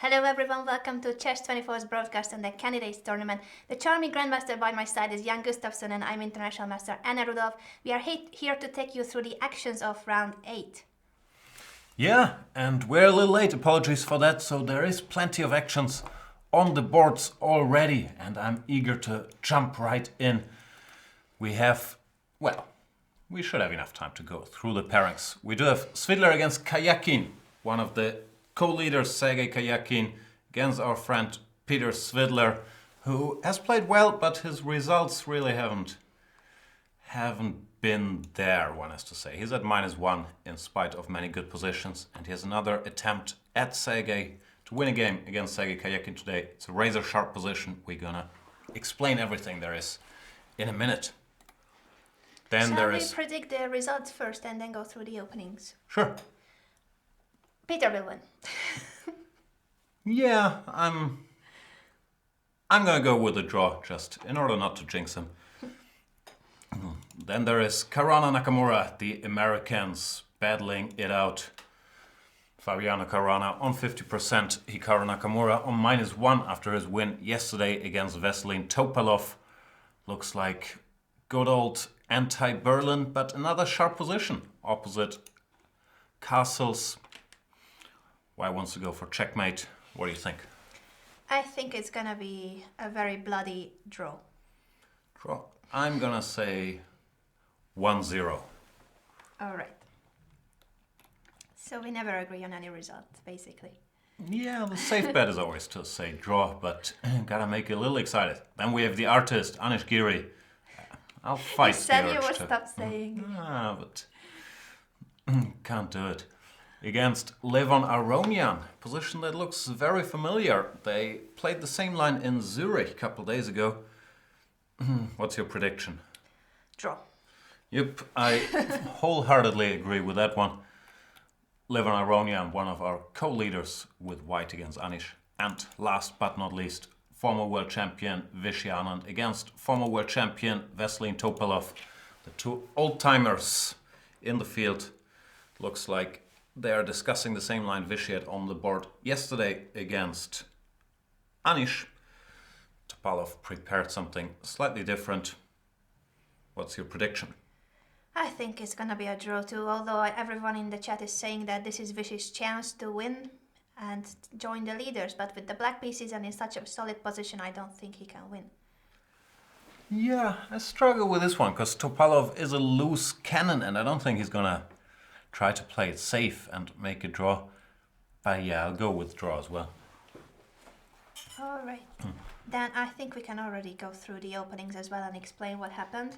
Hello everyone, welcome to Chess24's broadcast on the Candidates Tournament. The charming Grandmaster by my side is young Gustafsson and I'm International Master Anand Rudolf. We are here to take you through the actions of round 8. Yeah, and we're a little late, apologies for that, so there is plenty of actions on the boards already and I'm eager to jump right in. We should have enough time to go through the pairings. We do have Svidler against Karjakin, one of the co-leaders, Sergei Karjakin, against our friend Peter Svidler, who has played well, but his results really haven't been there, one has to say. He's at -1 in spite of many good positions, and he has another attempt at Sergei to win a game against Sergei Karjakin today. It's a razor-sharp position. We're gonna explain everything there is in a minute. Then Shall we predict the results first and then go through the openings? Sure. Peter will win. Yeah, I'm gonna go with a draw, just in order not to jinx him. Then there is Caruana Nakamura, the Americans battling it out. Fabiano Caruana on 50%, Hikaru Nakamura on -1 after his win yesterday against Veselin Topalov. Looks like good old anti-Berlin, but another sharp position opposite Castles. Why wants to go for checkmate? What do you think? I think it's gonna be a very bloody draw. Draw. I'm gonna say 1-0. Alright. So we never agree on any result, basically. Yeah, the safe bet is always to say draw, but gotta make it a little excited. Then we have the artist, Giri. I'll fight You said the you urge would to... stop saying. But can't do it. Against Levon Aronian, position that looks very familiar. They played the same line in Zurich a couple of days ago. What's your prediction? Draw. Yep, I wholeheartedly agree with that one. Levon Aronian, one of our co-leaders with white against Anish. And last but not least, former world champion Vishy Anand against former world champion Veselin Topalov. The two old-timers in the field. Looks like they are discussing the same line Vishy had on the board yesterday against Anish. Topalov prepared something slightly different. What's your prediction? I think it's gonna be a draw too, although everyone in the chat is saying that this is Vishy's chance to win and join the leaders, but with the black pieces and in such a solid position, I don't think he can win. Yeah, I struggle with this one because Topalov is a loose cannon and I don't think he's gonna try to play it safe and make a draw. But yeah, I'll go with draw as well. Alright, then I think we can already go through the openings as well and explain what happened.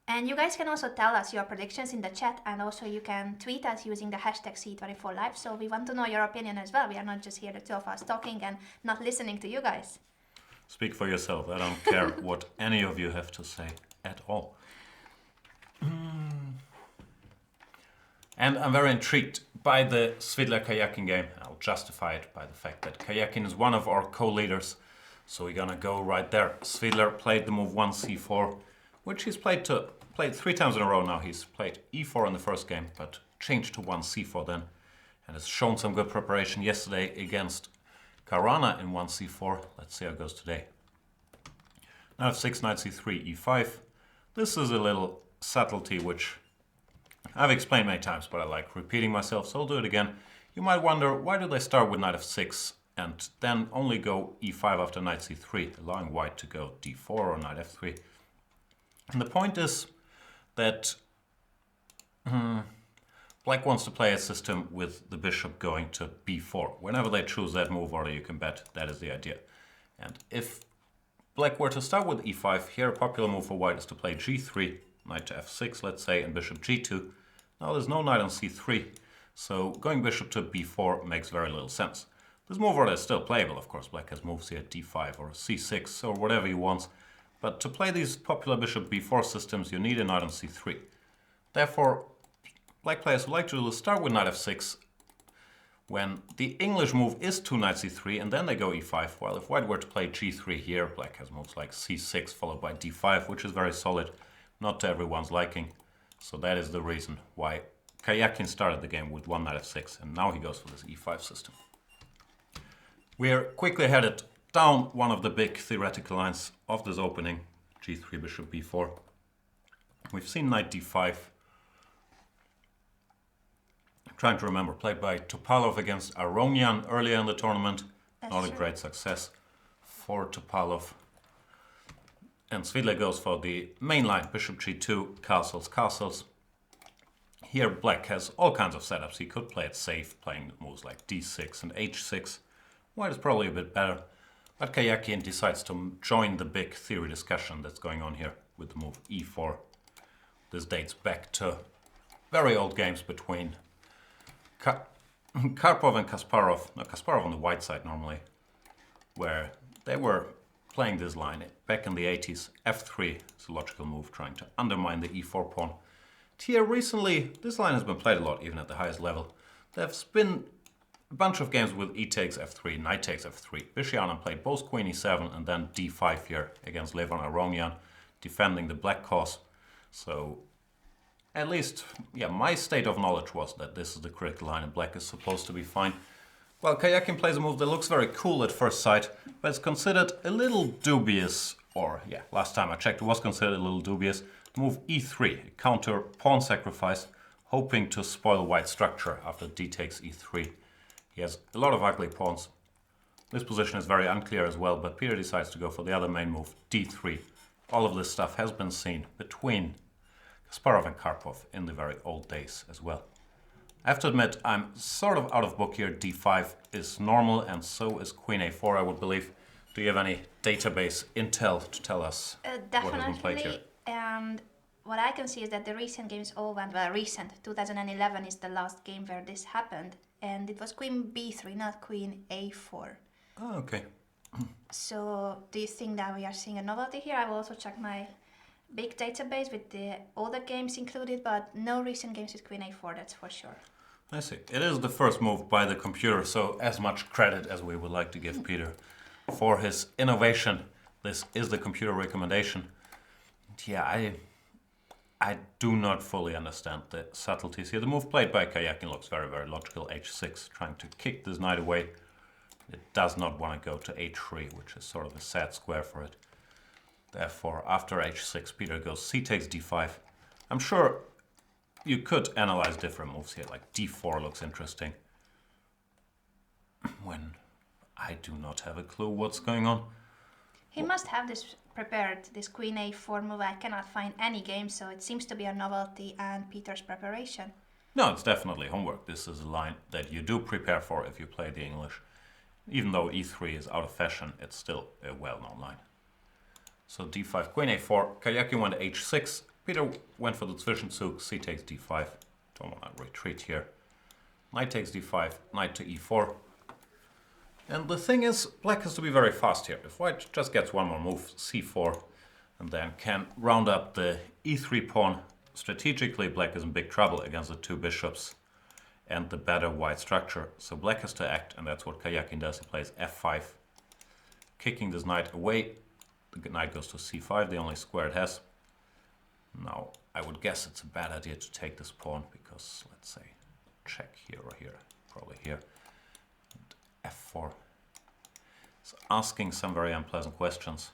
And you guys can also tell us your predictions in the chat, and also you can tweet us using the hashtag C24Live, so we want to know your opinion as well. We are not just here, the two of us, talking and not listening to you guys. Speak for yourself. I don't care what any of you have to say at all. And I'm very intrigued by the Svidler-Karjakin game. I'll justify it by the fact that Karjakin is one of our co-leaders, so we're gonna go right there. Svidler played the move 1c4, which he's played 3 times in a row now. He's played e4 in the first game, but changed to 1c4 then, and has shown some good preparation yesterday against Caruana in 1c4. Let's see how it goes today. Now f6, knight c3, e5. This is a little subtlety which I've explained many times, but I like repeating myself, so I'll do it again. You might wonder, why do they start with knight f6 and then only go e5 after knight c3, allowing white to go d4 or knight f3? And the point is that black wants to play a system with the bishop going to b4. Whenever they choose that move order, you can bet that is the idea. And if black were to start with e5, here a popular move for white is to play g3, knight to f6, let's say, and bishop g2. Now there's no knight on c3, so going bishop to b4 makes very little sense. This move order is still playable, of course. Black has moves here at d5 or c6 or whatever he wants. But to play these popular bishop b4 systems, you need a knight on c3. Therefore, black players who like to start with knight f6 when the English move is to knight c3 and then they go e5. While if white were to play g3 here, black has moves like c6 followed by d5, which is very solid, not to everyone's liking. So that is the reason why Karjakin started the game with one knight f6 and now he goes for this e5 system. We're quickly headed down one of the big theoretical lines of this opening, g3, bishop b4. We've seen knight d5. I'm trying to remember, played by Topalov against Aronian earlier in the tournament. Not a great success for Topalov. And Svidler goes for the main line, bishop g2, castles, castles. Here black has all kinds of setups. He could play it safe, playing moves like d6 and h6. White is probably a bit better. But Karjakin decides to join the big theory discussion that's going on here with the move e4. This dates back to very old games between Karpov and Kasparov. No, Kasparov on the white side normally, where they were playing this line back in the 80s. f3 is a logical move, trying to undermine the e4 pawn. Here recently, this line has been played a lot, even at the highest level. There's been a bunch of games with e takes f3, knight takes f3. Anand played both queen e7 and then d5 here against Levon Aronian, defending the black cause. So at least, yeah, my state of knowledge was that this is the critical line and black is supposed to be fine. Well, Karjakin plays a move that looks very cool at first sight, but it's considered a little dubious, or yeah, last time I checked it was considered a little dubious. Move e3, a counter pawn sacrifice, hoping to spoil white structure after d takes e3. He has a lot of ugly pawns. This position is very unclear as well, but Peter decides to go for the other main move, d3. All of this stuff has been seen between Kasparov and Karpov in the very old days as well. I have to admit, I'm sort of out of book here. d5 is normal, and so is queen a4, I would believe. Do you have any database intel to tell us what has been played here? And what I can see is that the recent games all went well. Recent, 2011 is the last game where this happened. And it was queen b3, not queen a4. Oh, okay. So do you think that we are seeing a novelty here? I will also check my big database with the older games included, but no recent games with queen a4, that's for sure. I see. It is the first move by the computer, so as much credit as we would like to give Peter for his innovation, this is the computer recommendation. Yeah, I do not fully understand the subtleties here. The move played by Karjakin looks very, very logical. h6, trying to kick this knight away. It does not want to go to h3, which is sort of a sad square for it. Therefore, after h6, Peter goes c takes d5. I'm sure you could analyze different moves here, like d4 looks interesting. When I do not have a clue what's going on. He must have this prepared, this queen a4 move. I cannot find any game, so it seems to be a novelty and Peter's preparation. No, it's definitely homework. This is a line that you do prepare for if you play the English. Even though e3 is out of fashion, it's still a well-known line. So d5, queen a4, Karjakin went h6, Peter went for the Zwischenzug, c takes d5, don't want to retreat here. Knight takes d5, knight to e4. And the thing is, black has to be very fast here. If white just gets one more move, c4, and then can round up the e3 pawn, strategically black is in big trouble against the two bishops and the better white structure. So black has to act, and that's what Karjakin does. He plays f5, kicking this knight away. The knight goes to c5, the only square it has. Now, I would guess it's a bad idea to take this pawn, because, let's say, check here or here, probably here. And f4. It's asking some very unpleasant questions.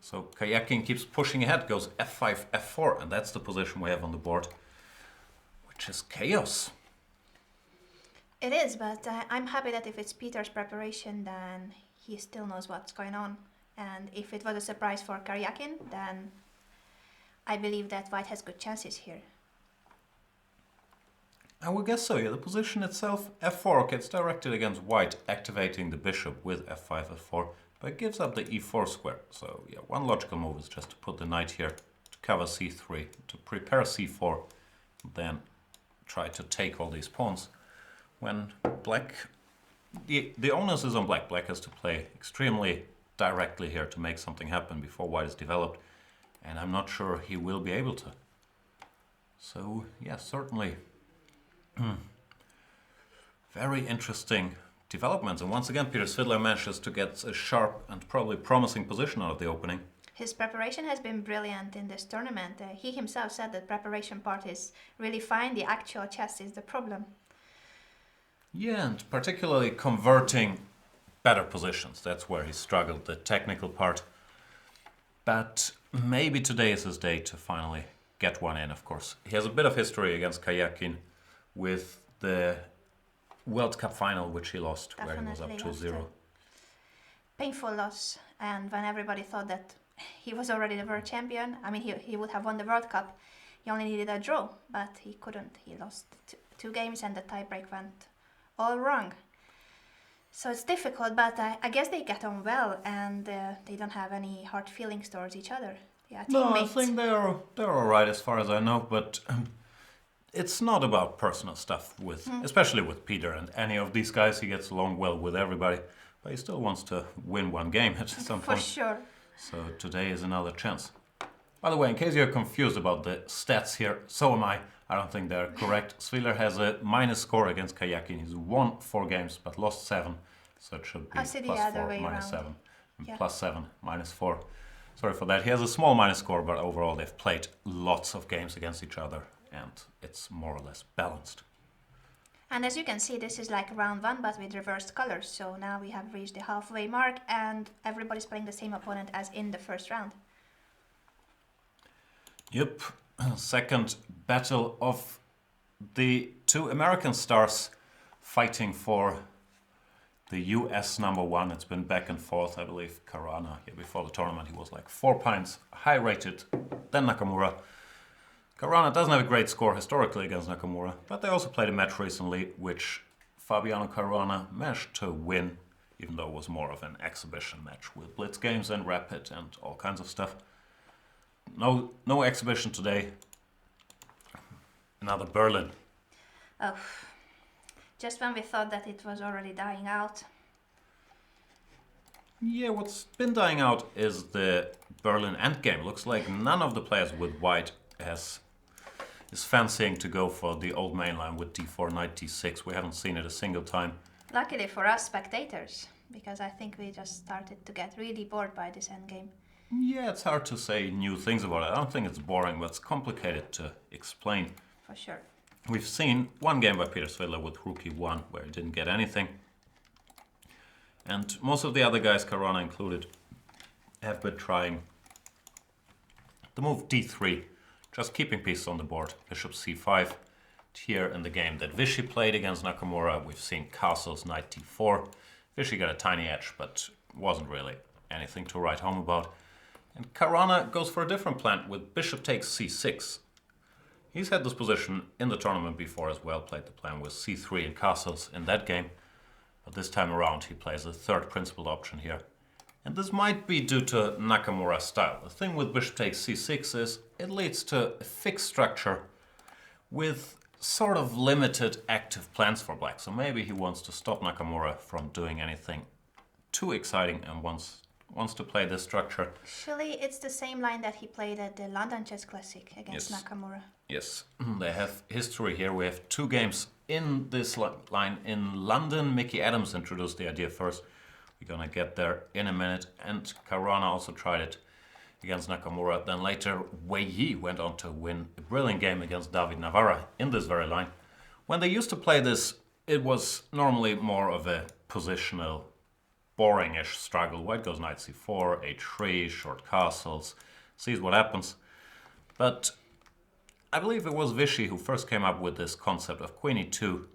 So Karjakin keeps pushing ahead, goes f5, f4, and that's the position we have on the board, which is chaos. It is, but I'm happy that if it's Peter's preparation, then he still knows what's going on. And if it was a surprise for Karjakin, then I believe that white has good chances here. I would guess so, yeah. The position itself, f4, gets directed against white, activating the bishop with f5, f4, but it gives up the e4 square. So, yeah, one logical move is just to put the knight here to cover c3, to prepare c4, then try to take all these pawns. When black, the onus is on black. Black has to play extremely directly here to make something happen before white is developed, and I'm not sure he will be able to. So, yeah, certainly very interesting developments. And once again, Peter Svidler manages to get a sharp and probably promising position out of the opening. His preparation has been brilliant in this tournament. He himself said that preparation part is really fine. The actual chess is the problem. Yeah, and particularly converting better positions. That's where he struggled, the technical part. But maybe today is his day to finally get one in, of course. He has a bit of history against Karjakin with the World Cup final, which he lost, where he was up 2-0. Painful loss, and when everybody thought that he was already the world champion, I mean, he would have won the World Cup, he only needed a draw, but he couldn't. He lost two games and the tiebreak went all wrong. So it's difficult, but I guess they get on well, and they don't have any hard feelings towards each other. Yeah, no, I think they're all right as far as I know, but it's not about personal stuff, especially with Peter and any of these guys. He gets along well with everybody, but he still wants to win one game at some point. For sure. So today is another chance. By the way, in case you're confused about the stats here, so am I. I don't think they're correct. Svidler has a minus score against Karjakin. He's won 4 games but lost 7. So it should be +4, -7. And +7, -4. Sorry for that. He has a small minus score, but overall they've played lots of games against each other and it's more or less balanced. And as you can see, this is like round 1 but with reversed colors. So now we have reached the halfway mark and everybody's playing the same opponent as in the first round. Yep. Second battle of the 2 American stars fighting for the US #1. It's been back and forth, I believe. Caruana, before the tournament, he was like 4 points high rated than Nakamura. Caruana doesn't have a great score historically against Nakamura, but they also played a match recently which Fabiano Caruana managed to win, even though it was more of an exhibition match with blitz games and rapid and all kinds of stuff. No exhibition today. Another Berlin. Oh, just when we thought that it was already dying out. Yeah, what's been dying out is the Berlin endgame. Looks like none of the players with white is fancying to go for the old main line with d4, knight d6. We haven't seen it a single time. Luckily for us spectators, because I think we just started to get really bored by this endgame. Yeah, it's hard to say new things about it. I don't think it's boring, but it's complicated to explain. For sure. We've seen one game by Peter Svidler with Rook e1 where he didn't get anything. And most of the other guys, Caruana included, have been trying the move d3, just keeping pieces on the board. Bishop c5. Here in the game that Vichy played against Nakamura, we've seen castles, knight d4. Vichy got a tiny edge, but wasn't really anything to write home about. And Caruana goes for a different plan with bishop takes c6. He's had this position in the tournament before as well, played the plan with c3 and castles in that game. But this time around he plays a third principled option here. And this might be due to Nakamura's style. The thing with bishop takes c6 is it leads to a fixed structure with sort of limited active plans for black. So maybe he wants to stop Nakamura from doing anything too exciting and wants to play this structure. Actually, it's the same line that he played at the London Chess Classic against Nakamura. Yes, they have history here. We have 2 games in this line. In London, Mickey Adams introduced the idea first. We're gonna get there in a minute. And Caruana also tried it against Nakamura. Then later, Wei Yi went on to win a brilliant game against David Navarra in this very line. When they used to play this, it was normally more of a positional, boring-ish struggle. White goes knight c4, h3, short castles, sees what happens. But I believe it was Vichy who first came up with this concept of queen e2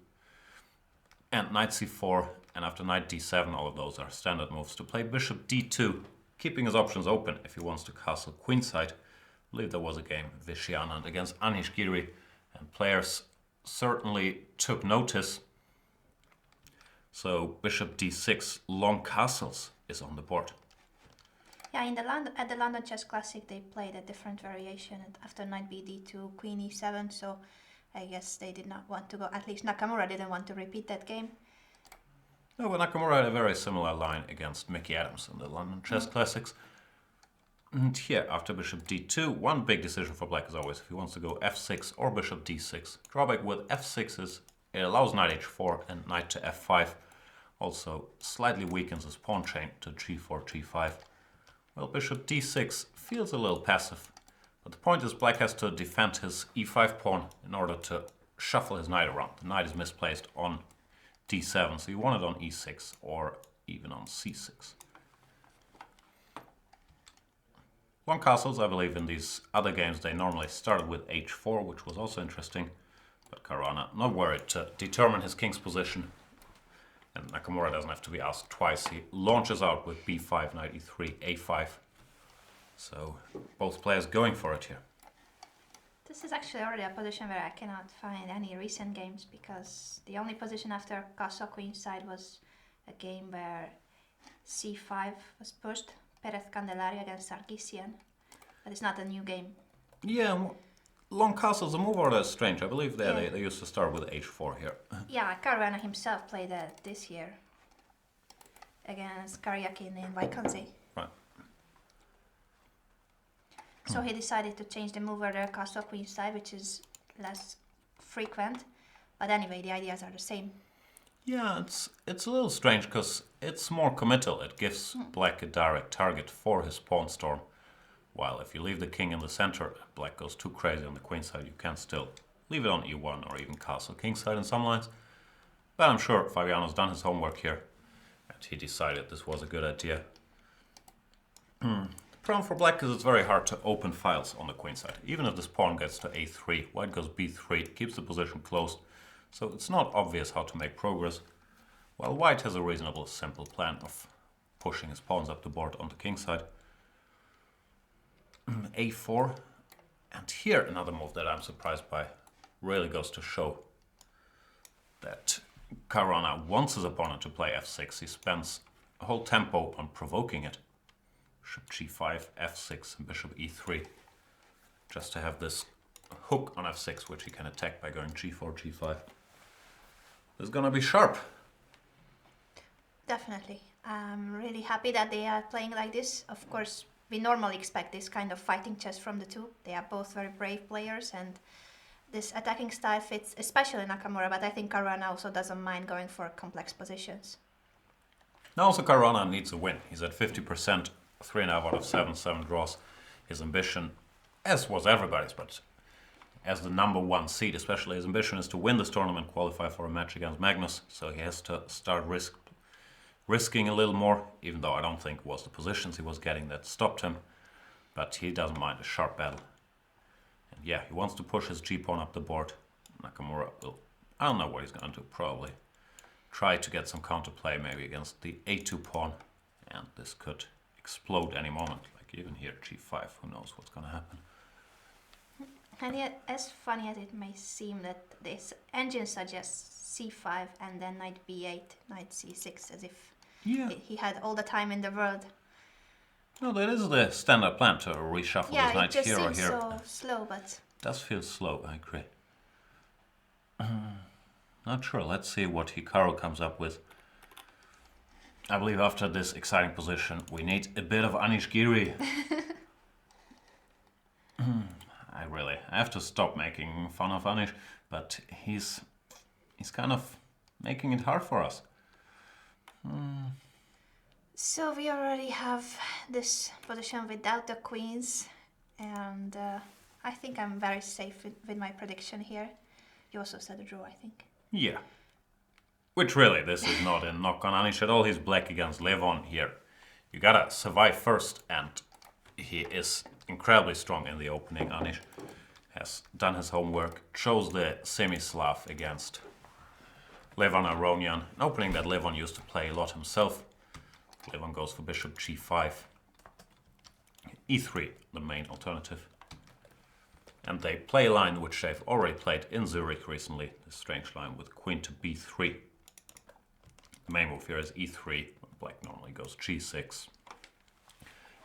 and knight c4, and after knight d7, all of those are standard moves, to play bishop d2, keeping his options open if he wants to castle queenside. I believe there was a game, Vichy Anand against Anish Giri, and players certainly took notice. So bishop d6, long castles is on the board. Yeah, at the London Chess Classic they played a different variation, and after knight bd2, queen e7, so I guess they did not want to go, at least Nakamura didn't want to repeat that game. No, but Nakamura had a very similar line against Mickey Adams in the London Chess Classics. And here, after bishop d2, one big decision for black is always if he wants to go f6 or bishop d6. Drawback with f6 is it allows knight h4 and knight to f5. Also slightly weakens his pawn chain to g4, g5. Well, bishop d6 feels a little passive. But the point is black has to defend his e5 pawn in order to shuffle his knight around. The knight is misplaced on d7, so you want it on e6 or even on c6. Long castles, I believe in these other games they normally started with h4, which was also interesting. But Caruana not worried to determine his king's position. And Nakamura doesn't have to be asked twice. He launches out with b5, knight e3, a5. So both players going for it here. This is actually already a position where I cannot find any recent games, because the only position after castle queenside was a game where c5 was pushed, Perez Candelaria against Sarkisian, but it's not a new game. Yeah, long castles, the move order is strange. I believe they used to start with h4 here. Yeah, Caruana himself played that this year against Karjakin in Vaikansi. Right. So he decided to change the move order castle queenside, which is less frequent. But anyway, the ideas are the same. Yeah, it's a little strange because it's more committal. It gives black a direct target for his pawn storm. While if you leave the king in the center, black goes too crazy on the queenside, you can still leave it on e1 or even castle kingside in some lines. But I'm sure Fabiano's done his homework here and he decided this was a good idea. The problem for black is it's very hard to open files on the queenside. Even if this pawn gets to a3, white goes b3, keeps the position closed. So it's not obvious how to make progress, while white has a reasonable simple plan of pushing his pawns up the board on the king side. a4, and here another move that I'm surprised by really goes to show that Caruana wants his opponent to play f6. He spends a whole tempo on provoking it. Bishop g5, f6, and bishop e3, just to have this hook on f6 which he can attack by going g4, g5. This is gonna be sharp. Definitely. I'm really happy that they are playing like this. Of course, we normally expect this kind of fighting chess from the two. They are both very brave players, and this attacking style fits especially Nakamura, but I think Caruana also doesn't mind going for complex positions. Now also Caruana needs a win. He's at 50%, 3.5 out of 7 draws. His ambition, as was everybody's, but as the number one seed, especially his ambition is to win this tournament, qualify for a match against Magnus, so he has to start risking a little more, even though I don't think it was the positions he was getting that stopped him, but he doesn't mind a sharp battle. And yeah, he wants to push his g-pawn up the board. Nakamura will, I don't know what he's going to do, probably try to get some counterplay maybe against the a2 pawn, and this could explode any moment, like even here g5, who knows what's going to happen. And yet, as funny as it may seem, that this engine suggests c5 and then knight b8, knight c6, as if he had all the time in the world. No, that is the standard plan to reshuffle his knight here or here. Yeah, it just seems so slow, but... It does feel slow, I agree. Not sure, let's see what Hikaru comes up with. I believe after this exciting position, we need a bit of Anish Giri. I have to stop making fun of Anish, but he's kind of making it hard for us. So we already have this position without the queens, and I think I'm very safe with my prediction here. You also said a draw, I think. Yeah. Which really, this is not a knock on Anish at all. He's black against Levon here. You gotta survive first, and he is incredibly strong in the opening. Anish has done his homework, chose the semi-Slav against Levon Aronian, an opening that Levon used to play a lot himself. Levon goes for bishop g5, e3, the main alternative. And they play a line which they've already played in Zurich recently, this strange line with queen to b3. The main move here is e3, black normally goes g6.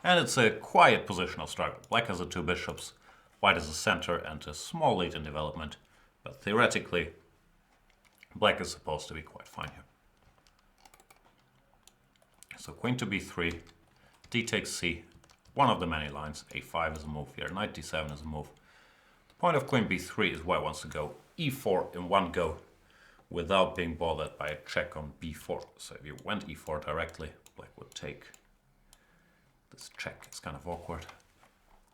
And it's a quiet positional struggle. Black has the two bishops, white has the center and a small lead in development, but theoretically, black is supposed to be quite fine here. So queen to b3, d takes c, one of the many lines, a5 is a move here, knight d7 is a move. The point of queen b3 is white wants to go e4 in one go without being bothered by a check on b4. So if you went e4 directly, black would take this check. It's kind of awkward.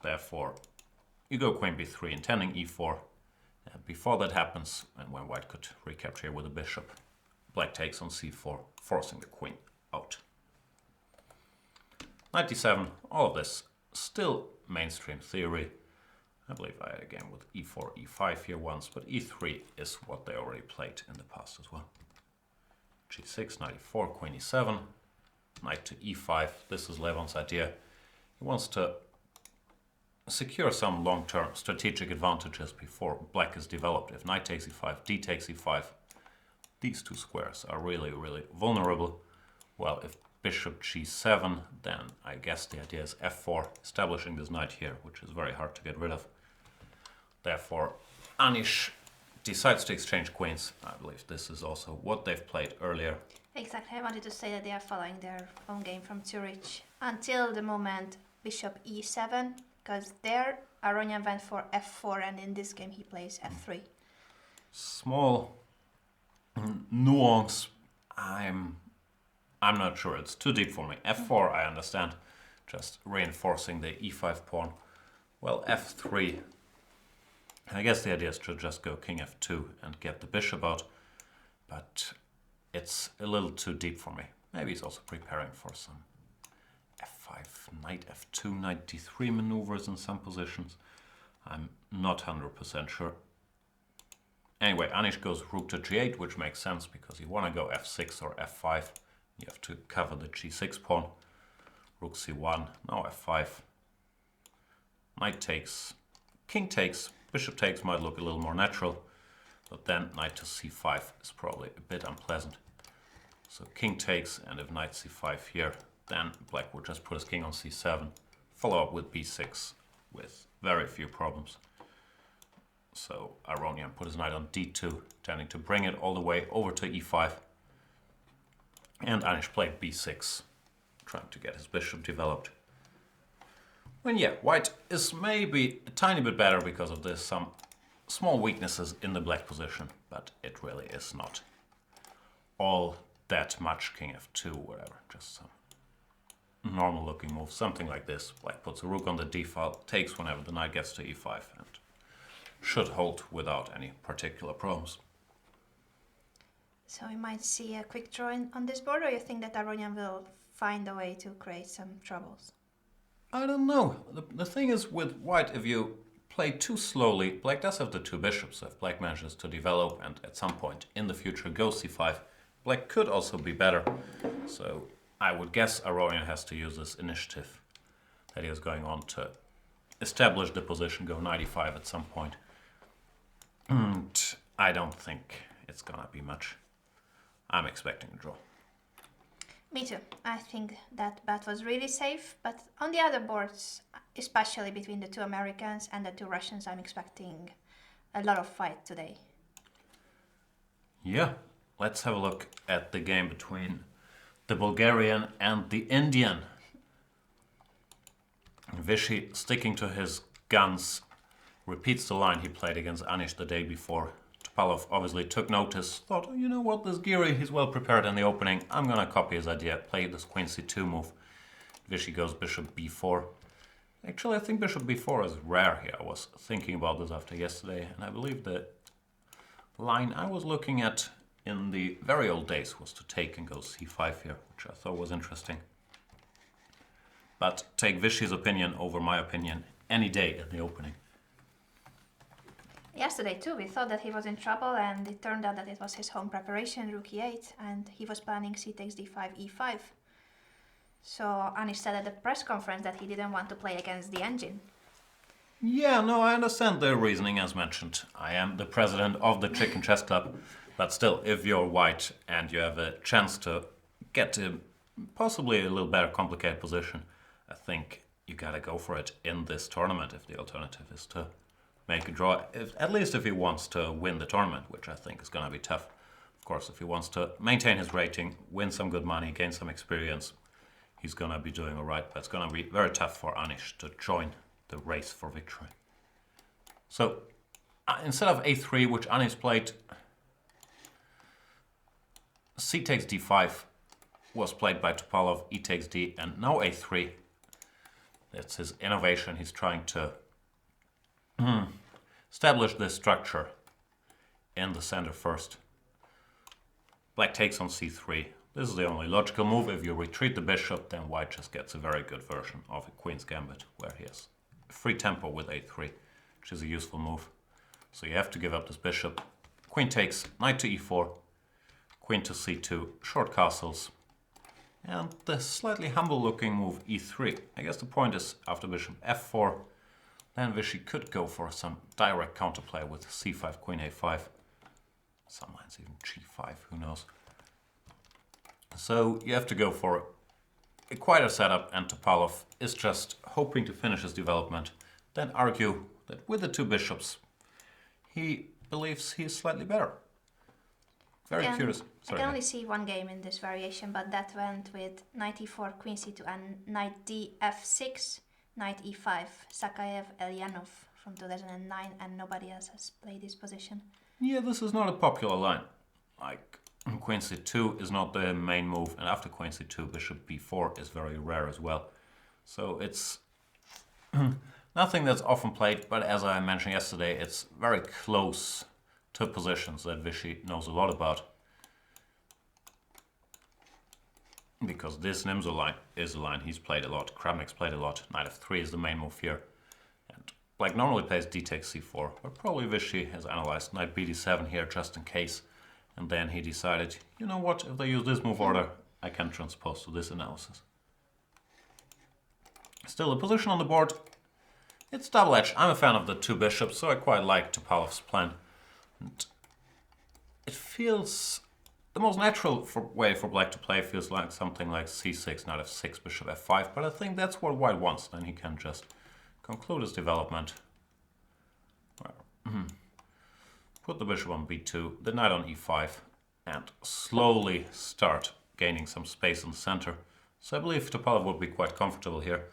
Therefore, you go queen b3 intending e4. And before that happens, and when white could recapture with a bishop, black takes on c4, forcing the queen out. Knight d7, all of this still mainstream theory. I believe I had a game with e4, e5 here once, but e3 is what they already played in the past as well. g6, knight e4, queen e7, knight to e5. This is Levon's idea. He wants to secure some long-term strategic advantages before black is developed. If knight takes e5, d takes e5, these two squares are really, really vulnerable. Well, if bishop g7, then I guess the idea is f4, establishing this knight here, which is very hard to get rid of. Therefore, Anish decides to exchange queens. I believe this is also what they've played earlier. Exactly, I wanted to say that they are following their own game from Zurich until the moment bishop e7, because there Aronian went for f4 and in this game he plays f3. Small nuance, I'm not sure, it's too deep for me. f4 I understand, just reinforcing the e5 pawn. Well, f3, I guess the idea is to just go king f2 and get the bishop out, but it's a little too deep for me. Maybe he's also preparing for some f5, knight f2, knight d3 maneuvers in some positions. I'm not 100% sure. Anyway, Anish goes rook to g8, which makes sense because you want to go f6 or f5. You have to cover the g6 pawn. Rook c1, now f5. Knight takes, king takes, bishop takes might look a little more natural, but then knight to c5 is probably a bit unpleasant. So king takes, and if knight c5 here, then black will just put his king on c7, follow up with b6 with very few problems. So Aronian put his knight on d2, tending to bring it all the way over to e5. And Anish played b6, trying to get his bishop developed. And yeah, white is maybe a tiny bit better because of this, some small weaknesses in the black position, but it really is not all that much. King f2, whatever, just some normal looking moves, something like this. Black puts a rook on the d file, takes whenever the knight gets to e5, and should hold without any particular problems. So we might see a quick draw on this board, or you think that Aronian will find a way to create some troubles? I don't know. The thing is with white, if you play too slowly, black does have the two bishops. So if black manages to develop and at some point in the future go c5, black could also be better. So I would guess Aronian has to use this initiative that he is going on to establish the position, go knight e5 at some point. And I don't think it's gonna be much. I'm expecting a draw. Me too. I think that bet was really safe, but on the other boards, especially between the two Americans and the two Russians, I'm expecting a lot of fight today. Yeah, let's have a look at the game between the Bulgarian and the Indian. Vishy, sticking to his guns, repeats the line he played against Anish the day before. Topalov obviously took notice, thought, oh, you know what, this Giri, he's well prepared in the opening. I'm going to copy his idea, play this queen c2 move. Vishy goes bishop b4. Actually, I think bishop b4 is rare here. I was thinking about this after yesterday, and I believe the line I was looking at in the very old days was to take and go c5 here, which I thought was interesting. But take Vishy's opinion over my opinion any day in the opening. Yesterday too, we thought that he was in trouble, and it turned out that it was his home preparation, rook e8, and he was planning c takes d5, e5. So Anish said at the press conference that he didn't want to play against the engine. Yeah, no, I understand the reasoning as mentioned. I am the president of the Chicken Chess Club, but still, if you're white and you have a chance to get to possibly a little better complicated position, I think you gotta go for it in this tournament if the alternative is to make a draw, at least if he wants to win the tournament, which I think is going to be tough. Of course, if he wants to maintain his rating, win some good money, gain some experience, he's going to be doing all right, but it's going to be very tough for Anish to join the race for victory. So, instead of a3, which Anish played, c takes d5 was played by Topalov, e takes d, and now a3. That's his innovation. He's trying to establish this structure in the center first. Black takes on c3. This is the only logical move. If you retreat the bishop, then white just gets a very good version of a queen's gambit, where he has free tempo with a3, which is a useful move. So you have to give up this bishop. Queen takes, knight to e4, queen to c2, short castles, and the slightly humble looking move e3. I guess the point is, after bishop f4, then Vichy could go for some direct counterplay with c5, queen a5. Some lines even g5, who knows. So you have to go for a quieter setup, and Topalov is just hoping to finish his development, then argue that with the two bishops, he believes he is slightly better. Very curious. Sorry, I can only see one game in this variation, but that went with knight e4, queen c2, and knight d f6, knight e5, Sakaev Elyanov from 2009, and nobody else has played this position. Yeah, this is not a popular line. Like, queen c2 is not the main move, and after queen c2, bishop b4 is very rare as well. So it's nothing that's often played, but as I mentioned yesterday, it's very close to positions that Vichy knows a lot about. Because this Nimzo line is a line he's played a lot, Kramnik's played a lot, knight f3 is the main move here. And Black normally plays d takes c4, but probably Vichy has analyzed knight bd7 here just in case. And then he decided, you know what, if they use this move order, I can transpose to this analysis. Still, the position on the board, it's double-edged. I'm a fan of the two bishops, so I quite like Topalov's plan. And it feels, the most natural way for Black to play feels like something like c6, knight f6, bishop f5, but I think that's what White wants. Then he can just conclude his development. Put the bishop on b2, the knight on e5, and slowly start gaining some space in the center. So I believe Topalov would be quite comfortable here.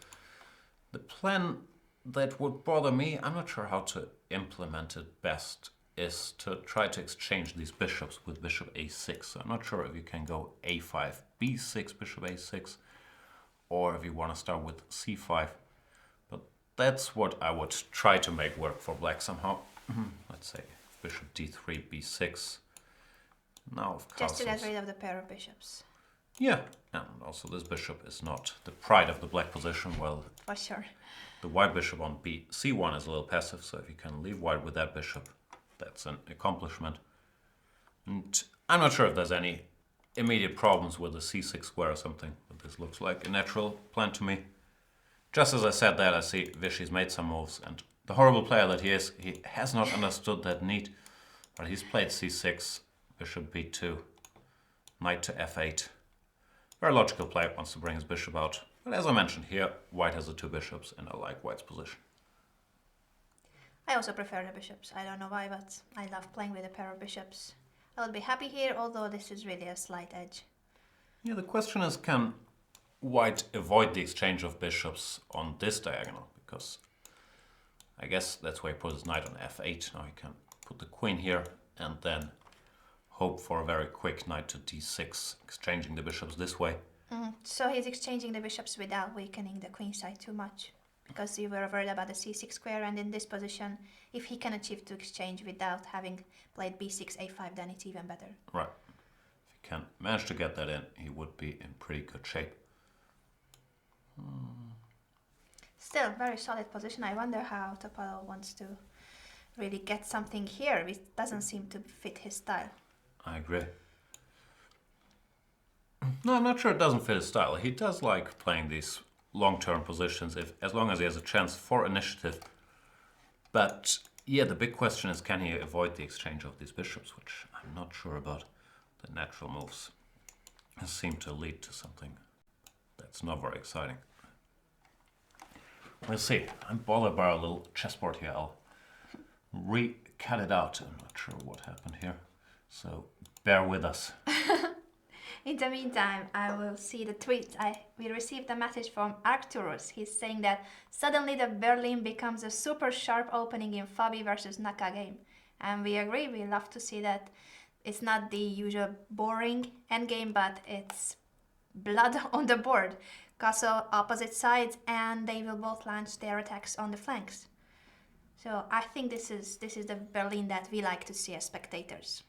The plan that would bother me, I'm not sure how to implement it best, is to try to exchange these bishops with bishop a6. So I'm not sure if you can go a5, b6, bishop a6, or if you want to start with c5. But that's what I would try to make work for Black somehow. Let's say bishop d3, b6. Now of castles. Just to get rid of the pair of bishops. Yeah, and also this bishop is not the pride of the Black position. Well, for sure. The white bishop on c1 is a little passive, so if you can leave white with that bishop, that's an accomplishment. And I'm not sure if there's any immediate problems with the c6 square or something, but this looks like a natural plan to me. Just as I said that, I see Vichy's made some moves, and the horrible player that he is, he has not understood that need, but he's played c6, bishop b2, knight to f8. Very logical play, wants to bring his bishop out. But as I mentioned here, white has the two bishops, and I like white's position. I also prefer the bishops. I don't know why, but I love playing with a pair of bishops. I would be happy here, although this is really a slight edge. Yeah, the question is, can white avoid the exchange of bishops on this diagonal? Because I guess that's why he put his knight on f8. Now he can put the queen here, and then hope for a very quick knight to d6, exchanging the bishops this way. So he's exchanging the bishops without weakening the queen side too much, because you were worried about the c6 square, and in this position, if he can achieve to exchange without having played b6, a5, then it's even better. Right. If he can manage to get that in, he would be in pretty good shape. Still, very solid position. I wonder how Topalov wants to really get something here, which doesn't seem to fit his style. I agree. No, I'm not sure it doesn't fit his style. He does like playing these long-term positions, as long as he has a chance for initiative. But yeah, the big question is, can he avoid the exchange of these bishops, which I'm not sure about. The natural moves seem to lead to something that's not very exciting. We'll see. I'm bothered by our little chessboard here. I'll re-cut it out. I'm not sure what happened here, so bear with us. In the meantime, I will see the tweet. We received a message from Arcturus. He's saying that suddenly the Berlin becomes a super sharp opening in Fabi versus Naka game. And we agree, we love to see that. It's not the usual boring endgame, but it's blood on the board. Castle opposite sides, and they will both launch their attacks on the flanks. So I think this is the Berlin that we like to see as spectators.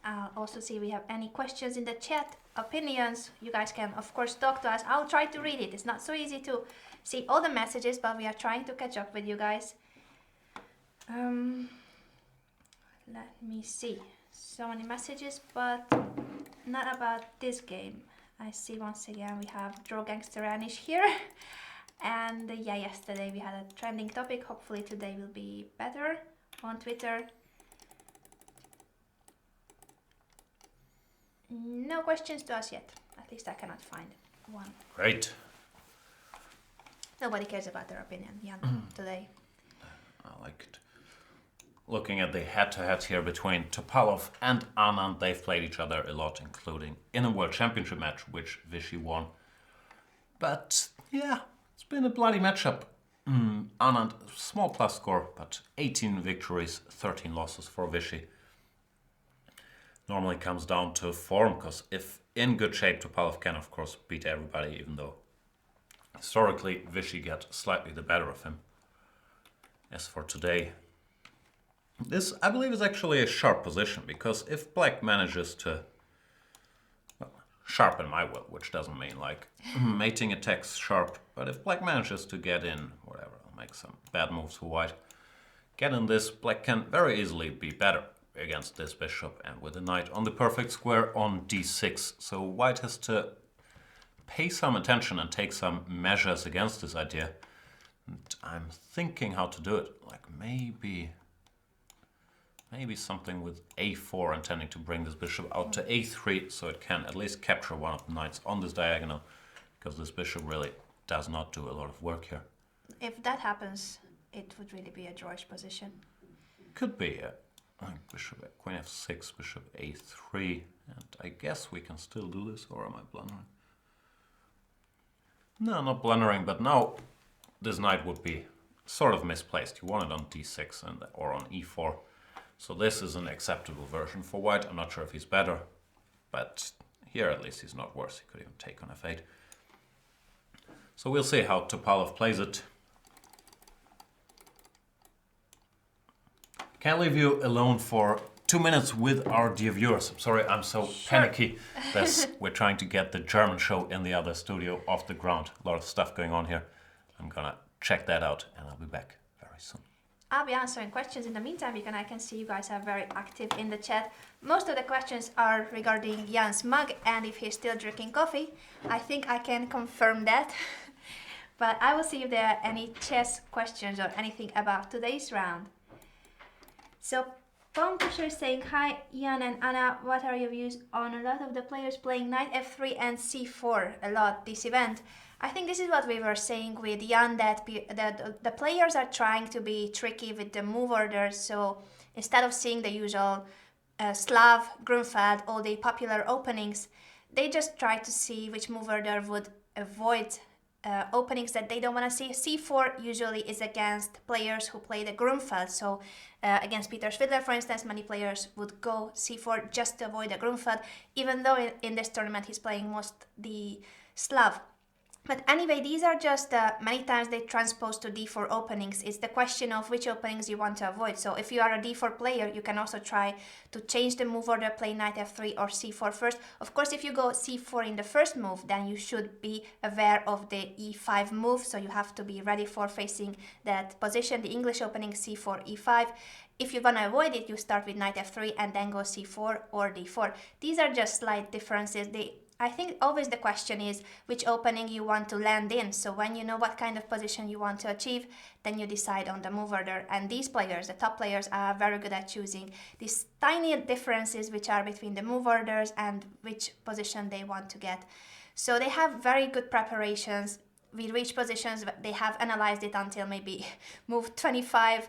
I'll also see if we have any questions in the chat, opinions. You guys can, of course, talk to us. I'll try to read it. It's not so easy to see all the messages, but we are trying to catch up with you guys. Let me see. So many messages, but not about this game. I see once again we have Draw Gangster Anish here. And yeah, yesterday we had a trending topic. Hopefully today will be better on Twitter. No questions to us yet. At least I cannot find one. Great. Nobody cares about their opinion, Jan, today. I like it. Looking at the head-to-head here between Topalov and Anand, they've played each other a lot, including in a World Championship match, which Vichy won. But yeah, it's been a bloody matchup. Anand, small plus score, but 18 victories, 13 losses for Vichy. Normally comes down to form, because if in good shape, Topalov can of course beat everybody, even though historically Vichy get slightly the better of him. As for today, this I believe is actually a sharp position, because if Black manages to sharpen my will, which doesn't mean like mating attacks sharp, but if Black manages to get in, whatever, make some bad moves for White, get in this, Black can very easily be better against this bishop, and with the knight on the perfect square on d6. So White has to pay some attention and take some measures against this idea. And I'm thinking how to do it. Like maybe something with a4, intending to bring this bishop out to a3, so it can at least capture one of the knights on this diagonal, because this bishop really does not do a lot of work here. If that happens, it would really be a drawish position. Could be, bishop, queen f6, bishop a3, and I guess we can still do this, or am I blundering? No, not blundering, but now this knight would be sort of misplaced. You want it on d6 or on e4. So this is an acceptable version for White. I'm not sure if he's better, but here at least he's not worse. He could even take on f8. So we'll see how Topalov plays it. Can't leave you alone for 2 minutes with our dear viewers. I'm sorry, I'm so panicky. We're trying to get the German show in the other studio off the ground. A lot of stuff going on here. I'm gonna check that out and I'll be back very soon. I'll be answering questions in the meantime, because I can see you guys are very active in the chat. Most of the questions are regarding Jan's mug and if he's still drinking coffee. I think I can confirm that. But I will see if there are any chess questions or anything about today's round. So Palm Pusher is saying, hi Jan and Anna, what are your views on a lot of the players playing knight f3 and c4 a lot this event? I think this is what we were saying with Jan, that the players are trying to be tricky with the move orders. So instead of seeing the usual Slav, Grunfeld, all the popular openings, they just try to see which move order would avoid openings that they don't want to see. c4 usually is against players who play the Grunfeld. So against Peter Svidler, for instance, many players would go c4 just to avoid the Grunfeld, even though in this tournament he's playing most the Slav. But anyway, these are just many times they transpose to d4 openings. It's the question of which openings you want to avoid. So if you are a d4 player, you can also try to change the move order, play knight f3 or c4 first. Of course, if you go c4 in the first move, then you should be aware of the e5 move. So you have to be ready for facing that position, the English opening c4, e5. If you want to avoid it, you start with knight f3 and then go c4 or d4. These are just slight differences. I think always the question is which opening you want to land in. So when you know what kind of position you want to achieve, then you decide on the move order. And these players, the top players, are very good at choosing these tiny differences which are between the move orders and which position they want to get. So they have very good preparations. With which positions they have analyzed it until maybe move 25,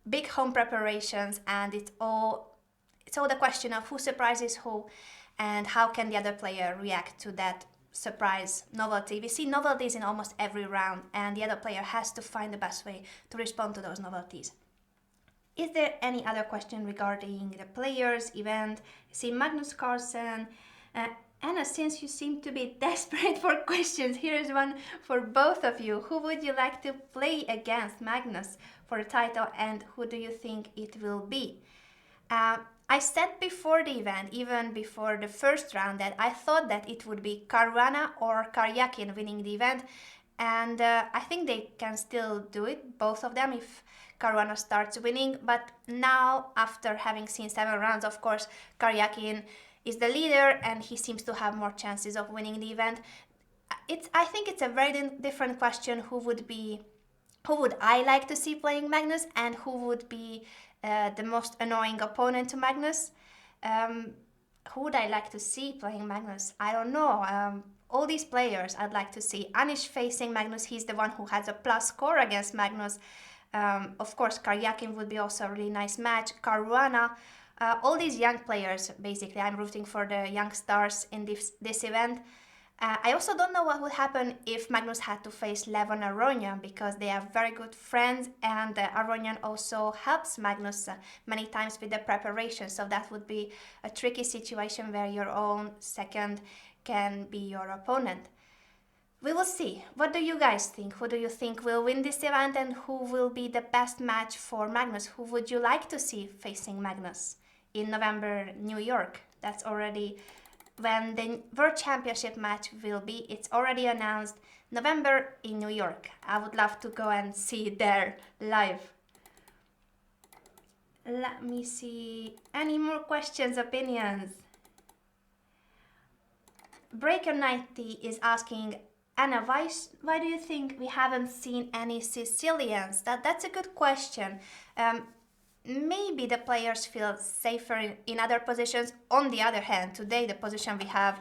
big home preparations, and it's all the question of who surprises who, and how can the other player react to that surprise novelty. We see novelties in almost every round, and the other player has to find the best way to respond to those novelties. Is there any other question regarding the players, event? See Magnus Carlsen. Anna, since you seem to be desperate for questions, here is one for both of you. Who would you like to play against Magnus for a title, and who do you think it will be? I said before the event, even before the first round, that I thought that it would be Caruana or Karjakin winning the event, and I think they can still do it, both of them, if Caruana starts winning. But now, after having seen 7 rounds, of course, Karjakin is the leader, and he seems to have more chances of winning the event. I think it's a very different question. Who would I like to see playing Magnus, and who would be the most annoying opponent to Magnus? Who would I like to see playing Magnus? I don't know. All these players I'd like to see. Anish facing Magnus, he's the one who has a plus score against Magnus. Of course, Karjakin would be also a really nice match. Caruana, all these young players, basically. I'm rooting for the young stars in this event. I also don't know what would happen if Magnus had to face Lev and Aronian, because they are very good friends, and Aronian also helps Magnus many times with the preparation, so that would be a tricky situation where your own second can be your opponent. We will see. What do you guys think? Who do you think will win this event, and who will be the best match for Magnus? Who would you like to see facing Magnus in November, New York? That's already when the World Championship match will be. It's already announced, November in New York. I would love to go and see it there live. Let me see. Any more questions, opinions? Breaker 90 is asking, Anna, why do you think we haven't seen any Sicilians? That's a good question. Maybe the players feel safer in other positions. On the other hand, today the position we have,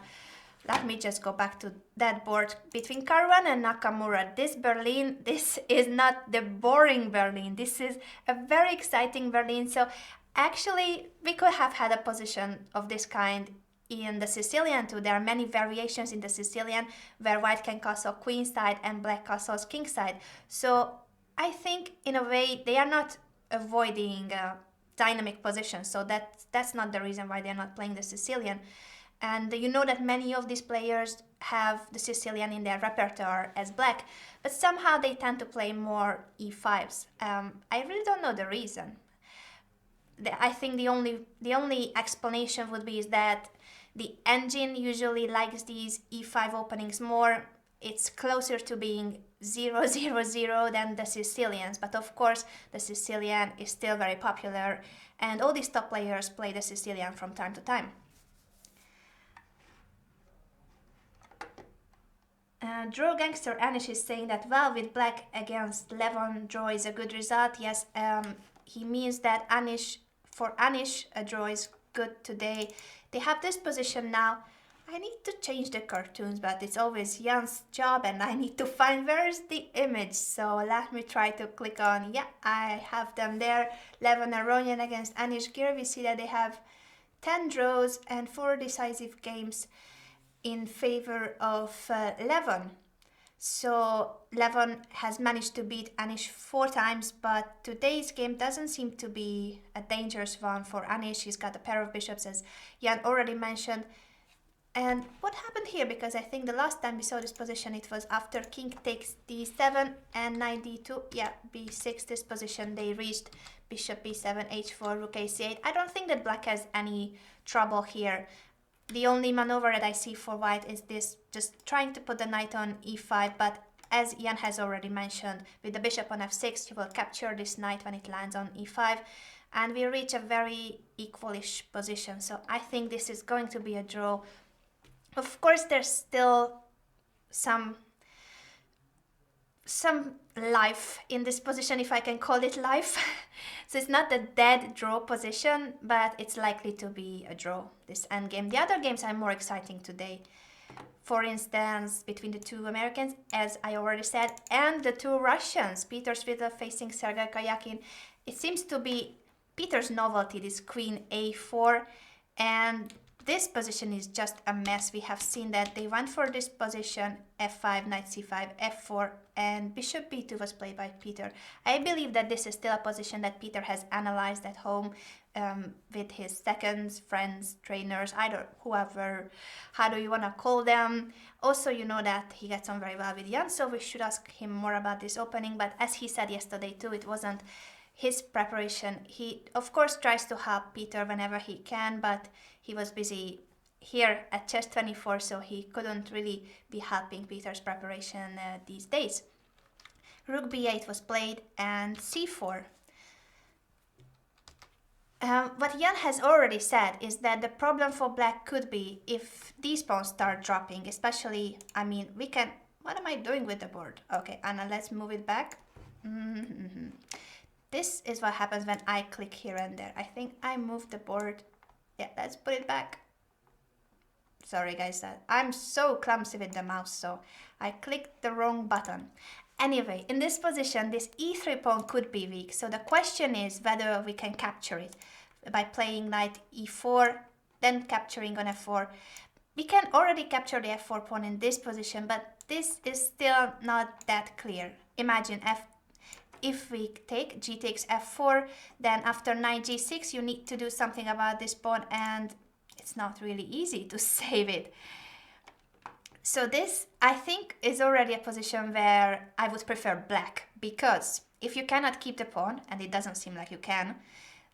let me just go back to that board, between Caruana and Nakamura. This Berlin, this is not the boring Berlin. This is a very exciting Berlin. So actually, we could have had a position of this kind in the Sicilian too. There are many variations in the Sicilian where white can castle queenside and black castles kingside. So I think in a way they are not avoiding dynamic positions, so that's not the reason why they're not playing the Sicilian. And you know that many of these players have the Sicilian in their repertoire as black, but somehow they tend to play more e5s. I really don't know the reason. I think the only explanation would be is that the engine usually likes these e5 openings more. It's closer to being 0-0-0 than the Sicilians, but of course the Sicilian is still very popular, and all these top players play the Sicilian from time to time. Draw Gangster Anish is saying that, well, with black against Levon, draw is a good result. Yes, he means that for Anish, a draw is good today. They have this position now. I need to change the cartoons, but it's always Jan's job, and I need to find where's the image. So let me try to click on, yeah, I have them there. Lev and Aronian against Anish Giri. We see that they have 10 draws and 4 decisive games in favor of Levon. So Levon has managed to beat Anish 4 times, but today's game doesn't seem to be a dangerous one for Anish. He's got a pair of bishops, as Jan already mentioned. And what happened here, because I think the last time we saw this position, it was after king takes d7 and knight d2, yeah, b6, this position they reached, bishop b7, h4, rook a8. I don't think that black has any trouble here. The only maneuver that I see for white is this, just trying to put the knight on e5, but as Jan has already mentioned, with the bishop on f6, you will capture this knight when it lands on e5, and we reach a very equalish position. So I think this is going to be a draw. Of course, there's still some life in this position, if I can call it life. So it's not a dead draw position, but it's likely to be a draw, this endgame. The other games are more exciting today. For instance, between the 2 Americans, as I already said, and the 2 Russians, Peter Svidler facing Sergei Karjakin. It seems to be Peter's novelty, this queen a4, and this position is just a mess. We have seen that they went for this position, f5, knight c5, f4, and bishop b2 was played by Peter. I believe that this is still a position that Peter has analyzed at home with his seconds, friends, trainers, either whoever, how do you want to call them. Also, you know that he gets on very well with Jan, so we should ask him more about this opening. But as he said yesterday too, it wasn't his preparation. He, of course, tries to help Peter whenever he can, but he was busy here at chess 24, so he couldn't really be helping Peter's preparation these days. Rook b8 was played and c4. What Jan has already said is that the problem for black could be if these pawns start dropping, especially, I mean, we can... What am I doing with the board? Okay, Anna, let's move it back. This is what happens when I click here and there. I think I moved the board. Yeah, let's put it back. Sorry guys, I'm so clumsy with the mouse, so I clicked the wrong button. Anyway, in this position, this e3 pawn could be weak, so the question is whether we can capture it by playing knight e4, then capturing on f4. We can already capture the f4 pawn in this position, but this is still not that clear. Imagine if we take g takes f4, then after knight g6 you need to do something about this pawn, and it's not really easy to save it. So this, I think, is already a position where I would prefer black, because if you cannot keep the pawn, and it doesn't seem like you can,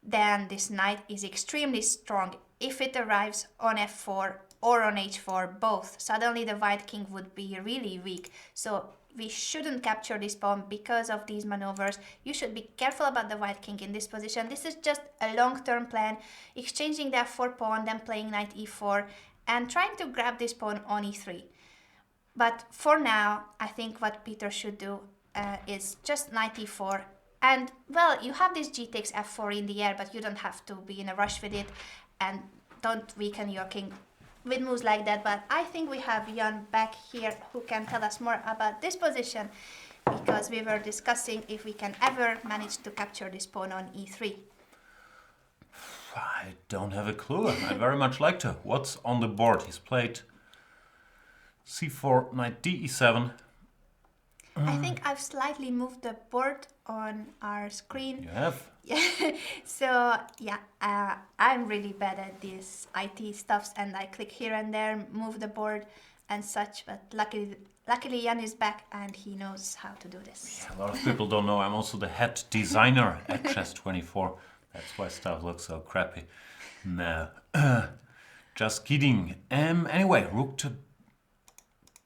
then this knight is extremely strong. If it arrives on f4 or on h4, both, suddenly the white king would be really weak. So we shouldn't capture this pawn because of these maneuvers. You should be careful about the white king in this position. This is just a long-term plan, exchanging the f4 pawn, then playing knight e4, and trying to grab this pawn on e3. But for now, I think what Peter should do is just knight e4. And, well, you have this g takes f4 in the air, but you don't have to be in a rush with it, and don't weaken your king with moves like that. But I think we have Jan back here who can tell us more about this position, because we were discussing if we can ever manage to capture this pawn on e3. I don't have a clue. I'd very much like to. What's on the board? He's played c4, knight d e7. I think I've slightly moved the board on our screen. You have? Yeah. So, yeah, I'm really bad at these IT stuffs, and I click here and there, move the board and such, but luckily Jan is back and he knows how to do this. Yeah, a lot of people don't know I'm also the head designer at chess24. That's why stuff looks so crappy. No, just kidding. Anyway, rook to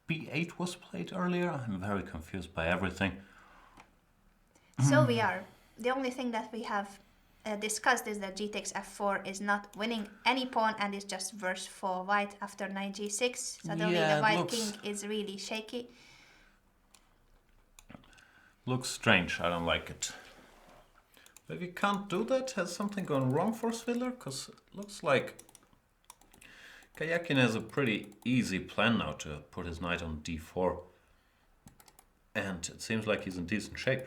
b8 was played earlier. I'm very confused by everything. So we are. The only thing that we have discussed is that g takes f4 is not winning any pawn and is just worse for white after knight g6. Suddenly the white king is really shaky. Looks strange. I don't like it. But if you can't do that, has something gone wrong for Svidler? Because it looks like Karjakin has a pretty easy plan now to put his knight on d4. And it seems like he's in decent shape.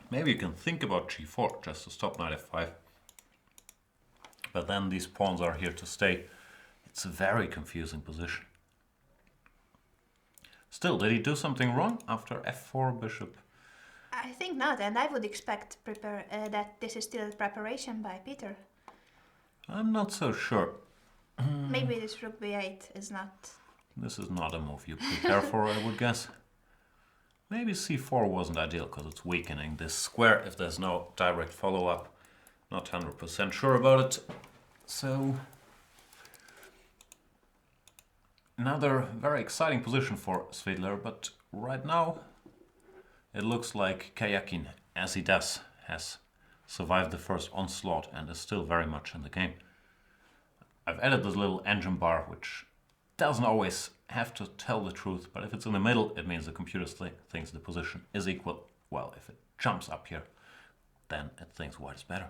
Maybe you can think about g4 just to stop knight f5. But then these pawns are here to stay. It's a very confusing position. Still, did he do something wrong after f4 bishop? I think not, and I would expect that this is still preparation by Peter. I'm not so sure. Maybe this rook b8 is not... This is not a move you prepare for, I would guess. Maybe c4 wasn't ideal because it's weakening this square if there's no direct follow-up. Not 100% sure about it. So, another very exciting position for Svidler, but right now it looks like Karjakin, as he does, has survived the first onslaught and is still very much in the game. I've added this little engine bar, which doesn't always have to tell the truth, but if it's in the middle, it means the computer thinks the position is equal. Well, if it jumps up here, then it thinks white is better.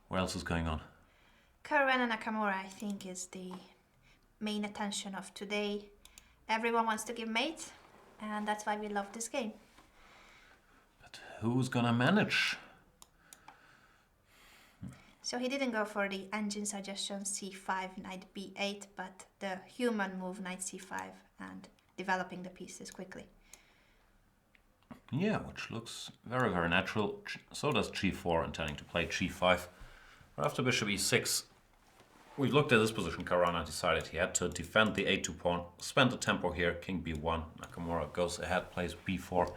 What else is going on? Caruana Nakamura, I think, is the main attention of today. Everyone wants to give mate, and that's why we love this game. But who's gonna manage? So he didn't go for the engine suggestion c5, knight b8, but the human move knight c5 and developing the pieces quickly. Yeah, which looks very, very natural. So does g4, intending to play g5. After bishop e6, we looked at this position. Karjakin decided he had to defend the a2 pawn, spend the tempo here, king b1. Nakamura goes ahead, plays b4.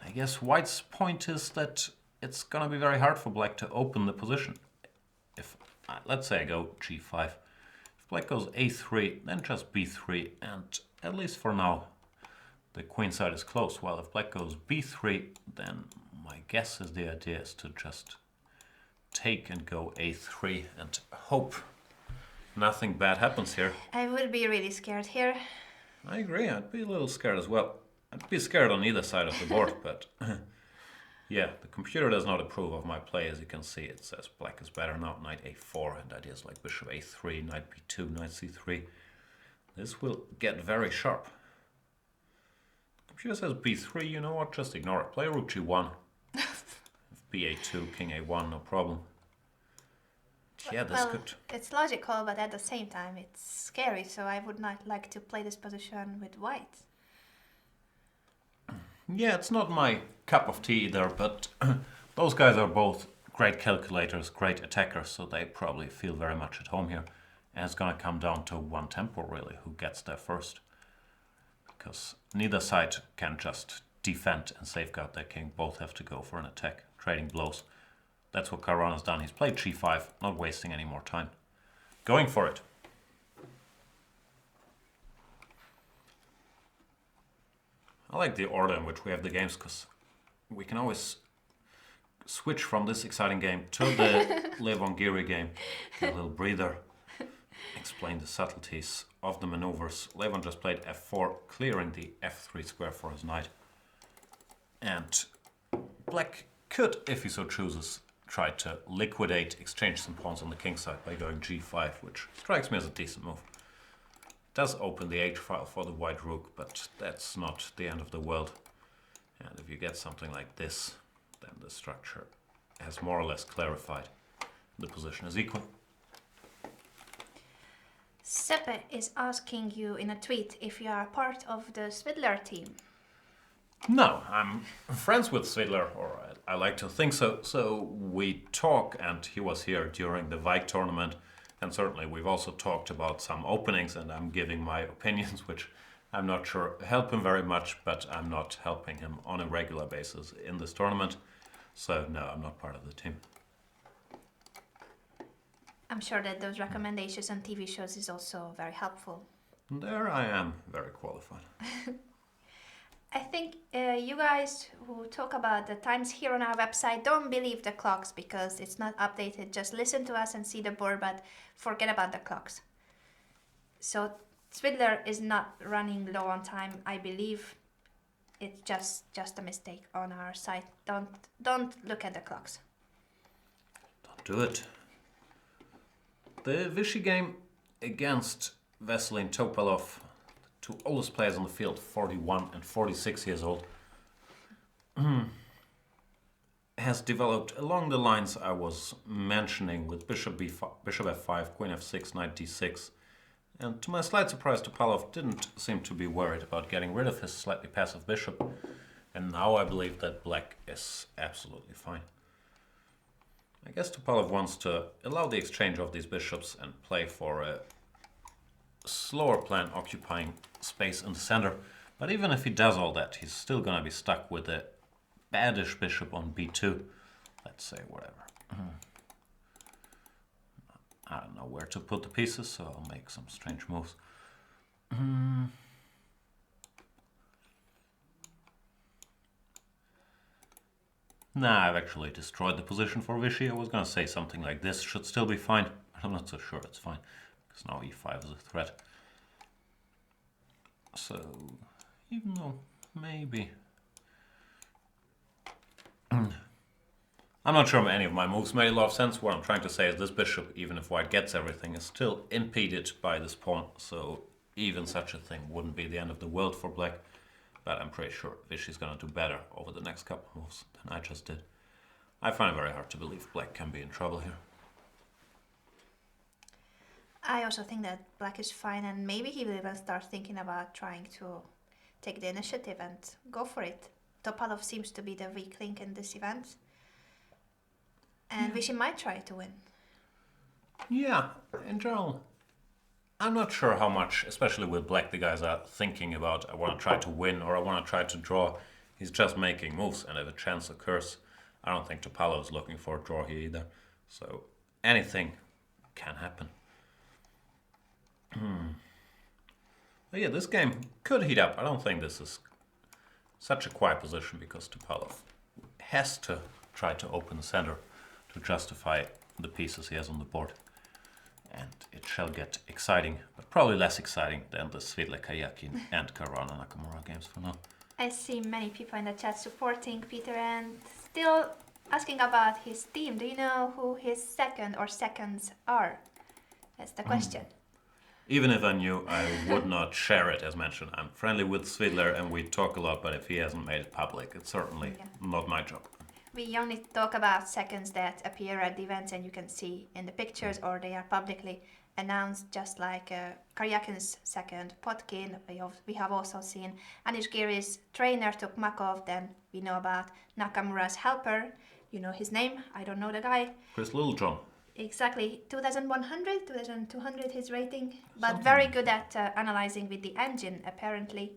I guess white's point is that it's gonna be very hard for black to open the position. If, let's say I go g5. If black goes a3, then just b3, and at least for now, the queen side is close. While if black goes b3, then my guess is the idea is to just take and go a3 and hope nothing bad happens here. I would be really scared here. I agree, I'd be a little scared as well. I'd be scared on either side of the board, but yeah, the computer does not approve of my play. As you can see, it says black is better now, knight a4, and ideas like bishop a3, knight b2, knight c3. This will get very sharp. Computer says b3, you know what, just ignore it. Play rook g1. ba2, king a1, no problem. Yeah, this could... It's logical, but at the same time it's scary, so I would not like to play this position with white. Yeah, it's not my cup of tea either, but those guys are both great calculators, great attackers, so they probably feel very much at home here. And it's gonna come down to one tempo, really, who gets there first. Because neither side can just defend and safeguard their king. Both have to go for an attack, trading blows. That's what Caruana's done. He's played g5, not wasting any more time. Going for it. I like the order in which we have the games, because we can always switch from this exciting game to the Levon Giri game. A little breather. Explain the subtleties of the maneuvers. Levon just played f4, clearing the f3 square for his knight. And black could, if he so chooses, try to liquidate, exchange some pawns on the king side by going g5, which strikes me as a decent move. It does open the h-file for the white rook, but that's not the end of the world. And if you get something like this, then the structure has more or less clarified. The position is equal. Seppe is asking you in a tweet if you are part of the Svidler team. No, I'm friends with Svidler, or I like to think so. So we talk, and he was here during the Vike tournament, and certainly we've also talked about some openings, and I'm giving my opinions, which I'm not sure help him very much, but I'm not helping him on a regular basis in this tournament. So no, I'm not part of the team. I'm sure that those recommendations on TV shows is also very helpful. There I am, very qualified. I think you guys who talk about the times here on our website, don't believe the clocks because it's not updated. Just listen to us and see the board, but forget about the clocks. So Svidler is not running low on time, I believe. It's just a mistake on our site. Don't look at the clocks. Don't do it. The Vichy game against Vasilin Topalov, two oldest players on the field, 41 and 46 years old, has developed along the lines I was mentioning with bishop b5, bishop f5, queen f6, knight d6. And to my slight surprise, Topalov didn't seem to be worried about getting rid of his slightly passive bishop. And now I believe that black is absolutely fine. I guess Topalov wants to allow the exchange of these bishops and play for a slower plan occupying space in the center. But even if he does all that, he's still going to be stuck with a baddish bishop on b2. Let's say whatever. I don't know where to put the pieces, so I'll make some strange moves. Nah, I've actually destroyed the position for Vichy. I was going to say something like this should still be fine, but I'm not so sure it's fine, because now e5 is a threat. So, even though maybe... I'm not sure any of my moves made a lot of sense. What I'm trying to say is this bishop, even if white gets everything, is still impeded by this pawn, so even such a thing wouldn't be the end of the world for black. But I'm pretty sure Vichy's going to do better over the next couple of moves than I just did. I find it very hard to believe black can be in trouble here. I also think that black is fine, and maybe he will even start thinking about trying to take the initiative and go for it. Topalov seems to be the weak link in this event. And Vichy might try to win. Yeah, in general, I'm not sure how much, especially with black, the guys are thinking about, I want to try to win or I want to try to draw. He's just making moves, and if a chance occurs, I don't think Topalov is looking for a draw here either. So anything can happen. But yeah, this game could heat up. I don't think this is such a quiet position because Topalov has to try to open the center to justify the pieces he has on the board. And it shall get exciting, but probably less exciting than the Svidler, Karjakin and Caruana Nakamura games for now. I see many people in the chat supporting Peter and still asking about his team. Do you know who his second or seconds are? That's the question. Even if I knew, I would not share it, as mentioned. I'm friendly with Svidler and we talk a lot, but if he hasn't made it public, it's certainly not my job. We only talk about seconds that appear at the events and you can see in the pictures, or they are publicly announced, just like Karjakin's second, Potkin. We have also seen Anish Giri's trainer, Topalov. Then we know about Nakamura's helper. You know his name, I don't know the guy. Chris Littlejohn. Exactly, 2100, 2200 his rating, but very good at analyzing with the engine apparently.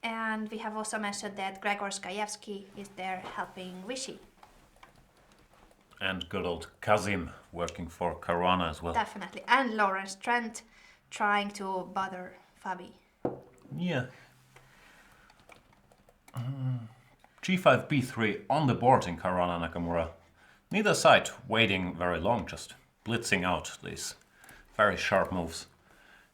And we have also mentioned that Gregor Skajewski is there helping Vichy. And good old Kazim working for Caruana as well. Definitely, and Lawrence Trent trying to bother Fabi. Yeah. G5, B3 on the board in Caruana Nakamura. Neither side waiting very long, just blitzing out these very sharp moves.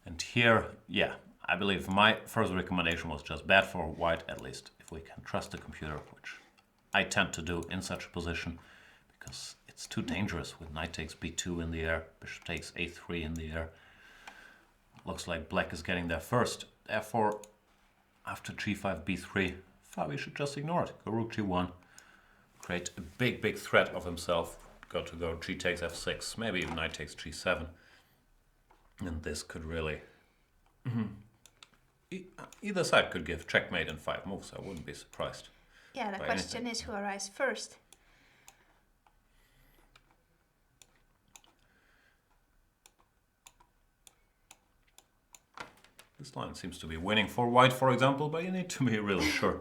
And here, yeah, I believe my first recommendation was just bad for white, at least if we can trust the computer, which I tend to do in such a position, because it's too dangerous with knight takes b2 in the air, bishop takes a3 in the air. Looks like black is getting there first, therefore after g5, b3, Fabi should just ignore it, go rook g1. Create a big threat of himself. Got to go g takes f6, maybe even knight takes g7. And this could really... Either side could give checkmate in 5 moves, I wouldn't be surprised. Yeah, the question is who arrives first. This line seems to be winning for white, for example, but you need to be really sure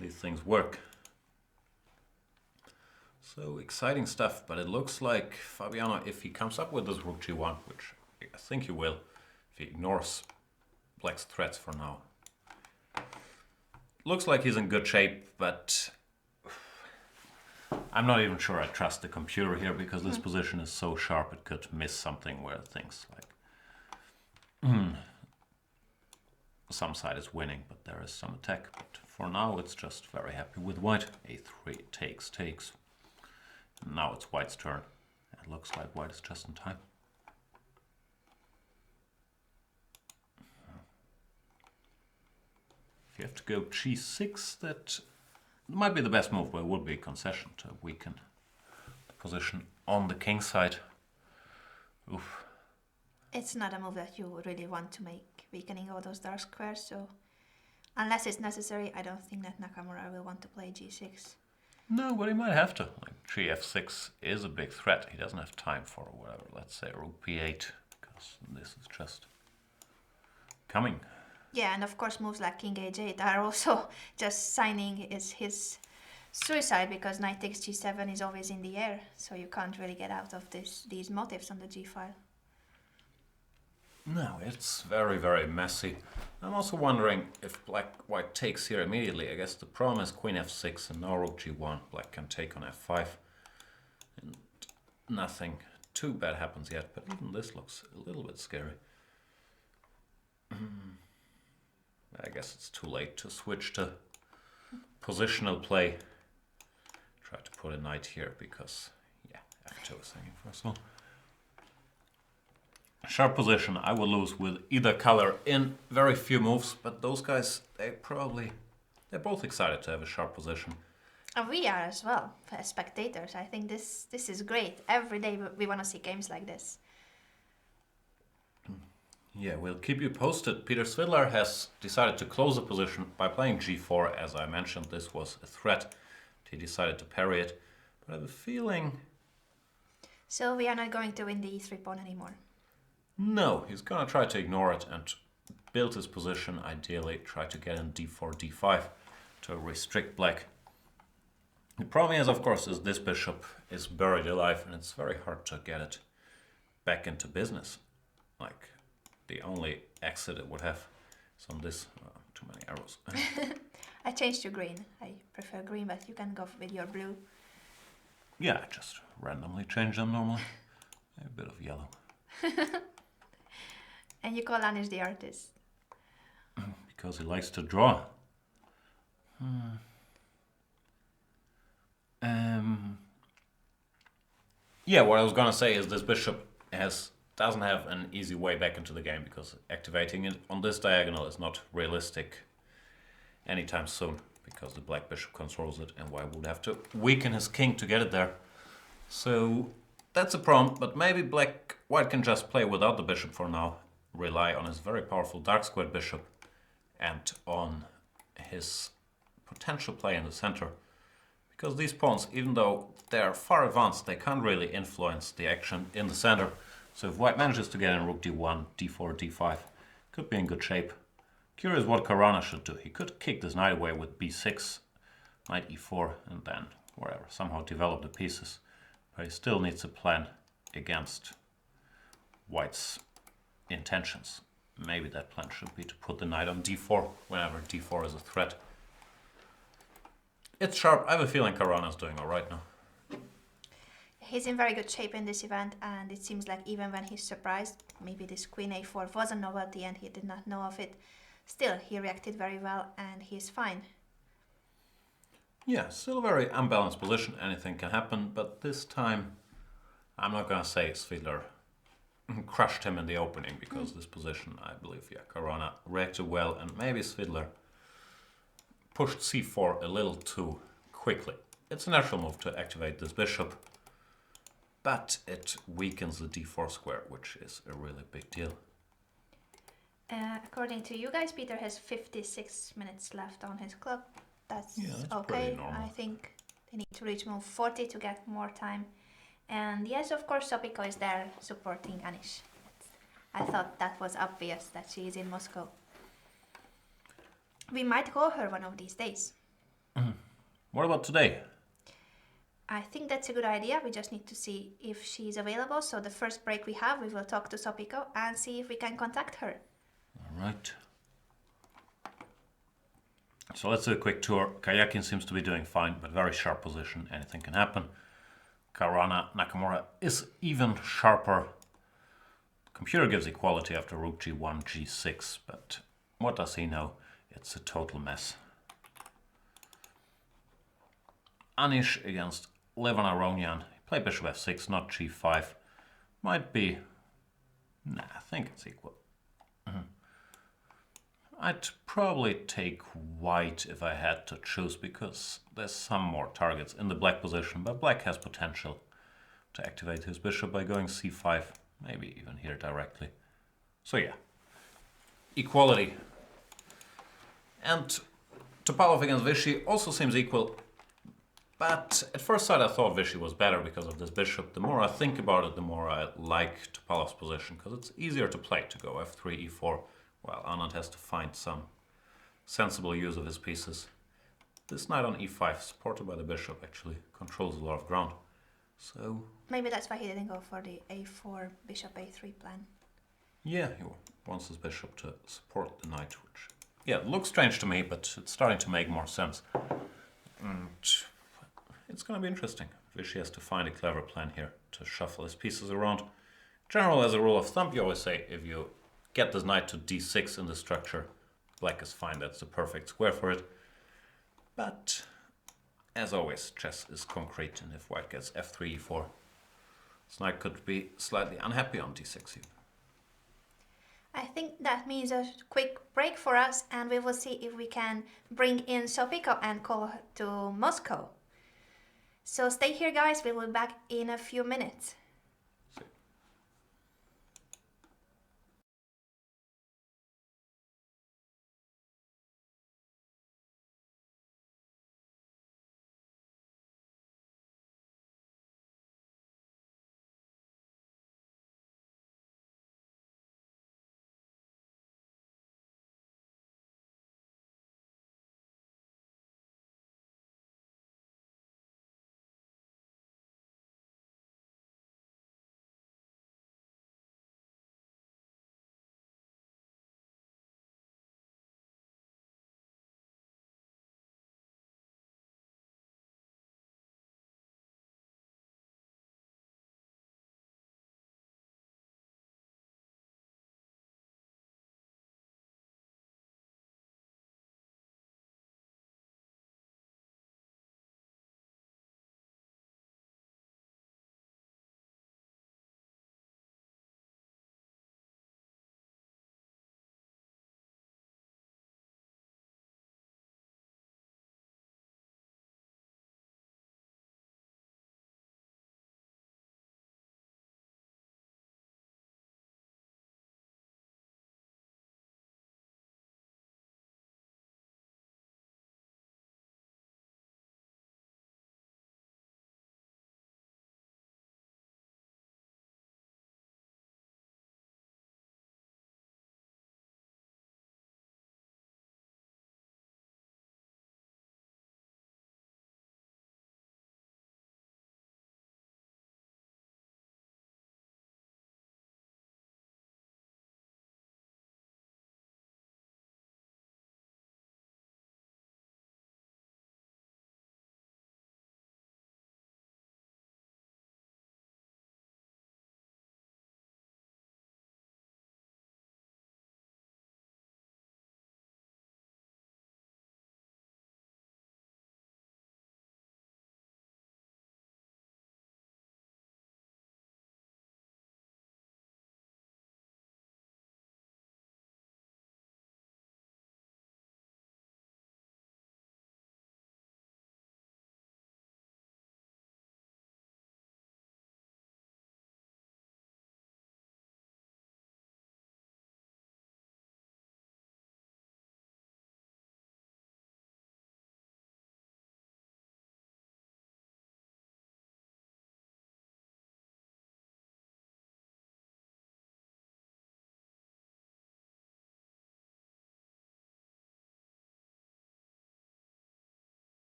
these things work. So exciting stuff, but it looks like Fabiano, if he comes up with this rook g1, which I think he will, if he ignores black's threats for now. Looks like he's in good shape, but I'm not even sure I trust the computer here, because this position is so sharp it could miss something where things like some side is winning, but there is some attack. But for now it's just very happy with white. a3 takes. Now it's white's turn. It looks like white is just in time. If you have to go g6, that might be the best move, but it would be a concession to weaken the position on the king side. Oof. It's not a move that you really want to make, weakening all those dark squares, so unless it's necessary, I don't think that Nakamura will want to play g6. No, but he might have to. Like gf6 is a big threat. He doesn't have time for whatever. Let's say rook b8, because this is just coming. Yeah, and of course moves like king h8 are also just signing his suicide, because knight takes g7 is always in the air, so you can't really get out of these motifs on the g file. No, it's very messy. I'm also wondering if white takes here immediately. I guess the problem is queen f6 and now rook g1. Black can take on f5. And nothing too bad happens yet, but even this looks a little bit scary. I guess it's too late to switch to positional play. Try to put a knight here because, yeah, f2 is hanging first of all. Sharp position, I will lose with either color in very few moves, but those guys, they're both excited to have a sharp position. And we are as well, as spectators. I think this is great. Every day we want to see games like this. Yeah, we'll keep you posted. Peter Svidler has decided to close the position by playing g4. As I mentioned, this was a threat. He decided to parry it, but I have a feeling... So we are not going to win the e3 pawn anymore. No, he's gonna try to ignore it and build his position, ideally try to get in d4, d5 to restrict black. The problem is, of course, is this bishop is buried alive and it's very hard to get it back into business. Like, the only exit it would have is on this. Too many arrows. I changed to green. I prefer green, but you can go with your blue. Yeah, I just randomly change them normally. A bit of yellow. And you call Anish the artist. Because he likes to draw. Yeah, what I was gonna say is this bishop doesn't have an easy way back into the game because activating it on this diagonal is not realistic anytime soon because the black bishop controls it and white would have to weaken his king to get it there. So that's a problem, but maybe white can just play without the bishop for now, rely on his very powerful dark squared bishop and on his potential play in the center. Because these pawns, even though they're far advanced, they can't really influence the action in the center. So if white manages to get in rook d1, d4, d5, could be in good shape. Curious what Caruana should do. He could kick this knight away with b6, knight e4, and then wherever, somehow develop the pieces. But he still needs a plan against white's intentions. Maybe that plan should be to put the knight on d4 whenever d4 is a threat. It's sharp. I have a feeling Caruana's doing alright now. He's in very good shape in this event, and it seems like even when he's surprised, maybe this queen a4 wasn't novelty and he did not know of it, still he reacted very well and he's fine. Yeah, still a very unbalanced position, anything can happen, but this time I'm not gonna say Svidler crushed him in the opening because this position, I believe, Caruana reacted well and maybe Svidler pushed c4 a little too quickly. It's a natural move to activate this bishop, but it weakens the d4 square, which is a really big deal. According to you guys, Peter has 56 minutes left on his clock. That's okay. Pretty normal. I think they need to reach move 40 to get more time. And yes, of course, Sopiko is there supporting Anish. I thought that was obvious that she is in Moscow. We might call her one of these days. What about today? I think that's a good idea. We just need to see if she's available. So the first break we have, we will talk to Sopiko and see if we can contact her. All right. So let's do a quick tour. Karjakin seems to be doing fine, but very sharp position. Anything can happen. Caruana, Nakamura is even sharper. Computer gives equality after rook g1, g6, but what does he know? It's a total mess. Anish against Levan Aronian. Play bishop f6, not g5. Might be... Nah, I think it's equal. I'd probably take white if I had to choose, because there's some more targets in the black position, but black has potential to activate his bishop by going c5, maybe even here directly. So yeah, equality. And Topalov against Vichy also seems equal, but at first sight I thought Vichy was better because of this bishop. The more I think about it, the more I like Topalov's position, because it's easier to play, to go f3, e4, while Anand has to find some sensible use of his pieces. This knight on e5, supported by the bishop, actually controls a lot of ground. So maybe that's why he didn't go for the a4, bishop a3 plan. Yeah, he wants his bishop to support the knight, which, yeah, looks strange to me, but it's starting to make more sense. And it's going to be interesting. Vichy has to find a clever plan here to shuffle his pieces around. In general, as a rule of thumb, you always say if you get this knight to d6 in the structure, black is fine, that's the perfect square for it. But, as always, chess is concrete, and if white gets f3, e4, this knight could be slightly unhappy on d6 even. I think that means a quick break for us, and we will see if we can bring in Sopiko and call her to Moscow. So stay here, guys, we will be back in a few minutes.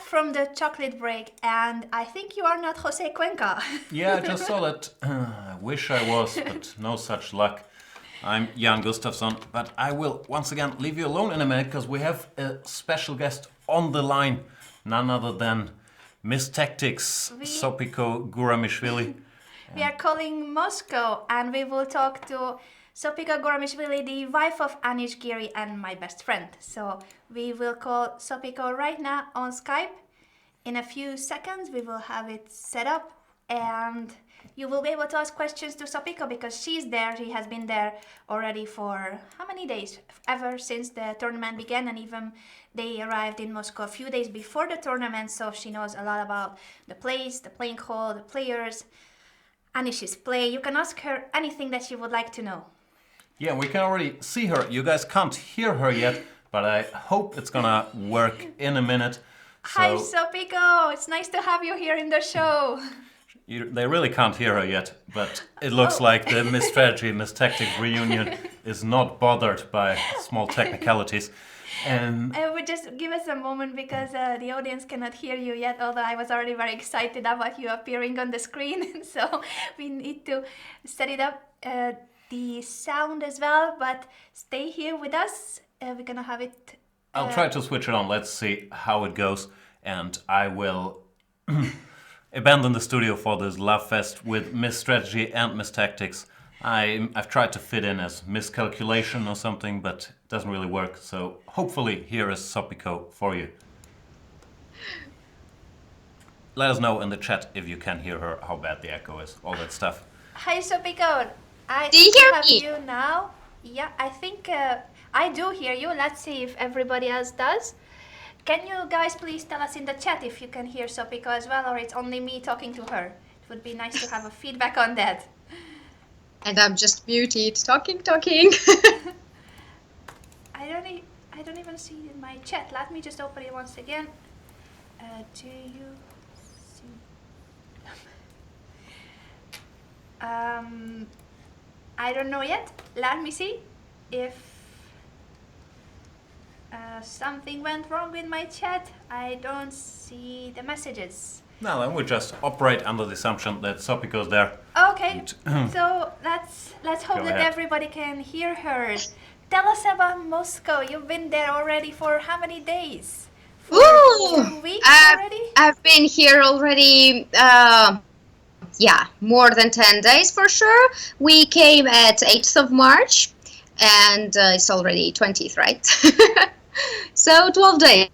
from the chocolate break, and I think you are not Jose Cuenca. Yeah, I just saw that. I wish I was, but no such luck. I'm Jan Gustafsson, but I will once again leave you alone in a minute because we have a special guest on the line. None other than Miss Tactics, Sopiko Guramishvili. We are calling Moscow, and we will talk to Sopiko Guramishvili, the wife of Anish Giri and my best friend. So we will call Sopiko right now on Skype. In a few seconds, we will have it set up, and you will be able to ask questions to Sopiko because she's there. She has been there already for how many days? Ever since the tournament began, and even they arrived in Moscow a few days before the tournament, so she knows a lot about the place, the playing hall, the players, Anish's play. You can ask her anything that you would like to know. Yeah, we can already see her. You guys can't hear her yet, but I hope it's gonna work in a minute. Hi, Sopiko. It's nice to have you here in the show. They really can't hear her yet, but it looks like the Miss Strategy, Miss Tactics reunion is not bothered by small technicalities. And I would just give us a moment because the audience cannot hear you yet, although I was already very excited about you appearing on the screen. So we need to set it up, the sound as well, but stay here with us. We're gonna have it. I'll try to switch it on. Let's see how it goes. And I will abandon the studio for this love fest with Miss Strategy and Miss Tactics. I've tried to fit in as miscalculation or something, but it doesn't really work. So hopefully here is Sopiko for you. Let us know in the chat if you can hear her, how bad the echo is, all that stuff. Hi, Sopiko. I Do you hear have me? you now. Yeah, I think I do hear you. Let's see if everybody else does. Can you guys please tell us in the chat if you can hear Sopiko as well, or it's only me talking to her? It would be nice to have a feedback on that. And I'm just muted, talking. I don't even see it in my chat. Let me just open it once again. Do you see? I don't know yet. Let me see if something went wrong with my chat. I don't see the messages. Now then, we just operate under the assumption that Sopiko's there. Okay, so let's hope Go that ahead. everybody can hear her. Tell us about Moscow. You've been there already for how many days? For Ooh, 2 weeks already? I've been here already, more than 10 days for sure. We came at 8th of March, and it's already 20th, right? So 12 days,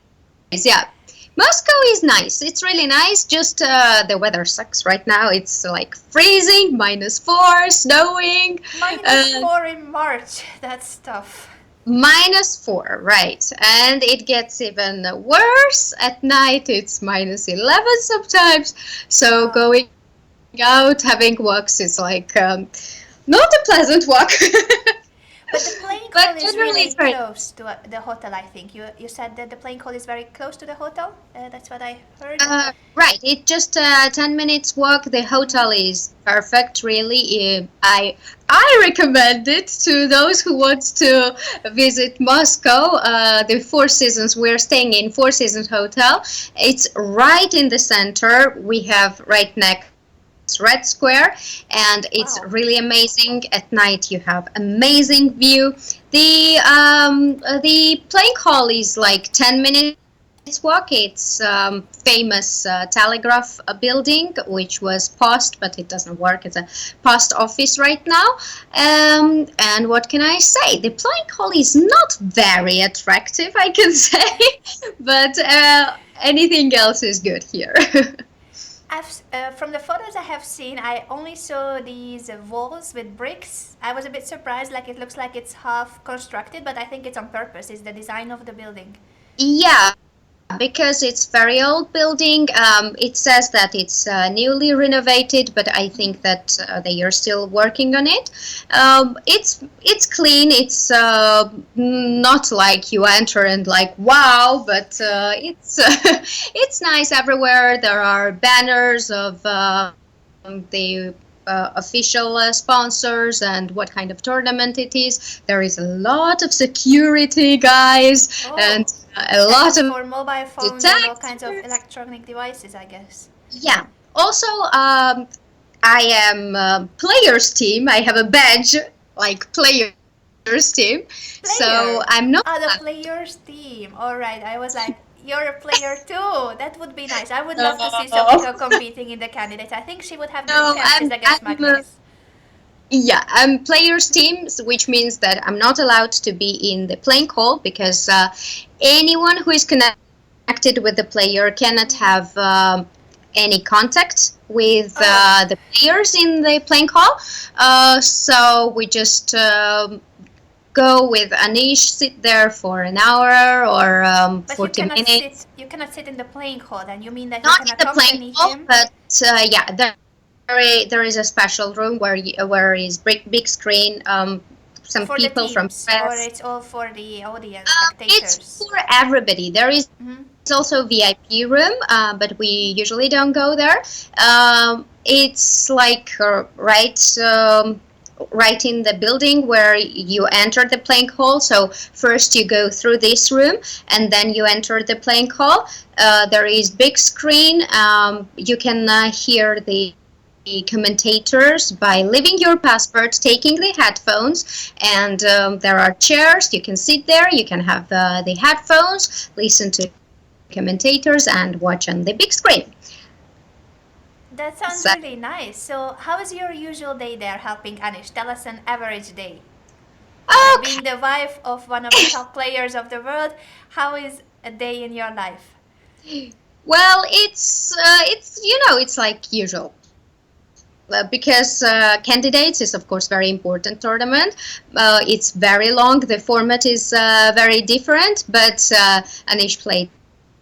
yeah. Moscow is nice. It's really nice. Just the weather sucks right now. It's like freezing, -4, snowing. -4 in March. That's tough. -4, right. And it gets even worse. At night, it's -11 sometimes. So going out, having walks is like not a pleasant walk. But the playing But hall is generally really it's very- close to the hotel, I think. You said that the playing hall is very close to the hotel? That's what I heard. Right, it just 10 minutes walk. The hotel is perfect, really. I recommend it to those who want to visit Moscow. The Four Seasons, we're staying in Four Seasons Hotel. It's right in the center. We have right next Red Square, and it's Wow. really amazing. At night you have amazing view. The playing hall is like 10 minutes walk. It's famous telegraph building, which was paused, but it doesn't work. It's a post office right now. And what can I say? The playing hall is not very attractive, I can say, but anything else is good here. From the photos I have seen, I only saw these walls with bricks. I was a bit surprised, like it looks like it's half constructed, but I think it's on purpose. It's the design of the building. Yeah, because it's very old building. It says that it's newly renovated, but I think that they are still working on it. It's clean. It's not like you enter and like wow, but it's it's nice everywhere. There are banners of the official sponsors and what kind of tournament it is. There is a lot of security, guys, and a lot of for mobile phones and all kinds of electronic devices, I guess. Yeah. Also, I am players team. I have a badge like players team. So I'm not. The players team. All right. I was like, you're a player too. That would be nice. I would love to see Sopiko competing in the candidates. I think she would have good chances against Magnus. Yeah, I'm players teams, which means that I'm not allowed to be in the playing hall because anyone who is connected with the player cannot have any contact with the players in the playing hall. So we just go with Anish, sit there for an hour or 40 minutes. You cannot sit in the playing hall, then you mean that not you can in the playing hall, him? But yeah, there is a special room where is big screen. Some for people from press. press. Or it's all for the audience, spectators? It's for everybody. There is also VIP room, but we usually don't go there. It's like right in the building where you enter the playing hall. So first you go through this room and then you enter the playing hall. There is big screen. You can hear the commentators by leaving your passport, taking the headphones, and there are chairs. You can sit there, you can have the headphones, listen to commentators and watch on the big screen. That sounds really nice. So how is your usual day there helping Anish? Tell us an average day. Being the wife of one of the top players of the world, how is a day in your life? Well, it's it's like usual. Because candidates is of course very important tournament. It's very long. The format is very different, but Anish played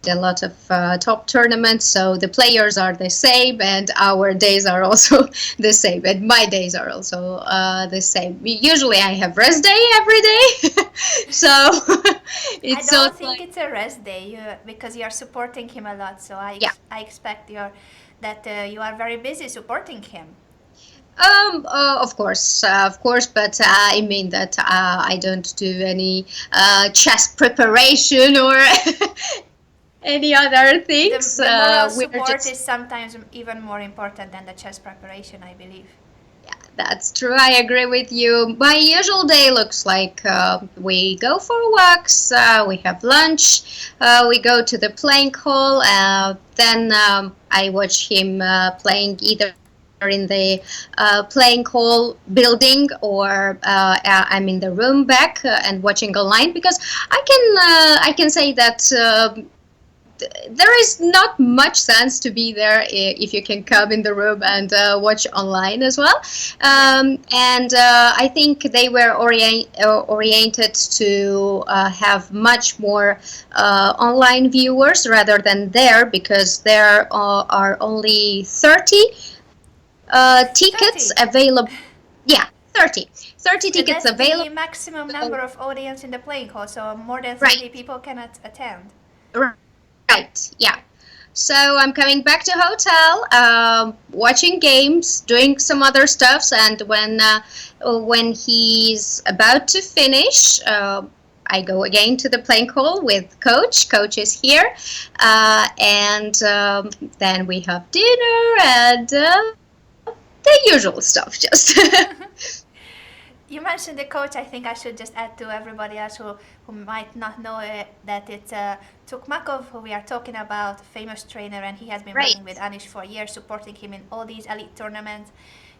a lot of top tournaments, so the players are the same, and our days are also the same, and my days are also the same. Usually, I have rest day every day, so it's. I don't think it's a rest day because you are supporting him a lot. So I expect that you are very busy supporting him. Of course, but I mean that I don't do any chess preparation or any other things. The moral support is sometimes even more important than the chess preparation, I believe. Yeah, that's true. I agree with you. My usual day looks like we go for walks, we have lunch, we go to the playing hall, then I watch him playing either in the playing hall building or I'm in the room back and watching online, because I can say that there is not much sense to be there if you can come in the room and watch online as well. And I think they were oriented to have much more online viewers rather than there, because there are only 30 tickets available. Yeah, 30 tickets available. The maximum number of audience in the playing hall, so more than 30 people cannot attend. Right, yeah. So I'm coming back to hotel, watching games, doing some other stuffs, and when he's about to finish, I go again to the playing hall with coach. Coach is here, and then we have dinner and the usual stuff, just. You mentioned the coach. I think I should just add to everybody else who might not know that it's Tukmakov, who we are talking about, famous trainer, and he has been working with Anish for years, supporting him in all these elite tournaments.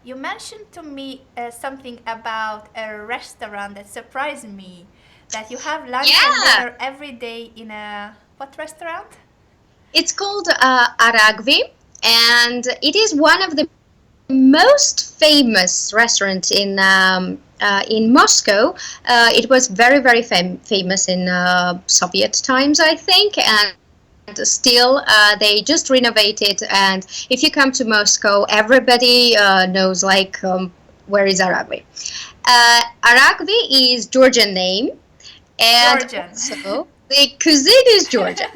You mentioned to me something about a restaurant that surprised me, that you have lunch and dinner every day in a, what restaurant? It's called Aragvi, and it is one of the most famous restaurant in Moscow. It was very famous in Soviet times, I think, and still they just renovated. And if you come to Moscow, everybody knows like where is Aragvi. Aragvi is Georgian name, and Georgian. So the cuisine is Georgian.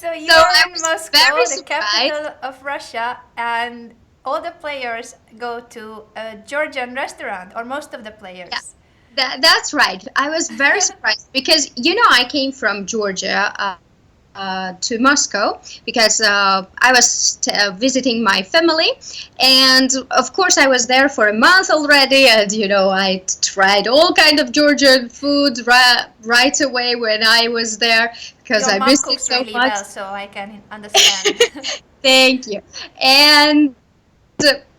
So you're in Moscow, the capital of Russia, and all the players go to a Georgian restaurant, or most of the players. Yeah, that's right. I was very surprised because, I came from Georgia to Moscow because I was visiting my family, and of course I was there for a month already, and I tried all kind of Georgian food right away when I was there because I missed it so really much. Well, so I can understand. Thank you. And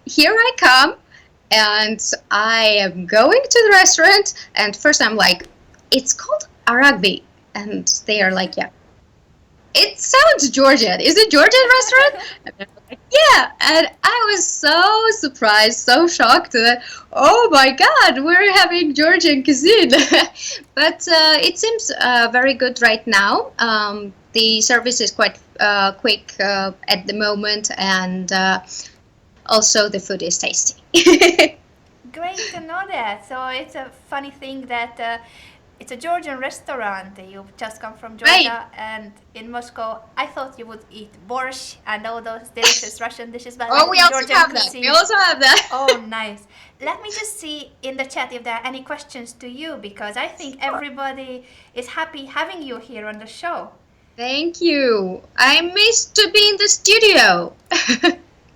here I come, and I am going to the restaurant, and first I'm like, it's called Aragvi, and they are like, yeah. It sounds Georgian. Is it Georgian restaurant? And I'm like, yeah. And I was so surprised, so shocked that, oh my God, we're having Georgian cuisine. But it seems very good right now. The service is quite quick at the moment, and also the food is tasty. Great to know that. So it's a funny thing that it's a Georgian restaurant. You just come from Georgia, Right. and in Moscow, I thought you would eat borscht and all those delicious Russian dishes. But Oh, we also have that. We also have that. Oh, nice. Let me just see in the chat if there are any questions to you, because I think everybody is happy having you here on the show. Thank you. I missed to be in the studio.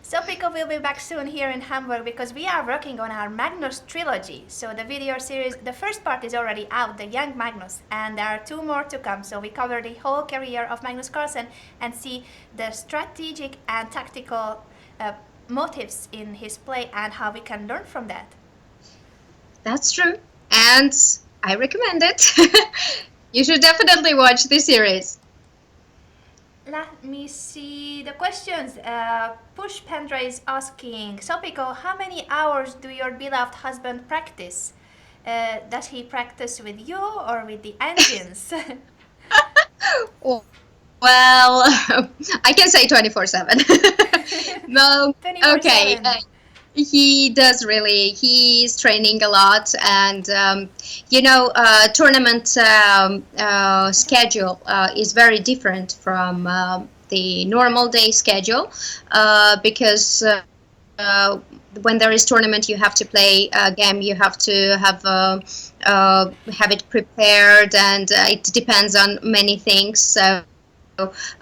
Sopiko will be back soon here in Hamburg because we are working on our Magnus trilogy. So the video series, the first part is already out, the Young Magnus, and there are 2 more to come. So we cover the whole career of Magnus Carlsen and see the strategic and tactical motives in his play and how we can learn from that. That's true. And I recommend it. You should definitely watch this series. Let me see the questions. Push Pendra is asking, Sopiko, how many hours do your beloved husband practice? Does he practice with you or with the engines? Well, I can say 24/7. No, 24/7. okay. He does really. He's training a lot, and tournament schedule is very different from the normal day schedule because when there is tournament, you have to play a game. You have to have it prepared, and it depends on many things. So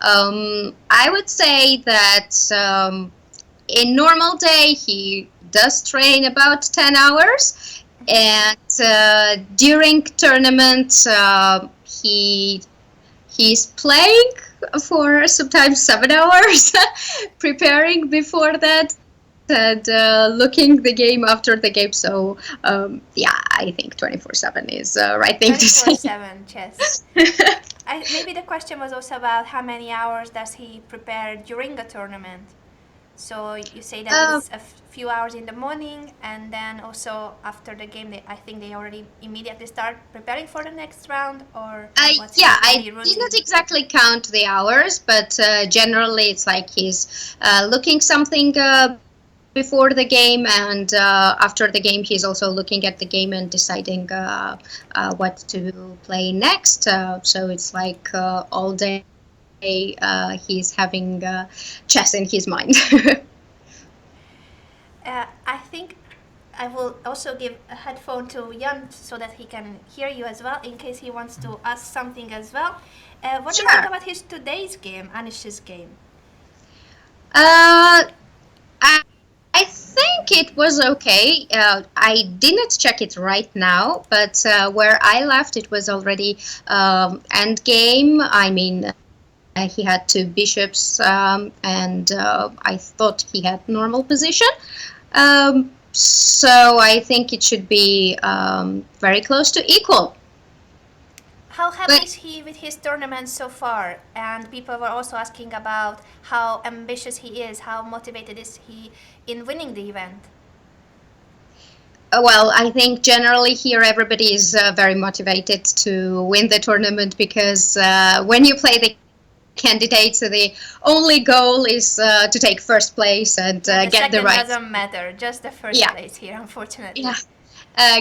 I would say that. In normal day, he does train about 10 hours, and during tournament, he's playing for sometimes 7 hours, preparing before that, and looking the game after the game. So I think 24/7 is the right thing to say. 24/7 chess. Maybe the question was also about how many hours does he prepare during a tournament. So you say that it's a few hours in the morning, and then also after the game, I think they already immediately start preparing for the next round, or I didn't exactly count the hours, but generally it's like he's looking something before the game, and after the game he's also looking at the game and deciding what to play next. So it's like all day. He's having chess in his mind. I think I will also give a headphone to Jan so that he can hear you as well, in case he wants to ask something as well. What do you think about his today's game, Anish's game? I think it was okay. I didn't check it right now, but where I left, it was already end game. I mean, he had 2 bishops, and I thought he had normal position. So I think it should be very close to equal. How happy is he with his tournament so far? And people were also asking about how ambitious he is, how motivated is he in winning the event? Well, I think generally here everybody is very motivated to win the tournament, because when you play the candidates, the only goal is to take first place and get the right. Doesn't matter, just the first place here, unfortunately. Yeah.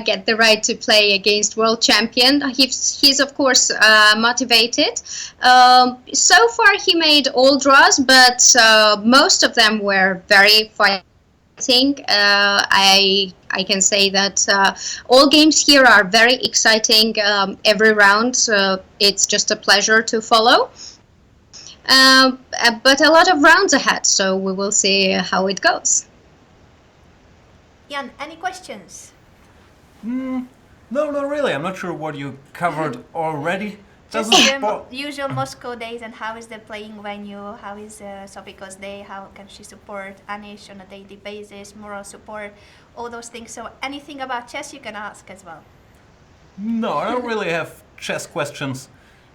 Get the right to play against world champion. He's of course motivated. So far he made all draws, but most of them were very I can say that all games here are very exciting. Every round, it's just a pleasure to follow. But a lot of rounds ahead, so we will see how it goes. Jan, any questions? No, not really. I'm not sure what you covered already. Just Doesn't the usual Moscow days, and how is the playing venue, how is Sopiko's day, how can she support Anish on a daily basis, moral support, all those things. So anything about chess you can ask as well. No, I don't really have chess questions.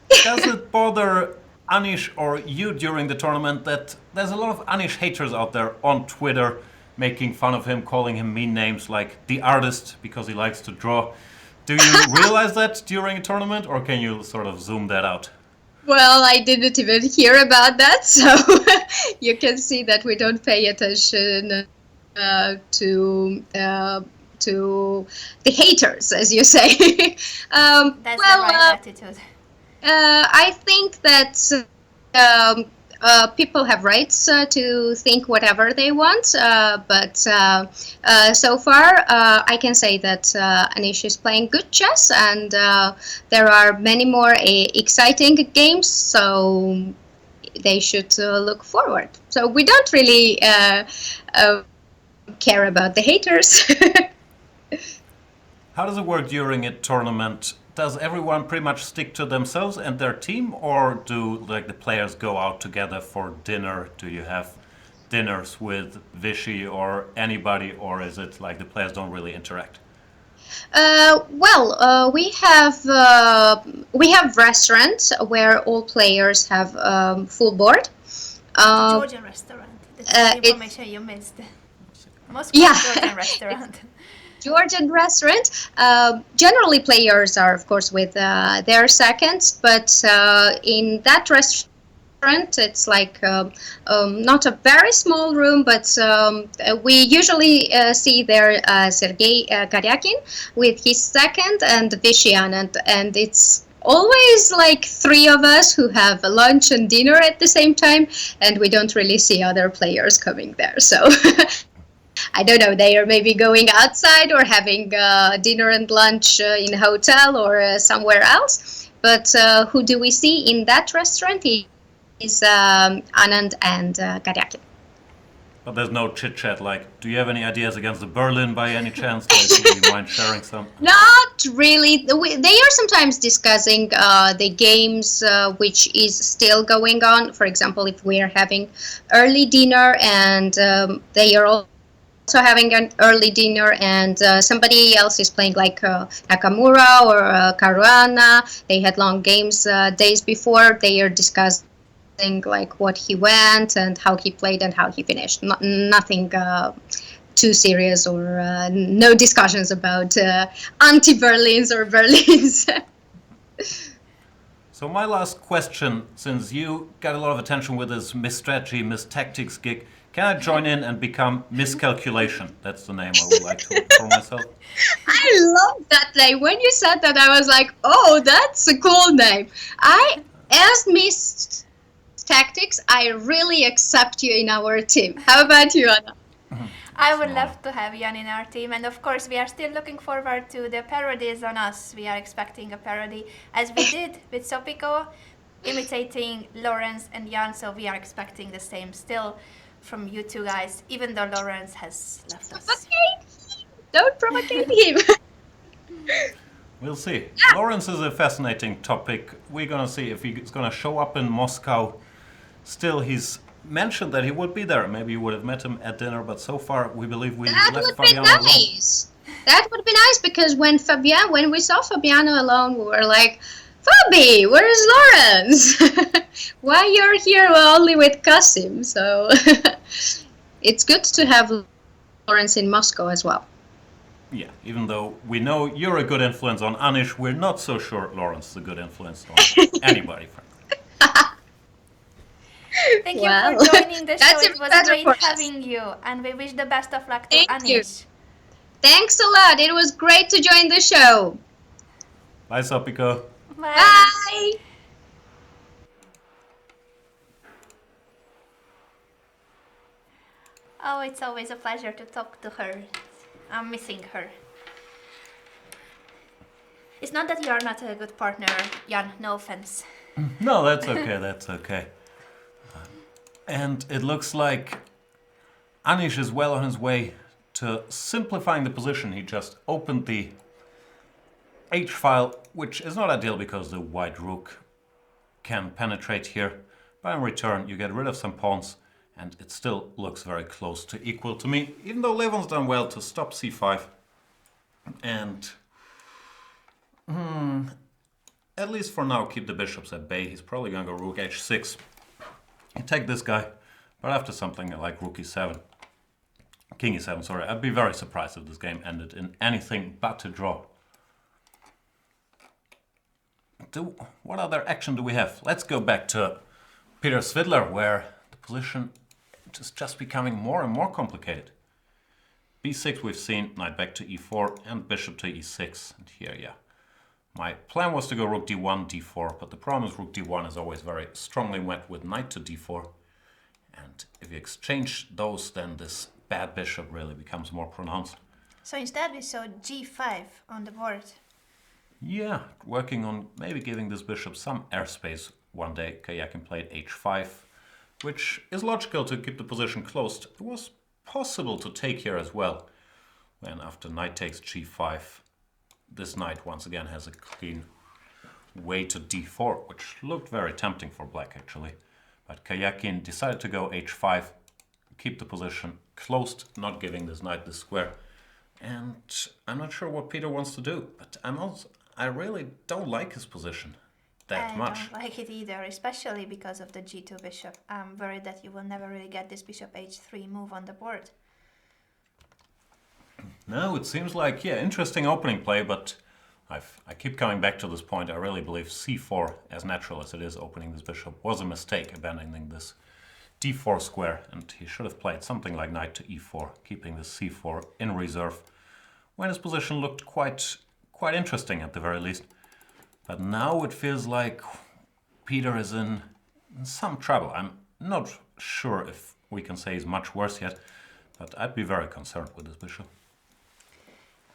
Does it bother Anish or you during the tournament that there's a lot of Anish haters out there on Twitter making fun of him, calling him mean names like the artist because he likes to draw? Do you realize that during a tournament, or can you sort of zoom that out? Well, I didn't even hear about that, so you can see that we don't pay attention to the haters, as you say. That's the right attitude. I think that people have rights to think whatever they want, but so far I can say that Anish is playing good chess, and there are many more exciting games, so they should look forward. So we don't really care about the haters. How does it work during a tournament? Does everyone pretty much stick to themselves and their team, or do the players go out together for dinner? Do you have dinners with Vichy or anybody, or is it like the players don't really interact? We have restaurants where all players have full board. Georgian restaurant. That's the information you missed. Moscow Georgian restaurant. Georgian restaurant. Generally, players are, of course, with their seconds, but in that restaurant, it's like not a very small room, but we usually see there Sergei Karyakin with his second and Vichy Anand, and it's always like three of us who have lunch and dinner at the same time, and we don't really see other players coming there, so I don't know, they are maybe going outside or having dinner and lunch in a hotel or somewhere else. But who do we see in that restaurant is Anand and Karjakin. But there's no chit-chat like, do you have any ideas against the Berlin by any chance? Like, do you mind sharing some? Not really. They are sometimes discussing the games which is still going on. For example, if we are having early dinner and they are all also having an early dinner, and somebody else is playing like Nakamura or Caruana. They had long games days before. They are discussing like what he went and how he played and how he finished. Nothing too serious, or no discussions about anti-Berlins or Berlins. So my last question, since you got a lot of attention with this Miss Strategy, Miss Tactics gig, can I join in and become Miscalculation? That's the name I would like to for myself. I love that name. When you said that, I was like, oh, that's a cool name. As Miss Tactics, I really accept you in our team. How about you, Anna? I would love to have Jan in our team, and of course we are still looking forward to the parodies on us. We are expecting a parody, as we did with Sopiko, imitating Lawrence and Jan, so we are expecting the same still from you two guys, even though Lawrence has left us. Don't provocate him. We'll see. Lawrence is a fascinating topic. We're going to see if he's going to show up in Moscow. Still, he's mentioned that he would be there. Maybe you would have met him at dinner, but so far we believe we left Fabiano alone. Nice. That would be nice, because when we saw Fabiano alone, we were like, Fabi, where is Lawrence? Why you're here only with Kasim? So it's good to have Lawrence in Moscow as well. Yeah, even though we know you're a good influence on Anish, we're not so sure Lawrence is a good influence on anybody. Thank you for joining the show. It was great having you, and we wish the best of luck to Anish. You. Thanks a lot. It was great to join the show. Bye, Sopiko. Bye. Bye. Oh, it's always a pleasure to talk to her. I'm missing her. It's not that you are not a good partner, Jan, no offense. No, that's okay, that's okay. And it looks like Anish is well on his way to simplifying the position. He just opened the H file, which is not ideal because the white rook can penetrate here. But in return, you get rid of some pawns, and it still looks very close to equal to me, even though Levon's done well to stop c5. And at least for now, keep the bishops at bay. He's probably going to go rook h6. You take this guy, but after something like rook e7, king e7, sorry, I'd be very surprised if this game ended in anything but a draw. What other action do we have? Let's go back to Peter Svidler, where the position is just becoming more and more complicated. b6 we've seen, knight back to e4 and bishop to e6. And here, yeah. My plan was to go rook d1, d4, but the problem is rook d1 is always very strongly met with knight to d4. And if you exchange those, then this bad bishop really becomes more pronounced. So instead we saw g5 on the board. Yeah, working on maybe giving this bishop some airspace one day. Karjakin played h5, which is logical to keep the position closed. It was possible to take here as well, when after knight takes g5, this knight once again has a clean way to d4, which looked very tempting for black actually. But Karjakin decided to go h5, keep the position closed, not giving this knight the square. And I'm not sure what Peter wants to do, but I really don't like his position that much. I don't like it either, especially because of the g2 bishop. I'm worried that you will never really get this bishop h3 move on the board. No, it seems like, yeah, interesting opening play, but I keep coming back to this point. I really believe c4, as natural as it is opening this bishop, was a mistake, abandoning this d4 square, and he should have played something like knight to e4, keeping this c4 in reserve, when his position looked quite interesting at the very least. But now it feels like Peter is in some trouble. I'm not sure if we can say he's much worse yet, but I'd be very concerned with this bishop.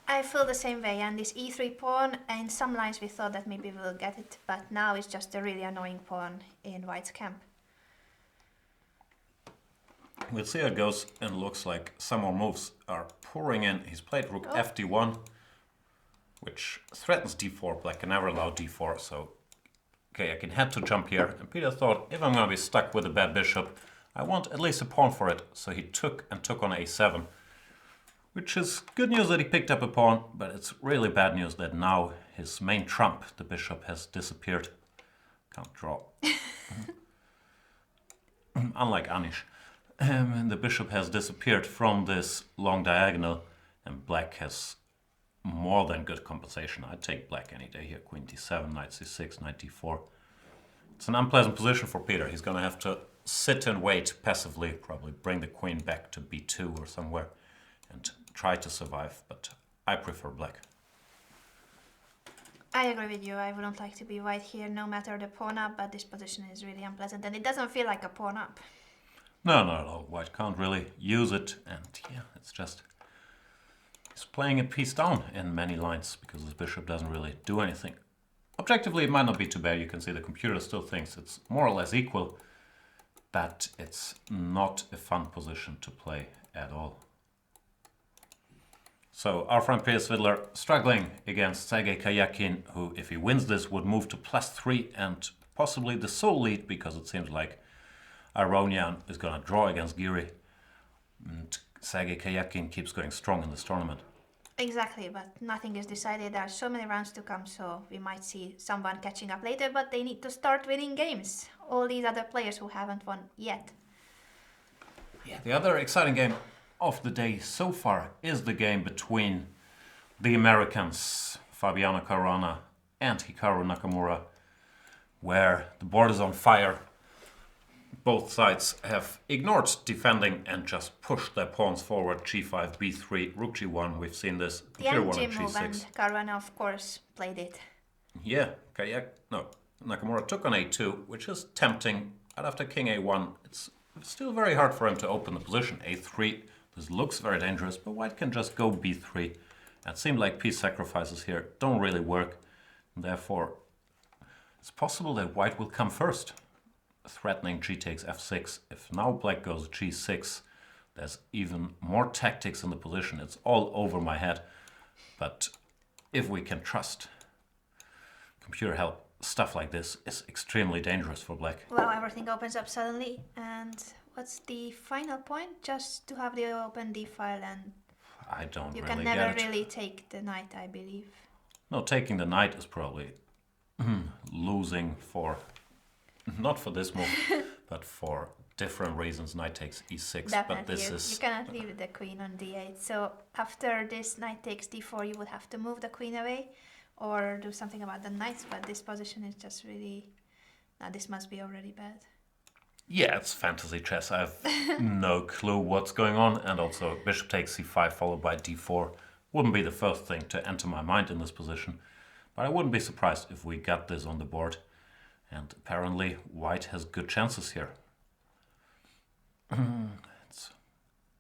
I feel the same way, and this e3 pawn, in some lines we thought that maybe we'll get it, but now it's just a really annoying pawn in white's camp. We'll see how it goes, and looks like some more moves are pouring in. He's played rook fd1, which threatens d4. Black can never allow d4, so Karjakin had to jump here. And Peter thought, if I'm going to be stuck with a bad bishop, I want at least a pawn for it. So he took on a7, which is good news that he picked up a pawn, but it's really bad news that now his main trump, the bishop, has disappeared. Can't draw. Unlike Anish. The bishop has disappeared from this long diagonal, and black has more than good compensation. I'd take black any day here. Queen d7, knight c6, knight d4. It's an unpleasant position for Peter. He's going to have to sit and wait passively, probably bring the queen back to b2 or somewhere, and try to survive, but I prefer black. I agree with you. I wouldn't like to be white here, no matter the pawn up, but this position is really unpleasant, and it doesn't feel like a pawn up. No, not at all. White can't really use it, and yeah, it's just... He's playing a piece down in many lines, because this bishop doesn't really do anything. Objectively, it might not be too bad. You can see the computer still thinks it's more or less equal, but it's not a fun position to play at all. So our friend Peter Svidler struggling against Sergei Karjakin, who, if he wins this, would move to +3 and possibly the sole lead, because it seems like Aronian is going to draw against Giri, and Sergei Karjakin keeps going strong in this tournament. Exactly, but nothing is decided. There are so many rounds to come, so we might see someone catching up later, but they need to start winning games. All these other players who haven't won yet. Yeah, the other exciting game of the day so far is the game between the Americans, Fabiano Caruana and Hikaru Nakamura, where the board is on fire. Both sides have ignored defending and just pushed their pawns forward. G5, B3, Rook G1. We've seen this. The Here one MG on move, and G6. Caruana, of course, played it. Yeah, Nakamura took on A2, which is tempting. But after King A1, it's It's still very hard for him to open the position. A3, this looks very dangerous, but white can just go b3. It seemed like piece sacrifices here don't really work. And therefore, it's possible that white will come first, threatening g takes f6. If now black goes g6, there's even more tactics in the position. It's all over my head. But if we can trust computer help, stuff like this is extremely dangerous for black. Well, everything opens up suddenly. And what's the final point? Just to have the open d file, and I don't you really can get never it. really take the knight, I believe. No, taking the knight is probably losing for, not for this move, but for different reasons. Knight takes e6, Definitely, but this you is... cannot leave the queen on d8. So after this knight takes d4, you would have to move the queen away or do something about the knights. But this position is just really... Now this must be already bad. Yeah, it's fantasy chess. I have no clue what's going on. And also bishop takes c5 followed by d4 wouldn't be the first thing to enter my mind in this position. But I wouldn't be surprised if we got this on the board. And apparently white has good chances here.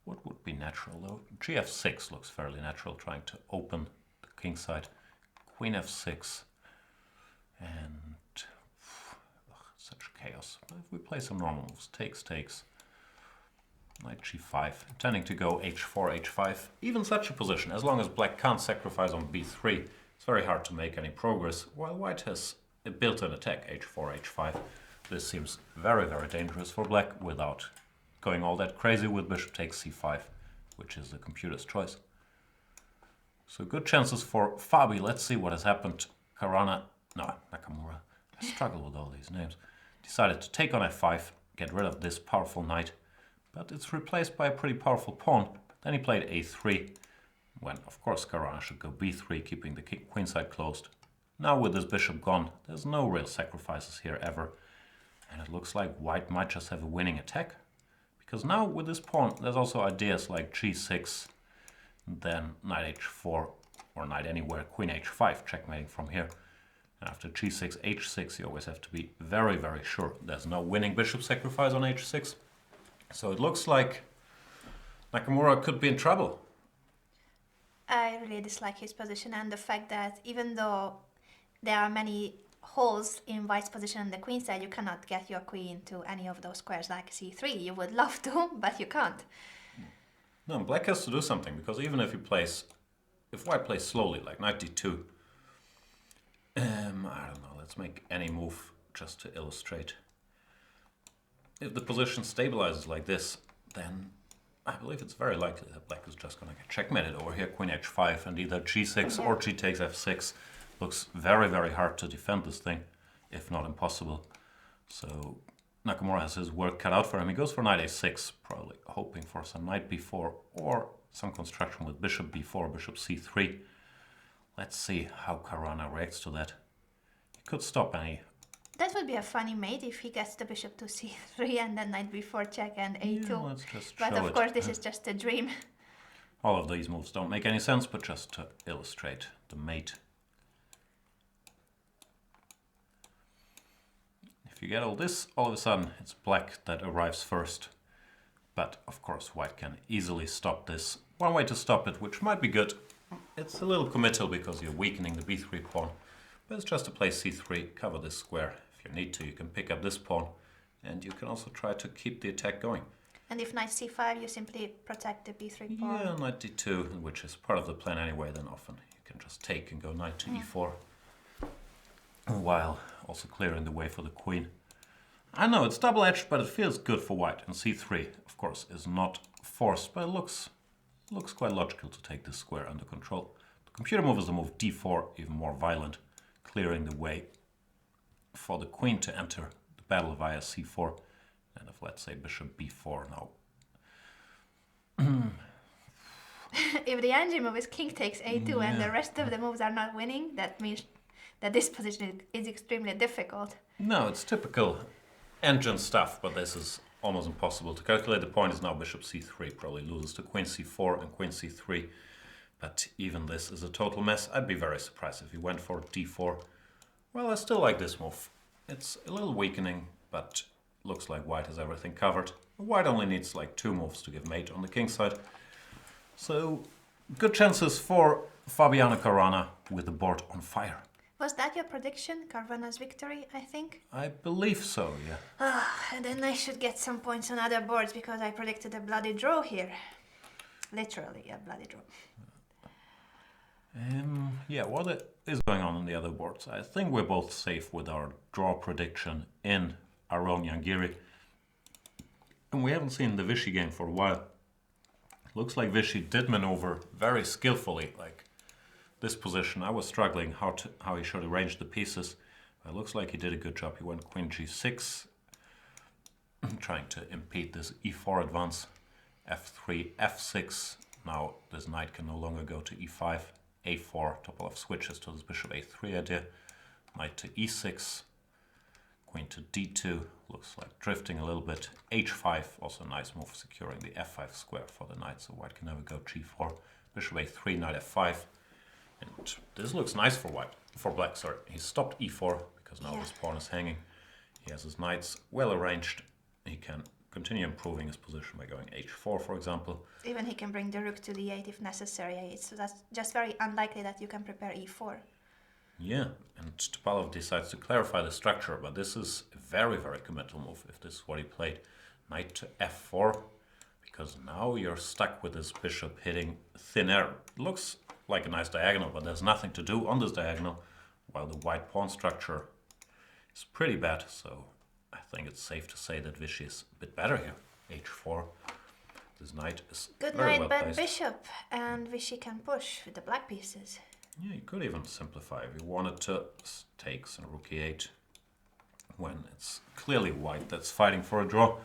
What would be natural though? Gf6 looks fairly natural, trying to open the king side. Queen f6. And such chaos. But if we play some normal moves, takes. Knight g5, intending to go h4, h5. Even such a position, as long as black can't sacrifice on b3, it's very hard to make any progress, while white has a built-in attack, h4, h5. This seems very, very dangerous for black without going all that crazy with bishop takes c5, which is the computer's choice. So good chances for Fabi. Let's see what has happened. Nakamura. I struggle with all these names. Decided to take on f5, get rid of this powerful knight, but it's replaced by a pretty powerful pawn. Then he played a3, when of course Caruana should go b3, keeping the queen side closed. Now with this bishop gone, there's no real sacrifices here ever, and it looks like white might just have a winning attack. Because now with this pawn, there's also ideas like g6, then knight h4, or knight anywhere, queen h5, checkmating from here. And after g6, h6, you always have to be very, very sure there's no winning bishop sacrifice on h6. So it looks like Nakamura could be in trouble. I really dislike his position and the fact that even though there are many holes in white's position on the queen side, you cannot get your queen to any of those squares like c3. You would love to, but you can't. No, black has to do something, because even if white plays slowly, like knight d2, I don't know, let's make any move just to illustrate. If the position stabilizes like this, then I believe it's very likely that black is just going to get checkmated over here, queen h5, and either g6 or g takes f6. Looks very, very hard to defend this thing, if not impossible. So Nakamura has his work cut out for him. He goes for knight a6, probably hoping for some knight b4 or some construction with bishop b4, bishop c3. Let's see how Caruana reacts to that. He could stop any... That would be a funny mate if he gets the bishop to c3 and then knight b4 check and a2. Yeah, let's just but show of it. course this is just a dream. All of these moves don't make any sense, but just to illustrate the mate. If you get all this, all of a sudden it's black that arrives first. But of course white can easily stop this. One way to stop it, which might be good, it's a little committal because you're weakening the b3 pawn. But it's just to play c3, cover this square. If you need to, you can pick up this pawn. And you can also try to keep the attack going. And if knight c5, you simply protect the b3 pawn. Yeah, knight d2, which is part of the plan anyway, then often you can just take and go knight to e4. While also clearing the way for the queen. I know it's double-edged, but it feels good for white. And c3, of course, is not forced, but it looks quite logical to take this square under control. The computer move is the move d4, even more violent, clearing the way for the queen to enter the battle via c4. And if, let's say, bishop b4 now. If the engine move is king takes a2 and the rest of the moves are not winning, that means that this position is extremely difficult. No, it's typical engine stuff, but this is almost impossible to calculate. The point is now bishop c3 probably loses to queen c4 and queen c3. But even this is a total mess. I'd be very surprised if he went for d4. Well, I still like this move. It's a little weakening, but looks like white has everything covered. White only needs like 2 moves to give mate on the king side. So good chances for Fabiano Caruana with the board on fire. Was that your prediction? Caruana's victory, I think? I believe so, yeah. And then I should get some points on other boards because I predicted a bloody draw here. Literally a bloody draw. Yeah, what is going on the other boards? I think we're both safe with our draw prediction in Aronian Giri. And we haven't seen the Vichy game for a while. Looks like Vichy did maneuver very skillfully, like this position. I was struggling how he should arrange the pieces. It looks like he did a good job. He went Queen G6, trying to impede this E4 advance. F3, F6. Now this knight can no longer go to E5. A4, Topalov switches to this bishop A3 idea. Knight to E6. Queen to D2. Looks like drifting a little bit. H5, also a nice move, securing the F5 square for the knight, so white can never go G4. Bishop A3, knight F5. And this looks nice for white. For black, sorry. He stopped E4 because now his pawn is hanging. He has his knights well arranged. He can continue improving his position by going H4, for example. Even he can bring the rook to D8 if necessary. So that's just very unlikely that you can prepare E4. Yeah, and Topalov decides to clarify the structure, but this is a very, very committal move if this is what he played. Knight to F4, because now you're stuck with this bishop hitting thin air. It looks like a nice diagonal, but there's nothing to do on this diagonal, while the white pawn structure is pretty bad, so I think it's safe to say that Vichy is a bit better here. H4. This knight is good very knight, well bad placed. bishop, and Vichy can push with the black pieces. Yeah, you could even simplify if you wanted to take some rook e8 when it's clearly white that's fighting for a draw.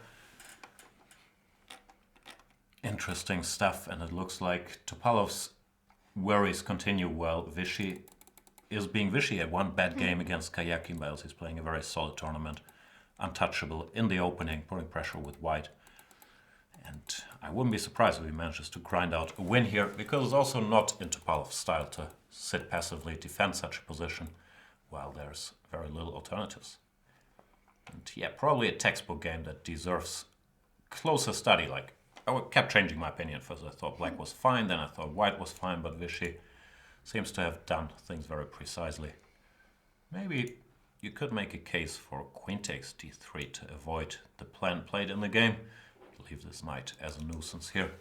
Interesting stuff, and it looks like Topalov's worries continue while Vichy is being Vichy. At one bad game against Karjakin, but else he's playing a very solid tournament. Untouchable in the opening, putting pressure with white. And I wouldn't be surprised if he manages to grind out a win here, because it's also not in Topalov's style to sit passively, defend such a position, while there's very little alternatives. And yeah, probably a textbook game that deserves closer study. Like, I kept changing my opinion. First I thought black was fine, then I thought white was fine, but Vichy seems to have done things very precisely. Maybe you could make a case for queen takes d3 to avoid the plan played in the game. Leave this knight as a nuisance here.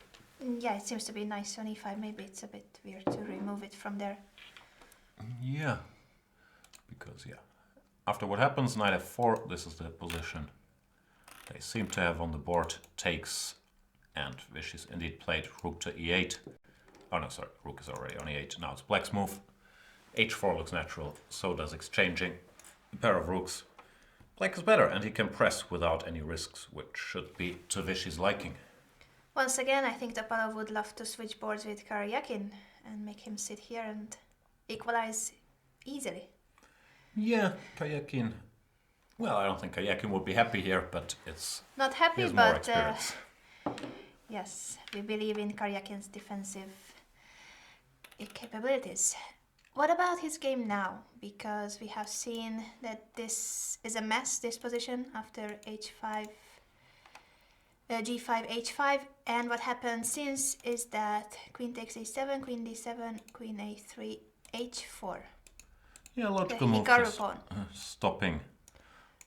Yeah, it seems to be nice on E5. Maybe it's a bit weird to remove it from there. Yeah, because after what happens, knight f4, this is the position they seem to have on the board. Takes, and Vichy's indeed played rook to e8. Oh no, sorry, rook is already on e8. Now it's black's move. h4 looks natural, so does exchanging a pair of rooks. Black is better, and he can press without any risks, which should be to Vichy's liking. Once again, I think Topalov would love to switch boards with Karjakin and make him sit here and equalize easily. Yeah, Karjakin. Well, I don't think Karjakin would be happy here, but it's not happy, more but experience. yes, we believe in Karjakin's defensive capabilities. What about his game now? Because we have seen that this is a mess, this position, after h5, g5, h5. And what happened since is that queen takes a7, queen d7, queen a3, h4. Yeah, logical move Hikaru is pawn. stopping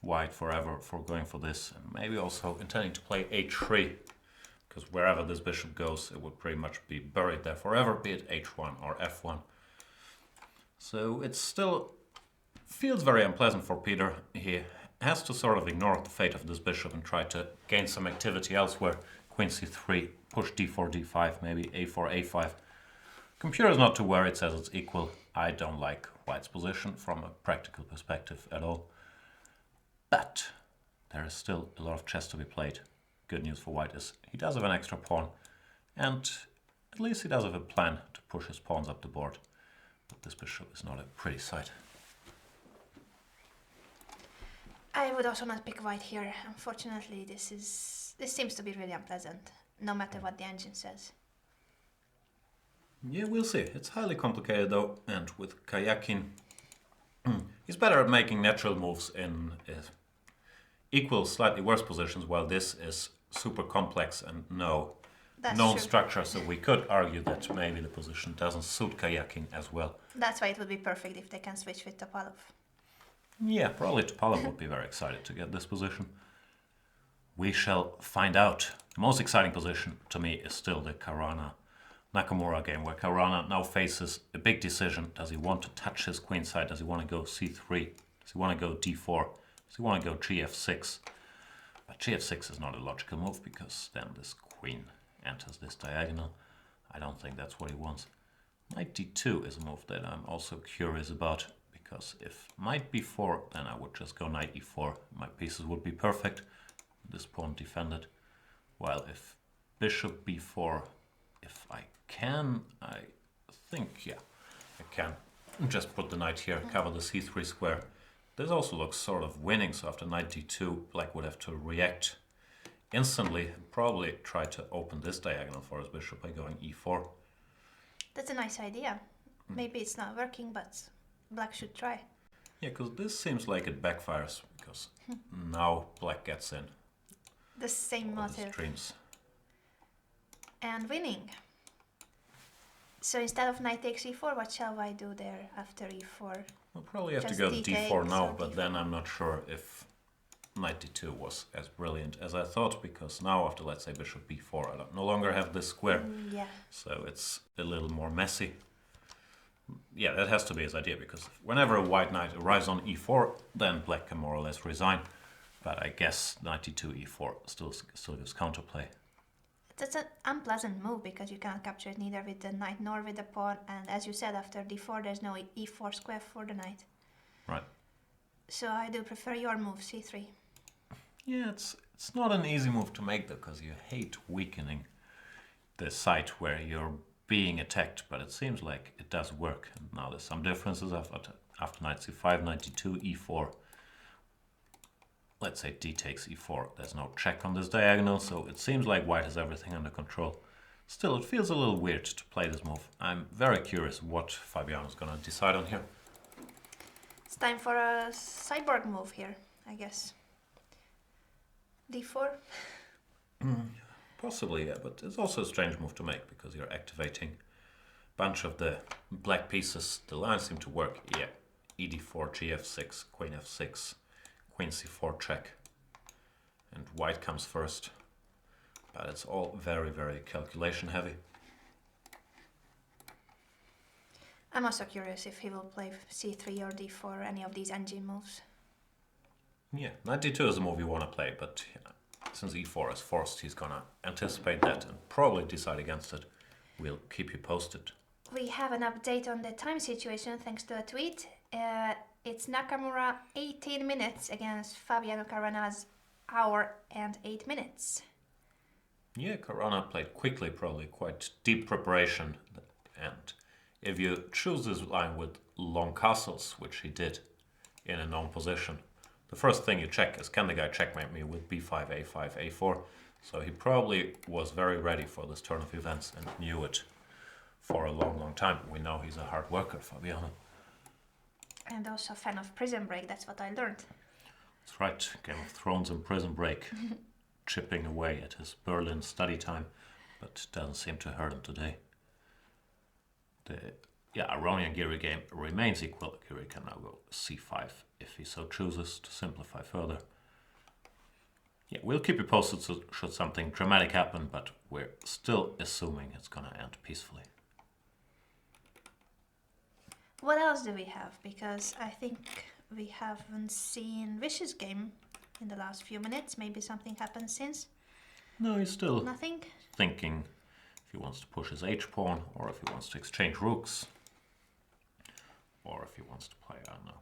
white forever for going for this. And maybe also intending to play h3, because wherever this bishop goes, it would pretty much be buried there forever, be it h1 or f1. So it still feels very unpleasant for Peter. He has to sort of ignore the fate of this bishop and try to gain some activity elsewhere. Queen c3, push d4, d5, maybe a4, a5. Computer's not too worried, says it's equal. I don't like white's position from a practical perspective at all. But there is still a lot of chess to be played. Good news for white is he does have an extra pawn, and at least he does have a plan to push his pawns up the board. But this bishop is not a pretty sight. I would also not pick white here. Unfortunately, this seems to be really unpleasant, no matter what the engine says. Yeah, we'll see. It's highly complicated though, and with Karjakin, he's better at making natural moves in equal, slightly worse positions, while this is super complex and no That's known true. structure, so we could argue that maybe the position doesn't suit Karjakin as well. That's why it would be perfect if they can switch with Topalov. Yeah, probably Topalov would be very excited to get this position. We shall find out. The most exciting position to me is still the Caruana Nakamura game, where Caruana now faces a big decision. Does he want to touch his queenside? Does he want to go c3? Does he want to go d4? Does he want to go gf6? But gf6 is not a logical move because then this queen enters this diagonal. I don't think that's what he wants. Knight d2 is a move that I'm also curious about, because if knight b4, then I would just go knight e4. My pieces would be perfect. This pawn defended. While if bishop b4, if I can, I think, yeah, I can just put the knight here, cover the c3 square. This also looks sort of winning, so after knight d2, black would have to react instantly, probably try to open this diagonal for his bishop by going e4. That's a nice idea. Maybe it's not working, but black should try. Yeah, because this seems like it backfires, because now black gets in. The same all his motive. dreams. And winning. So instead of knight takes e4, what shall I do there after e4? We'll probably have to Just go to d d4 now, takes or but then I'm not sure if knight d2 was as brilliant as I thought, because now after, let's say, bishop b4, I no longer have this square, Yeah. so it's a little more messy. Yeah, that has to be his idea, because whenever a white knight arrives on e4, then black can more or less resign. But I guess knight d2, e4 still gives counterplay. That's an unpleasant move because you cannot capture it neither with the knight nor with the pawn, and as you said, after d4 there's no e4 square for the knight. Right. So I do prefer your move, c3. Yeah, it's not an easy move to make, though, because you hate weakening the site where you're being attacked, but it seems like it does work. And now there's some differences after knight c5, knight d2, e4. Let's say d takes e4. There's no check on this diagonal, so it seems like white has everything under control. Still, it feels a little weird to play this move. I'm very curious what Fabiano's gonna decide on here. It's time for a cyborg move here, I guess. d4. Possibly, yeah, but it's also a strange move to make because you're activating a bunch of the black pieces. The lines seem to work. Yeah, ed4, gf6, queen f6, queen c4 check, and white comes first. But it's all very, very calculation heavy. I'm also curious if he will play c3 or d4, any of these ng moves. Yeah, knight d2 is a move you want to play, but since e4 is forced, he's gonna anticipate that and probably decide against it. We'll keep you posted. We have an update on the time situation thanks to a tweet. It's Nakamura 18 minutes against Fabiano Caruana's hour and 8 minutes. Yeah, Caruana played quickly, probably quite deep preparation. And if you choose this line with long castles, which he did in a known position, the first thing you check is, can the guy checkmate me with b5, a5, a4? So he probably was very ready for this turn of events and knew it for a long, long time. We know he's a hard worker, Fabiano. And also a fan of Prison Break, that's what I learned. That's right, Game of Thrones and Prison Break, chipping away at his Berlin study time, but doesn't seem to hurt him today. The Aronian Giri game remains equal. Giri can now go c5 if he so chooses to simplify further. Yeah, we'll keep you posted should something dramatic happen, but we're still assuming it's gonna end peacefully. What else do we have? Because I think we haven't seen Vish's game in the last few minutes. Maybe something happened since. No, he's still Nothing? thinking if he wants to push his h-pawn, or if he wants to exchange rooks, or if he wants to play, I don't know,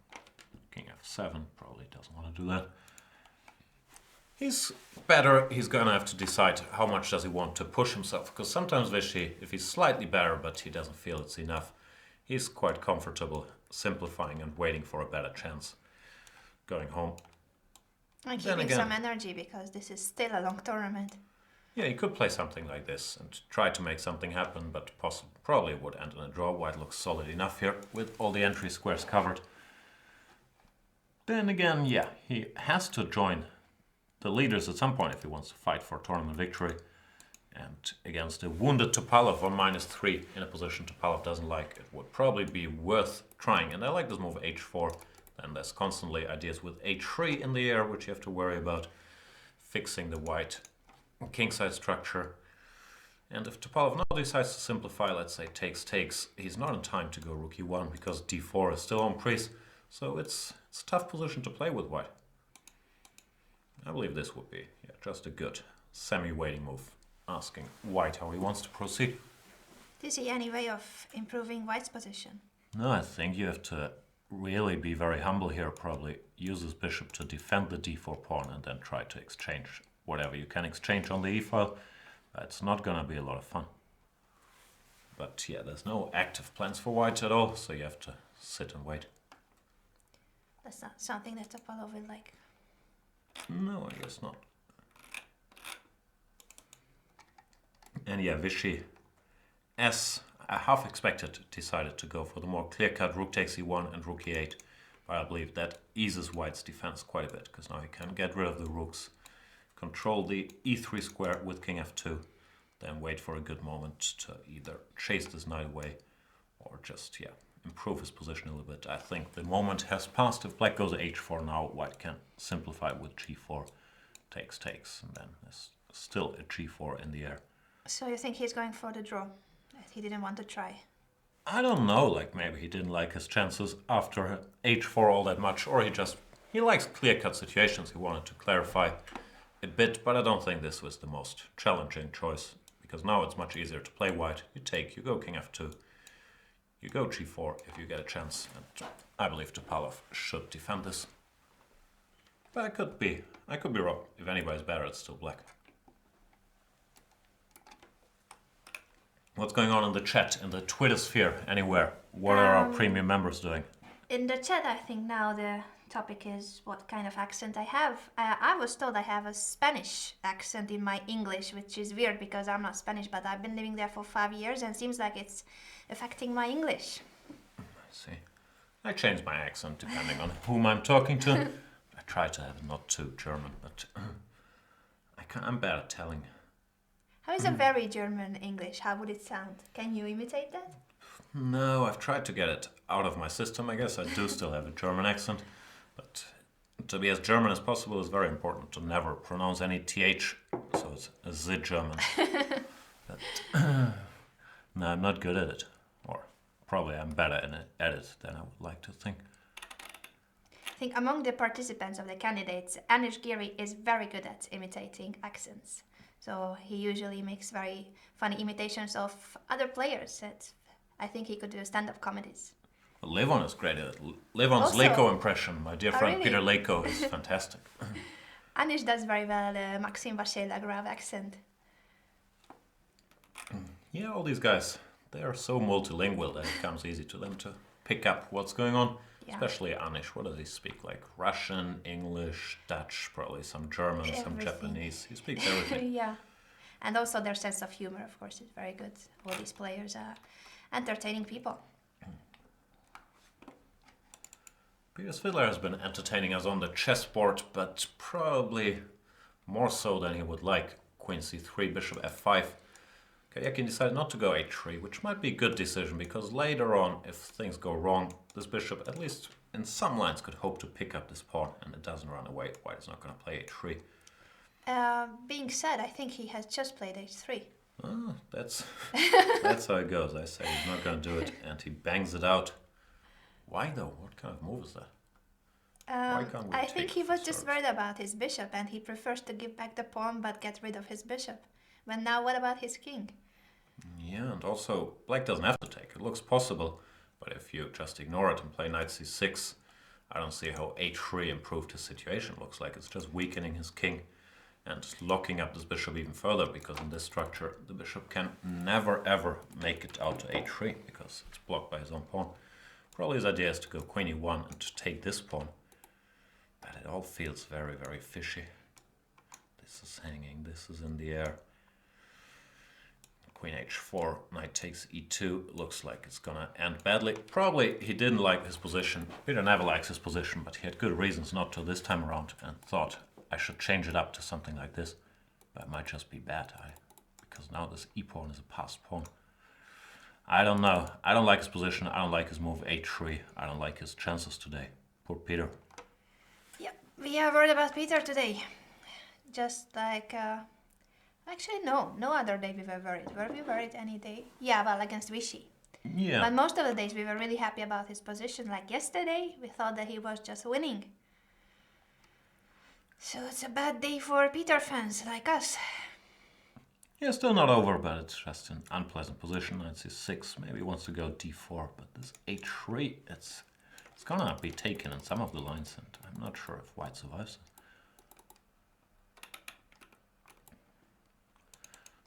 king f7. Probably doesn't want to do that. He's better. He's gonna have to decide how much does he want to push himself, because sometimes Vishy, if he's slightly better but he doesn't feel it's enough, he's quite comfortable simplifying and waiting for a better chance going home. And Then keeping again- some energy because this is still a long tournament. Yeah, he could play something like this and try to make something happen, but probably would end in a draw. White looks solid enough here with all the entry squares covered. Then again, yeah, he has to join the leaders at some point if he wants to fight for tournament victory. And against a wounded Topalov on -3 in a position Topalov doesn't like, it would probably be worth trying. And I like this move h4. Then there's constantly ideas with h3 in the air, which you have to worry about. Fixing the white kingside structure. And if Topalov now decides to simplify, let's say takes, he's not in time to go rook e1 because d4 is still on priest. So it's a tough position to play with white. I believe this would be just a good semi-waiting move, asking white how he wants to proceed. Do you see any way of improving white's position? No, I think you have to really be very humble here, probably use his bishop to defend the d4 pawn and then try to exchange whatever you can exchange on the e file. It's not gonna be a lot of fun. But yeah, there's no active plans for white at all, so you have to sit and wait. That's not something that Topalov will like. No, I guess not. And yeah, Vichy, as I half expected, decided to go for the more clear-cut rook takes e1 and rook e8. But I believe that eases white's defense quite a bit, because now he can get rid of the rooks, control the e3 square with king f2, then wait for a good moment to either chase this knight away or just, improve his position a little bit. I think the moment has passed. If black goes h4 now, white can simplify with g4, takes, and then there's still a g4 in the air. So you think he's going for the draw? That he didn't want to try? I don't know, like maybe he didn't like his chances after h4 all that much, or he likes clear-cut situations. He wanted to clarify a bit, but I don't think this was the most challenging choice, because now it's much easier to play white. You take, you go king f2, you go g4 if you get a chance, and I believe Topalov should defend this. But I could be wrong. If anybody's better, it's still black. What's going on in the chat, in the Twitter sphere, anywhere? What are our premium members doing? In the chat, I think now the topic is what kind of accent I have. I was told I have a Spanish accent in my English, which is weird because I'm not Spanish, but I've been living there for 5 years and seems like it's affecting my English. I see. I change my accent depending on whom I'm talking to. I try to have not too German, but I'm bad at telling. How is a very German English? How would it sound? Can you imitate that? No, I've tried to get it out of my system. I guess I do still have a German accent, but to be as German as possible is very important to never pronounce any th, so it's a Z German. But, no, I'm not good at it, or probably I'm better at it than I would like to think. I think among the participants of the candidates, Anish Giri is very good at imitating accents. So he usually makes very funny imitations of other players. I think he could do stand-up comedies. Levon is great at it. Levon's Also, Leko impression, my dear friend really? Peter Leko, is fantastic. Anish does very well the Maxime Vacher-Lagrave accent. Yeah, all these guys, they are so multilingual that it comes easy to them to pick up what's going on. Yeah. Especially Anish. What does he speak? Like Russian, English, Dutch, probably some German, some Everything. Japanese. He speaks everything. Yeah. And also their sense of humor, of course, is very good. All these players are entertaining people. Peter Svidler has been entertaining us on the chessboard, but probably more so than he would like. Queen c3, bishop f5. Karjakin decided not to go h3, which might be a good decision, because later on, if things go wrong, this bishop, at least in some lines, could hope to pick up this pawn, and it doesn't run away. White is not going to play h3. Being said, I think he has just played h3. Oh, that's how it goes. I say he's not going to do it, and he bangs it out. Why though? What kind of move is that? Why can't we I take think he was just serve? worried about his bishop, and he prefers to give back the pawn but get rid of his bishop. But now what about his king? Yeah, and also, black doesn't have to take. It looks possible, but if you just ignore it and play knight c6, I don't see how h3 improved his situation. Looks like it's just weakening his king and locking up this bishop even further, because in this structure, the bishop can never ever make it out to h3, because it's blocked by his own pawn. Probably his idea is to go queen e1 and to take this pawn, but it all feels very, very fishy. This is hanging, this is in the air. Queen h4, knight takes e2, looks like it's gonna end badly. Probably he didn't like his position. Peter never likes his position, but he had good reasons not to this time around, and thought, I should change it up to something like this. But it might just be bad, because now this e-pawn is a passed pawn. I don't know. I don't like his position. I don't like his move h3. I don't like his chances today. Poor Peter. Yeah, we are worried about Peter today. Just like, actually no other day we were worried. Were we worried any day? Yeah, well, against Vichy. Yeah. But most of the days we were really happy about his position. Like yesterday, we thought that he was just winning. So it's a bad day for Peter fans like us. Yeah, still not over, but it's just an unpleasant position. Knight c6, maybe he wants to go d4, but this h3, it's gonna be taken in some of the lines, and I'm not sure if white survives it.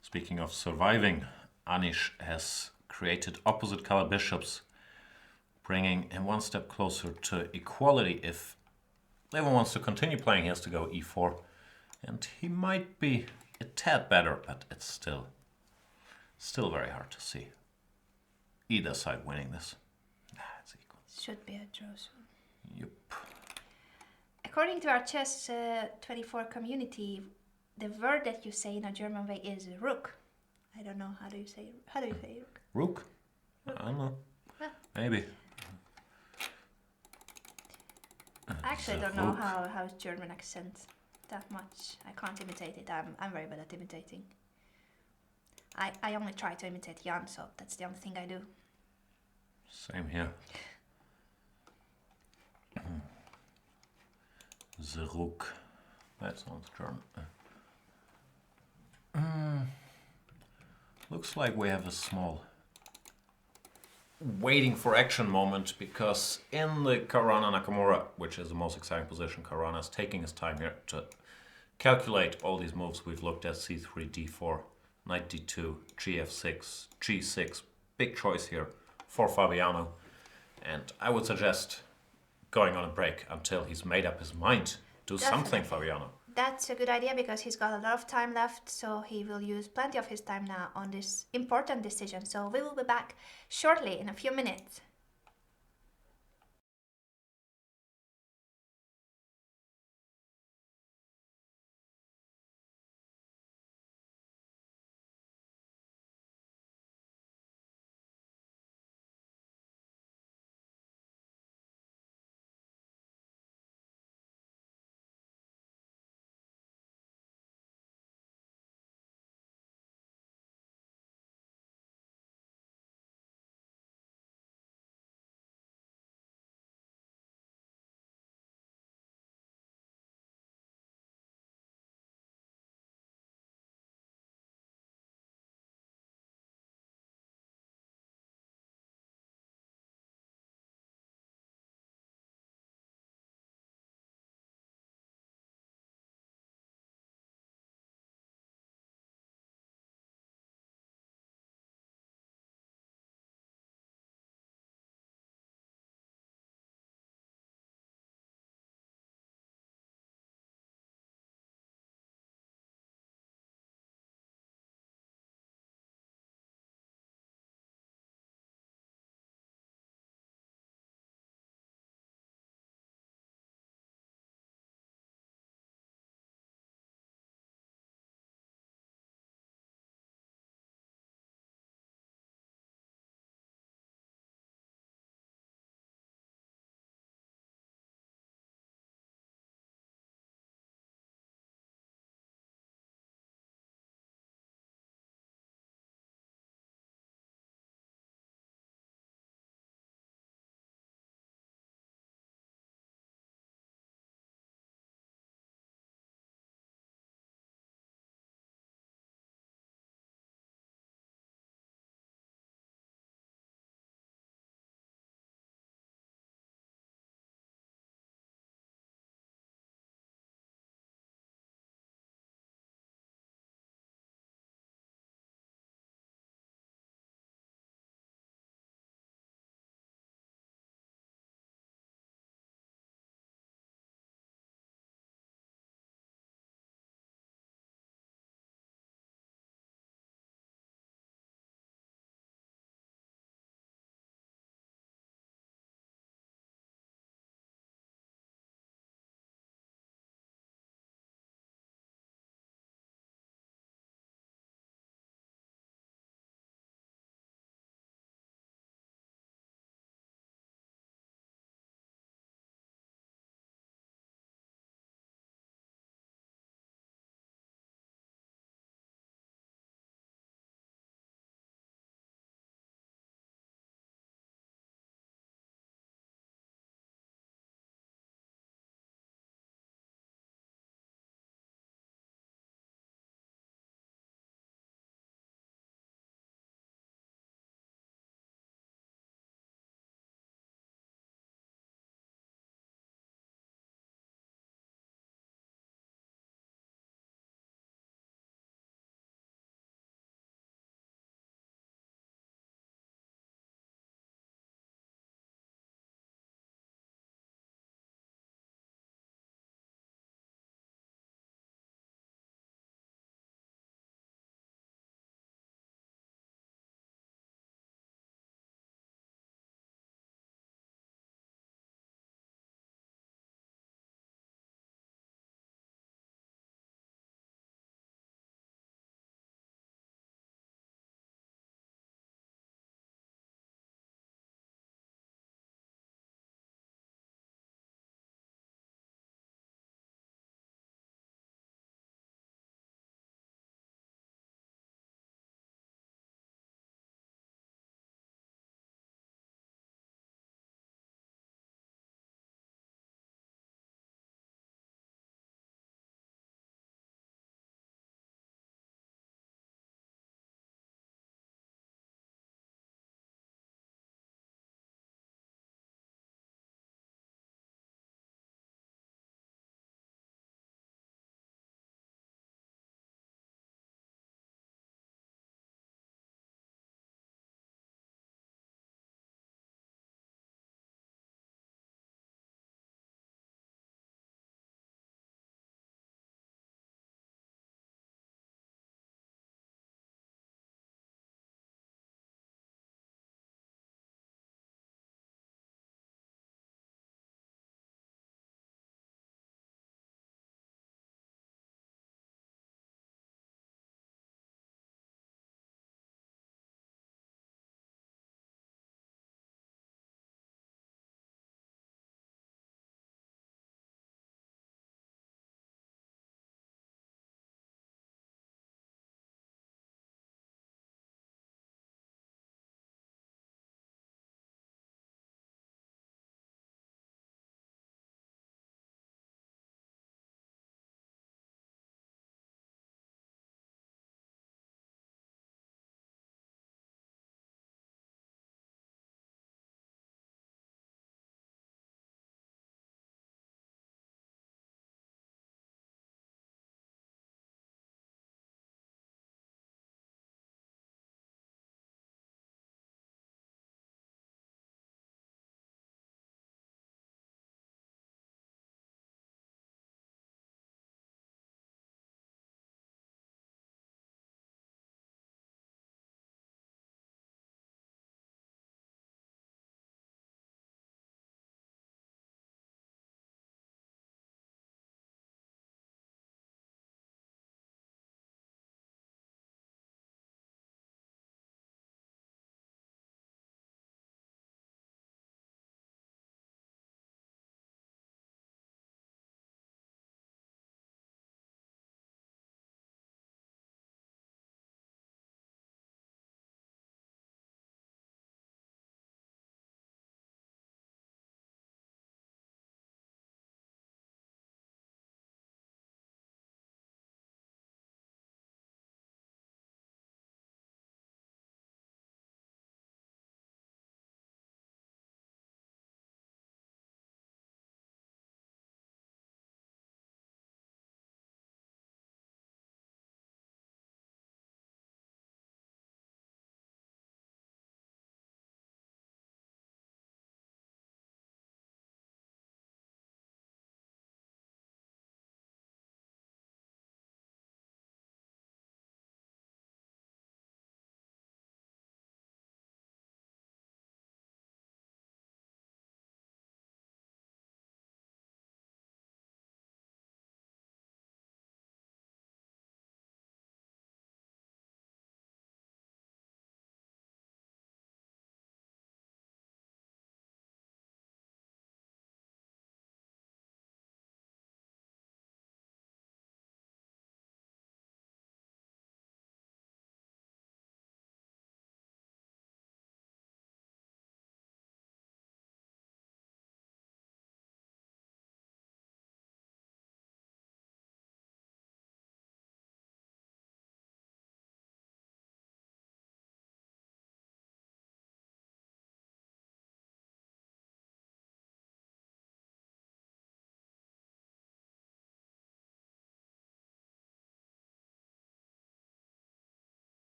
Speaking of surviving, Anish has created opposite colored bishops, bringing him one step closer to equality. If Levin wants to continue playing, he has to go e4, and he might be a tad better, but it's still very hard to see either side winning this. It's equal. Should be a draw soon. Yep. According to our chess 24 community, the word that you say in a German way is rook. I don't know, how do you say rook? Rook? I don't know. Huh. Maybe. I actually don't know how German accent that much. I can't imitate it. I'm very bad at imitating. I only try to imitate Jan, so that's the only thing I do. Same here. The rook. That sounds German. Looks like we have a small waiting for action moment, because in the Caruana Nakamura, which is the most exciting position, Caruana is taking his time here to calculate all these moves we've looked at: c3, d4, knight d2, gf6, g6. Big choice here for Fabiano, and I would suggest going on a break until he's made up his mind. Do something, Fabiano. That's a good idea, because he's got a lot of time left, so he will use plenty of his time now on this important decision. So we will be back shortly in a few minutes.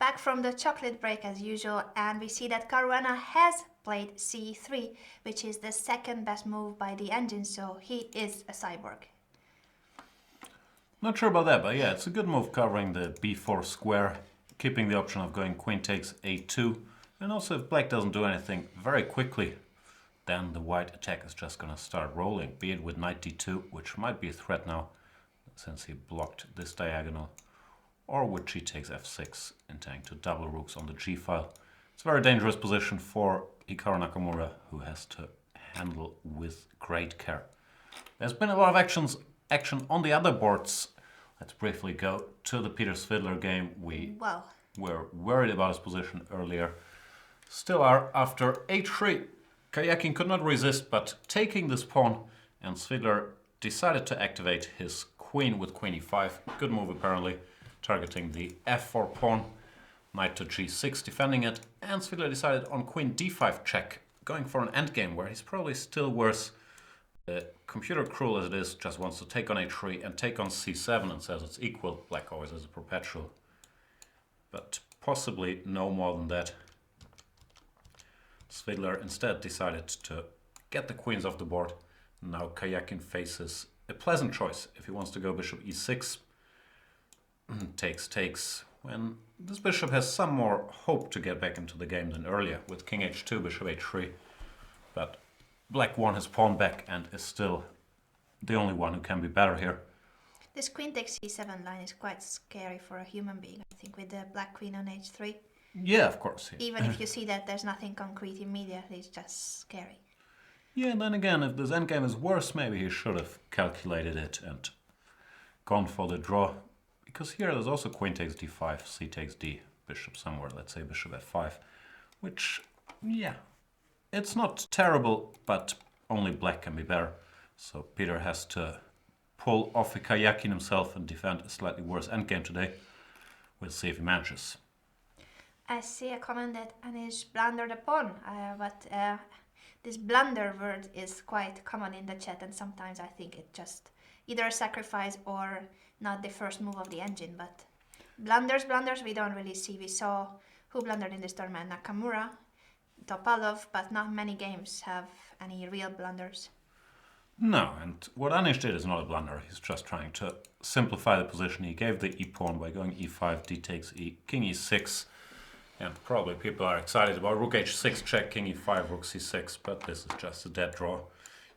Back from the chocolate break as usual, and we see that Caruana has played c3, which is the second best move by the engine, so he is a cyborg. Not sure about that, but yeah, it's a good move covering the b4 square, keeping the option of going queen takes a2, and also if black doesn't do anything very quickly, then the white attack is just gonna start rolling, be it with knight d2, which might be a threat now, since he blocked this diagonal, or with g takes f6, intending to double rooks on the g file. It's a very dangerous position for Hikaru Nakamura, who has to handle with great care. There's been a lot of action on the other boards. Let's briefly go to the Peter Svidler game. We were worried about his position earlier. Still are after h3. Karjakin could not resist, but taking this pawn, and Svidler decided to activate his queen with queen e5. Good move apparently, targeting the f4 pawn. Knight to g6, defending it, and Svidler decided on queen d5 check, going for an endgame where he's probably still worse. The computer, cruel as it is, just wants to take on h3 and take on c7 and says it's equal. Black always has a perpetual, but possibly no more than that. Svidler instead decided to get the queens off the board. Now Karjakin faces a pleasant choice if he wants to go bishop e6. takes, when this bishop has some more hope to get back into the game than earlier with king h2, bishop h3. But black won his pawn back and is still the only one who can be better here. This queen takes c7 line is quite scary for a human being, I think, with the black queen on h3. Yeah, of course. Yeah. Even if you see that there's nothing concrete immediately, it's just scary. Yeah, and then again, if this endgame is worse, maybe he should have calculated it and gone for the draw. Because here there's also queen takes d5, c takes d, bishop somewhere, let's say bishop f5. Which, yeah, it's not terrible, but only black can be better. So Peter has to pull off a Karjakin himself and defend a slightly worse endgame today. We'll see if he manages. I see a comment that Anish blundered a pawn, but this blunder word is quite common in the chat, and sometimes I think it just either a sacrifice or not the first move of the engine. But blunders we don't really see. We saw who blundered in this tournament, Nakamura, Topalov, but not many games have any real blunders. No, and what Anish did is not a blunder. He's just trying to simplify the position. He gave the e-pawn by going e5, d takes e, king e6. And probably people are excited about rook h6 check, king e5, rook c6, but this is just a dead draw.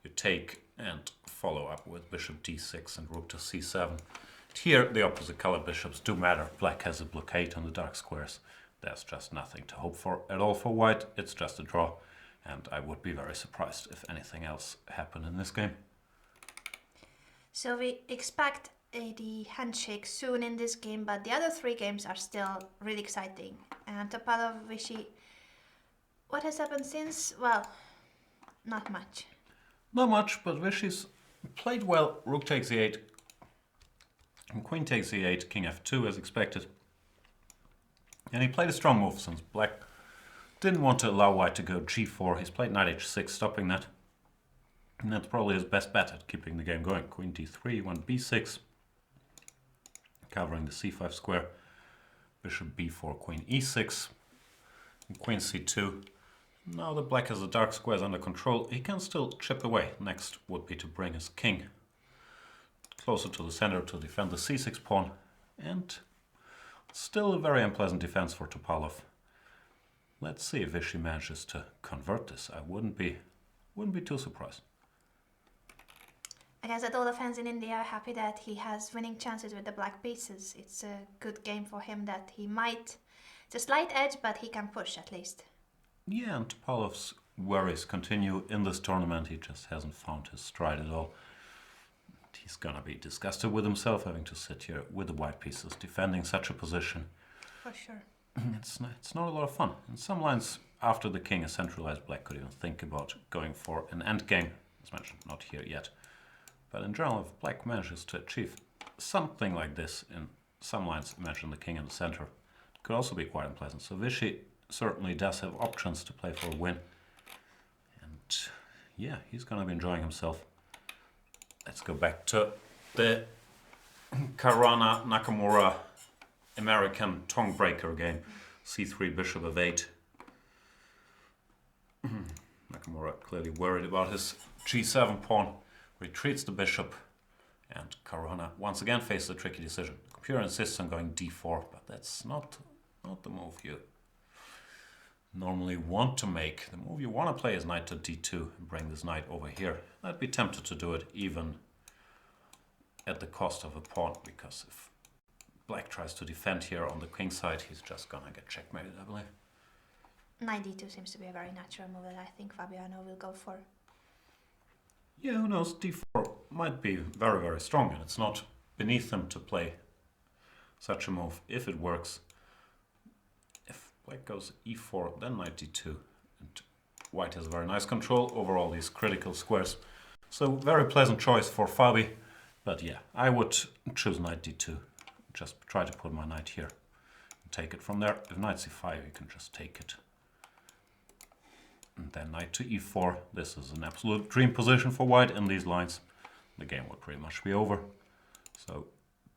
You take and follow up with bishop d6 and rook to c7. Here the opposite colored bishops do matter. Black has a blockade on the dark squares. There's just nothing to hope for at all for white. It's just a draw, and I would be very surprised if anything else happened in this game. So we expect the handshake soon in this game, but the other three games are still really exciting. And Topalov, Vichy, what has happened since? Well, not much. Not much, but Vichy's played well. Rook takes e8, and queen takes e8, king f2 as expected. And he played a strong move since black didn't want to allow white to go g4. He's played knight h6, stopping that. And that's probably his best bet at keeping the game going. Queen d3, one b6. Covering the c5 square, bishop b4, queen e6, and queen c2. Now that black has the dark squares under control, he can still chip away. Next would be to bring his king closer to the center to defend the c6 pawn, and still a very unpleasant defense for Topalov. Let's see if Vichy manages to convert this. I wouldn't be too surprised. I guess that all the fans in India are happy that he has winning chances with the black pieces. It's a good game for him that he might... It's a slight edge, but he can push at least. Yeah, and Topalov's worries continue in this tournament. He just hasn't found his stride at all. He's gonna be disgusted with himself having to sit here with the white pieces defending such a position. For sure. It's not a lot of fun. In some lines, after the king is centralized, black could even think about going for an endgame. As mentioned, not here yet. But in general, if black manages to achieve something like this in some lines, imagine the king in the center, it could also be quite unpleasant. So Vichy certainly does have options to play for a win. And yeah, he's going to be enjoying himself. Let's go back to the Caruana Nakamura American tongue breaker game. C3, bishop of 8. Nakamura clearly worried about his G7 pawn. Retreats the bishop. And Caruana once again faces a tricky decision. The computer insists on going d4, but that's not the move you normally want to make. The move you want to play is knight to d2 and bring this knight over here. I'd be tempted to do it even at the cost of a pawn, because if black tries to defend here on the king side, he's just gonna get checkmated, I believe. Knight d2 seems to be a very natural move that I think Fabiano will go for. Yeah, who knows, d4 might be very, very strong, and it's not beneath him to play such a move if it works. If black goes e4, then knight d2, and white has very nice control over all these critical squares. So very pleasant choice for Fabi, but yeah, I would choose knight d2. Just try to put my knight here and take it from there. If knight c5, you can just take it. And then knight to e4. This is an absolute dream position for white in these lines. The game would pretty much be over. So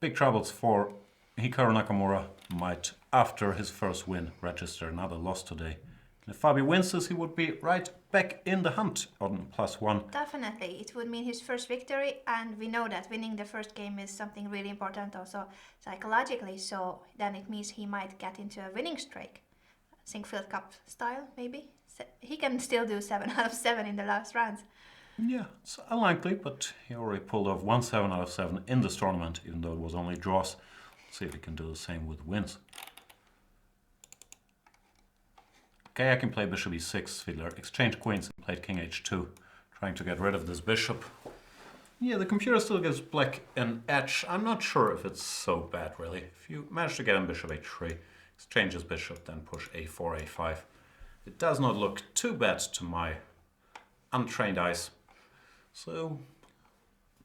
big troubles for Hikaru Nakamura. Might, after his first win, register another loss today. And if Fabi wins this, he would be right back in the hunt on +1. Definitely, it would mean his first victory, and we know that winning the first game is something really important also psychologically, so then it means he might get into a winning streak. Sinkfield Cup style, maybe? He can still do 7 out of 7 in the last rounds. Yeah, it's unlikely, but he already pulled off 1 7 out of 7 in this tournament, even though it was only draws. Let's see if he can do the same with wins. Karjakin played bishop e6, Svidler exchanged queens and played king h2, trying to get rid of this bishop. Yeah, the computer still gives black an edge. I'm not sure if it's so bad, really. If you manage to get him bishop h3, exchange his bishop, then push a4, a5. It does not look too bad to my untrained eyes. So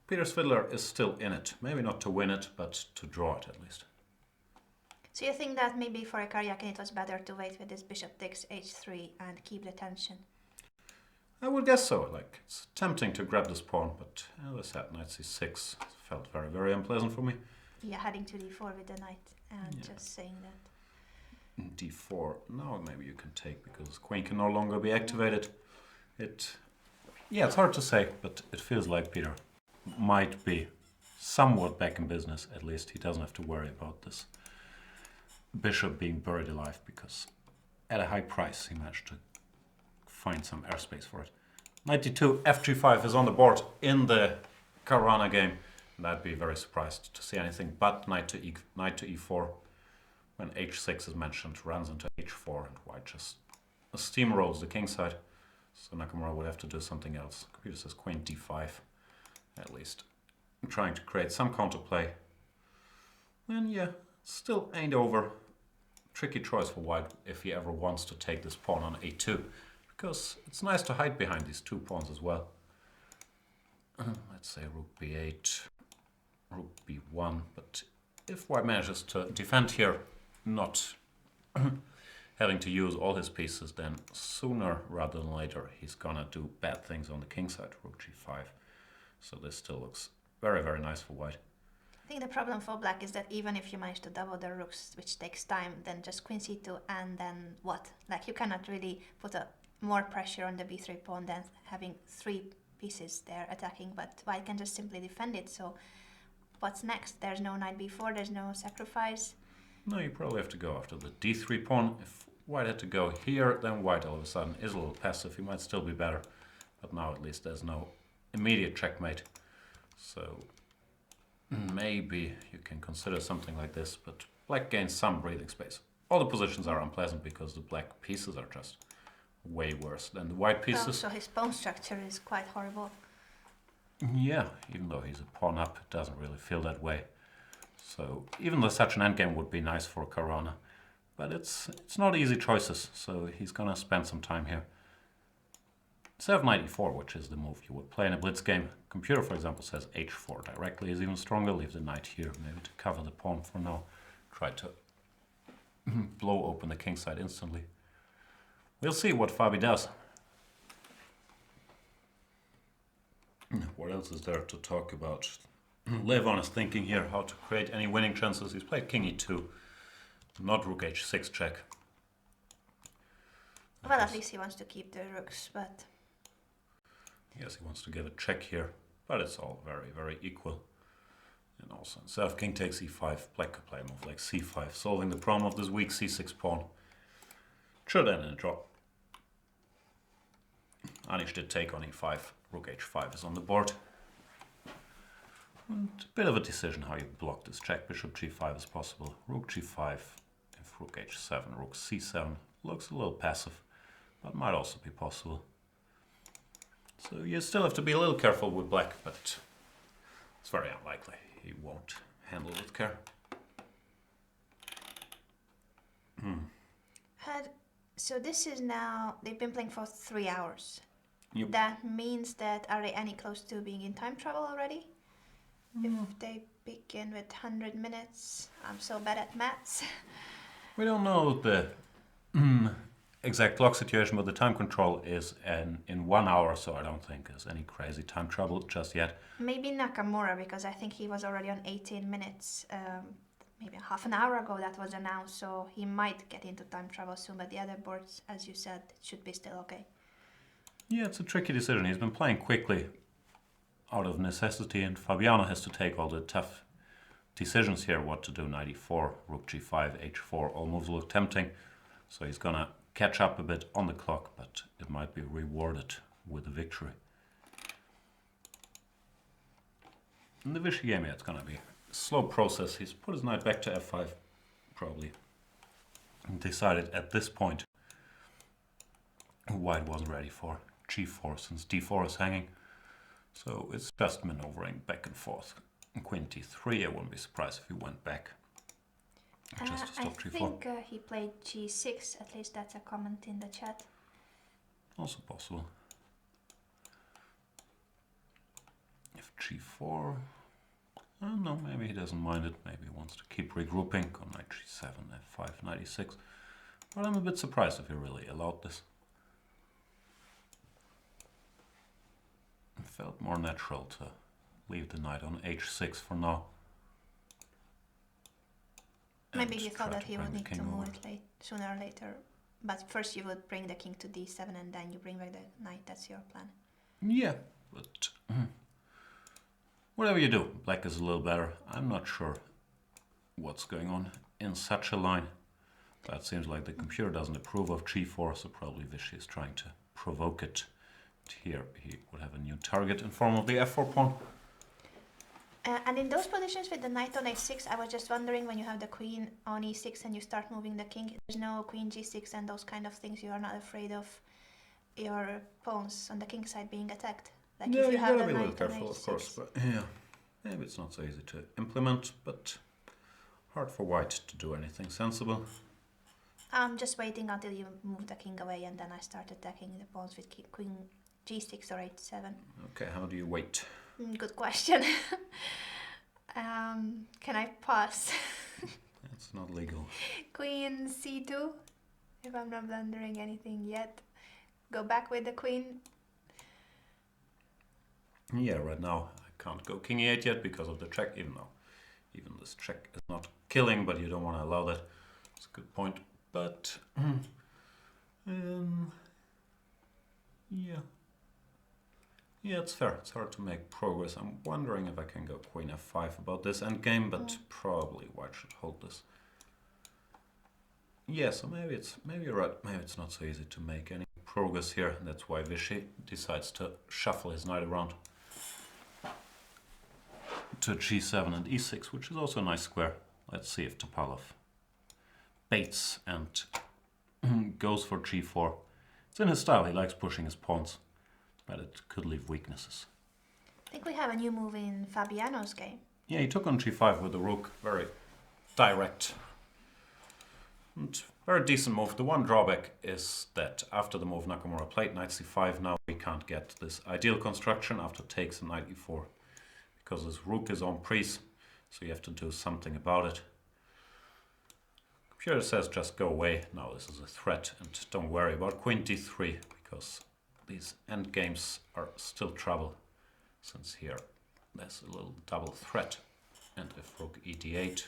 Peter Svidler is still in it. Maybe not to win it, but to draw it at least. So you think that maybe for a Karjakin it was better to wait with this bishop takes h3 and keep the tension? I would guess so. Like, it's tempting to grab this pawn, but as I said, knight c6 felt very, very unpleasant for me. Yeah, heading to d4 with the knight and just saying that. d4. Now maybe you can take because queen can no longer be activated. Yeah, it's hard to say, but it feels like Peter might be somewhat back in business. At least he doesn't have to worry about this bishop being buried alive, because at a high price he managed to find some airspace for it. Knight d2, f g5 is on the board in the Caruana game, and I'd be very surprised to see anything but knight to e4. When h6 is mentioned, runs into h4, and white just steamrolls the king side. So Nakamura would have to do something else. Computer says queen d5, at least. I'm trying to create some counterplay. And yeah, still ain't over. Tricky choice for white if he ever wants to take this pawn on a2, because it's nice to hide behind these two pawns as well. Let's say rook b8, rook b1, but if white manages to defend here, not having to use all his pieces, then sooner rather than later he's gonna do bad things on the king side, rook g5. So this still looks very, very nice for white. I think the problem for black is that even if you manage to double the rooks, which takes time, then just queen c2 and then what? Like, you cannot really put more pressure on the b3 pawn than having 3 pieces there attacking, but white can just simply defend it. So what's next? There's no knight b4, there's no sacrifice. No, you probably have to go after the d3 pawn. If white had to go here, then white all of a sudden is a little passive. He might still be better, but now at least there's no immediate checkmate. So maybe you can consider something like this, but black gains some breathing space. All the positions are unpleasant because the black pieces are just way worse than the white pieces. So his pawn structure is quite horrible. Yeah, even though he's a pawn up, it doesn't really feel that way. So even though such an endgame would be nice for Caruana, but it's not easy choices, so he's gonna spend some time here. Instead of knight e4, which is the move you would play in a blitz game, computer, for example, says h4 directly is even stronger. Leave the knight here, maybe to cover the pawn for now. Try to blow open the king side instantly. We'll see what Fabi does. What else is there to talk about? Levon is thinking here how to create any winning chances. He's played king e2. Not rook h6 check. Well, at least he wants to keep the rooks, but... Yes, he wants to give a check here, but it's all very, very equal. And also, instead of king takes e5, black could play a move like c5, solving the problem of this weak c6 pawn. Should end in a draw. Anish did take on e5, rook h5 is on the board. And a bit of a decision how you block this check. Bishop g5 is possible. Rook g5, if rook h7, rook c7 looks a little passive, but might also be possible. So you still have to be a little careful with black, but it's very unlikely. He won't handle with care. So this is now, they've been playing for 3 hours. Yep. That means that, are they any close to being in time travel already? If they begin with 100 minutes, I'm so bad at maths. We don't know the exact clock situation, but the time control is in 1 hour, so I don't think there's any crazy time trouble just yet. Maybe Nakamura, because I think he was already on 18 minutes. Maybe half an hour ago that was announced, so he might get into time travel soon, but the other boards, as you said, it should be still okay. Yeah, it's a tricky decision. He's been playing quickly out of necessity, and Fabiano has to take all the tough decisions here, what to do. Knight e4, rook g5, h4, all moves look tempting, so he's gonna catch up a bit on the clock, but it might be rewarded with a victory. In the Vichy game, yeah, it's gonna be a slow process. He's put his knight back to f5, probably, and decided at this point white wasn't ready for g4 since d4 is hanging. So it's just maneuvering back and forth. Queen t3, I wouldn't be surprised if he went back. Just to stop I g4. think he played g6, at least that's a comment in the chat. Also possible. If g4, I don't know, maybe he doesn't mind it. Maybe he wants to keep regrouping. Go knight g7, f5, knight e6. But I'm a bit surprised if he really allowed this. It felt more natural to leave the knight on h6 for now. Maybe And you thought try that he bring would the need to king move over. it sooner or later. But first you would bring the king to d7 and then you bring back the knight. That's your plan. Yeah, but whatever you do, black is a little better. I'm not sure what's going on in such a line. That seems like the computer doesn't approve of g4, so probably Vichy is trying to provoke it. Here he would have a new target in form of the f4 pawn. And in those positions with the knight on h6, I was just wondering, when you have the queen on e6 and you start moving the king, there's no queen g6 and those kind of things. You are not afraid of your pawns on the king side being attacked. Like Yeah, if you have gotta the be a little knight on careful, h6. of course, but yeah, maybe it's not so easy to implement, but hard for white to do anything sensible. I'm just waiting until you move the king away and then I start attacking the pawns with queen g6 or h7. Okay, how do you wait? Good question. Can I pass? It's not legal. Queen c2, if I'm not blundering anything yet. Go back with the queen. Yeah, right now I can't go king e8 yet because of the check, even this check is not killing, but you don't want to allow that. It's a good point, but yeah, it's fair. It's hard to make progress. I'm wondering if I can go queen f5 about this endgame, but probably white should hold this. Yeah, so maybe you're right. Maybe it's not so easy to make any progress here. That's why Vichy decides to shuffle his knight around to g7 and e6, which is also a nice square. Let's see if Topalov baits and goes for g4. It's in his style. He likes pushing his pawns, but it could leave weaknesses. I think we have a new move in Fabiano's game. Yeah, he took on g5 with the rook. Very direct and very decent move. The one drawback is that after the move Nakamura played knight c5, now we can't get this ideal construction after takes and knight e4 because his rook is on prise, so you have to do something about it. Computer says just go away. Now this is a threat, and don't worry about queen d3 because these endgames are still trouble, since here there's a little double threat. And if rook e d8,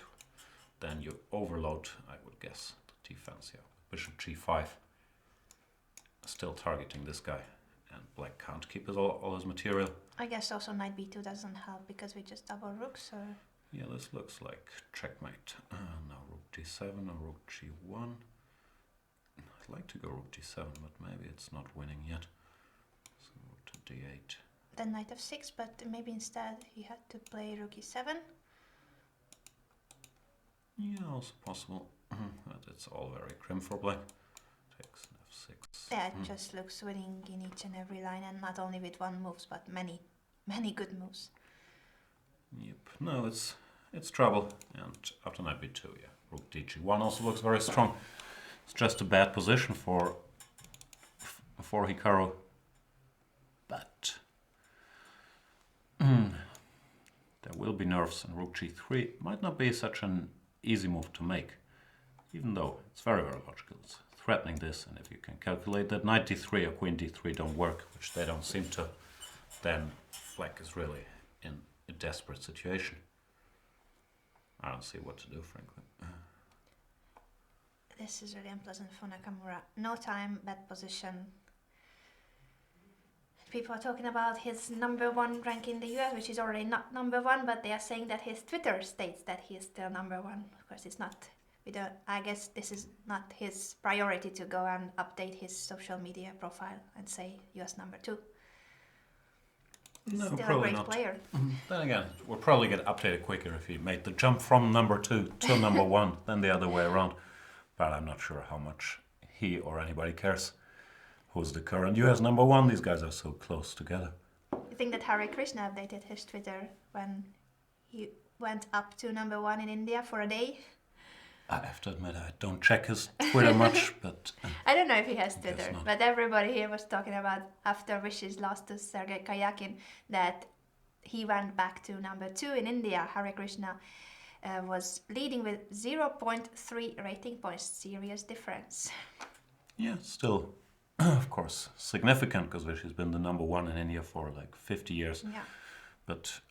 then you overload, I would guess, the defense here. Bishop g5, still targeting this guy, and black can't keep all his material. I guess also knight b2 doesn't help because we just double rooks, or... Yeah, this looks like checkmate. Now rook g7 or rook g1. I'd like to go rook g7, but maybe it's not winning yet. So rook to d8. Then knight f6, but maybe instead he had to play rook e7. Yeah, also possible. But it's all very grim for black. Takes f6. Yeah, it just looks winning in each and every line, and not only with one moves, but many good moves. Yep. No, it's trouble. And after knight b2, yeah, rook dg1 also looks very strong. It's just a bad position for Hikaru. But there will be nerves, and rook g3 might not be such an easy move to make, even though it's very, very logical. It's threatening this, and if you can calculate that knight d3 or queen d3 don't work, which they don't seem to, then black is really in a desperate situation. I don't see what to do, frankly. This is really unpleasant for Nakamura. No time, bad position. People are talking about his #1 rank in the US, which is already not #1, but they are saying that his Twitter states that he is still #1. Of course, it's not. I guess this is not his priority to go and update his social media profile and say US #2. No, Still a probably great not. player. Then again, it would probably get updated quicker if he made the jump from #2 to #1 than the other way around. But I'm not sure how much he or anybody cares. Who's the current US #1? These guys are so close together. You think that Hare Krishna updated his Twitter when he went up to #1 in India for a day? I have to admit, I don't check his Twitter much, but... I don't know if he has guess Twitter, not. but everybody here was talking about after Rishi's lost to Sergei Karjakin that he went back to #2 in India. Hare Krishna was leading with 0.3 rating points, serious difference. Yeah, still, of course, significant, because Vishy's been the #1 in India for like 50 years. Yeah. But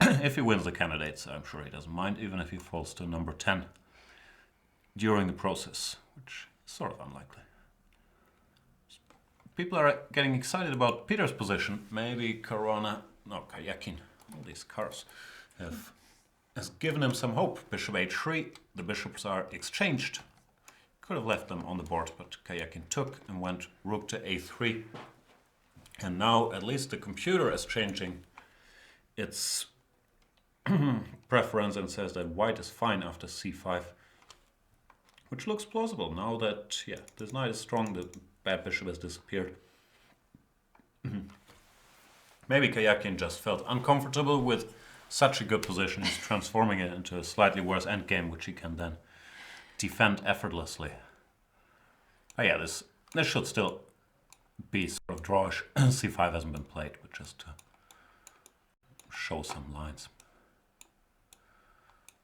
if he wins the candidates, I'm sure he doesn't mind, even if he falls to #10 during the process, which is sort of unlikely. People are getting excited about Peter's position. Maybe Caruana, no, Karjakin, all these cars has given him some hope. Bishop h3, the bishops are exchanged. Could have left them on the board, but Karjakin took and went rook to a3. And now at least the computer is changing its preference and says that white is fine after c5. Which looks plausible now that, yeah, this knight is strong, the bad bishop has disappeared. Maybe Karjakin just felt uncomfortable with such a good position. He's transforming it into a slightly worse endgame, which he can then defend effortlessly. Oh yeah, this should still be sort of drawish. c5 hasn't been played, but just to show some lines.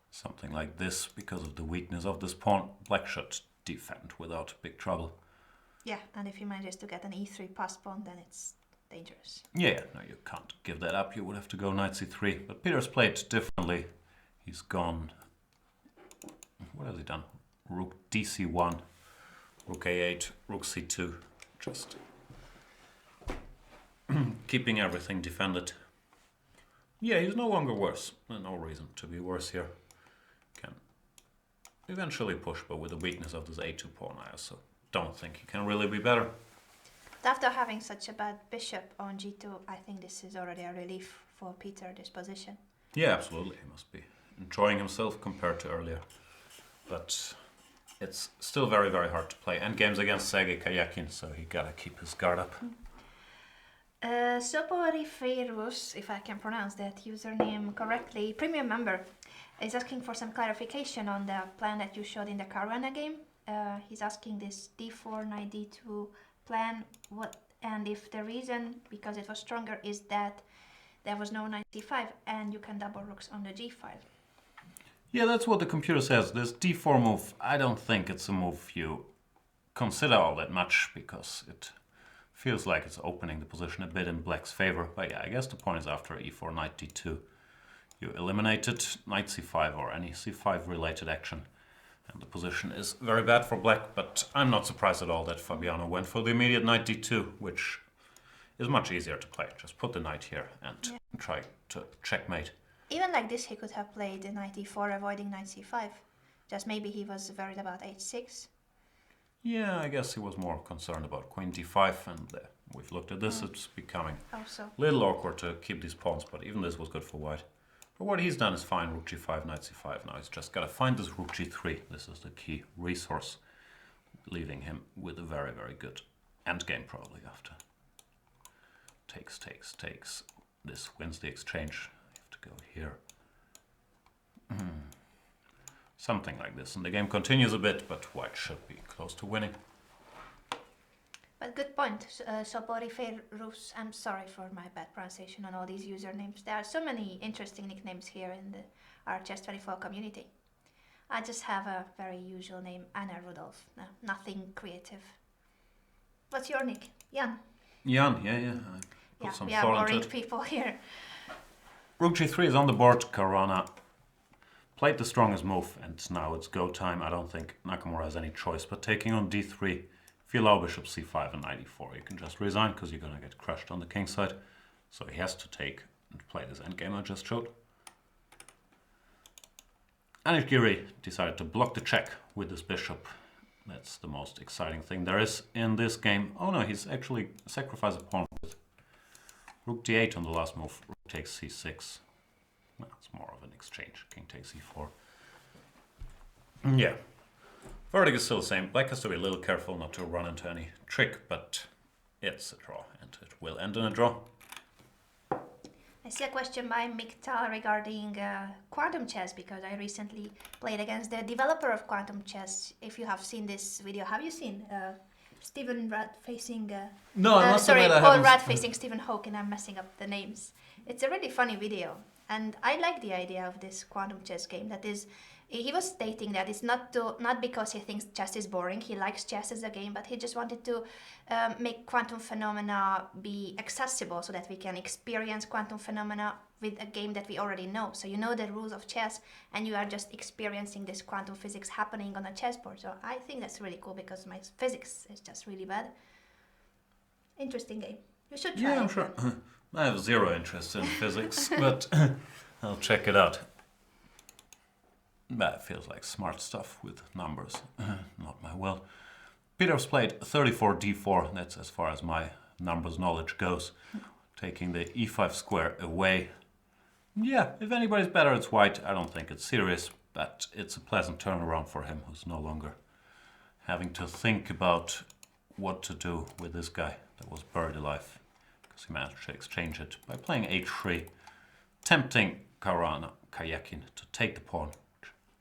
Something like this, because of the weakness of this pawn, black should defend without big trouble. Yeah, and if he manages to get an e3 pass pawn, then it's dangerous. Yeah, no, you can't give that up. You would have to go knight c3. But Peter's played differently. He's gone... What has he done? Rook dc1, rook a8, rook c2. Just keeping everything defended. Yeah, he's no longer worse. No reason to be worse here. Can eventually push, but with the weakness of this a2 pawn, I also don't think he can really be better. After having such a bad bishop on g2, I think this is already a relief for Peter, this position. Yeah, absolutely. He must be enjoying himself compared to earlier. But it's still very, very hard to play. Endgames against Sergei Karjakin, so he gotta keep his guard up. Soporiferus, if I can pronounce that username correctly, premium member, is asking for some clarification on the plan that you showed in the Caruana game. He's asking this d4, knight d2 plan, and if the reason, because it was stronger, is that there was no knight d5 and you can double rooks on the g file. Yeah, that's what the computer says. This d4 move, I don't think it's a move you consider all that much, because it feels like it's opening the position a bit in black's favor. But yeah, I guess the point is after e4, knight d2, You eliminated knight c5 or any c5 related action. And the position is very bad for black, but I'm not surprised at all that Fabiano went for the immediate knight d2, which is much easier to play. Just put the knight here and try to checkmate. Even like this, he could have played knight e4, avoiding knight c5. Just maybe he was worried about h6. Yeah, I guess he was more concerned about queen d5, and we've looked at this, it's becoming a little awkward to keep these pawns, but even this was good for white. But what he's done is fine, rook g5, knight c5. Now he's just got to find this rook g3. This is the key resource, leaving him with a very, very good endgame probably after. Takes, takes, takes. This wins the exchange. You have to go here. Something like this. And the game continues a bit, but white should be close to winning. But good point, Soporiferus. I'm sorry for my bad pronunciation on all these usernames. There are so many interesting nicknames here in the Chess24 community. I just have a very usual name, Anna Rudolf. No, nothing creative. What's your nick? Jan? Jan, yeah. I put some we are thought boring into it. people here. Rook g3 is on the board. Caruana played the strongest move, and now it's go time. I don't think Nakamura has any choice but taking on d3. If you allow bishop c5 and knight e4, you can just resign because you're going to get crushed on the king side. So he has to take and play this endgame I just showed. And Giri decided to block the check with this bishop. That's the most exciting thing there is in this game. Oh no, he's actually sacrificed a pawn with rook d8 on the last move. Rook takes c6. Well, it's more of an exchange. King takes e4. Yeah. Verdict is still the same. Black has to be a little careful not to run into any trick, but it's a draw, and it will end in a draw. I see a question by Miktal regarding quantum chess, because I recently played against the developer of quantum chess. If you have seen this video, have you seen Stephen Rudd facing... No, I must sorry, admit I Paul haven't. Rudd facing Stephen Hawke, and I'm messing up the names. It's a really funny video, and I like the idea of this quantum chess game. That is, he was stating that it's not because he thinks chess is boring. He likes chess as a game, but he just wanted to make quantum phenomena be accessible so that we can experience quantum phenomena with a game that we already know. So you know the rules of chess, and you are just experiencing this quantum physics happening on a chessboard. So I think that's really cool because my physics is just really bad. Interesting game. You should try it. Yeah, I'm sure. I have zero interest in physics, but I'll check it out. That feels like smart stuff with numbers. Not my well. Peter's played 34 d4. That's as far as my numbers knowledge goes. Taking the e5 square away. Yeah, if anybody's better, it's white. I don't think it's serious, but it's a pleasant turnaround for him, who's no longer having to think about what to do with this guy that was buried alive, because he managed to exchange it by playing h3, tempting Karjakin to take the pawn.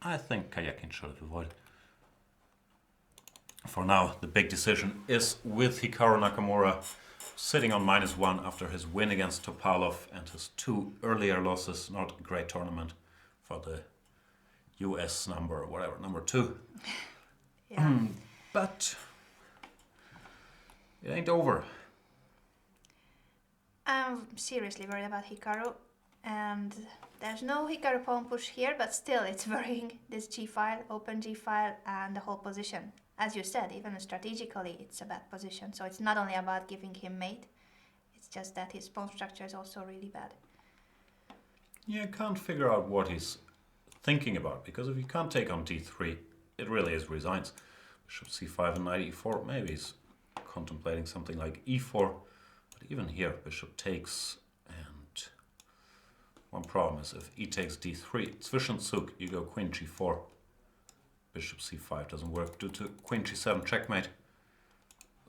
I think Karjakin should have avoided. For now, the big decision is with Hikaru Nakamura sitting on -1 after his win against Topalov and his 2 earlier losses. Not a great tournament for the US number 2. Yeah. But it ain't over. I'm seriously worried about Hikaru, and there's no Hikaru pawn push here, but still it's worrying, this g-file, open g-file, and the whole position. As you said, even strategically it's a bad position, so it's not only about giving him mate, it's just that his pawn structure is also really bad. Yeah, I can't figure out what he's thinking about, because if you can't take on d3, it really is resigns. Bishop c5 and knight e4, maybe he's contemplating something like e4, but even here bishop takes, and one problem is if e takes d3, Zwischenzug, you go queen g4, bishop c5 doesn't work due to queen g7 checkmate,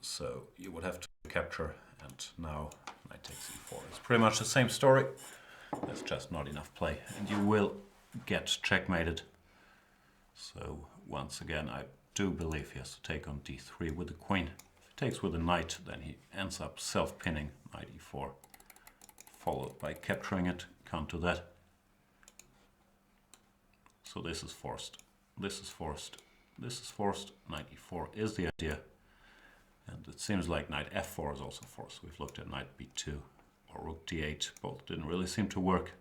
so you would have to capture, and now knight takes e4. It's pretty much the same story, there's just not enough play, and you will get checkmated. So once again, I do believe he has to take on d3 with the queen. If he takes with the knight, then he ends up self-pinning knight e4, followed by capturing it. Can't do that. So this is forced. This is forced. This is forced. Knight e4 is the idea. And it seems like knight f4 is also forced. We've looked at knight b2 or rook d8. Both didn't really seem to work.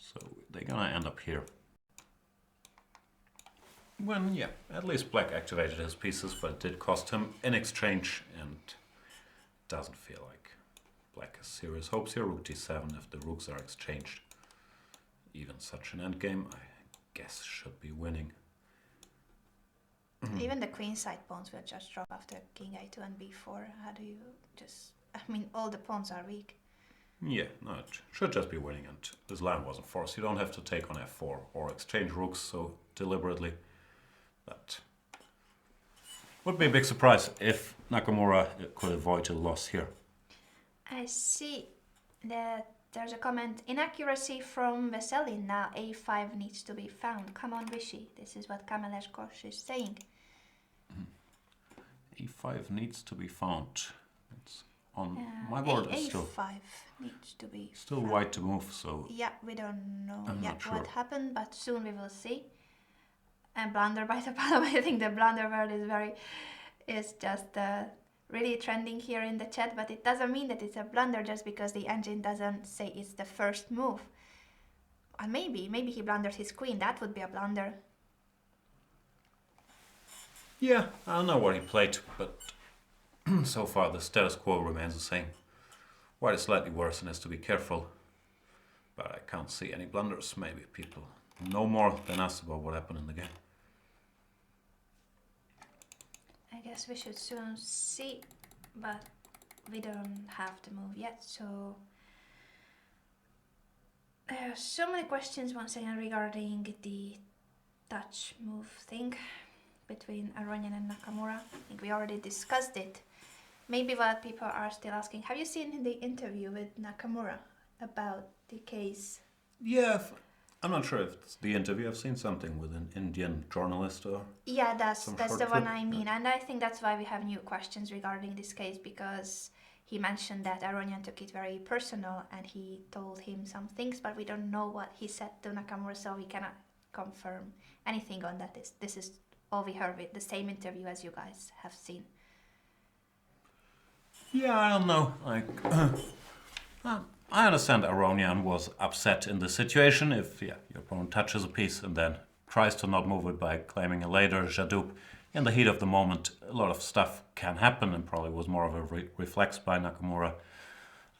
So they're gonna end up here. When, yeah, at least black activated his pieces, but it did cost him in exchange, and doesn't feel like black has serious hopes here. Rook d7 if the rooks are exchanged. Even such an endgame, I guess, should be winning. Even the queen side pawns will just drop after king a2 and b4. How do you just... I mean, all the pawns are weak. Yeah, no, it should just be winning, and this line wasn't forced. You don't have to take on f4 or exchange rooks so deliberately. That would be a big surprise if Nakamura could avoid a loss here. I see that there's a comment. Inaccuracy from Veselin. Now a5 needs to be found. Come on, Vishy. This is what Kameleshkosh is saying. e5 needs to be found. It's on my board. It's still a5 needs to be still found. white to move, so Yeah, we don't know I'm yet not sure what happened, but soon we will see. And blunder by Topalov. I think the blunder word is just really trending here in the chat, but it doesn't mean that it's a blunder just because the engine doesn't say it's the first move. And maybe he blundered his queen. That would be a blunder. yeah, I don't know what he played, but so far the status quo remains the same. White is slightly worse and has to be careful, but I can't see any blunders. Maybe people know more than us about what happened in the game. I guess we should soon see, but we don't have the move yet, so there are so many questions once again regarding the touch move thing between Aronian and Nakamura. I think we already discussed it. Maybe what people are still asking, have you seen the interview with Nakamura about the case? Yeah, I'm not sure if it's the interview. I've seen something with an Indian journalist or... Yeah, that's Some the short one clip, I mean, and I think that's why we have new questions regarding this case, because he mentioned that Aronian took it very personal and he told him some things, but we don't know what he said to Nakamura, so we cannot confirm anything on that. This is all we heard with the same interview as you guys have seen. Yeah, I don't know. Like, I understand Aronian was upset in the situation. If your opponent touches a piece and then tries to not move it by claiming a later Jadoub, in the heat of the moment, a lot of stuff can happen, and probably was more of a reflex by Nakamura.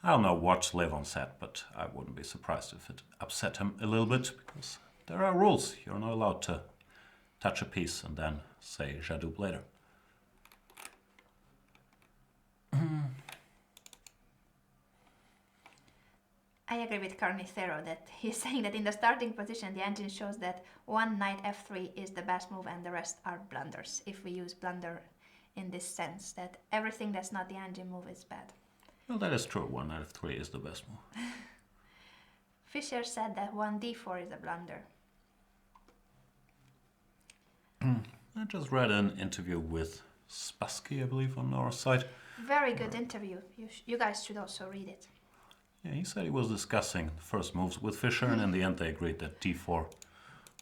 I don't know what Levon said, but I wouldn't be surprised if it upset him a little bit, because there are rules. You're not allowed to touch a piece and then say Jadoub later. I agree with Carnicero that he's saying that in the starting position the engine shows that one knight f3 is the best move and the rest are blunders, if we use blunder in this sense, that everything that's not the engine move is bad. Well, that is true. One knight f3 is the best move. Fischer said that one d4 is a blunder. I just read an interview with Spassky, I believe, on our site. Very good interview. You guys should also read it. Yeah, he said he was discussing the first moves with Fischer, and in the end they agreed that d4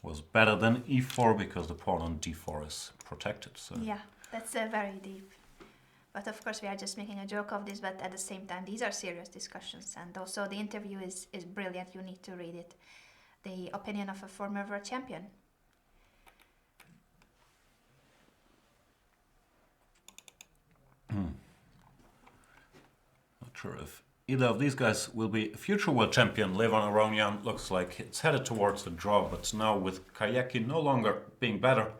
was better than e4 because the pawn on d4 is protected. So Yeah, that's very deep. But of course we are just making a joke of this, but at the same time these are serious discussions, and also the interview is brilliant. You need to read it. The opinion of a former world champion. not sure if either of these guys will be a future world champion. Levon Aronian looks like it's headed towards a draw, but now with Karjakin no longer being better,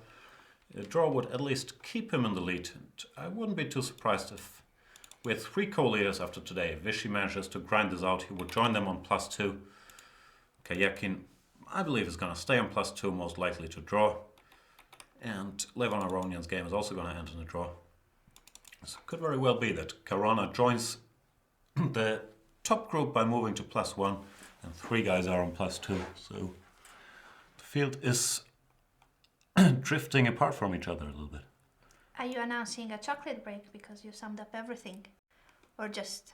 a draw would at least keep him in the lead. And I wouldn't be too surprised if, with 3 co-leaders after today, Vishy manages to grind this out. He would join them on +2. Karjakin, I believe, is going to stay on +2, most likely to draw. And Levon Aronian's game is also going to end in a draw. So it could very well be that Caruana joins the top group by moving to +1, and 3 guys are on +2. So the field is drifting apart from each other a little bit. Are you announcing a chocolate break because you summed up everything? Or just...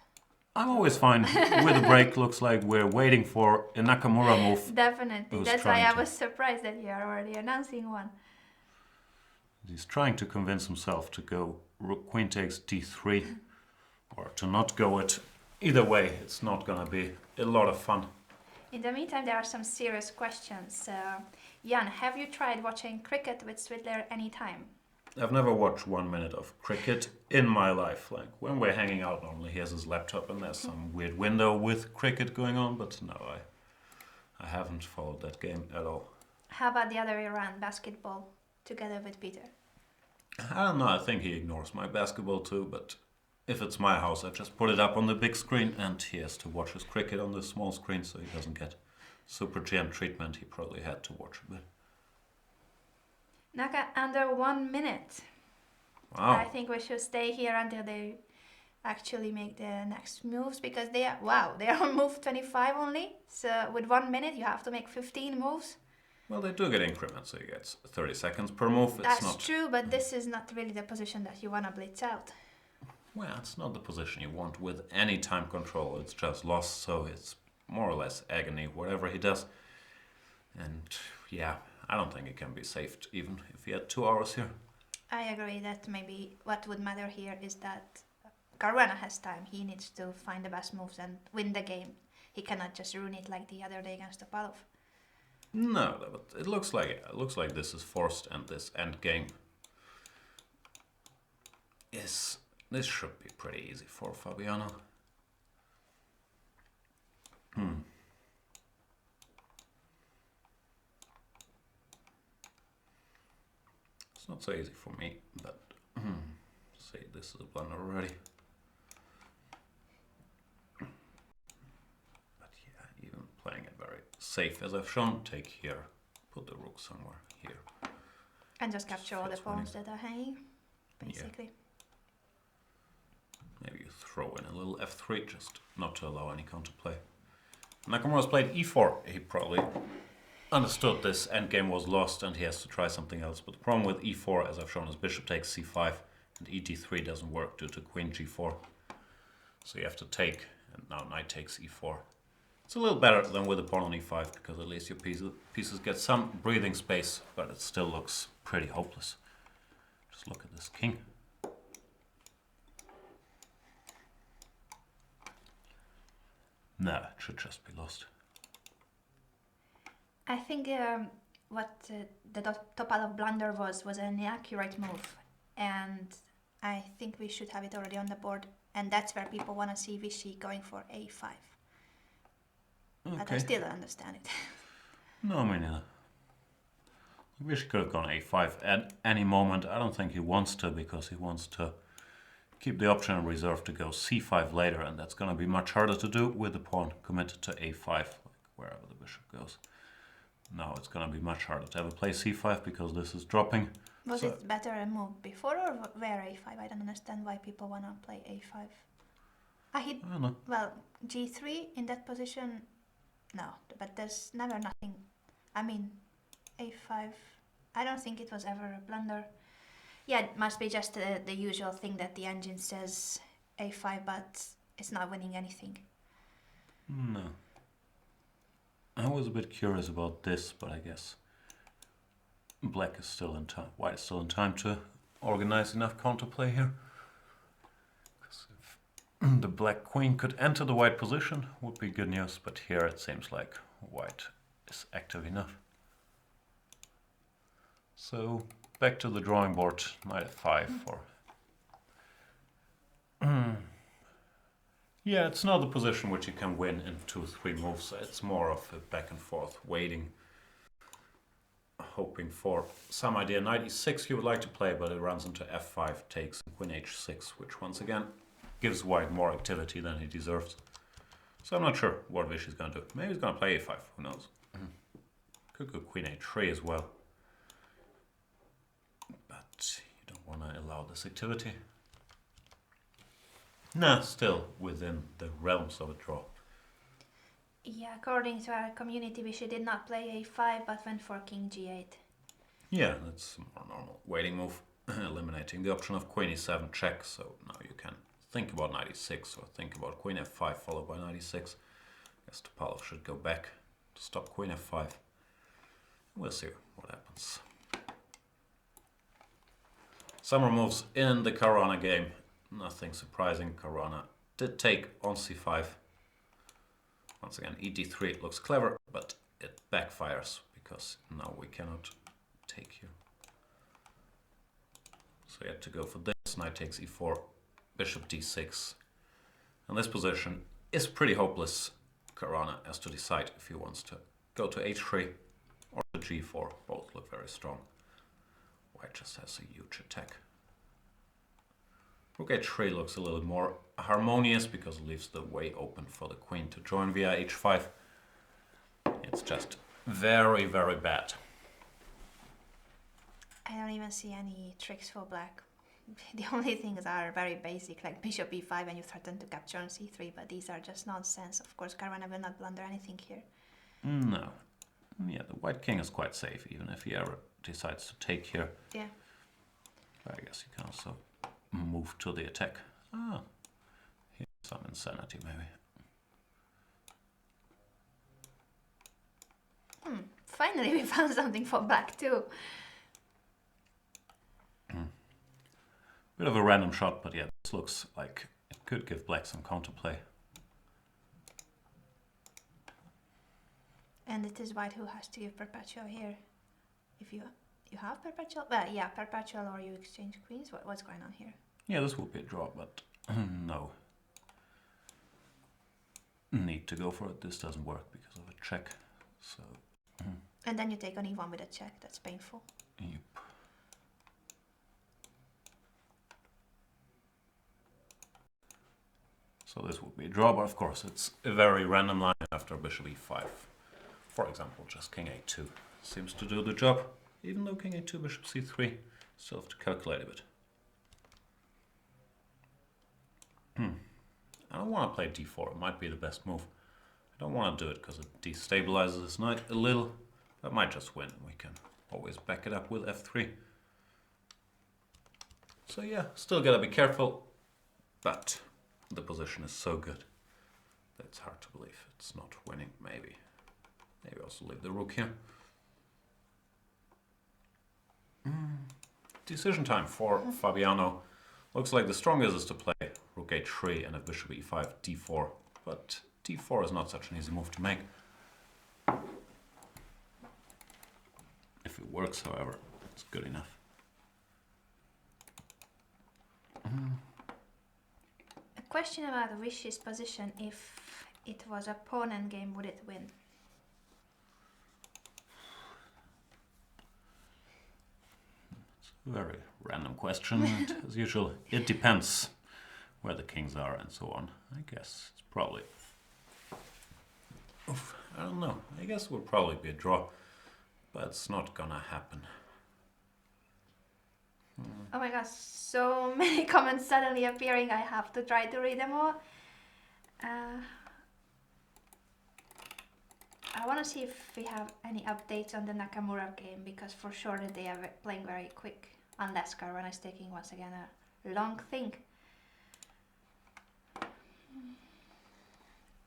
I'm always fine with a break. Looks like we're waiting for a Nakamura move. Definitely. Who's That's why trying I to- was surprised that you are already announcing one. He's trying to convince himself to go rook queen takes d3, or to not go it. Either way, it's not going to be a lot of fun. In the meantime, there are some serious questions. Jan, have you tried watching cricket with Svidler anytime? I've never watched 1 minute of cricket in my life. Like when we're hanging out, normally he has his laptop and there's some weird window with cricket going on. But no, I haven't followed that game at all. How about the other way around, basketball, together with Peter? I don't know. I think he ignores my basketball too. But if it's my house, I just put it up on the big screen and he has to watch his cricket on the small screen, so he doesn't get Super GM treatment. He probably had to watch a bit. Naka, under 1 minute. Wow. I think we should stay here until they actually make the next moves, because they are on move 25 only. So with 1 minute, you have to make 15 moves. Well, they do get increments, so you get 30 seconds per move. That's true, but this is not really the position that you want to blitz out. Well, it's not the position you want with any time control. It's just lost, so it's more or less agony, whatever he does. And yeah, I don't think it can be saved, even if he had 2 hours here. I agree that maybe what would matter here is that Caruana has time. He needs to find the best moves and win the game. He cannot just ruin it like the other day against Topalov. No, but it looks like this is forced, and this end game is... This should be pretty easy for Fabiano. It's not so easy for me, but see, this is a blunder already. But yeah, even playing it very safe, as I've shown, take here, put the rook somewhere here. And just capture all the pawns that are hanging, basically. Yeah. Maybe you throw in a little f3, just not to allow any counterplay. Nakamura's played e4. He probably understood this endgame was lost and he has to try something else. But the problem with e4, as I've shown, is bishop takes c5 and et3 doesn't work due to queen g4. So you have to take, and now knight takes e4. It's a little better than with the pawn on e5, because at least your pieces get some breathing space, but it still looks pretty hopeless. Just look at this king. No, it should just be lost. I think what the Topalov blunder was an inaccurate move, and I think we should have it already on the board, and that's where people want to see Vichy going for a5. Okay. But I still don't understand it. No, me neither. Vichy could have gone a5 at any moment. I don't think he wants to, because he wants to keep the option in reserve to go c5 later, and that's going to be much harder to do with the pawn committed to a5, like wherever the bishop goes. Now it's going to be much harder to ever play c5 because this is dropping. Was it better a move before or where a5? I don't understand why people want to play a5. I don't know. Well, g3 in that position, no, but there's never nothing. I mean, a5, I don't think it was ever a blunder. Yeah, it must be just the usual thing that the engine says a5, but it's not winning anything. No. I was a bit curious about this, but I guess black is still in time. White is still in time to organize enough counterplay here. Because if the black queen could enter the white position, would be good news, but here it seems like white is active enough. So back to the drawing board, knight f5 for... Yeah, it's not the position which you can win in 2-3 moves. It's more of a back and forth, waiting, hoping for some idea. Knight e6 you would like to play, but it runs into f5, takes queen h6, which once again gives white more activity than he deserves. So I'm not sure what Vichy's going to do. Maybe he's going to play a5, who knows. Could go queen h3 as well. But you don't want to allow this activity. No, still within the realms of a draw. Yeah, according to our community, Vichy did not play a5, but went for king g8. Yeah, that's a more normal waiting move, eliminating the option of queen e7 check, so now you can think about knight e6 or think about queen f5 followed by knight e6. I guess Topalov should go back to stop queen f5. We'll see what happens. Summer moves in the Caruana game. Nothing surprising. Caruana did take on c5. Once again, ed3 looks clever, but it backfires because now we cannot take here. So you have to go for this. Knight takes e4, bishop d6. And this position is pretty hopeless. Caruana has to decide if he wants to go to h3 or to g4. Both look very strong. White just has a huge attack. Rook h3 looks a little more harmonious because it leaves the way open for the queen to join via h5. It's just very, very bad. I don't even see any tricks for black. The only things are very basic, like bishop e5 and you threaten to capture on c3, but these are just nonsense. Of course, Caruana will not blunder anything here. No. Yeah, the white king is quite safe, even if he ever decides to take here. Yeah. I guess you can also move to the attack. Ah, here's some insanity maybe. Finally, we found something for black too. Bit of a random shot, but yeah, this looks like it could give black some counterplay. And it is white who has to give perpetual here. If you have perpetual, well, yeah, perpetual, or you exchange queens. What's going on here? Yeah, this will be a draw, but no need to go for it. This doesn't work because of a check. So. And then you take on e1 with a check. That's painful. Yep. So this would be a draw, but of course it's a very random line after bishop e5. For example, just king a2 seems to do the job, even though king a2, bishop c3, still have to calculate a bit. I don't want to play d4, it might be the best move. I don't want to do it because it destabilizes this knight a little. That might just win, we can always back it up with f3. So yeah, still gotta be careful, but the position is so good that it's hard to believe it's not winning. Maybe also leave the rook here. Decision time for Fabiano. Looks like the strongest is to play rook h3 and if bishop e5, d4. But d4 is not such an easy move to make. If it works, however, it's good enough. A question about Vish's position: if it was a pawn endgame, would it win? Very random question, and as usual, it depends where the kings are and so on. I guess it's probably... Oof, I don't know. I guess it would probably be a draw, but it's not gonna happen. Oh my gosh, so many comments suddenly appearing. I have to try to read them all. I want to see if we have any updates on the Nakamura game, because for sure that they are playing very quick. Unless Caruana is taking once again a long thing.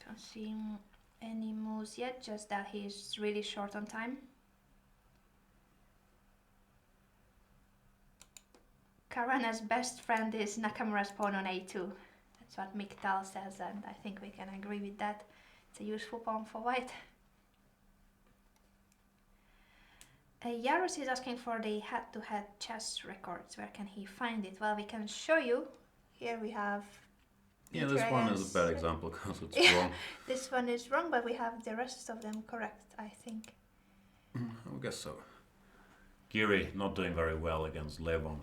Don't see any moves yet, just that he's really short on time. Caruana's best friend is Nakamura's pawn on a2. That's what Miktal says, and I think we can agree with that. It's a useful pawn for white. Yaros is asking for the head-to-head chess records. Where can he find it? Well, we can show you. Here we have... Yeah, this one is a bad example because it's wrong. This one is wrong, but we have the rest of them correct, I think. I guess so. Giri not doing very well against Levon.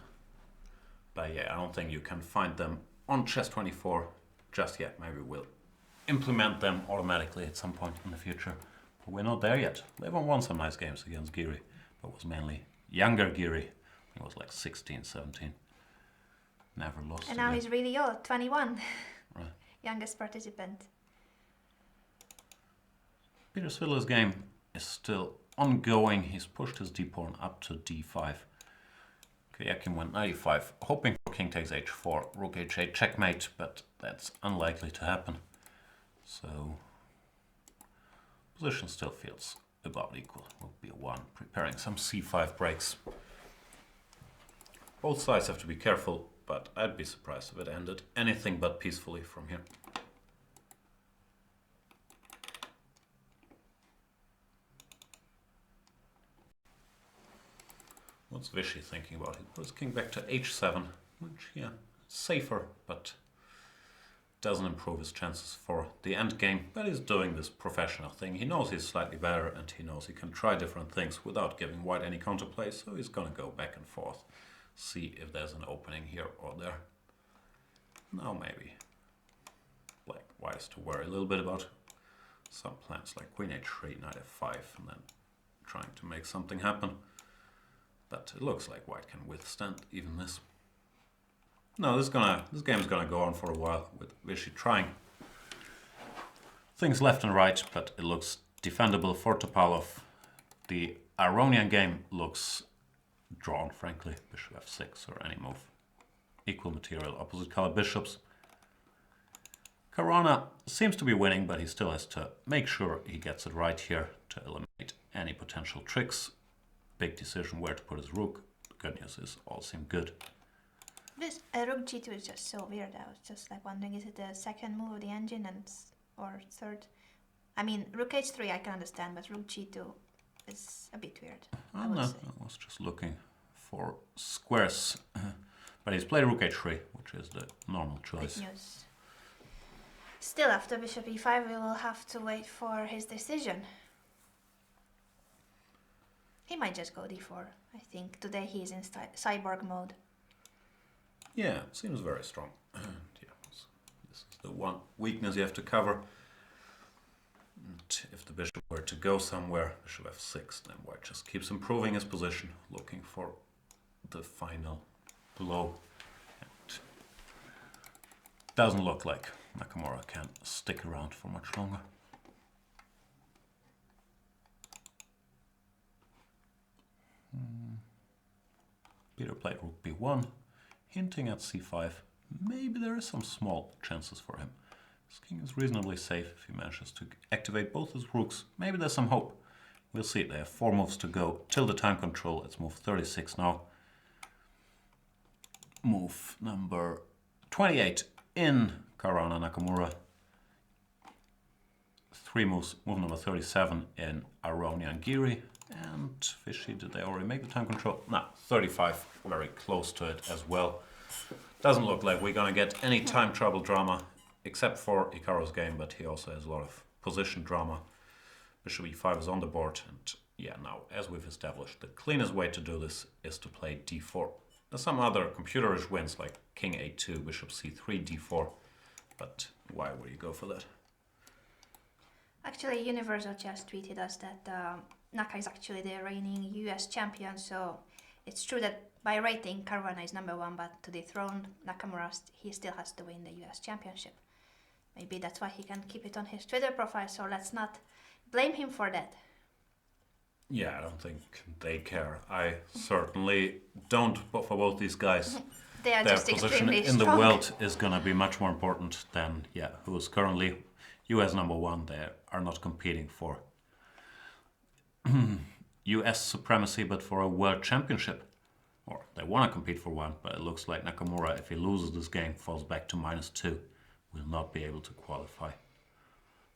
But yeah, I don't think you can find them on Chess24 just yet. Maybe we'll implement them automatically at some point in the future. But we're not there yet. Levon won some nice games against Giri, but was mainly younger Giri. He was like 16, 17. Never lost. And now he's really old, 21. Right. Youngest participant. Peter Svidler's game is still ongoing. He's pushed his d-pawn up to d5. Karjakin went 95, hoping for king takes h4, rook h8 checkmate, but that's unlikely to happen. So, position still feels about equal. Rook b1, preparing some c5 breaks. Both sides have to be careful, but I'd be surprised if it ended anything but peacefully from here. What's Vichy thinking about? He puts king back to h7, which, yeah, safer, but doesn't improve his chances for the endgame. But he's doing this professional thing. He knows he's slightly better, and he knows he can try different things without giving white any counterplay, so he's gonna go back and forth. See if there's an opening here or there. Now maybe black wise to worry a little bit about some plans like queen h3, knight f5, and then trying to make something happen. But it looks like white can withstand even this. No, this game's gonna go on for a while with Vichy trying things left and right, but it looks defendable for Topalov. The Aronian game looks drawn, frankly. Bishop f6 or any move. Equal material, opposite color bishops. Caruana seems to be winning, but he still has to make sure he gets it right here to eliminate any potential tricks. Big decision where to put his rook. The good news is all seem good. This rook g2 is just so weird. I was just like wondering, is it the second move of the engine or third? I mean, rook h3 I can understand, but rook g2 is a bit weird. I was just looking for squares. But he's played rook h3, which is the normal choice. Big news. Still, after bishop e5, we will have to wait for his decision. He might just go d4. I think today he's in cyborg mode. Yeah, it seems very strong. And yeah, this is the one weakness you have to cover. And if the bishop were to go somewhere, bishop f6, then white just keeps improving his position, looking for the final blow. And doesn't look like Nakamura can stick around for much longer. Peter played rook b1, hinting at c5. Maybe there is some small chances for him. His king is reasonably safe if he manages to activate both his rooks. Maybe there's some hope. We'll see. They have 4 moves to go till the time control. It's move 36 now. Move number 28 in Karjakin Nakamura. 3 moves. Move number 37 in Aronian Giri. And Vichy, did they already make the time control? No, 35, very close to it as well. Doesn't look like we're gonna get any time trouble drama, except for Hikaru's game, but he also has a lot of position drama. Bishop e5 is on the board, and yeah, now, as we've established, the cleanest way to do this is to play d4. There's some other computerish wins, like king a2, bishop c3, d4, but why would you go for that? Actually, Universal just tweeted us that Naka is actually the reigning US champion, so it's true that by rating, Caruana is number 1, but to dethrone Nakamura, he still has to win the US championship. Maybe that's why he can keep it on his Twitter profile, so let's not blame him for that. Yeah, I don't think they care. I certainly don't, but for both these guys, They are their just position extremely in the strong. world is going to be much more important than, who is currently US number 1. They are not competing for US supremacy, but for a world championship. Or they want to compete for one, but it looks like Nakamura, if he loses this game, falls back to -2, will not be able to qualify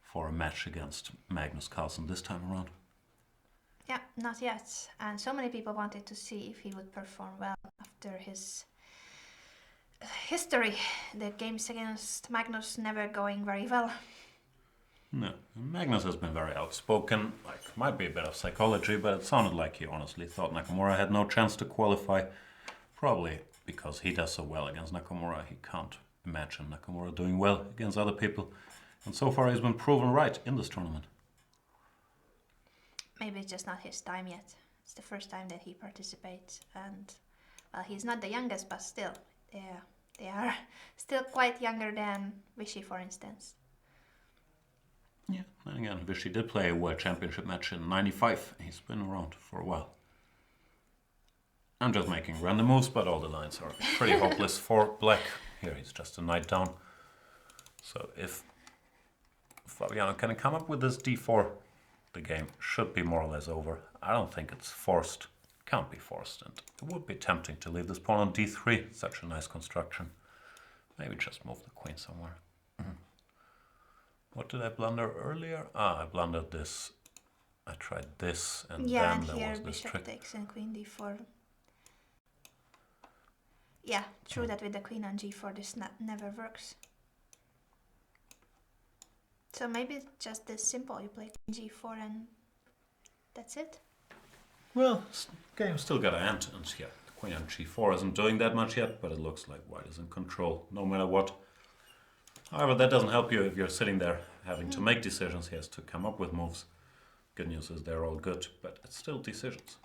for a match against Magnus Carlsen this time around. Yeah, not yet. And so many people wanted to see if he would perform well after his history. The games against Magnus never going very well. No, Magnus has been very outspoken, like might be a bit of psychology, but it sounded like he honestly thought Nakamura had no chance to qualify. Probably because he does so well against Nakamura, he can't imagine Nakamura doing well against other people. And so far he's been proven right in this tournament. Maybe it's just not his time yet. It's the first time that he participates, and well, he's not the youngest, but still, they are still quite younger than Vichy, for instance. Yeah, and again, Vichy did play a World Championship match in '95. He's been around for a while. I'm just making random moves, but all the lines are pretty hopeless for black. Here he's just a knight down. So if Fabiano can come up with this d4, the game should be more or less over. I don't think it's forced. Can't be forced, and it would be tempting to leave this pawn on d3. Such a nice construction. Maybe just move the queen somewhere. What did I blunder earlier? I blundered this. I tried this, and then and there here was this bishop trick. takes and queen d4. Yeah, true that with the queen on g4 this never works. So maybe it's just this simple, you play queen g4 and that's it? Well, game still got to end, and yeah, the queen on g4 isn't doing that much yet, but it looks like white is in control no matter what. However, that doesn't help you if you're sitting there having to make decisions. He has to come up with moves. Good news is they're all good, but it's still decisions.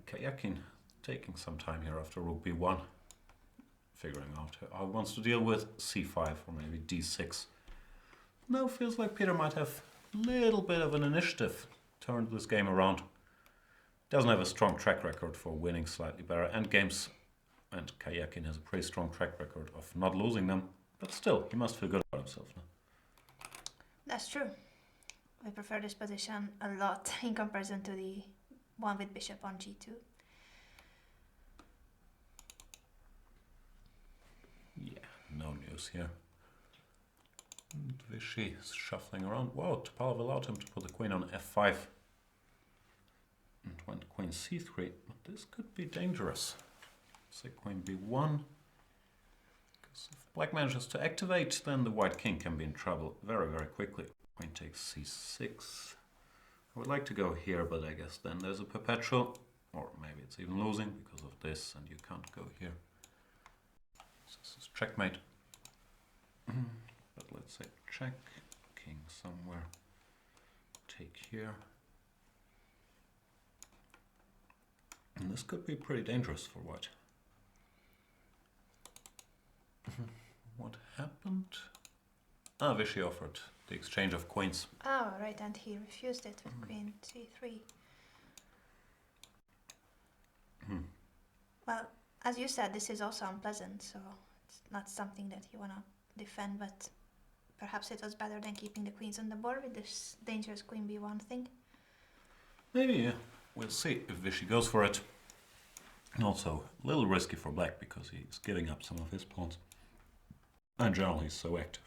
Karjakin taking some time here after rook b1, figuring out how he wants to deal with c5 or maybe d6. Now feels like Peter might have a little bit of an initiative, turned this game around. Doesn't have a strong track record for winning slightly better endgames, and Karjakin has a pretty strong track record of not losing them, but still, he must feel good about himself now. That's true. I prefer this position a lot in comparison to the one with bishop on g2. Yeah, no news here. And Vichy is shuffling around. Wow, Topalov allowed him to put the queen on f5. And went queen c3, but this could be dangerous. Say queen b1. Because if black manages to activate, then the white king can be in trouble very, very quickly. Queen takes c6. I would like to go here, but I guess then there's a perpetual, or maybe it's even losing because of this, and you can't go here. This is checkmate. But let's say check, king somewhere, take here. And this could be pretty dangerous for white. What happened? Ah, Vichy offered the exchange of queens. Oh, right, and he refused it with queen c3. Well, as you said, this is also unpleasant, so it's not something that you want to defend, but perhaps it was better than keeping the queens on the board with this dangerous queen b1 thing. Maybe, yeah. We'll see if Vichy goes for it. And also a little risky for black because he's giving up some of his pawns. And generally he's so active.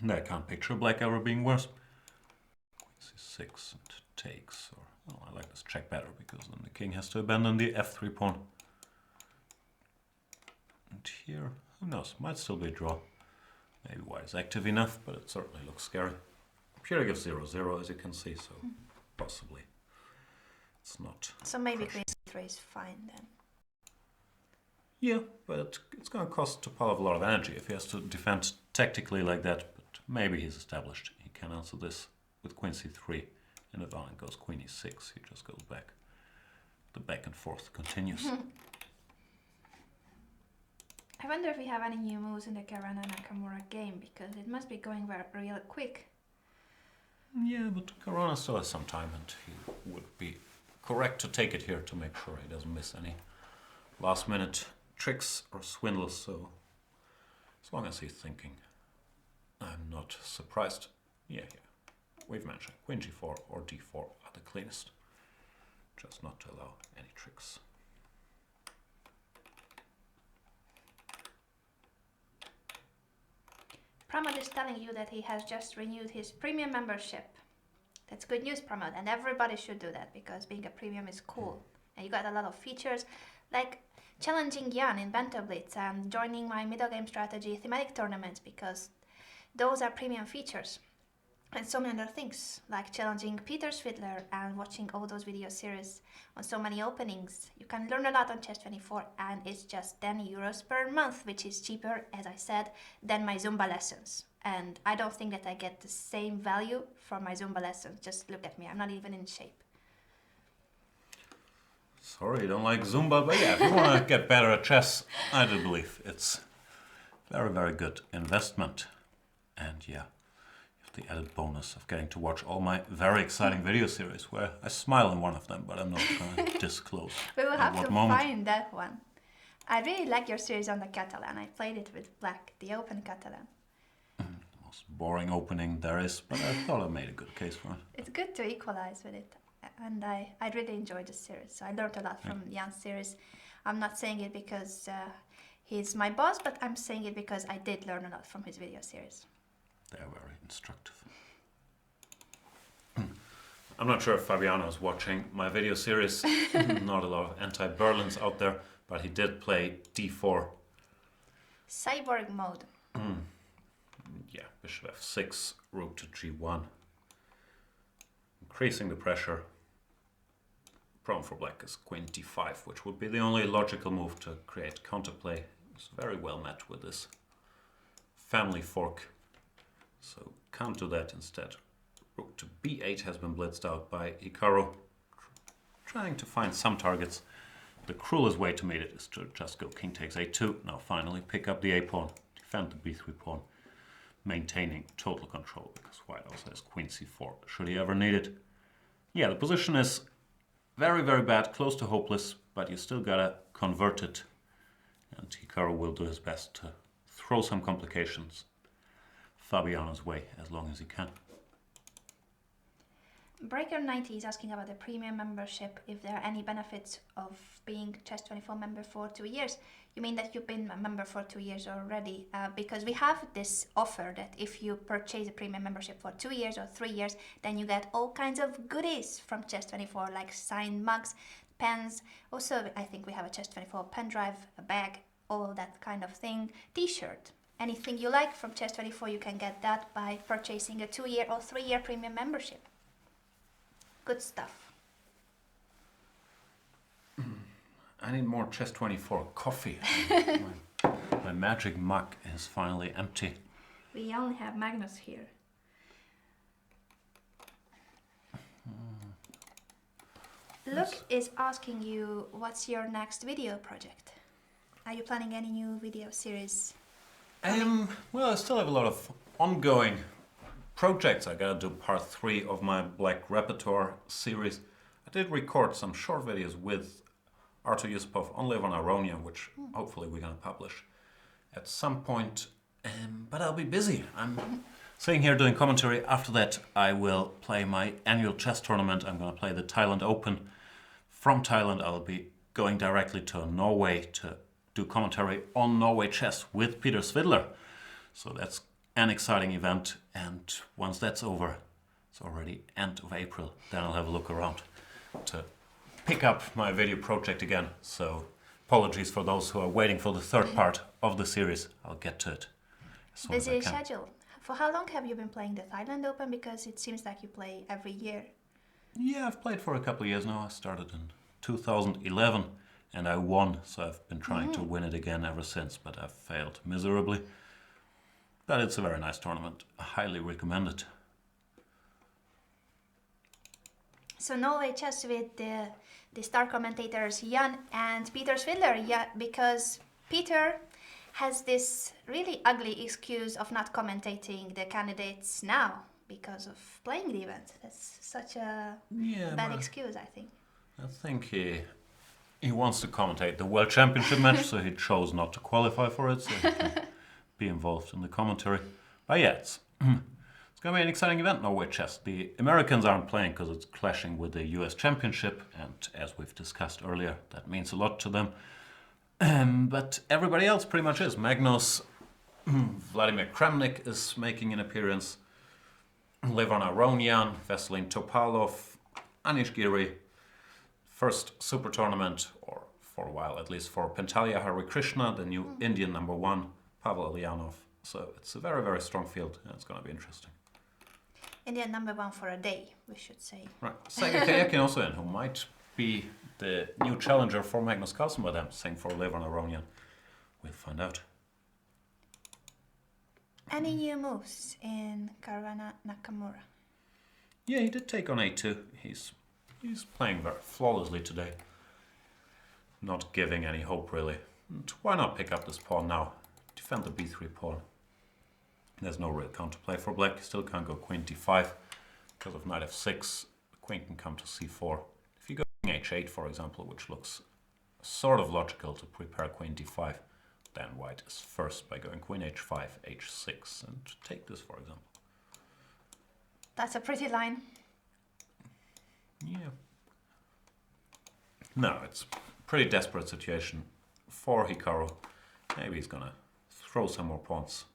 And I can't picture black ever being worse. Queen c6 and takes, or well, I like this check better because then the king has to abandon the f3 pawn. And here, who knows, might still be a draw. Maybe white is active enough, but it certainly looks scary. Here I give 0-0 as you can see, so possibly it's not. So maybe crushing. queen c3 is fine then. Yeah, but it's going to cost Topalov a lot of energy if he has to defend tactically like that. But maybe he's established. He can answer this with queen c3. And if Anand goes queen e6, he just goes back. The back and forth continues. I wonder if we have any new moves in the Caruana Nakamura game, because it must be going real quick. Yeah, but Caruana still has some time, and he would be correct to take it here to make sure he doesn't miss any last-minute tricks or swindles. So as long as he's thinking, I'm not surprised. Yeah, we've mentioned queen g4 or d4 are the cleanest, just not to allow any tricks. Pramod is telling you that he has just renewed his premium membership. That's good news, Pramod, and everybody should do that because being a premium is cool. And you got a lot of features like challenging Jan in Bento Blitz and joining my middle game strategy thematic tournaments, because those are premium features. And so many other things, like challenging Peter Svidler and watching all those video series on so many openings. You can learn a lot on Chess24, and it's just 10 euros per month, which is cheaper, as I said, than my Zumba lessons. And I don't think that I get the same value for my Zumba lessons. Just look at me, I'm not even in shape. Sorry, you don't like Zumba, but yeah, if you want to get better at chess, I do believe it's very, very good investment. And yeah, the added bonus of getting to watch all my very exciting video series where I smile in one of them, but I'm not going to disclose. We will have to moment. find that one. I really like your series on the Catalan. I played it with Black, the open Catalan. The most boring opening there is, but I thought I made a good case for it. It's good to equalize with it, and I really enjoyed the series. So I learned a lot from Jan's series. I'm not saying it because he's my boss, but I'm saying it because I did learn a lot from his video series. They are very instructive. I'm not sure if Fabiano is watching my video series. Not a lot of anti-Berlins out there, but he did play d4. Cyborg mode. Yeah, bishop f6, rook to g1. Increasing the pressure. Problem for black is queen d5, which would be the only logical move to create counterplay. It's very well met with this family fork. So can't do that instead. Rook to b8 has been blitzed out by Hikaru. Trying to find some targets. The cruelest way to meet it is to just go king takes a2. Now finally pick up the a-pawn, defend the b3 pawn, maintaining total control because white also has queen c4 should he ever need it. Yeah, the position is very, very bad, close to hopeless, but you still gotta convert it. And Hikaru will do his best to throw some complications Fabiano's way as long as he can. Breaker90 is asking about the premium membership, if there are any benefits of being Chess24 member for 2 years. You mean that you've been a member for 2 years already? Because we have this offer that if you purchase a premium membership for 2 years or 3 years, then you get all kinds of goodies from Chess24, like signed mugs, pens. Also, I think we have a Chess24 pen drive, a bag, all that kind of thing, t-shirt. Anything you like from Chess24, you can get that by purchasing a 2-year or 3-year premium membership. Good stuff. I need more Chess24 coffee. my magic mug is finally empty. We only have Magnus here. Luke is asking you, what's your next video project? Are you planning any new video series? Well, I still have a lot of ongoing projects. I gotta do part 3 of my Black Repertoire series. I did record some short videos with Artur Yusupov on Live on Aronian, which hopefully we're gonna publish at some point. But I'll be busy. I'm sitting here doing commentary. After that, I will play my annual chess tournament. I'm gonna play the Thailand Open. From Thailand, I'll be going directly to Norway to do commentary on Norway chess with Peter Svidler. So that's an exciting event, and once that's over, it's already end of April, then I'll have a look around to pick up my video project again. So apologies for those who are waiting for the third part of the series. I'll get to it as soon as I Busy can. schedule. For how long have you been playing the Thailand Open? Because it seems like you play every year. Yeah, I've played for a couple of years now. I started in 2011 and I won, so I've been trying to win it again ever since, but I've failed miserably. But it's a very nice tournament. I highly recommend it. So Norway chess with the star commentators Jan and Peter Svidler. Yeah, because Peter has this really ugly excuse of not commentating the candidates now because of playing the event. That's such a bad excuse, I think. I think he wants to commentate the World Championship match, so he chose not to qualify for it, so he can be involved in the commentary. But yeah, it's going to be an exciting event, Norway chess. The Americans aren't playing because it's clashing with the US Championship, and as we've discussed earlier, that means a lot to them. But everybody else pretty much is. Magnus, Vladimir Kramnik is making an appearance, Levon Aronian, Veselin Topalov, Anish Giri, first super tournament, or for a while at least, for Pentalia Hari Krishna, the new Indian #1, Pavel Ulyanov. So it's a very, very strong field, and it's going to be interesting. Indian #1 for a day, we should say. Right. Sergei Karjakin also in, who might be the new challenger for Magnus Carlsen by them, same for Levon Aronian. We'll find out. Any new moves in Caruana Nakamura? Yeah, he did take on a2. He's playing very flawlessly today. Not giving any hope, really. And why not pick up this pawn now? Defend the b3 pawn. There's no real counterplay for black. You still can't go queen d5 because of knight f6. The queen can come to c4. If you go king h8, for example, which looks sort of logical to prepare queen d5, then white is first by going queen h5, h6, and take this, for example. That's a pretty line. Yeah. No, it's a pretty desperate situation for Hikaru. Maybe he's gonna throw some more pawns.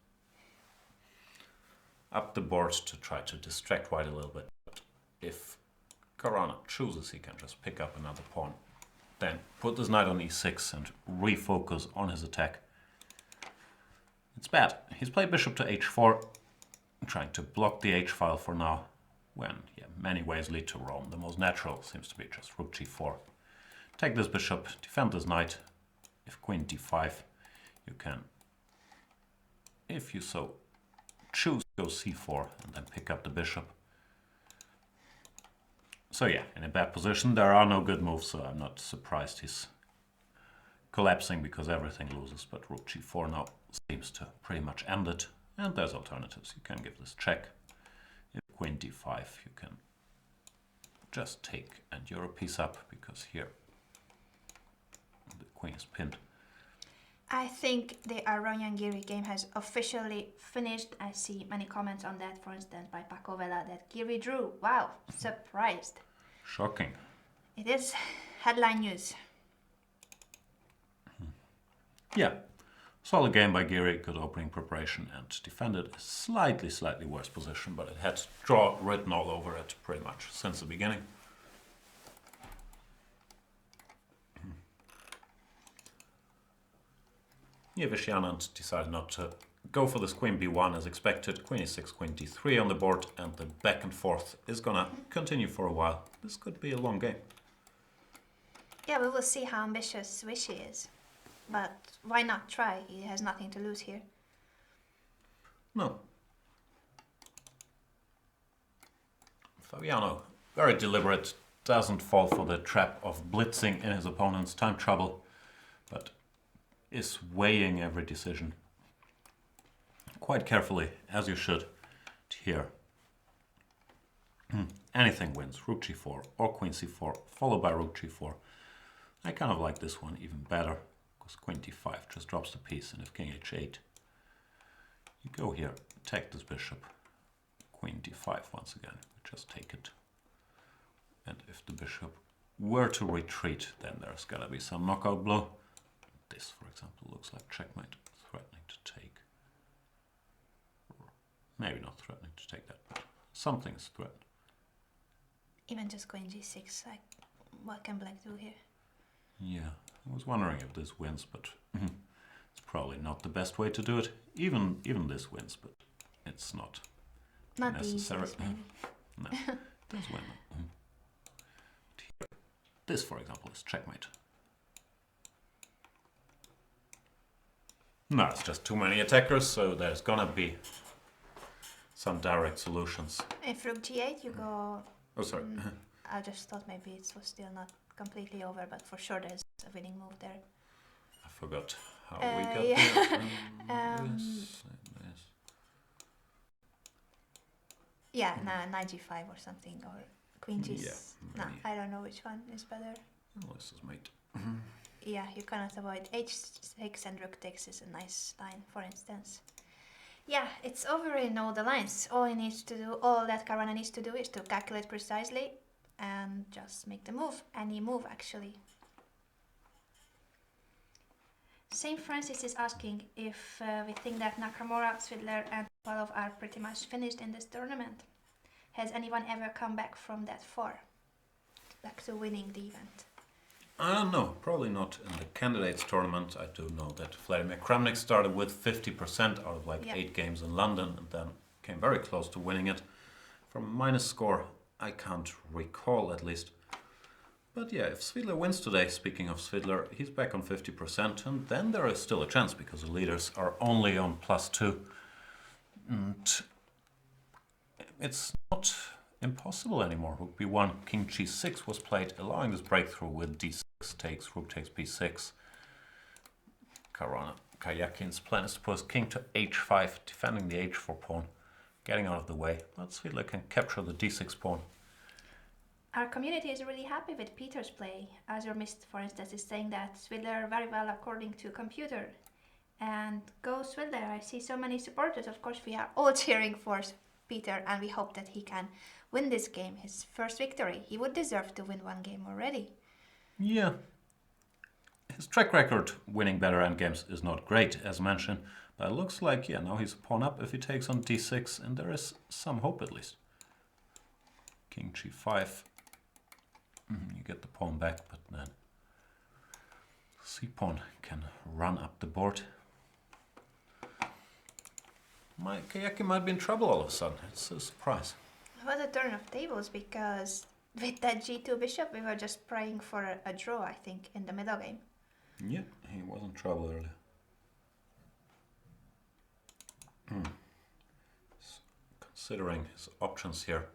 up the board to try to distract white a little bit. But if Caruana chooses, he can just pick up another pawn. Then put this knight on e6 and refocus on his attack. It's bad. He's played bishop to h4, trying to block the h-file for now, when many ways lead to Rome. The most natural seems to be just rook g4. Take this bishop, defend this knight. If queen d5, you can, if you so choose, go c4 and then pick up the bishop. So yeah, in a bad position. There are no good moves, so I'm not surprised he's collapsing because everything loses. But rook g4 now seems to pretty much end it. And there's alternatives. You can give this check. If queen d5, you can just take and you're a piece up, because here the queen is pinned. I think the Aronian Giri game has officially finished. I see many comments on that, for instance, by Paco Vela, that Giri drew. Wow, surprised. Shocking. It is headline news. Yeah, solid game by Giri, good opening preparation, and defended a slightly worse position, but it had draw written all over it pretty much since the beginning. Anand decided not to go for this queen b1 as expected. Queen e6, queen d3 on the board, and the back and forth is gonna continue for a while. This could be a long game. Yeah, we will see how ambitious Vichy is. But why not try? He has nothing to lose here. No. Fabiano, very deliberate, doesn't fall for the trap of blitzing in his opponent's time trouble, but is weighing every decision quite carefully, as you should, here. Anything wins, rook g4 or queen c4, followed by rook g4. I kind of like this one even better, because queen d5 just drops the piece, and if king h8, you go here, attack this bishop, queen d5 once again, just take it. And if the bishop were to retreat, then there's gotta be some knockout blow. This, for example, looks like checkmate, threatening to take. Or maybe not threatening to take that, but something is threatened. Even just queen g6, like, what can black do here? Yeah, I was wondering if this wins, but it's probably not the best way to do it. Even this wins, but it's not necessary. The easiest, maybe. No, it does win. This, for example, is checkmate. No, it's just too many attackers, so there's gonna be some direct solutions. If rook g8, you go... Oh, sorry. I just thought maybe it was still not completely over, but for sure there's a winning move there. I forgot how we got yeah. there. This. Yeah, knight g5 or something, or queen g6. Yeah, No, I don't know which one is better. Oh, this is mate. Yeah, you cannot avoid h6 and rook takes is a nice line, for instance. Yeah, it's over in all the lines. All he needs to do, all that Caruana needs to do is to calculate precisely and just make the move. Any move, actually. Saint Francis is asking if we think that Nakamura, Svidler and Topalov are pretty much finished in this tournament. Has anyone ever come back from that far? Back to winning the event? I don't know, probably not in the candidates tournament. I do know that Vladimir Kramnik started with 50% out of 8 games in London, and then came very close to winning it. From a minus score, I can't recall at least. But yeah, if Svidler wins today, speaking of Svidler, he's back on 50%, and then there is still a chance because the leaders are only on +2. And it's not impossible anymore. Rook b1, king g6 was played, allowing this breakthrough with d6 takes, rook takes b6. Karjakin's plan is to put his king to h5, defending the h4 pawn, getting out of the way, but Svidler can capture the d6 pawn. Our community is really happy with Peter's play. Azure Mist, for instance, is saying that Svidler very well according to computer. And go Svidler, I see so many supporters. Of course, we are all cheering for Peter, and we hope that he can win this game, his first victory. He would deserve to win one game already. Yeah. His track record winning better endgames is not great, as mentioned, but it looks like, yeah, now he's a pawn up if he takes on d6, and there is some hope at least. King g5. You get the pawn back, but then c-pawn can run up the board. Karjakin might be in trouble all of a sudden. It's a surprise. It was a turn of tables because with that g2 bishop we were just praying for a draw, I think, in the middle game. Yeah, he was in trouble earlier. Considering his options here,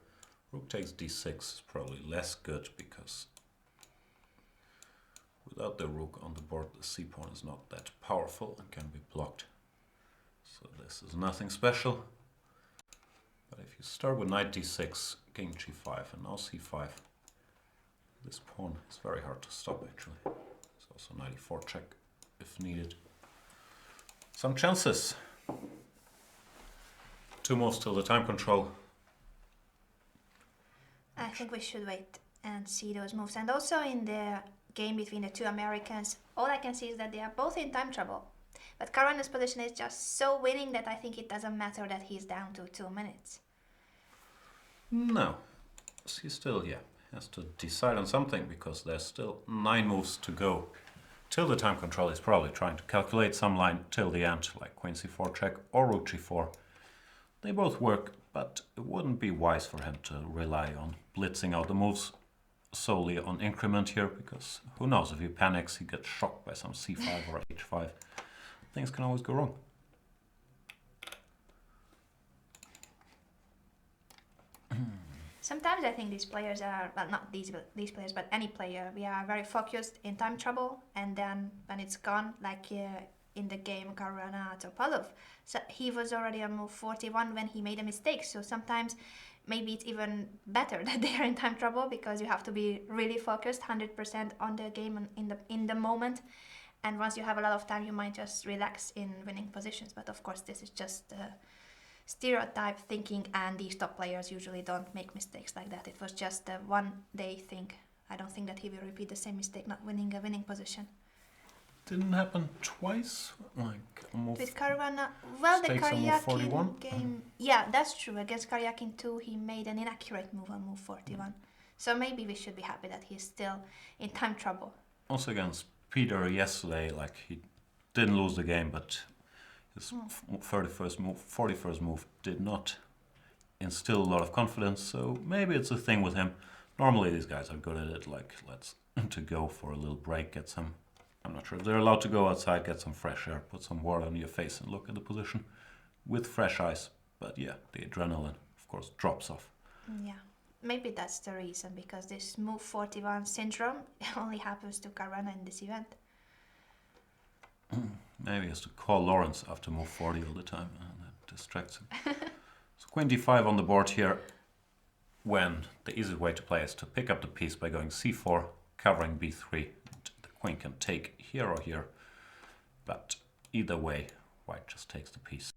rook takes d6 is probably less good because without the rook on the board, the c-pawn is not that powerful and can be blocked. So this is nothing special. But if you start with knight d6, king g5, and now c5, this pawn is very hard to stop actually. It's also knight e4 check if needed. Some chances. 2 moves till the time control. I think we should wait and see those moves. And also in the game between the two Americans, all I can see is that they are both in time trouble. But Caruana's position is just so winning that I think it doesn't matter that he's down to 2 minutes. No, he still, has to decide on something because there's still 9 moves to go. Till the time control, he's probably trying to calculate some line till the end, like queen c4 check or rook g4. They both work, but it wouldn't be wise for him to rely on blitzing out the moves solely on increment here, because who knows, if he panics, he gets shocked by some c5 or h5. Things can always go wrong. Sometimes I think these players are, well, not these players, but any player, we are very focused in time trouble, and then when it's gone, like in the game Caruana Topalov, so he was already on move 41 when he made a mistake. So sometimes maybe it's even better that they are in time trouble because you have to be really focused 100% on the game and in the moment. And once you have a lot of time, you might just relax in winning positions. But of course, this is just stereotype thinking, and these top players usually don't make mistakes like that. It was just a one-day thing. I don't think that he will repeat the same mistake, not winning a winning position. Didn't happen twice, like almost. With Caruana, well, the Karjakin game, yeah, that's true. Against Karjakin 2, he made an inaccurate move on move 41. So maybe we should be happy that he's still in time trouble. Also against Peter yesterday, like he didn't lose the game, but his 41st move did not instill a lot of confidence. So maybe it's a thing with him. Normally these guys are good at it, like let's to go for a little break, get some. I'm not sure if they're allowed to go outside, get some fresh air, put some water on your face and look at the position with fresh eyes. But yeah, the adrenaline, of course, drops off. Yeah, maybe that's the reason, because this move 41 syndrome only happens to Caruana in this event. Maybe he has to call Lawrence after move 40 all the time, and that distracts him. So queen d5 on the board here, when the easiest way to play is to pick up the piece by going c4, covering b3. Queen can take here or here, but either way, white just takes the piece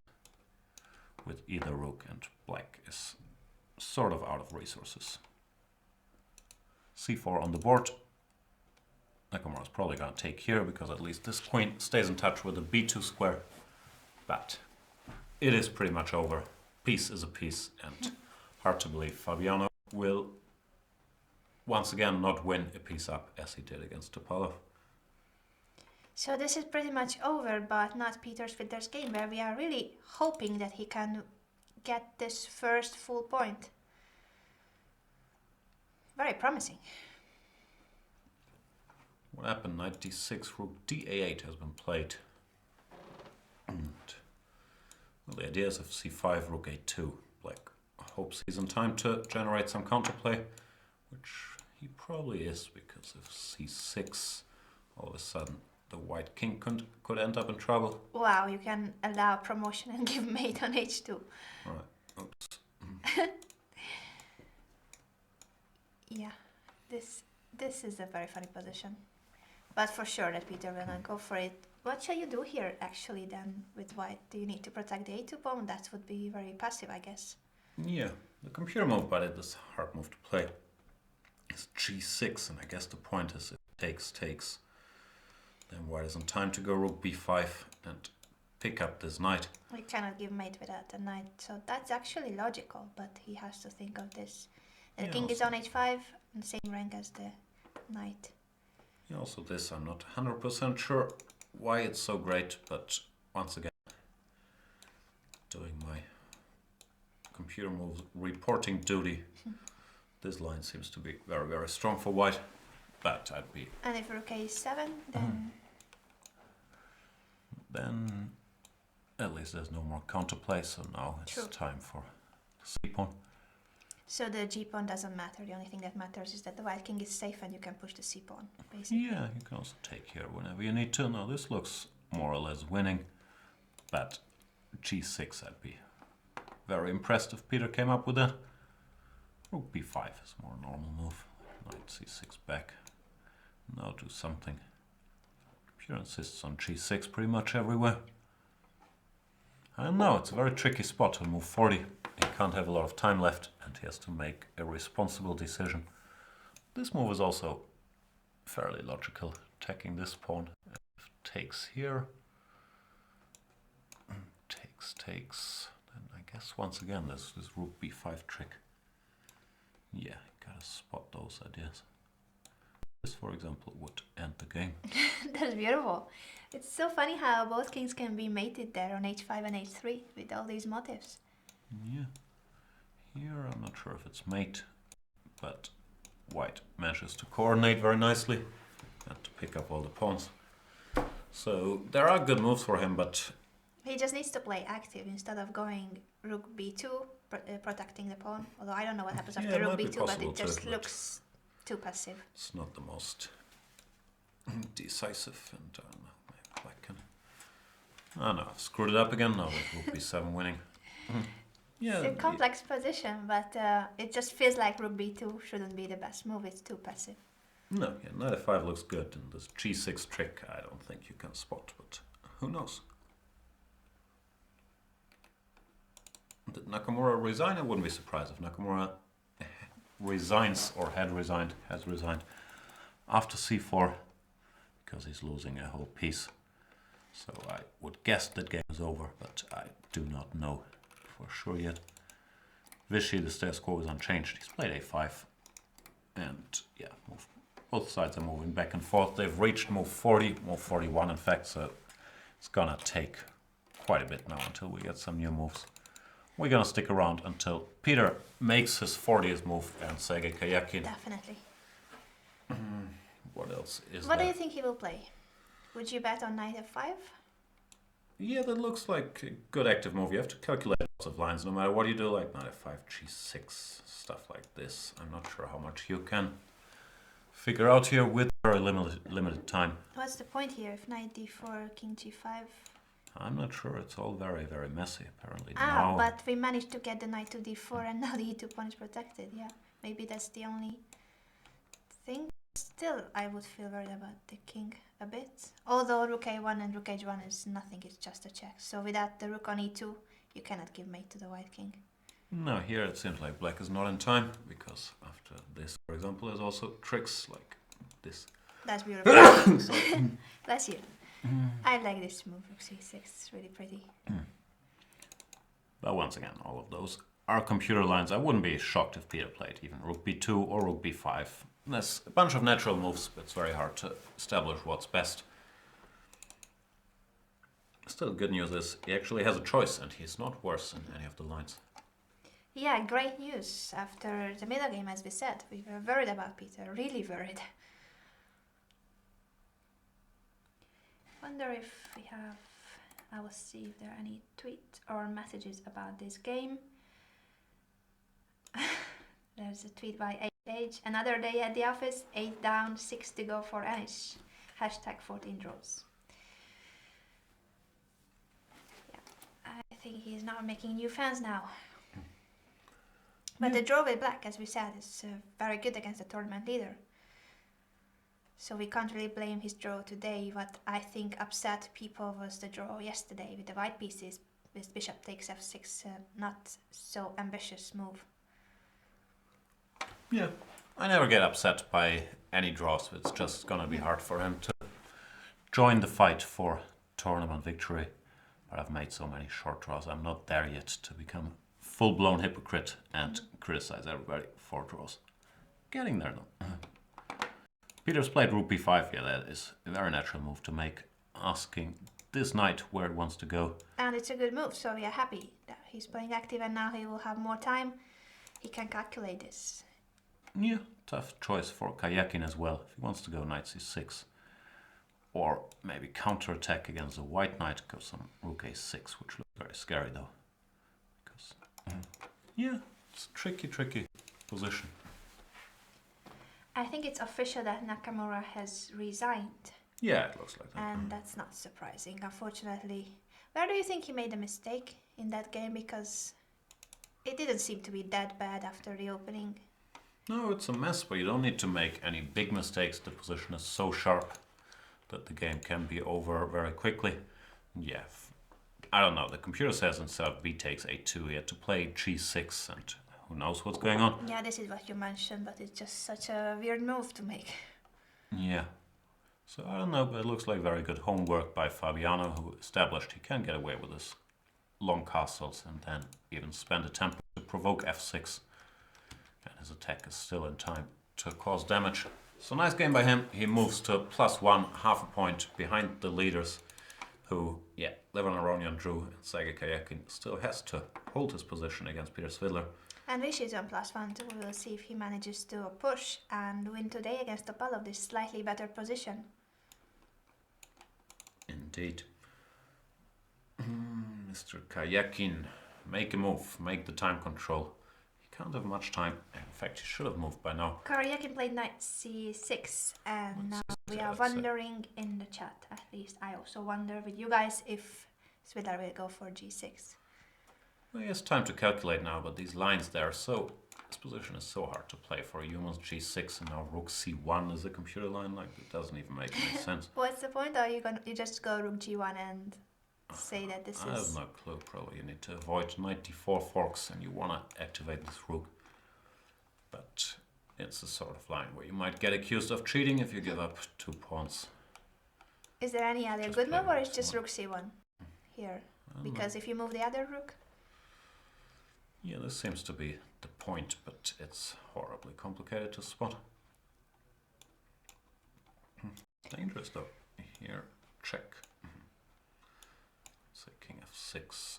with either rook, and black is sort of out of resources. c4 on the board. Nakamura is probably going to take here because at least this queen stays in touch with the b2 square, but it is pretty much over. Piece is a piece, and hard to believe Fabiano will once again not win a piece up as he did against Topalov. So this is pretty much over, but not Peter Svidler's game, where we are really hoping that he can get this first full point. Very promising. What happened? Knight d6, rook da8 has been played. And well, the idea is of c5, rook a2. Black hopes he's in time to generate some counterplay, which he probably is, because if c6, all of a sudden the white king could end up in trouble. Wow, you can allow promotion and give mate on h2. Right. Oops. Yeah, this is a very funny position. But for sure that Peter will not go for it. What shall you do here actually then with white? Do you need to protect the a2 pawn? That would be very passive, I guess. Yeah, the computer move, but it is a hard move to play. It's g6, and I guess the point is if takes. Then white is in time to go rook b5 and pick up this knight. We cannot give mate without the knight, so that's actually logical, but he has to think of this. The king is on h5, and same rank as the knight. Yeah, also this, I'm not 100% sure why it's so great, but once again, doing my computer moves reporting duty, this line seems to be very, very strong for white, but I'd be... And if rook a7, then at least there's no more counterplay, so now it's time for the c-pawn. So the g-pawn doesn't matter, the only thing that matters is that the white king is safe and you can push the c-pawn, basically. Yeah, you can also take here whenever you need to. Now this looks more or less winning, but g6 I'd be very impressed if Peter came up with that. Rook b5 is a more normal move. Knight c6 back. Now do something. Computer insists on g6 pretty much everywhere. I don't know, it's a very tricky spot to move 40. He can't have a lot of time left and he has to make a responsible decision. This move is also fairly logical, attacking this pawn. If takes here, takes, then I guess once again this rook b5 trick. Yeah, gotta spot those ideas. This, for example, would end the game. That's beautiful. It's so funny how both kings can be mated there on h5 and h3 with all these motifs. Yeah. Here I'm not sure if it's mate, but white manages to coordinate very nicely and to pick up all the pawns. So there are good moves for him, but... He just needs to play active instead of going rook b2, protecting the pawn. Although I don't know what happens after rook b2, but it just looks too passive. It's not the most decisive, and I don't know, maybe black can... Oh no, I've screwed it up again. Now with rook b7 winning. Yeah, it's a complex position, but it just feels like rook b2 shouldn't be the best move. It's too passive. No, yeah, knight f5 looks good, and this g6 trick I don't think you can spot, but who knows? Did Nakamura resign? I wouldn't be surprised if Nakamura resigns or has resigned after c4 because he's losing a whole piece. So I would guess that game is over, but I do not know for sure yet. Vichy, the status quo is unchanged. He's played a5, and yeah, both sides are moving back and forth. They've reached move 40, move 41 in fact, so it's gonna take quite a bit now until we get some new moves. We're gonna stick around until Peter makes his 40th move and Sergei Karjakin. Definitely. What else is What there? do you think he will play? Would you bet on knight f5? Yeah, that looks like a good active move. You have to calculate lots of lines no matter what you do, like knight f5, g6, stuff like this. I'm not sure how much you can figure out here with very limited time. What's the point here if knight d4, king g5? I'm not sure. It's all very, very messy, apparently. Ah, but we managed to get the knight to d4 and now the e2 pawn is protected. Yeah, maybe that's the only thing. Still, I would feel worried about the king a bit. Although rook a1 and rook h1 is nothing, it's just a check. So without the rook on e2, you cannot give mate to the white king. No, here it seems like black is not in time, because after this, for example, there's also tricks like this. That's beautiful. Bless you. I like this move, rook c6, it's really pretty. But once again, all of those are computer lines. I wouldn't be shocked if Peter played even rook b2 or rook b5. There's a bunch of natural moves, but it's very hard to establish what's best. Still, good news is he actually has a choice, and he's not worse in any of the lines. Yeah, great news. After the middle game, as we said, we were worried about Peter, really worried. Wonder if we have... I will see if there are any tweets or messages about this game. There's a tweet by Age. Another day at the office, 8 down, 6 to go for Anish. Hashtag 14 draws. Yeah, I think he's not making new fans now. But the draw with black, as we said, is very good against the tournament leader. So we can't really blame his draw today. What I think upset people was the draw yesterday with the white pieces. This bishop takes f6, not so ambitious move. Yeah, I never get upset by any draws. It's just gonna be hard for him join the fight for tournament victory. But I've made so many short draws, I'm not there yet to become full-blown hypocrite and criticize everybody for draws. Getting there though. Peter's played rook b5, yeah, that is a very natural move to make, asking this knight where it wants to go. And it's a good move, so we are happy that he's playing active and now he will have more time. He can calculate this. Yeah, tough choice for Karjakin as well. If he wants to go knight c6, or maybe counterattack against the white knight, go some rook a6, which looks very scary though. Because, yeah, it's a tricky position. I think it's official that Nakamura has resigned. Yeah, it looks like that. And that's not surprising, unfortunately. Where do you think he made a mistake in that game? Because it didn't seem to be that bad after the opening. No, it's a mess, but you don't need to make any big mistakes. The position is so sharp that the game can be over very quickly. Yeah, I don't know. The computer says instead of b takes a2, he had to play g6, and who knows what's going on. Yeah, this is what you mentioned, but it's just such a weird move to make. Yeah. So I don't know, but it looks like very good homework by Fabiano, who established he can get away with his long castles and then even spend a tempo to provoke f6. And his attack is still in time to cause damage. So nice game by him. He moves to +1, half a point behind the leaders, who, yeah, Levin Aronian drew, and Sergei Karjakin still has to hold his position against Peter Svidler. And Rishi is on +1 too. We will see if he manages to push and win today against Topalov, this slightly better position. Indeed. Mr. Karjakin, make a move, make the time control. He can't have much time. In fact, he should have moved by now. Karjakin played knight c6, and now we are wondering in the chat, at least I also wonder with you guys, if Svidler will go for g6. Well, he has time to calculate now, but these lines there are so... This position is so hard to play for humans. G6 and now rook c1 is a computer line. Like, it doesn't even make any sense. What's the point? Are you just go rook g1 and say that this I have is... no clue, probably. You need to avoid knight d4 forks and you want to activate this rook. But it's the sort of line where you might get accused of cheating if you give up 2 pawns. Is there any other Just good move, or is playing just one. rook c1 here? I don't Because know. if you move the other rook... Yeah, this seems to be the point, but it's horribly complicated to spot. Dangerous though. Here, check. Say king f6,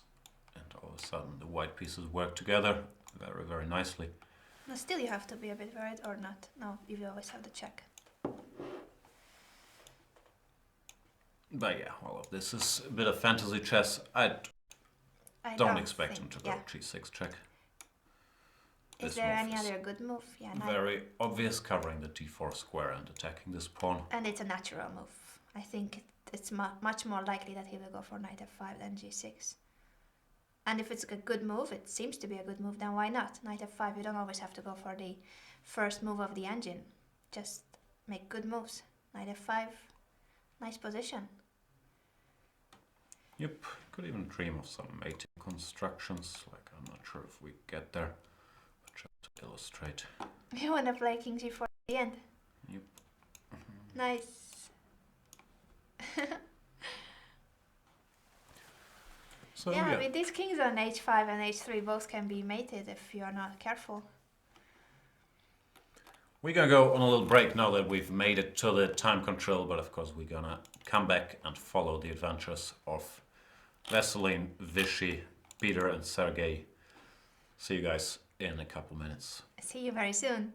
and all of a sudden the white pieces work together very nicely. No, still you have to be a bit worried, or not? No, you always have the check. But yeah, all of this is a bit of fantasy chess. I don't expect him to go g6 check. Is This there move any is other good move? Yeah, knight. very obvious, covering the d4 square and attacking this pawn. And it's a natural move. I think it's much more likely that he will go for knight f5 than g6. And if it's a good move, it seems to be a good move, then why not? Knight f5, you don't always have to go for the first move of the engine. Just make good moves. Knight f5, nice position. Yep, could even dream of some mating constructions, like I'm not sure if we get there, but just to illustrate. You want to play king g4 at the end? Yep. Nice. So Yeah, with these kings on h5 and h3 both can be mated if you are not careful. we're gonna go on a little break now that we've made it to the time control, but of course we're gonna come back and follow the adventures of Vaseline, Vichy, Peter and Sergei. See you guys in a couple minutes. See you very soon.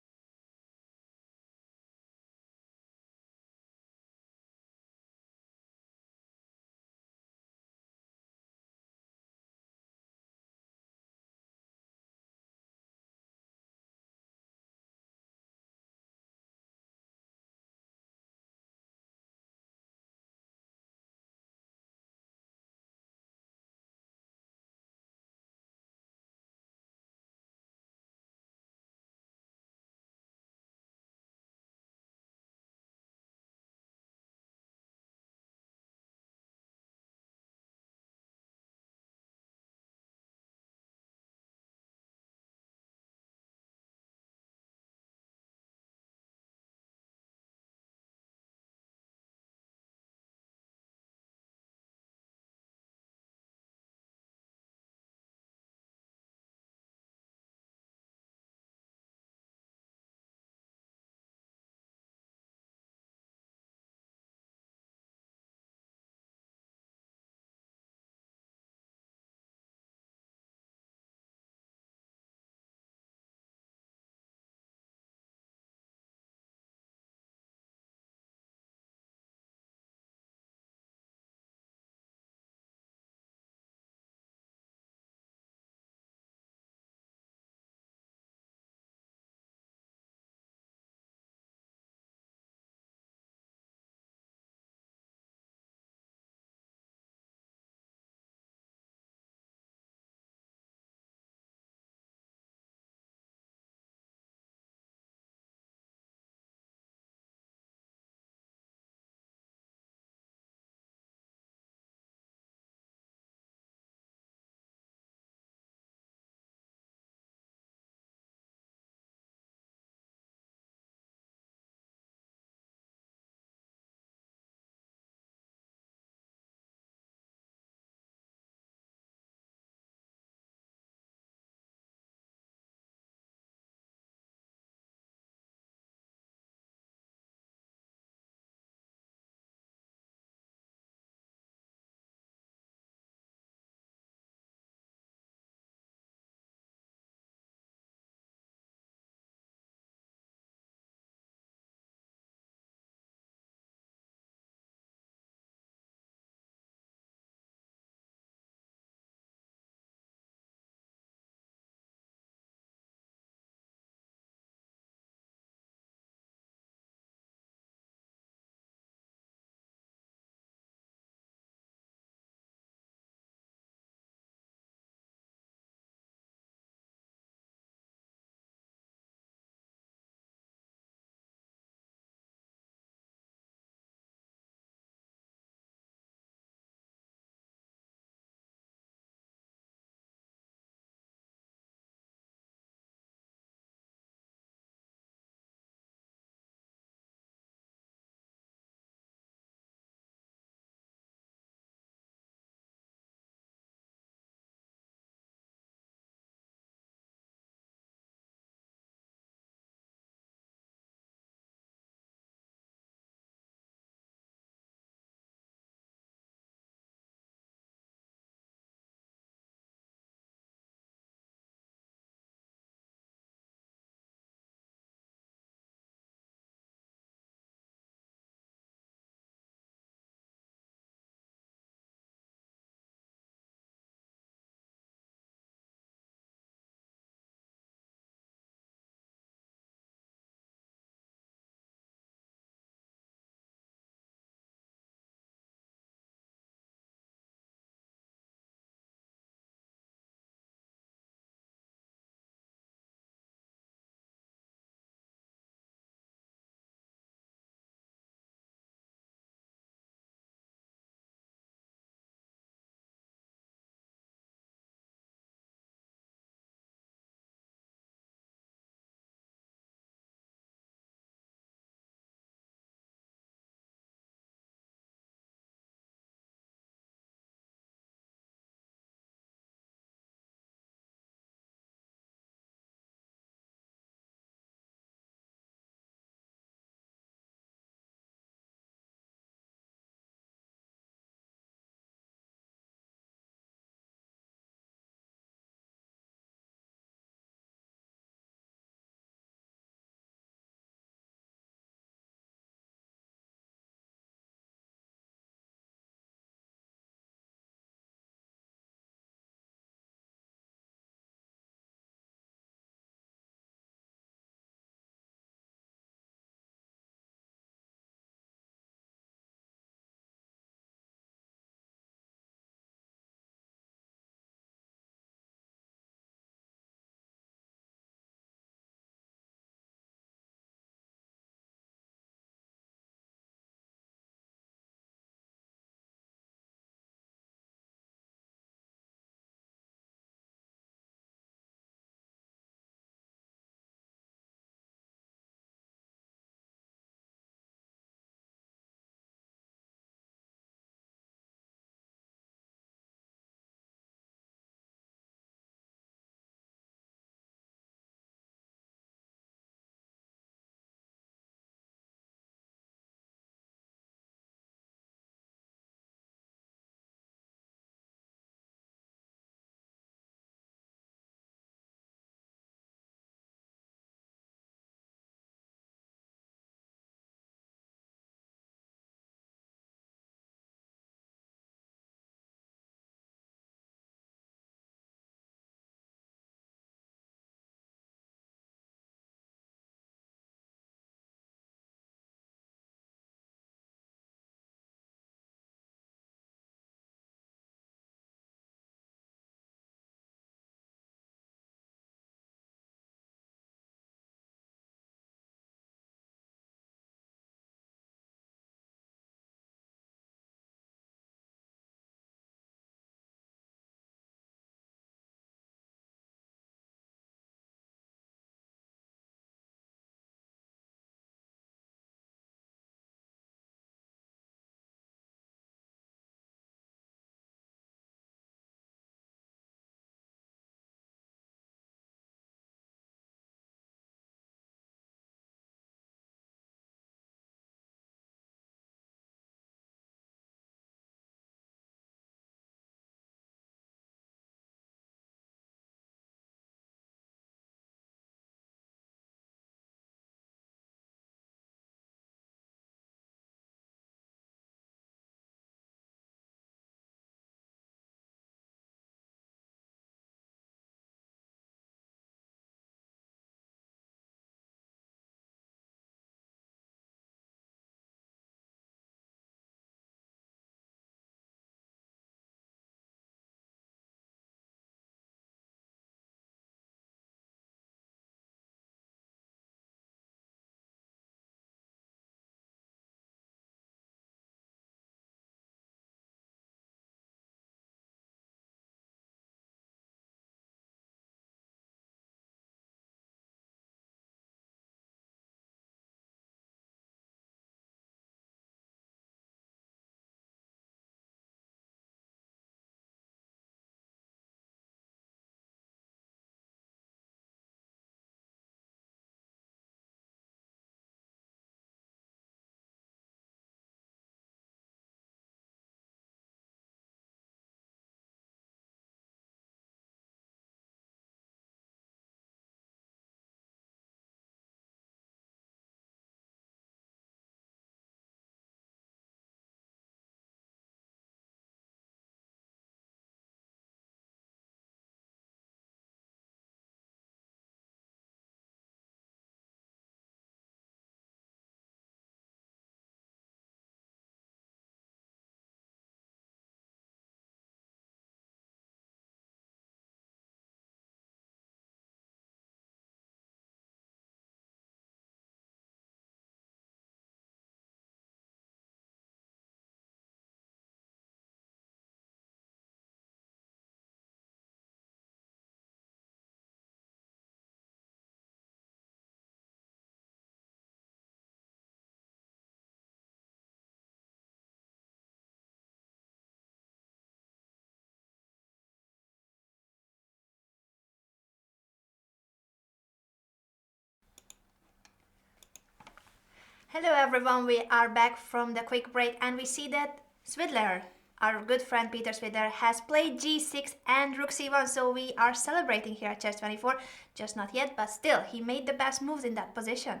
Hello everyone, we are back from the quick break and we see that Svidler, our good friend Peter Svidler, has played g6 and rook c1, so we are celebrating here at Chess24. Just not yet, but still, he made the best moves in that position.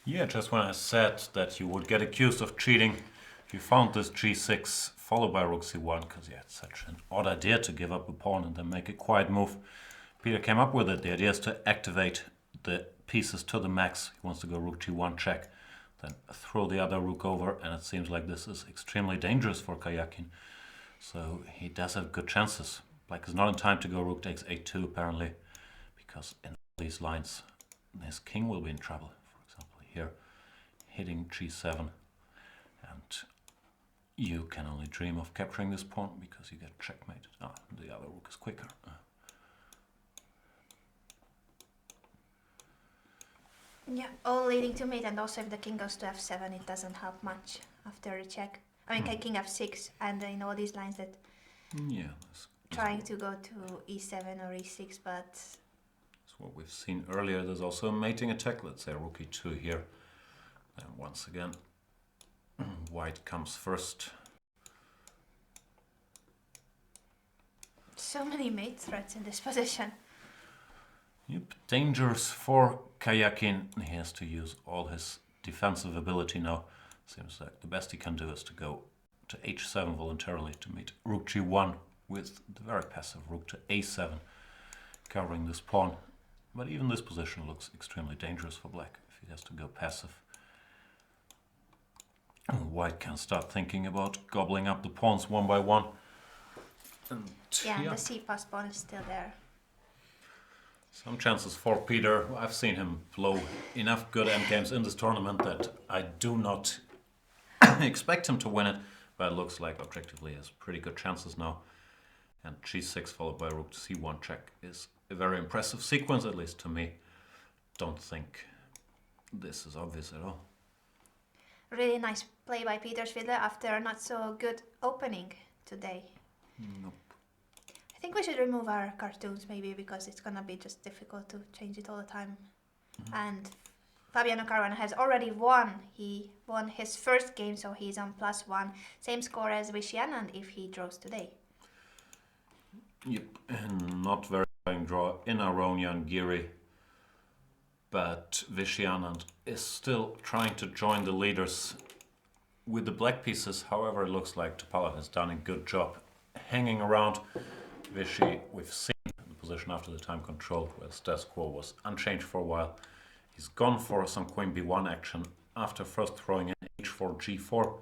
Yeah, just when I said that you would get accused of cheating, you found this g6 followed by rook c1, because yeah, it's such an odd idea to give up a pawn and then make a quiet move. Peter came up with it. The idea is to activate the pieces to the max. He wants to go rook g1 check, then throw the other rook over, and it seems like this is extremely dangerous for Karjakin. So he does have good chances. Black is not in time to go rook takes a2 apparently, because in all these lines his king will be in trouble. For example here, hitting g7, and you can only dream of capturing this pawn because you get checkmated. The other rook is quicker. Yeah, all leading to mate, and also if the king goes to f7, it doesn't help much after a check. I mean, king f6, and in all these lines that trying to go to e7 or e6, but that's what we've seen earlier. There's also a mating attack. Let's say rook e2 here. And once again, white comes first. So many mate threats in this position. Yep, dangerous for Karjakin. He has to use all his defensive ability now. Seems like the best he can do is to go to h7 voluntarily to meet rook g1 with the very passive rook to a7, covering this pawn. But even this position looks extremely dangerous for black if he has to go passive. White can start thinking about gobbling up the pawns one by one. And and the c-pass pawn is still there. Some chances for Peter. I've seen him blow enough good endgames in this tournament that I do not expect him to win it, but it looks like objectively he has pretty good chances now. And g6 followed by rook to c1 check is a very impressive sequence, at least to me. Don't think this is obvious at all. Really nice play by Peter Svidler after a not so good opening today. Nope. I think we should remove our cartoons maybe, because it's gonna be just difficult to change it all the time. And Fabiano Caruana has already won. He won his first game, so he's on +1. Same score as Anand if he draws today. Yep, and not very fine draw in Aronian Giri. But Anand is still trying to join the leaders with the black pieces. However, it looks like Topalov has done a good job hanging around. Vichy, we've seen the position after the time control, where the status quo was unchanged for a while. He's gone for some queen b1 action after first throwing in h4, g4,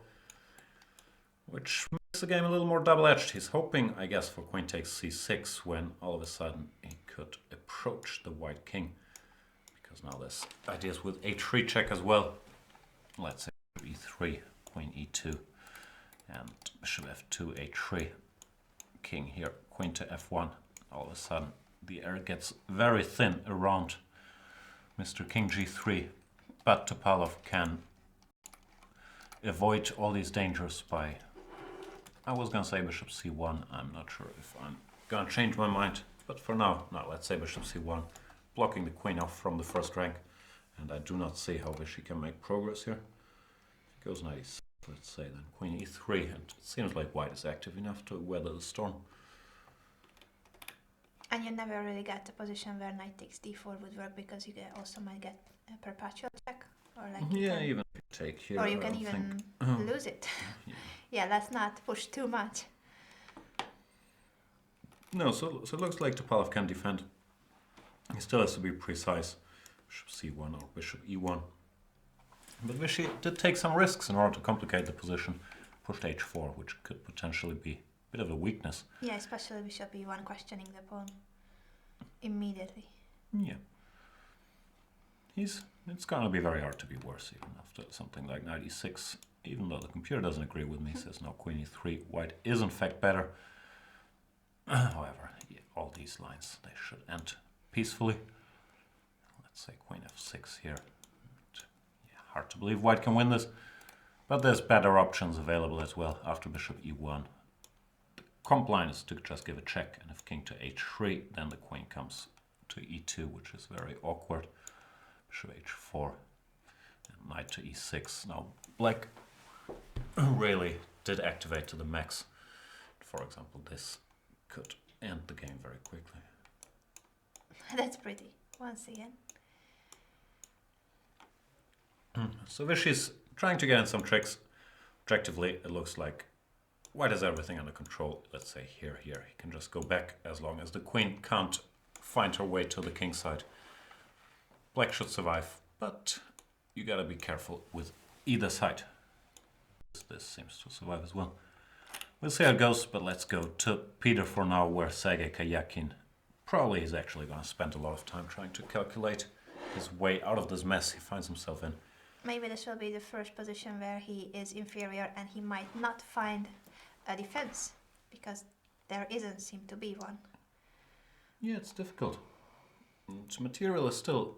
which makes the game a little more double-edged. He's hoping, I guess, for queen takes c6, when all of a sudden he could approach the white king. Because now there's ideas with h3 check as well. Let's say e3, queen e2, and bishop f2, h3. King here, queen to f1. All of a sudden the air gets very thin around Mr. King g3, but Topalov can avoid all these dangers by, I was gonna say bishop c1. I'm not sure if I'm gonna change my mind, but for now, let's say bishop c1, blocking the queen off from the first rank, and I do not see how Vichy can make progress here. If it goes knight e6, let's say then queen e3, and it seems like white is active enough to weather the storm. And you never really get a position where knight takes d4 would work, because you also might get a perpetual check, or like even if you take here, or you can even lose it. Yeah, let's not push too much. No, so it looks like Topalov can defend. He still has to be precise. Bishop c1 or bishop e1. But Vichy did take some risks in order to complicate the position. Pushed h4, which could potentially be a bit of a weakness. Yeah, especially bishop e1 questioning the pawn immediately. Yeah. It's gonna be very hard to be worse even after something like knight e6. Even though the computer doesn't agree with me, says no, queen e3. White is in fact better. However, all these lines, they should end peacefully. Let's say queen f6 here. Hard to believe white can win this, but there's better options available as well after bishop e1. The comp line is to just give a check, and if king to h3, then the queen comes to e2, which is very awkward. Bishop h4. And knight to e6. Now black really did activate to the max. For example, this could end the game very quickly. That's pretty, once again. So Vishy's trying to get in some tricks. Objectively, it looks like white has everything under control. Let's say here. He can just go back as long as the queen can't find her way to the king side. Black should survive, but you gotta be careful with either side. This seems to survive as well. We'll see how it goes, but let's go to Peter for now, where Sergei Karjakin probably is actually gonna spend a lot of time trying to calculate his way out of this mess he finds himself in. Maybe this will be the first position where he is inferior and he might not find a defense, because there isn't seem to be one. Yeah, it's difficult. Its material is still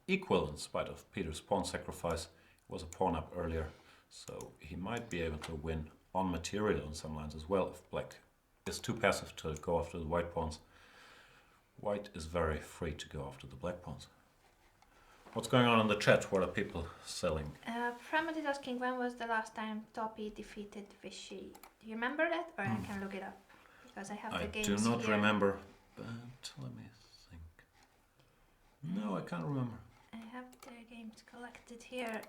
equal in spite of Peter's pawn sacrifice. He was a pawn up earlier, so he might be able to win on material on some lines as well if black is too passive to go after the white pawns. White is very free to go after the black pawns. What's going on in the chat? What are people selling? Primate is asking, when was the last time Topi defeated Vishy? Do you remember that? Or I can look it up, because I have the games I do not here. remember, but let me think. No, I can't remember. I have the games collected here.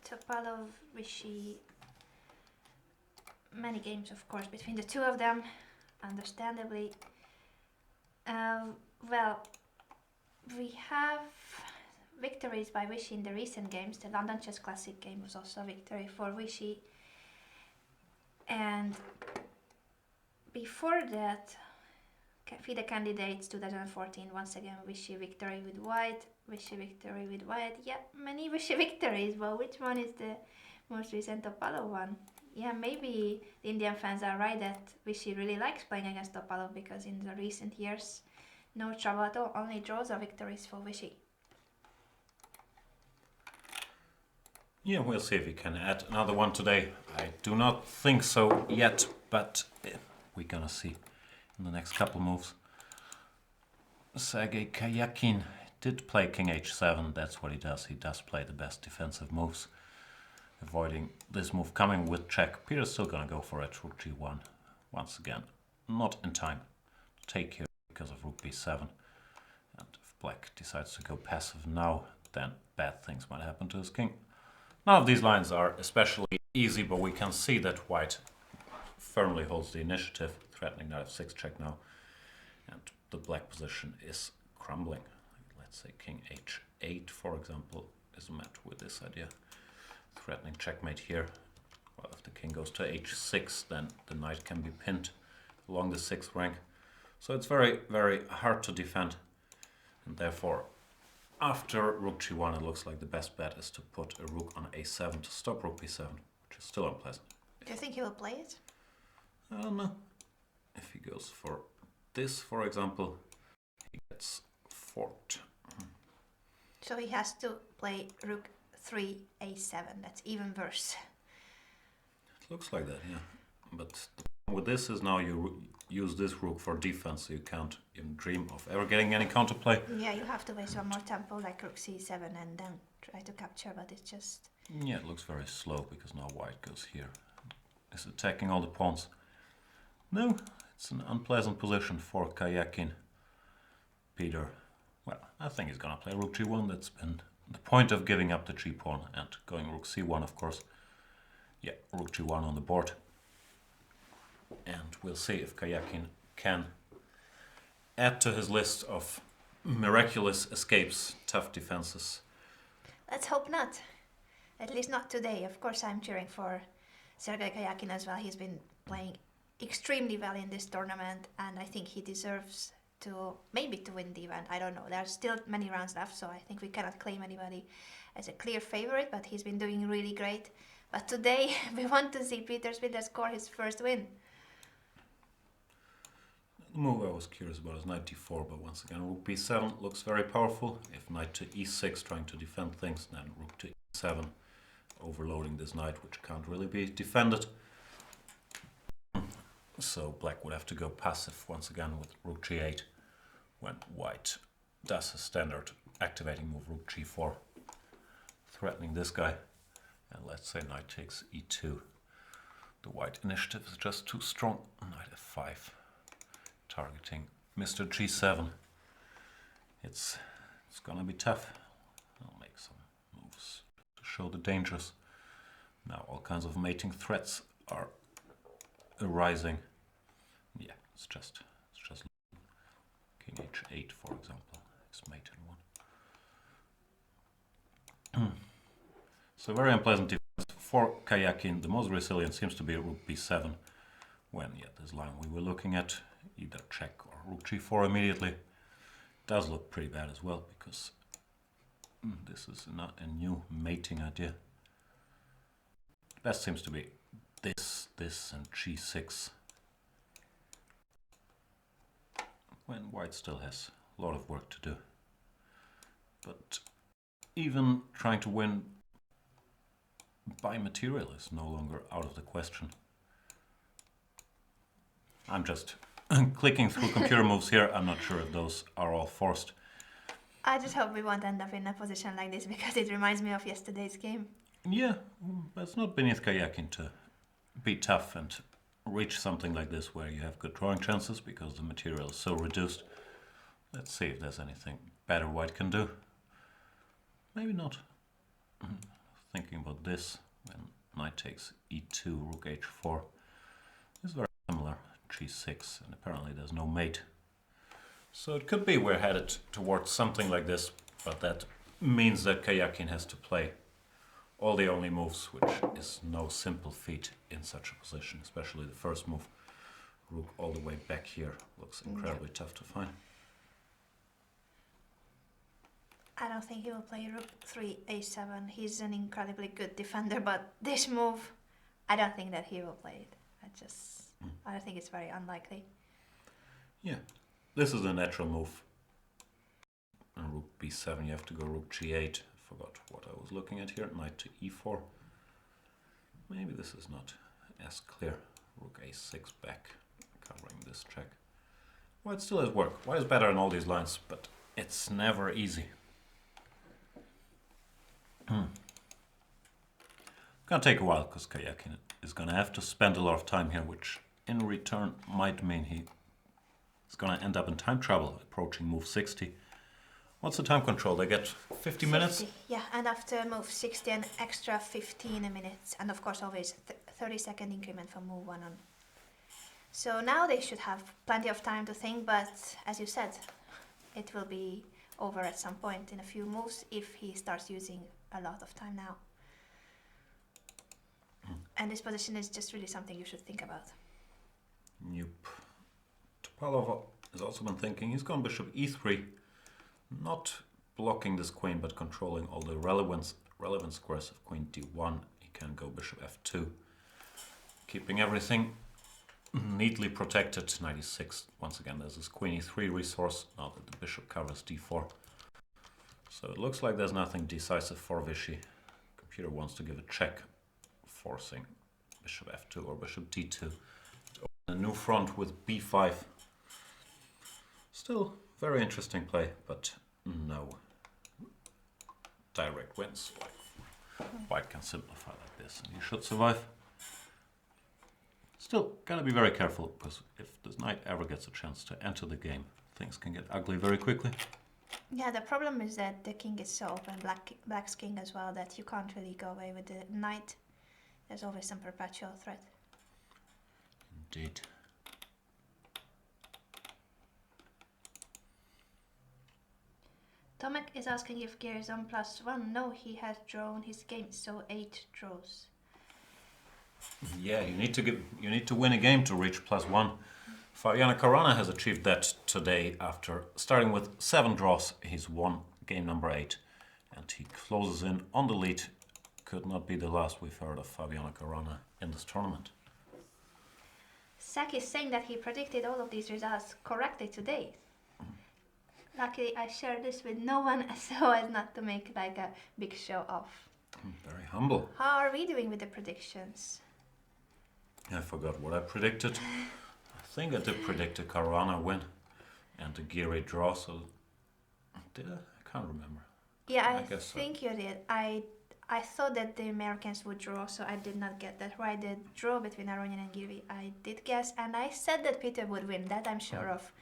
Topalov, Vishy. Many games, of course, between the two of them, understandably. Well, we have victories by Vishy in the recent games. The London Chess Classic game was also a victory for Vishy. And before that, FIDE candidates 2014, once again Vishy victory with white, Vishy victory with white. Yeah, many Vishy victories, but which one is the most recent Topalov one? Yeah, maybe the Indian fans are right that Vishy really likes playing against Topalov, because in the recent years, no trouble at all, only draws are victories for Vishy. Yeah, we'll see if we can add another one today. I do not think so yet, but we're gonna see in the next couple moves. Sergei Karjakin did play King H7, that's what he does. He does play the best defensive moves, avoiding this move coming with check. Peter's still gonna go for it, Rook G1. Once again, not in time to take here because of Rook B7. And if black decides to go passive now, then bad things might happen to his king. None of these lines are especially easy, but we can see that white firmly holds the initiative, threatening knight f6 check now. And the black position is crumbling. Let's say King H8, for example, is met with this idea. Threatening checkmate here. Well, if the king goes to H6, then the knight can be pinned along the 6th rank. So it's very, very hard to defend. And therefore, after Rook G1, it looks like the best bet is to put a rook on A7 to stop Rook B7, which is still unpleasant. Do you think he will play it? I don't know. If he goes for this, for example, he gets forked. So he has to play Rook 3 A7, that's even worse. It looks like that, yeah. But the problem with this is now you use this rook for defense, so you can't even dream of ever getting any counterplay. Yeah, you have to waste one more tempo like Rook C7 and then try to capture, but it's just... Yeah, it looks very slow because now white goes here. Is attacking all the pawns. No, it's an unpleasant position for Karjakin. Peter, well, I think he's gonna play Rook G1. That's been the point of giving up the G pawn and going Rook C1, of course. Yeah, Rook G1 on the board. And we'll see if Karjakin can add to his list of miraculous escapes, tough defenses. Let's hope not. At least not today. Of course, I'm cheering for Sergei Karjakin as well. He's been playing extremely well in this tournament, and I think he deserves to maybe to win the event. I don't know. There's still many rounds left, so I think we cannot claim anybody as a clear favorite, but he's been doing really great. But today, we want to see Peter Svidler score his first win. The move I was curious about is knight d4, but once again, Rook b7 looks very powerful. If knight to e6 trying to defend things, then Rook to e7, overloading this knight, which can't really be defended. So black would have to go passive once again with Rook g8, when white does his standard activating move Rook g4, threatening this guy. And let's say knight takes e2. The white initiative is just too strong. Knight f5. Targeting Mr. g7. It's gonna be tough. I'll make some moves to show the dangers. Now all kinds of mating threats are arising. Yeah, it's just king h8, for example. It's mate in one. So very unpleasant defense for Karjakin. The most resilient seems to be rook b7. When this line we were looking at, either check or rook g4 immediately. Does look pretty bad as well, because this is not a new mating idea. Best seems to be this, and g6. When white still has a lot of work to do. But even trying to win by material is no longer out of the question. I'm just clicking through computer moves here. I'm not sure if those are all forced. I just hope we won't end up in a position like this, because it reminds me of yesterday's game. Yeah, but it's not beneath Karjakin to be tough and reach something like this where you have good drawing chances because the material is so reduced. Let's see if there's anything better white can do. Maybe not. Thinking about this, when knight takes e2, rook h4, is very similar. g6, and apparently there's no mate. So it could be we're headed towards something like this, but that means that Karjakin has to play all the only moves, which is no simple feat in such a position, especially the first move. Rook all the way back here looks incredibly tough to find. I don't think he will play rook 3 a7. He's an incredibly good defender, but this move, I don't think that he will play it. I think it's very unlikely. Yeah, this is a natural move. And rook b7, you have to go rook g8. I forgot what I was looking at here. Knight to e4. Maybe this is not as clear. Rook a6 back, covering this check. White still has work. White is better in all these lines, but it's never easy. Gonna take a while, because Karjakin is gonna have to spend a lot of time here, which in return might mean he is gonna end up in time trouble, approaching move 60. What's the time control? They get 50 minutes? Yeah, and after move 60, an extra 15 minutes. And of course, always 30-second increment from move 1 on. So now they should have plenty of time to think, but as you said, it will be over at some point in a few moves if he starts using a lot of time now. And this position is just really something you should think about. Nope. Topalov has also been thinking. He's gone bishop e3. Not blocking this queen, but controlling all the relevant squares of queen d1. He can go bishop f2. Keeping everything neatly protected. 96. Once again, there's this queen e3 resource, now that the bishop covers d4. So it looks like there's nothing decisive for Vichy. Computer wants to give a check, forcing bishop f2 or bishop d2. A new front with b5. Still very interesting play, but no direct wins. White can simplify like this, and you should survive. Still, gotta be very careful, because if this knight ever gets a chance to enter the game, things can get ugly very quickly. Yeah, the problem is that the king is so open, black's king as well, that you can't really go away with the knight. There's always some perpetual threat. Indeed. Tomek is asking if Giri is on +1. No, he has drawn his game, so 8 draws. Yeah, you need to win a game to reach +1. Fabiano Caruana has achieved that today after starting with 7 draws. He's won game number 8, and he closes in on the lead. Could not be the last we've heard of Fabiano Caruana in this tournament. Sak is saying that he predicted all of these results correctly today. Luckily, I share this with no one so as not to make like a big show off. Very humble. How are we doing with the predictions? I forgot what I predicted. I think I did predict a Caruana win and a Giri draw, so did I? I can't remember. Yeah, I guess think you did. I I thought that the Americans would draw, so I did not get that right. The draw between Aronian and Giri, I did guess, and I said that Peter would win. That I'm sure of.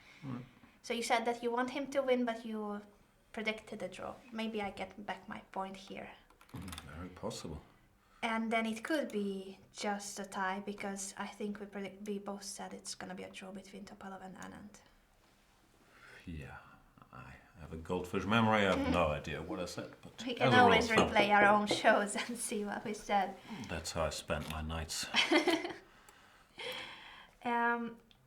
So you said that you want him to win, but you predicted a draw. Maybe I get back my point here. Very possible. And then it could be just a tie, because I think we both said it's gonna be a draw between Topalov and Anand. Yeah, I have a goldfish memory. I have no idea what I said, but We can always replay our own shows and see what we said. That's how I spent my nights.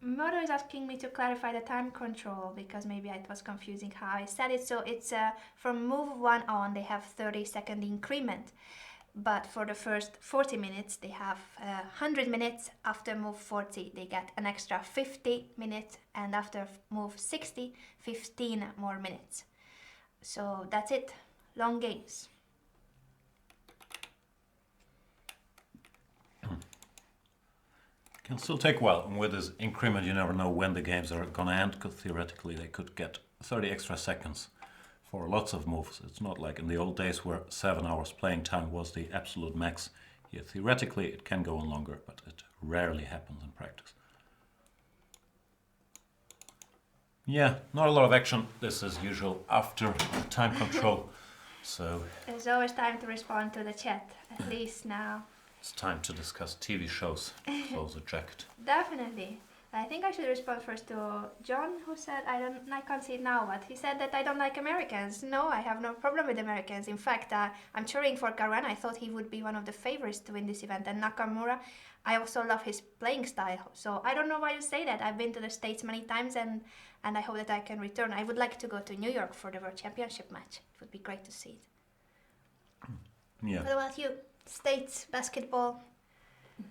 Modo is asking me to clarify the time control, because maybe it was confusing how I said it. So it's from move 1 on, they have 30-second increment. But for the first 40 minutes, they have 100 minutes. After move 40, they get an extra 50 minutes. And after move 60, 15 more minutes. So that's it. Long games. Can still take a while. And with this increment, you never know when the games are going to end, because theoretically they could get 30 extra seconds for lots of moves. It's not like in the old days where 7 hours playing time was the absolute max. Here, theoretically, it can go on longer, but it rarely happens in practice. Yeah, not a lot of action. This is usual after time control. So There's always time to respond to the chat, at least now. it's time to discuss TV shows. Close the jacket. Definitely. I think I should respond first to John, who said I can't see it now, but he said that I don't like Americans. No, I have no problem with Americans. In fact, I'm cheering for Caruana. I thought he would be one of the favorites to win this event. And Nakamura, I also love his playing style. So I don't know why you say that. I've been to the States many times, and I hope that I can return. I would like to go to New York for the World Championship match. It would be great to see it. Yeah. What about you? States, basketball?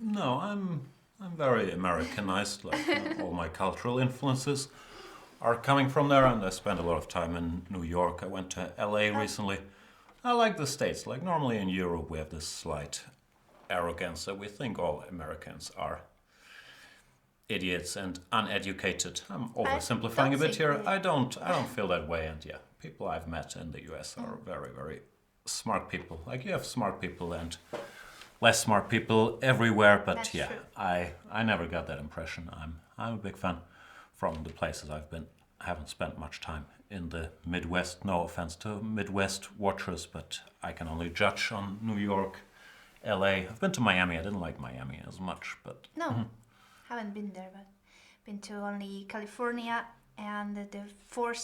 No, I'm very Americanized. Like all my cultural influences are coming from there, and I spent a lot of time in New York. I went to LA recently. I like the States. Like normally in Europe, we have this slight arrogance that we think all Americans are idiots and uneducated. I'm oversimplifying a bit here. I don't feel that way. And yeah, people I've met in the US are very, very smart people. Like you have smart people and less smart people everywhere, but That's yeah, true. I never got that impression. I'm a big fan from the places I've been. I haven't spent much time in the Midwest. No offense to Midwest watchers, but I can only judge on New York, LA. I've been to Miami. I didn't like Miami as much, but No, haven't been there, but been to only California and the four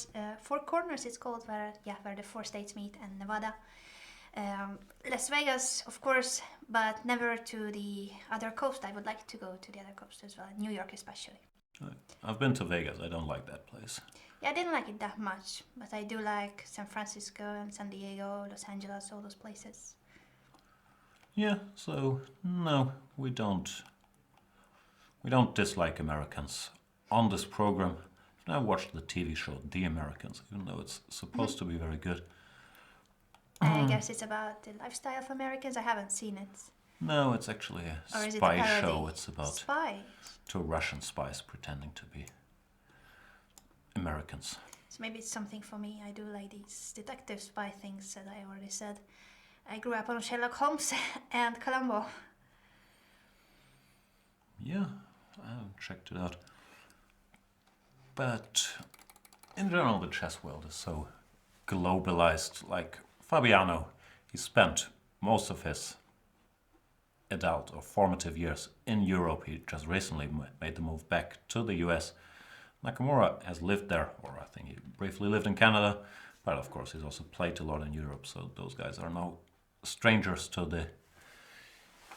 corners it's called, where the 4 states meet, and Nevada. Las Vegas, of course, but never to the other coast. I would like to go to the other coast as well, New York especially. I've been to Vegas. I don't like that place. Yeah, I didn't like it that much, but I do like San Francisco and San Diego, Los Angeles, all those places. Yeah, so no, we don't dislike Americans on this program. I watched the TV show The Americans, even though it's supposed to be very good. I guess it's about the lifestyle of Americans. I haven't seen it. No, it's actually a Or is it a spy parody? show. It's about Spies. 2 Russian spies pretending to be Americans. So maybe it's something for me. I do like these detective spy things that I already said. I grew up on Sherlock Holmes and Columbo. Yeah, I haven't checked it out. But in general, the chess world is so globalized. Like Fabiano, he spent most of his adult or formative years in Europe. He just recently made the move back to the US. Nakamura has lived there, or I think he briefly lived in Canada, but of course he's also played a lot in Europe, so those guys are no strangers to the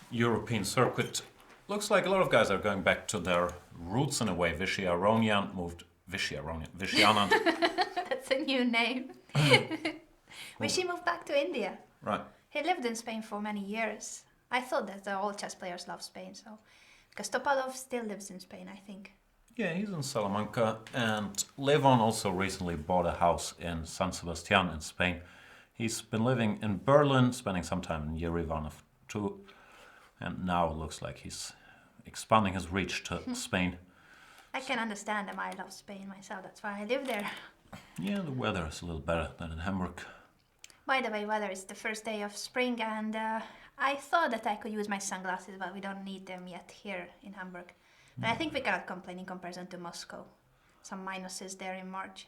European circuit. Looks like a lot of guys are going back to their roots in a way. Aronian moved... Anand. That's a new name. Vishy moved back to India. Right. He lived in Spain for many years. I thought that all chess players love Spain, so... Because Topalov still lives in Spain, I think. Yeah, he's in Salamanca, and Levon also recently bought a house in San Sebastian in Spain. He's been living in Berlin, spending some time in Yerevan too, and now it looks like he's expanding his reach to Spain. I can understand them. I love Spain myself. That's why I live there. Yeah, the weather is a little better than in Hamburg. By the way, weather is the first day of spring, and I thought that I could use my sunglasses, but we don't need them yet here in Hamburg. And I think we cannot complain in comparison to Moscow. Some minuses there in March.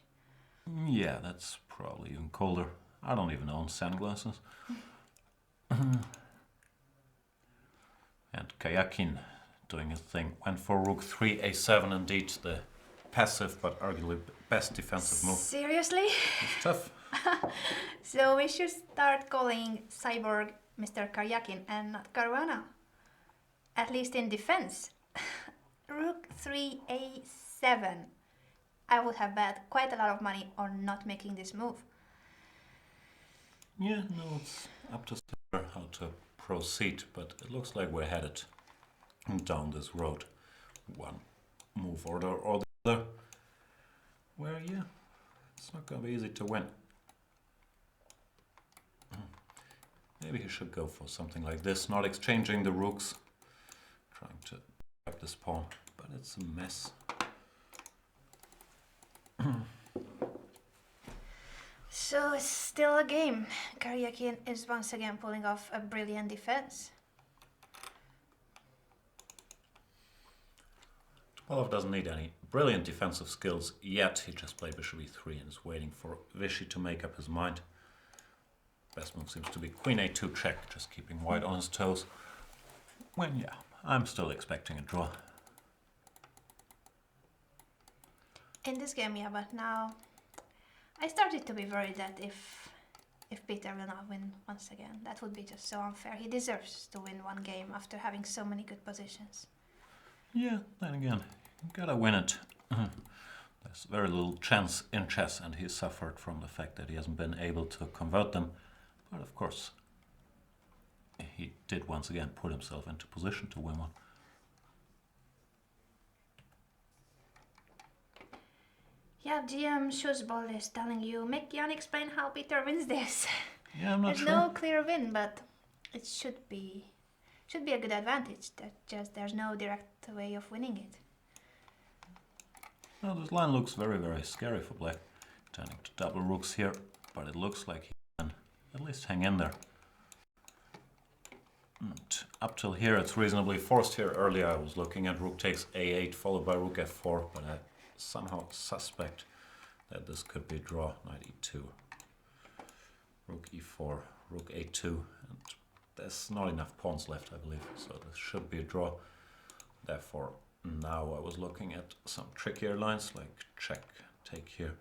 Yeah, that's probably even colder. I don't even own sunglasses. And Karjakin doing his thing. Went for rook 3, a7, indeed the passive but arguably best defensive move. Seriously? It's tough. So we should start calling Cyborg Mr. Karjakin and not Caruana. At least in defense. Rook 3, a7. I would have bet quite a lot of money on not making this move. Yeah, no, it's up to Svidler how to proceed, but it looks like we're headed down this road. One move or the other. Where, yeah, it's not going to be easy to win. Maybe he should go for something like this, not exchanging the rooks. Trying to grab this pawn, but it's a mess. So it's still a game. Karjakin is once again pulling off a brilliant defense. Topalov doesn't need any brilliant defensive skills yet. He just played bishop e3 and is waiting for Vichy to make up his mind. Best move seems to be queen a2 check, just keeping white on his toes. When, yeah, I'm still expecting a draw. In this game, yeah, but now I started to be worried that if Peter will not win once again, that would be just so unfair. He deserves to win one game after having so many good positions. Yeah, then again, you gotta win it. There's very little chance in chess, and he suffered from the fact that he hasn't been able to convert them. But of course, he did once again put himself into position to win one. Yeah, GM Shuzbol is telling you, make Jan explain how Peter wins this. Yeah, I'm not There's sure. no clear win, but it should be a good advantage. That just there's no direct way of winning it. Well, this line looks very, very scary for black. Turning to double rooks here, but it looks like he can at least hang in there. And up till here, it's reasonably forced here. Earlier, I was looking at rook takes a8 followed by rook f4, but I somehow suspect that this could be a draw. Knight e2, rook e4, rook a2, and there's not enough pawns left, I believe, so this should be a draw. Therefore, now I was looking at some trickier lines like check, take here.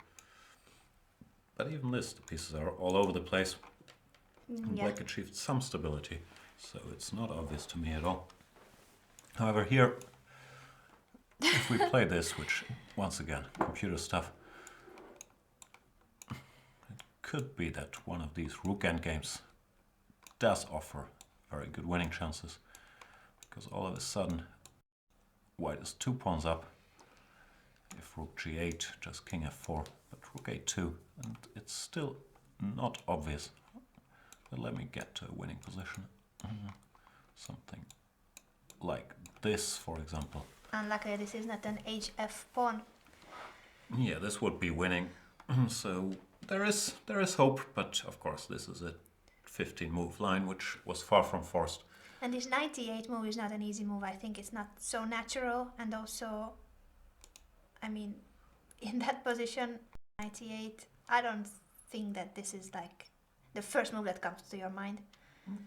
But even this, the pieces are all over the place. And Yeah. black achieved some stability, so it's not obvious to me at all. However, here, if we play this, which, once again, computer stuff, it could be that one of these rook endgames does offer very good winning chances, because all of a sudden, white is 2 pawns up. If rook g8, just king f4, but rook a2, and it's still not obvious. But let me get to a winning position. Something like this, for example. Unluckily, this is not an hf pawn. Yeah, this would be winning. So there is hope, but of course this is a 15 move line, which was far from forced. And this 98 move is not an easy move. I think it's not so natural, and also, I mean, in that position, 98, I don't think that this is like the first move that comes to your mind.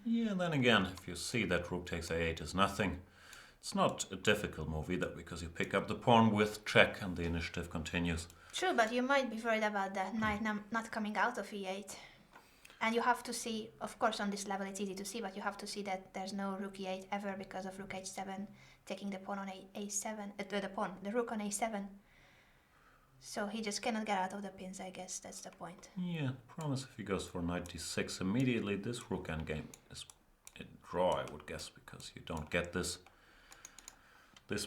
Yeah, then again, if you see that rook takes a8 is nothing, it's not a difficult move either, because you pick up the pawn with check and the initiative continues. True, but you might be worried about that knight not coming out of e8. And you have to see, of course on this level it's easy to see, but you have to see that there's no rook e8 ever because of rook h7 taking the pawn on a7, the rook on a7. So he just cannot get out of the pins, I guess, that's the point. Yeah, promise if he goes for knight d6 immediately, this rook endgame is a draw, I would guess, because you don't get this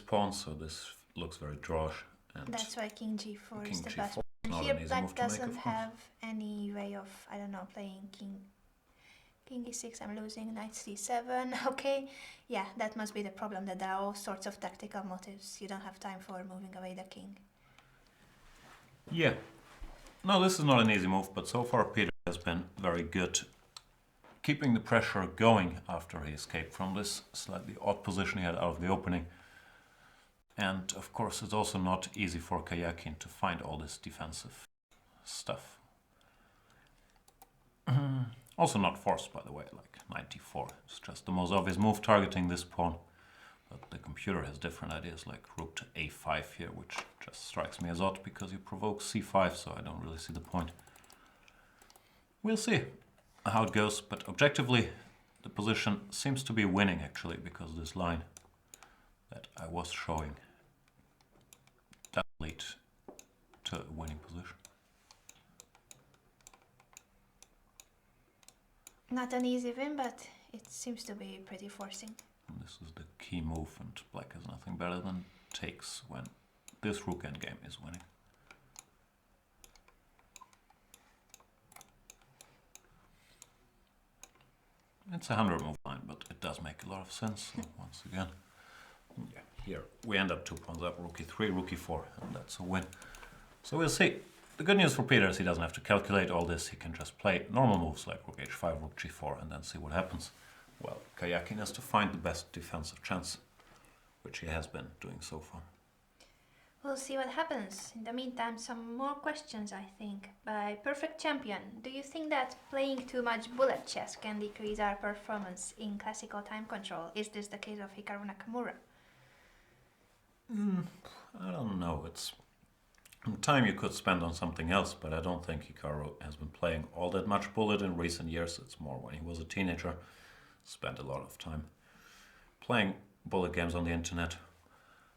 pawn, so this looks very drawish. And That's why king g4 king is the g4 best. is And not here an easy black move to make, doesn't of course. have any way of, I don't know, playing king e6, I'm losing, knight c7, okay. Yeah, that must be the problem, that there are all sorts of tactical motives. You don't have time for moving away the king. Yeah. No, this is not an easy move, but so far Peter has been very good keeping the pressure going after he escaped from this slightly odd position he had out of the opening. And of course it's also not easy for Karjakin to find all this defensive stuff. Also not forced, by the way, like 94. It's just the most obvious move targeting this pawn. But the computer has different ideas, like rook to a5 here, which just strikes me as odd because you provoke c5, so I don't really see the point. We'll see how it goes, but objectively the position seems to be winning actually, because this line that I was showing does lead to a winning position. Not an easy win, but it seems to be pretty forcing. And this is the key move, and black has nothing better than takes when this rook endgame is winning. It's a 100 move line, but it does make a lot of sense. So once again, yeah, here we end up 2 pawns up, rook e3, rook e4, and that's a win. So we'll see. The good news for Peter is he doesn't have to calculate all this. He can just play normal moves like rook h5, rook g4, and then see what happens. Well, Karjakin has to find the best defensive chance, which he has been doing so far. We'll see what happens. In the meantime, some more questions, I think. By Perfect Champion, do you think that playing too much bullet chess can decrease our performance in classical time control? Is this the case of Hikaru Nakamura? I don't know. It's time you could spend on something else, but I don't think Hikaru has been playing all that much bullet in recent years. It's more when he was a teenager. Spent a lot of time playing bullet games on the internet.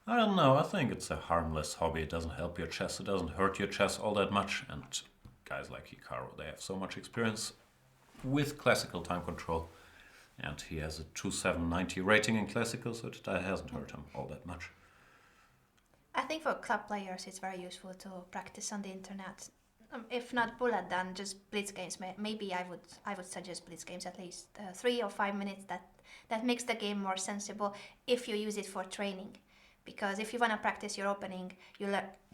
I don't know, I think it's a harmless hobby. It doesn't help your chess, it doesn't hurt your chess all that much, and guys like Hikaru, they have so much experience with classical time control, and he has a 2790 rating in classical, so that hasn't hurt him all that much. I think for club players it's very useful to practice on the internet. If not bullet, then just blitz games. Maybe I would suggest blitz games, at least 3 or 5 minutes. That makes the game more sensible if you use it for training. Because if you want to practice your opening,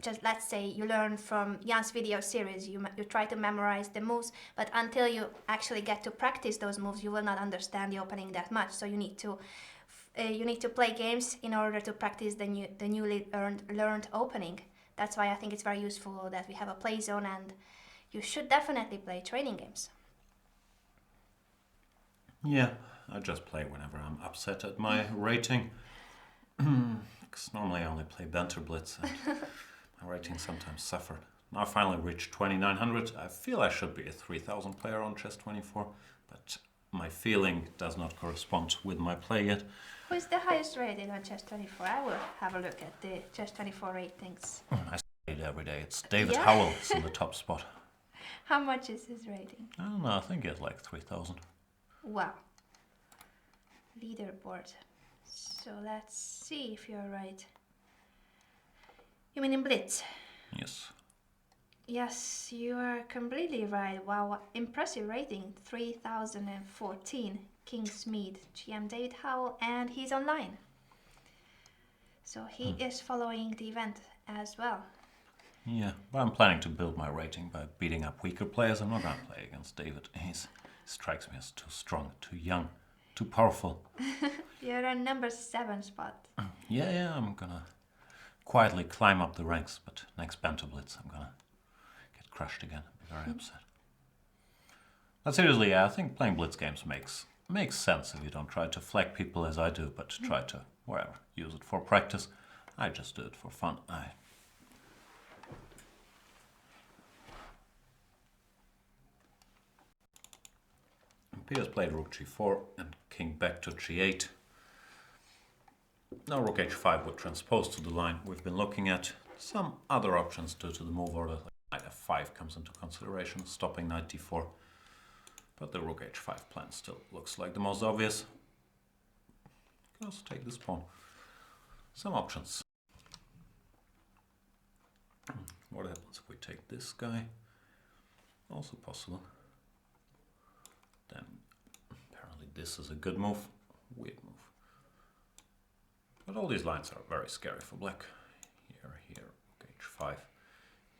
just let's say you learn from Jan's video series, you try to memorize the moves, but until you actually get to practice those moves, you will not understand the opening that much. So you need to play games in order to practice the newly learned opening. That's why I think it's very useful that we have a play zone, and you should definitely play training games. Yeah, I just play whenever I'm upset at my rating. Because normally I only play banter blitz, and my ratings sometimes suffer. Now I finally reached 2900. I feel I should be a 3000 player on Chess24, but my feeling does not correspond with my play yet. Who is the highest rated on Chess24? I will have a look at the Chess24 ratings. I say it every day. It's David Yeah. Howell is in the top spot. How much is his rating? I don't know, I think he has like 3000. Wow. Leaderboard. So let's see if you're right. You mean in Blitz? Yes. Yes, you are completely right. Wow, impressive rating. 3014. Kingsmead, GM David Howell, and he's online. So he is following the event as well. Yeah, but I'm planning to build my rating by beating up weaker players. I'm not going to play against David. He strikes me as too strong, too young, too powerful. You're on number 7 spot. Yeah, I'm going to quietly climb up the ranks, but next Banter Blitz I'm going to get crushed again. Be very upset. But seriously, yeah, I think playing Blitz games makes sense if you don't try to flag people as I do, but try to, wherever, use it for practice. I just do it for fun. Peter's played rook g4 and king back to g8. Now rook h5 would transpose to the line we've been looking at. Some other options due to the move order, like knight f5 comes into consideration, stopping knight d4. But the rook h5 plan still looks like the most obvious. You can also take this pawn. Some options. What happens if we take this guy? Also possible. Then apparently this is a good move. Weird move. But all these lines are very scary for black. Here, rook h5.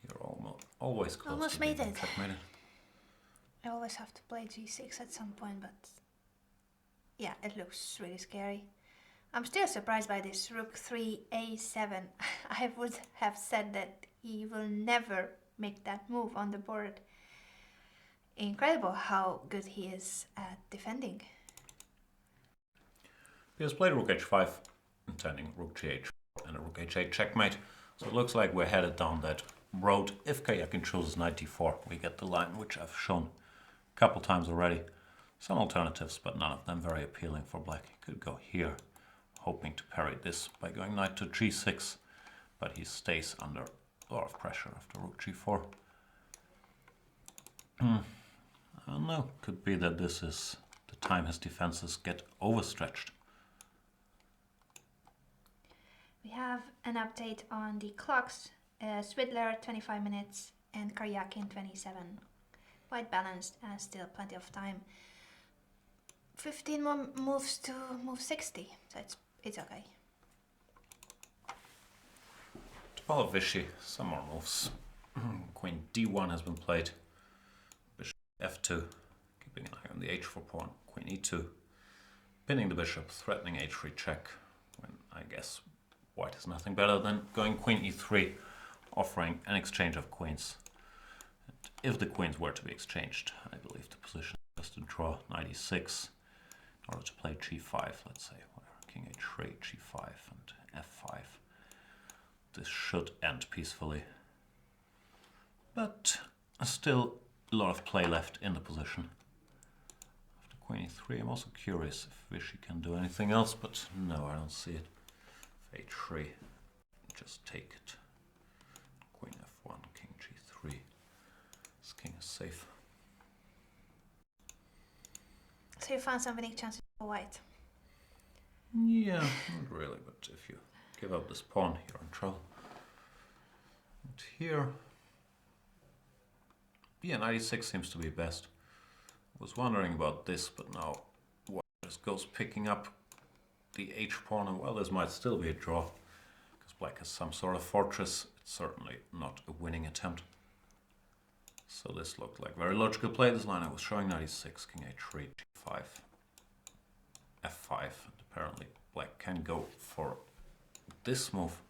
You're always close Almost to being made it. checkmated. I always have to play g6 at some point, but yeah, it looks really scary. I'm still surprised by this rook 3 a7. I would have said that he will never make that move on the board. Incredible how good he is at defending. He has played rook h5, intending rook gh4 and a rook h8 checkmate. So it looks like we're headed down that road. If Karjakin chooses knight d4, we get the line which I've shown a couple times already. Some alternatives, but none of them very appealing for black. He could go here, hoping to parry this by going knight to g6, but he stays under a lot of pressure after rook g4. I don't know, could be that this is the time his defenses get overstretched. We have an update on the clocks. Svidler 25 minutes and Karjakin 27. Quite balanced and still plenty of time. 15 more moves to move 60, so it's okay. Topalov Vichy, some more moves. Queen d1 has been played. Bishop f2, keeping an eye on the h4 pawn. Queen e2, pinning the bishop, threatening h3 check. When I guess white is nothing better than going queen e3, offering an exchange of queens. And if the queens were to be exchanged, I believe the position is to draw knight e6 in order to play g5, let's say, where king h3, g5 and f5. This should end peacefully. But still a lot of play left in the position. After queen e3, I'm also curious if Vichy can do anything else, but no, I don't see it. h3, just take it. Queen f1, king g3. This king is safe. So you found some winning chances for white? Yeah, not really, but if you give up this pawn, you're in trouble. And here, yeah, knight e6 seems to be best. I was wondering about this, but now white just goes picking up the h pawn, and well, this might still be a draw, because black has some sort of fortress. It's certainly not a winning attempt. So this looked like very logical play. This line I was showing, knight e6, king h3, g5, f5, and apparently black can go for this move.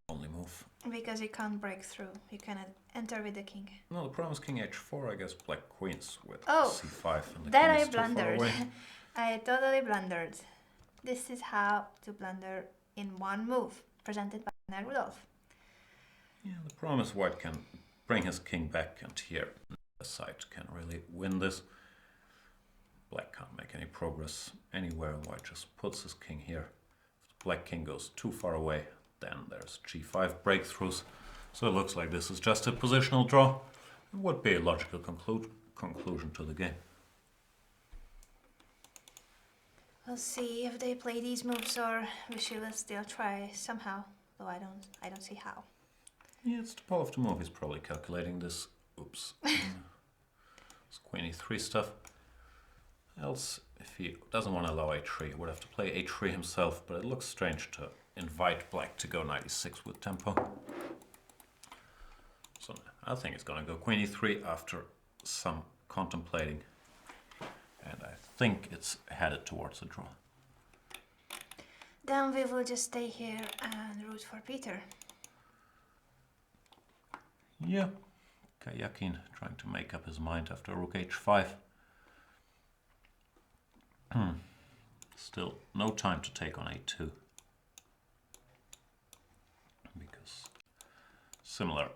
Only move. Because you can't break through. You cannot enter with the king. No, the problem is king h4, I guess black queens with Oh, c5. And the that king I is too far blundered. away. I totally blundered. This is how to blunder in one move, presented by Rudolf. Yeah, the problem is white can bring his king back, and here the side can really win this. Black can't make any progress anywhere, and white just puts his king here. If the black king goes too far away, then there's g5 breakthroughs. So it looks like this is just a positional draw. It would be a logical conclusion to the game. We'll see if they play these moves, or we should still try somehow. Though I don't see how. Yeah, it's Topalov to move. He's probably calculating this. Oops. It's queen e3 stuff. Else, if he doesn't want to allow h3, he would have to play h3 himself, but it looks strange to invite black to go knight e6 with tempo. So I think it's going to go queen e3 after some contemplating. And I think it's headed towards a draw. Then we will just stay here and root for Peter. Yeah, Karjakin trying to make up his mind after rook h5. Still no time to take on a2. Because similar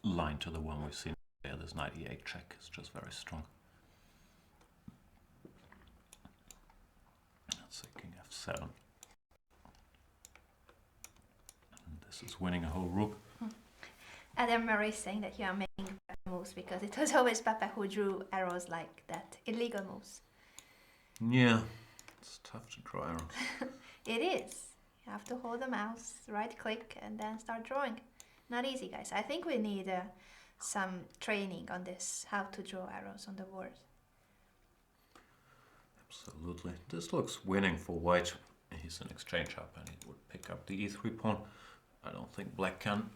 line to the one we've seen here, this knight e8 check is just very strong. Let's say king f7. And this is winning a whole rook. Adam Murray is saying that you are making Pepe moves because it was always Pepe who drew arrows like that, illegal moves. Yeah, it's tough to draw arrows. It is. You have to hold the mouse, right click, and then start drawing. Not easy, guys. I think we need some training on this, how to draw arrows on the board. Absolutely. This looks winning for white. He's an exchange up and he would pick up the e3 pawn. I don't think black can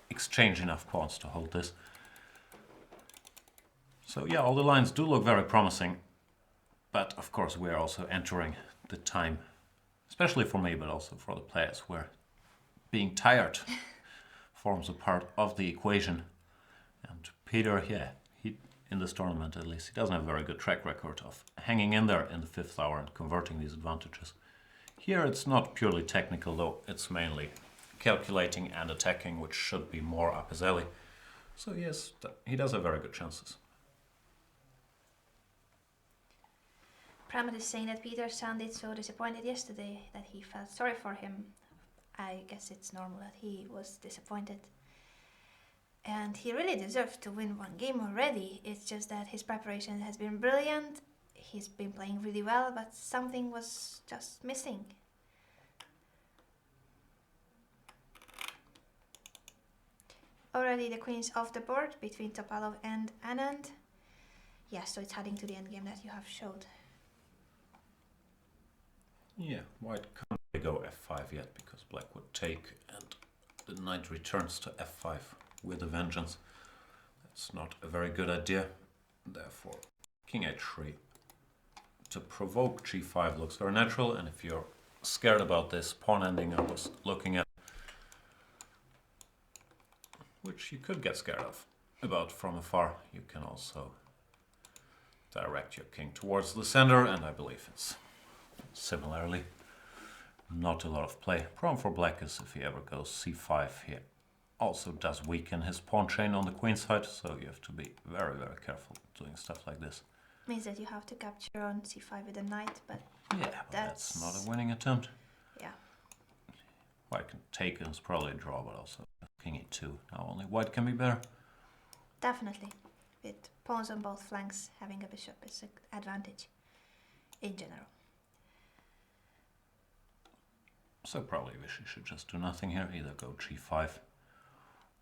exchange enough pawns to hold this. So yeah, all the lines do look very promising. But of course we are also entering the time, especially for me, but also for the players, where being tired forms a part of the equation. And Peter, yeah, he in this tournament at least, he doesn't have a very good track record of hanging in there in the 5th hour and converting these advantages. Here it's not purely technical though, it's mainly calculating and attacking, which should be more up his alley. So yes, he does have very good chances. Pramod is saying that Peter sounded so disappointed yesterday that he felt sorry for him. I guess it's normal that he was disappointed. And he really deserved to win one game already. It's just that his preparation has been brilliant. He's been playing really well, but something was just missing. Already the queen's off the board between Topalov and Anand. Yeah, so it's heading to the endgame that you have showed. Yeah, white can't really go f5 yet because black would take and the knight returns to f5 with a vengeance. That's not a very good idea. Therefore, king h3 to provoke g5 looks very natural, and if you're scared about this pawn ending I was looking at, which you could get scared of about from afar, you can also direct your king towards the center, and I believe it's similarly not a lot of play. Problem for black is if he ever goes c5 here, also does weaken his pawn chain on the queen side, so you have to be very, very careful doing stuff like this. Means that you have to capture on c5 with a knight, but yeah, that's not a winning attempt. Yeah. White can take, and it's probably a draw, but also king e2. Now only white can be better. Definitely. With pawns on both flanks, having a bishop is an advantage in general. So probably Vishy should just do nothing here, either go g5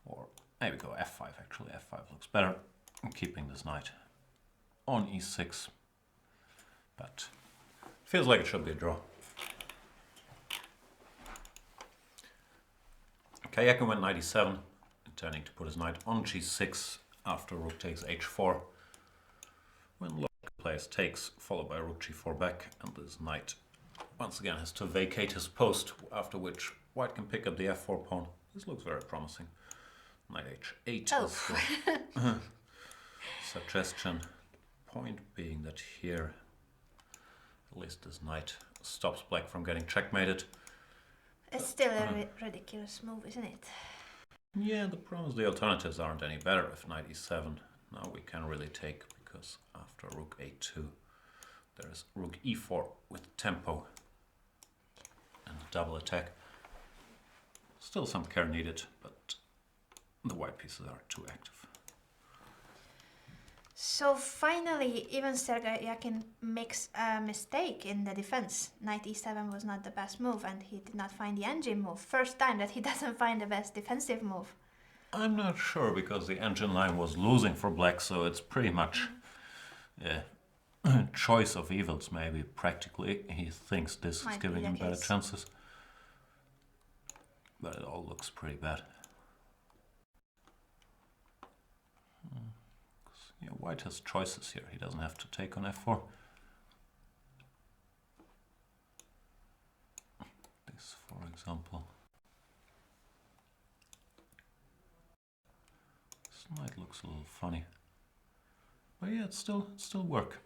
or maybe go f5 actually. f5 looks better, I'm keeping this knight on e6, but feels like it should be a draw. Karjakin went knight e7, intending to put his knight on g6 after rook takes h4. When logical plays takes, followed by rook g4 back, and this knight once again has to vacate his post, after which white can pick up the f4 pawn. This looks very promising. Knight h8 is the suggestion. Point being that here, at least this knight stops black from getting checkmated. It's still a ridiculous move, isn't it? Yeah, the problem is the alternatives aren't any better. If knight e7, now we can really take, because after rook a2, there is rook e4 with tempo and double attack. Still some care needed, but the white pieces are too active. So finally, even Karjakin makes a mistake in the defense. Knight e7 was not the best move, and he did not find the engine move. First time that he doesn't find the best defensive move. I'm not sure, because the engine line was losing for black, so it's pretty much a choice of evils, maybe. Practically, he thinks this is giving him better chances. But it all looks pretty bad. Yeah, white has choices here. He doesn't have to take on f4. This, for example. This knight looks a little funny. But yeah, it's still work.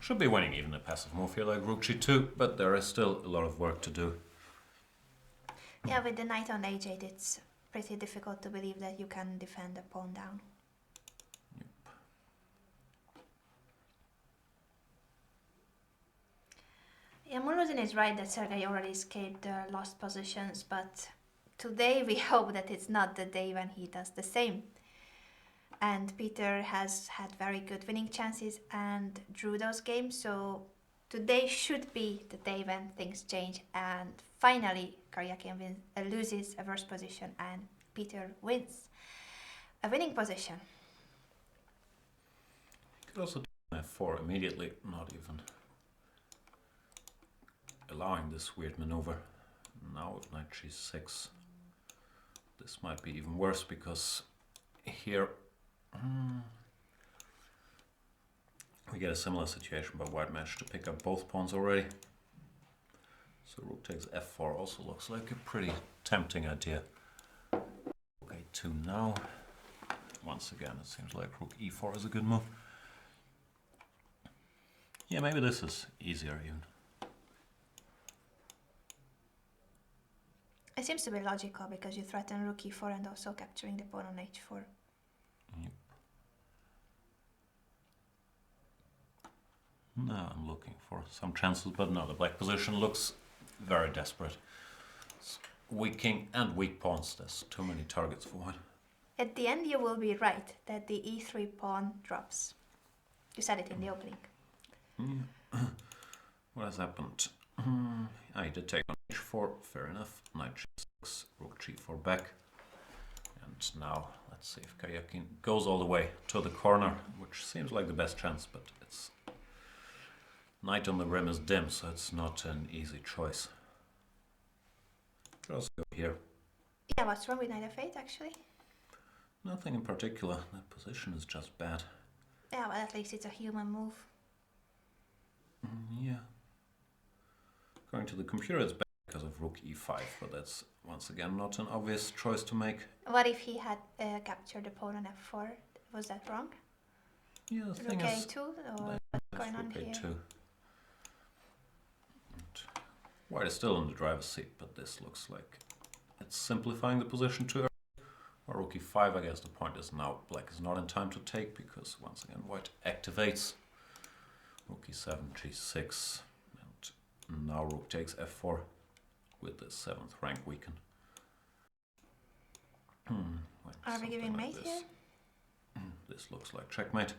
Should be winning even a passive move here like rook g2, but there is still a lot of work to do. Yeah, with the knight on h8, it's pretty difficult to believe that you can defend a pawn down. Yep. Yeah, Mulozin is right that Sergei already escaped the lost positions, but today we hope that it's not the day when he does the same. And Peter has had very good winning chances and drew those games, so today should be the day when things change and finally Karjakin loses a worse position and Peter wins a winning position. You could also take f4 immediately, not even allowing this weird maneuver. Now with knight g6, this might be even worse because here we get a similar situation, but white managed to pick up both pawns already. So rook takes f4 also looks like a pretty tempting idea. Rook a2 now. Once again, it seems like rook e4 is a good move. Yeah, maybe this is easier even. It seems to be logical because you threaten rook e4 and also capturing the pawn on h4. Yep. Now I'm looking for some chances, but no, the black position looks very desperate. It's weak king and weak pawns. There's too many targets for white. At the end you will be right that the e3 pawn drops. You said it in the opening. Yeah. What has happened? I did take on h4, fair enough. Knight g6, rook g4 back. And now let's see if Karjakin goes all the way to the corner, which seems like the best chance, but it's knight on the rim is dim, so it's not an easy choice. Just go here. Yeah, what's wrong with knight f8 actually? Nothing in particular. That position is just bad. Yeah, well at least it's a human move. Yeah. Going to the computer it's bad because of rook e5, but that's once again not an obvious choice to make. What if he had captured the pawn on f4? Was that wrong? Yeah, the thing Rook is... a2 or what's going on rook here? a2. And white is still in the driver's seat, but this looks like it's simplifying the position too early. Or rook e5, I guess the point is now black is not in time to take because once again white activates. Rook e7, g6, and now rook takes f4 with the 7th rank weakened. Are we giving mate here? This looks like checkmate.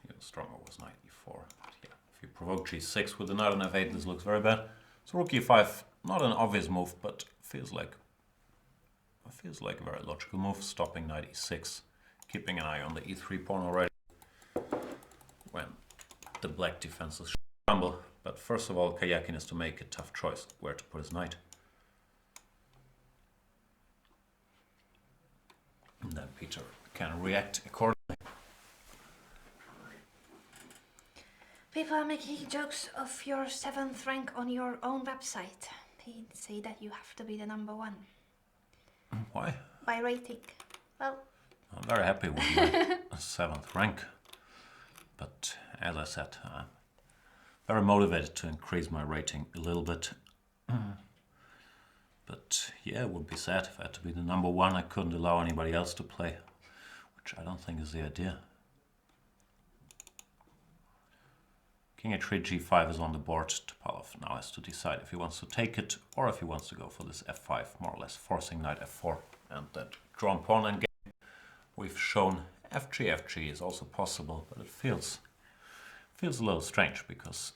Yeah, stronger was knight e4. Yeah, if you provoke g6 with the knight on f8, this looks very bad. So rook e5, not an obvious move, but feels like a very logical move. Stopping knight e6, keeping an eye on the e3 pawn already. When the black defenses should crumble, but first of all, Karjakin is to make a tough choice where to put his knight. And then Peter can react accordingly. People are making jokes of your 7th rank on your own website. They say that you have to be the number 1. Why? By rating. Well, I'm very happy with my 7th rank. But as I said, I'm very motivated to increase my rating a little bit. But yeah, it would be sad if I had to be the number 1. I couldn't allow anybody else to play, which I don't think is the idea. King h3, g5 is on the board. Topalov now has to decide if he wants to take it or if he wants to go for this f5, more or less forcing knight f4 and that drawn pawn endgame. We've shown fg is also possible, but it feels a little strange because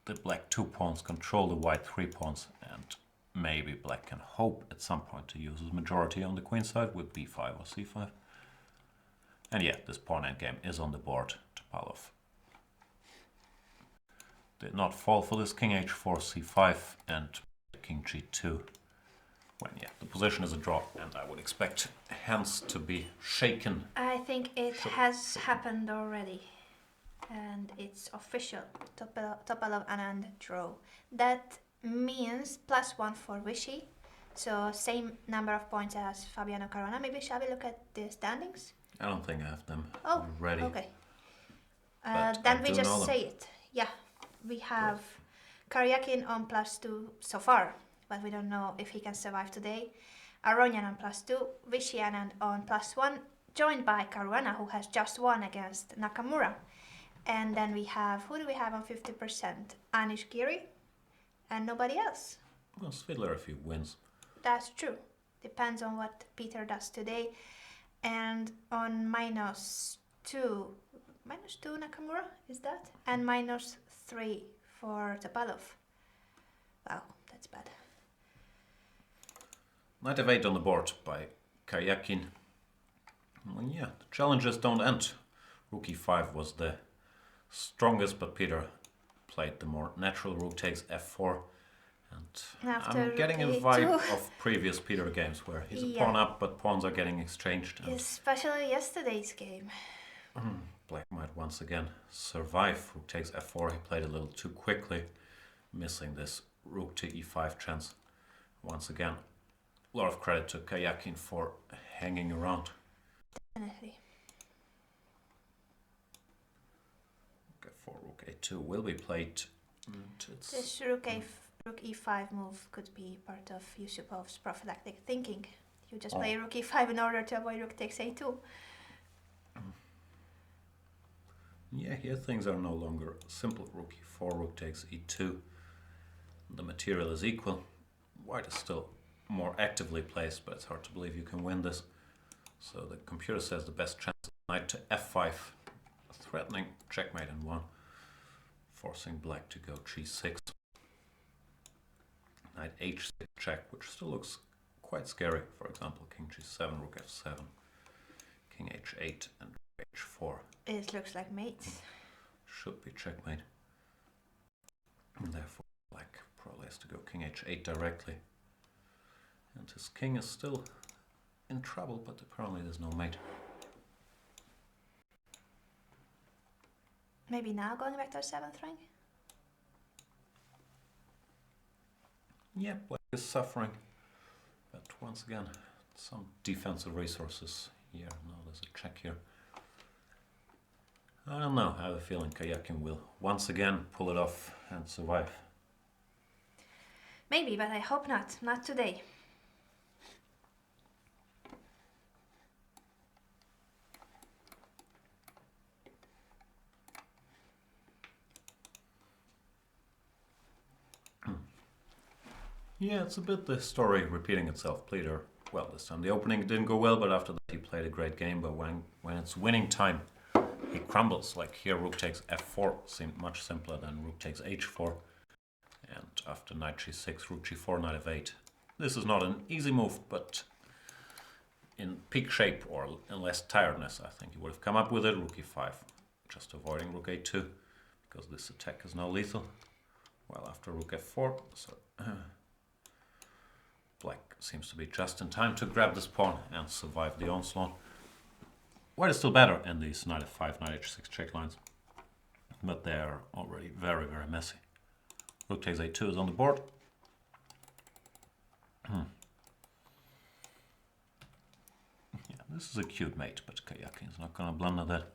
the black 2 pawns control the white 3 pawns, and maybe black can hope at some point to use his majority on the queen side with b5 or c5. And yeah, this pawn endgame is on the board. Topalov did not fall for this king h4, c5 and king g2. When yeah, the position is a draw, and I would expect hands to be shaken. I think it has happened already, and it's official. Topalov Anand draw. That means +1 for Vichy, so same number of points as Fabiano Caruana. Maybe shall we look at the standings? I don't think I have them ready. Okay. But then I we do just know them. say it. Yeah, we have Karjakin on +2 so far, but we don't know if he can survive today. Aronian on +2, Vichy Anand on +1, joined by Caruana, who has just won against Nakamura. And then we have, who do we have on 50%? Anish Giri and nobody else. Well, Svidler if he wins. That's true. Depends on what Peter does today. And on -2 Nakamura, is that? And -3 for Topalov. Wow, that's bad. Knight f8 on the board by Karjakin. Well, yeah, the challenges don't end. Rook e5 was the strongest, but Peter played the more natural rook takes f4. And After I'm getting a rook vibe A2. of previous Peter games where he's a Yeah. pawn up, but pawns are getting exchanged. And Especially yesterday's game. Black might once again survive. Rook takes f4. He played a little too quickly, missing this rook to e5 chance. Once again, a lot of credit to Karjakin for hanging around. Definitely. Okay, for rook a2 will be played. And it's This rook e5 move could be part of Yusupov's prophylactic thinking. You just play rook e5 in order to avoid rook takes a2. Yeah, here things are no longer simple. Rook e4, rook takes e2. The material is equal. White is still more actively placed, but it's hard to believe you can win this. So the computer says the best chance is knight to f5, threatening checkmate in one, forcing black to go g6. Knight h6 check, which still looks quite scary. For example, king g7, rook f7, king h8, and h4. It looks like mates. Should be checkmate. And therefore, black probably has to go king h8 directly. And his king is still in trouble, but apparently there's no mate. Maybe now going back to the 7th ring? Yeah, black is suffering. But once again, some defensive resources here. No, there's a check here. I don't know. I have a feeling Karjakin will once again pull it off and survive. Maybe, but I hope not. Not today. Yeah, it's a bit the story repeating itself. Peter, well, this time the opening didn't go well, but after that he played a great game. But when it's winning time, he crumbles. Like here, rook takes f4 seemed much simpler than rook takes h4. And after knight g6, rook g4, knight f8. This is not an easy move, but in peak shape or in less tiredness, I think he would have come up with it. Rook e5, just avoiding rook a2, because this attack is now lethal. Well, after rook f4, so black seems to be just in time to grab this pawn and survive the onslaught. White is still better in these knight f5, knight h6 check lines, but they're already very, very messy. Rook takes a2 is on the board. Yeah, this is a cute mate, but Karjakin is not going to blunder that.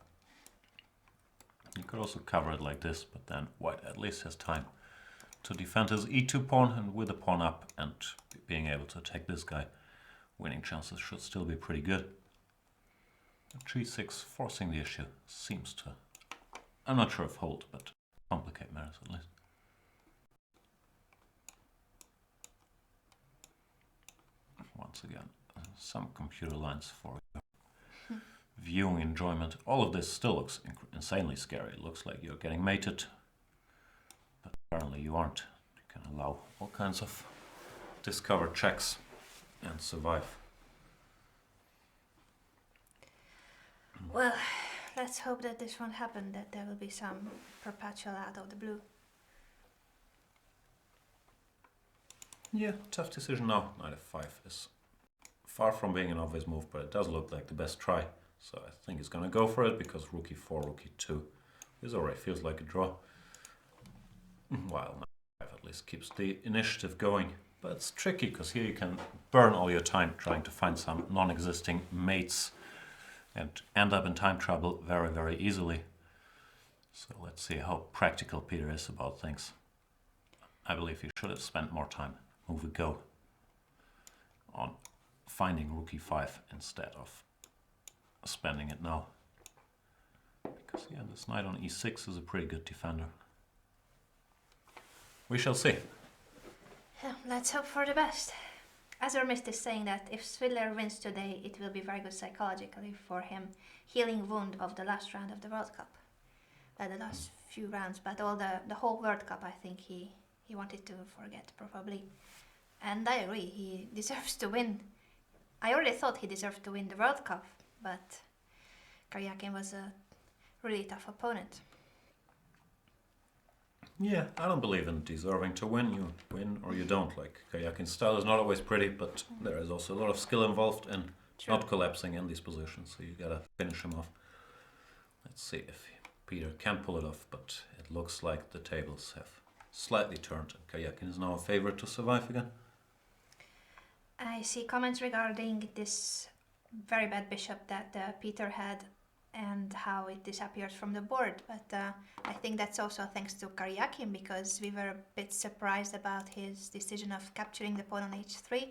You could also cover it like this, but then white at least has time to defend his e2 pawn, and with the pawn up and being able to attack this guy, winning chances should still be pretty good. g6 forcing the issue seems to, I'm not sure if hold, but complicate matters at least. Once again, some computer lines for viewing enjoyment. All of this still looks insanely scary. It looks like you're getting mated, but apparently you aren't. You can allow all kinds of discovered checks and survive. Well, let's hope that this won't happen, that there will be some perpetual out of the blue. Yeah, tough decision now. Knight f5 is far from being an obvious move, but it does look like the best try. So I think he's going to go for it, because rook e4, rook e2 is already feels like a draw. While knight f5 at least keeps the initiative going. But it's tricky, because here you can burn all your time trying to find some non-existing mates and end up in time trouble very, very easily. So let's see how practical Peter is about things. I believe he should have spent more time, move a go, on finding rook e5 instead of spending it now. Because yeah, this knight on e6 is a pretty good defender. We shall see. Yeah, let's hope for the best. Azurmist is saying that if Svidler wins today, it will be very good psychologically for him, healing wound of the last round of the World Cup. The last few rounds, but all the whole World Cup, I think he wanted to forget, probably. And I agree, he deserves to win. I already thought he deserved to win the World Cup, but Karjakin was a really tough opponent. Yeah, I don't believe in deserving to win. You win or you don't. Like, Karjakin's style is not always pretty, but there is also a lot of skill involved in not collapsing in these positions, so you gotta finish him off. Let's see if Peter can pull it off, but it looks like the tables have slightly turned and Karjakin is now a favorite to survive again. I see comments regarding this very bad bishop that Peter had and how it disappeared from the board, but I think that's also thanks to Karjakin, because we were a bit surprised about his decision of capturing the pawn on h3.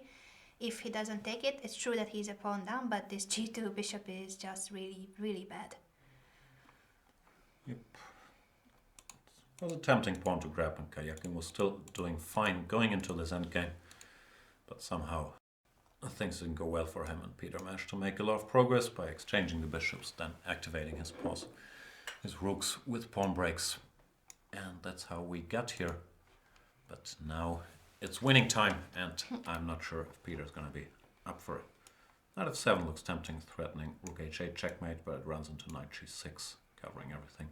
If he doesn't take it, it's true that he's a pawn down, but this g2 bishop is just really, really bad. Yep. It was a tempting pawn to grab, and Karjakin was still doing fine going into this endgame, but somehow things didn't go well for him, and Peter managed to make a lot of progress by exchanging the bishops, then activating his pawns, his rooks with pawn breaks, and that's how we got here. But now it's winning time, and I'm not sure if Peter's going to be up for it. Knight f7 looks tempting, threatening rook h8 checkmate, but it runs into knight g6, covering everything,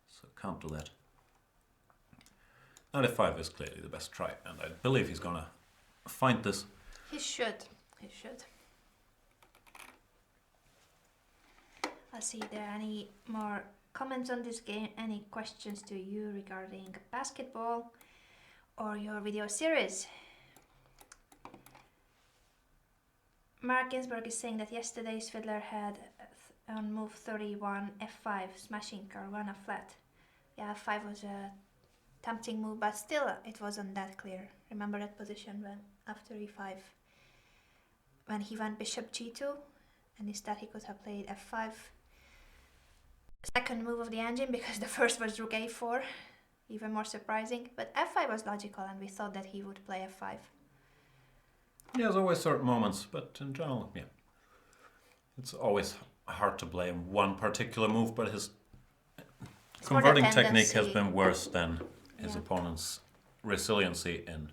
so can't do that. Knight f5 is clearly the best try, and I believe he's going to find this. He should. He should. Let's see if there are any more comments on this game, any questions to you regarding basketball or your video series. Mark Ginsberg is saying that yesterday Svidler had on move 31 f5 smashing Caruana flat. Yeah, f5 was a tempting move, but still it wasn't that clear. Remember that position when after e5, when he went bishop g2, and instead he could have played f5. Second move of the engine, because the first was rook a4, even more surprising, but f5 was logical and we thought that he would play f5. Yeah, there's always certain moments, but in general, yeah. It's always hard to blame one particular move, but his converting technique has been worse than his opponent's resiliency in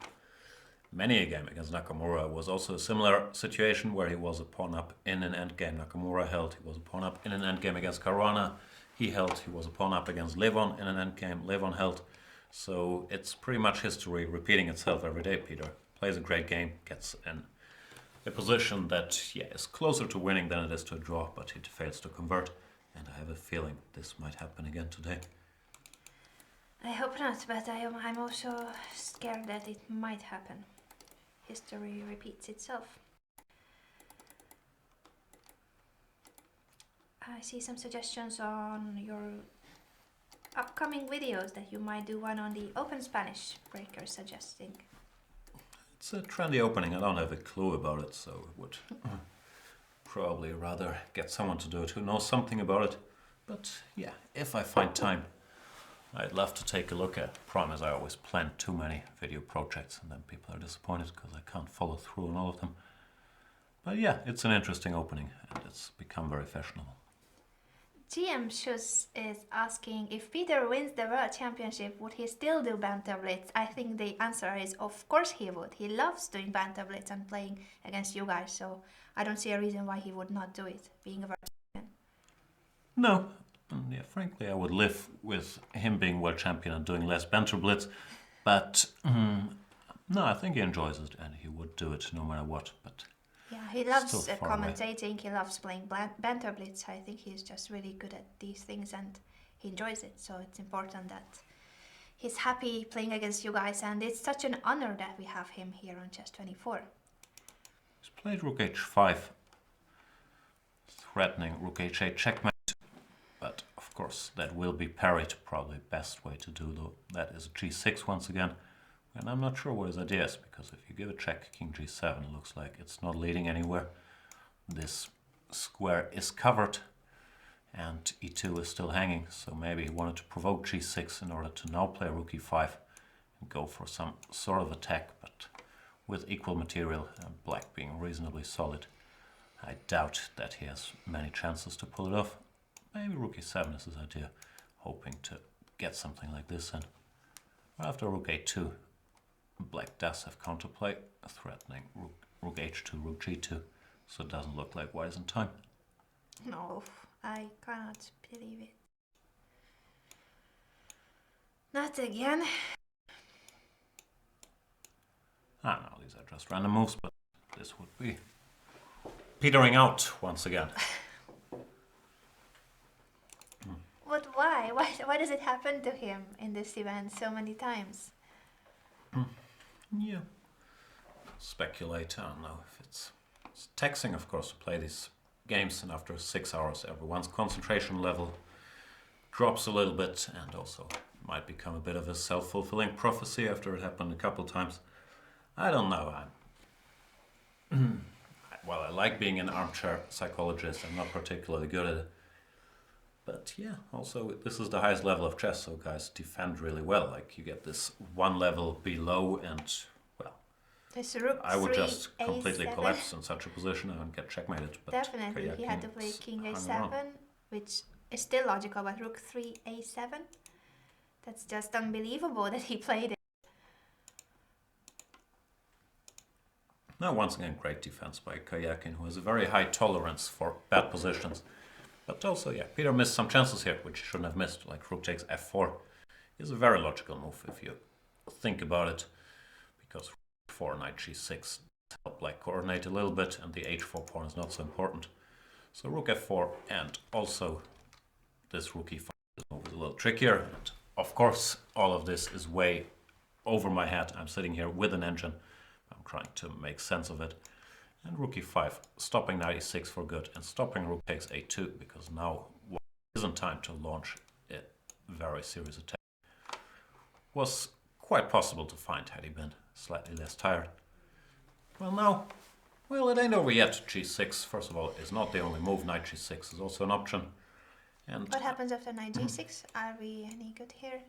many a game against Nakamura. Was also a similar situation where he was a pawn up in an endgame. Nakamura held, he was a pawn up in an endgame against Caruana. He held, he was a pawn up against Levon in an endgame. Levon held. So it's pretty much history repeating itself every day. Peter plays a great game, gets in a position that is closer to winning than it is to a draw, but it fails to convert. And I have a feeling this might happen again today. I hope not, but I'm also scared that it might happen. History repeats itself. I see some suggestions on your upcoming videos that you might do one on the Open Spanish Breaker suggesting. It's a trendy opening. I don't have a clue about it, so I would probably rather get someone to do it who knows something about it. But yeah, if I find time, I'd love to take a look at it. Promise I always plan too many video projects and then people are disappointed because I can't follow through on all of them. But yeah, it's an interesting opening and it's become very fashionable. GM Shus is asking, if Peter wins the World Championship, would he still do Banter Blitz? I think the answer is of course he would. He loves doing Banter Blitz and playing against you guys, so I don't see a reason why he would not do it, being a World Champion. No. Yeah, frankly, I would live with him being world champion and doing less Banter Blitz, but no, I think he enjoys it and he would do it no matter what. But yeah, he loves commentating, he loves playing Banter Blitz. I think he's just really good at these things and he enjoys it, so it's important that he's happy playing against you guys, and it's such an honor that we have him here on Chess24. He's played rook h5, threatening rook h8 checkmate. But of course that will be parried. Probably best way to do though that is g6 once again, and I'm not sure what his idea is, because if you give a check king g7 it looks like it's not leading anywhere. This square is covered and e2 is still hanging, so maybe he wanted to provoke g6 in order to now play rook e5 and go for some sort of attack, but with equal material and black being reasonably solid, I doubt that he has many chances to pull it off. Maybe rook e7 is his idea, hoping to get something like this in. After rook a2, black does have counterplay, threatening rook h2, rook g2, so it doesn't look like white is in time. No, I cannot believe it. Not again. Ah, no, these are just random moves, but this would be petering out once again. But why? Why does it happen to him in this event so many times? Yeah. Speculate, I don't know if it's taxing, of course, to play these games, and after 6 hours, everyone's concentration level drops a little bit, and also might become a bit of a self-fulfilling prophecy after it happened a couple times. I don't know. Well, I like being an armchair psychologist. I'm not particularly good at it. But yeah, also this is the highest level of chess, so guys defend really well. Like, you get this one level below, and well, This rook I would 3, just completely A7. collapse in such a position and get checkmated. But Definitely, he had to play Karjakin king hung a7, around. which is still logical, but rook 3, a7? That's just unbelievable that he played it. Now, once again, great defense by Karjakin, who has a very high tolerance for bad positions. But also, yeah, Peter missed some chances here, which he shouldn't have missed, like rook takes f4 is a very logical move if you think about it, because rook 4, knight g6 help black coordinate a little bit, and the h4 pawn is not so important. So rook f4, and also this rook e5 move is a little trickier, and of course all of this is way over my head. I'm sitting here with an engine, I'm trying to make sense of it. And rook e5, stopping knight e6 for good, and stopping rook takes a2, because now isn't time to launch a very serious attack. Was quite possible to find had he been slightly less tired. Well, now, well, it ain't over yet. g6, first of all, is not the only move. Knight g6 is also an option. And What happens after knight g6? Are we any good here?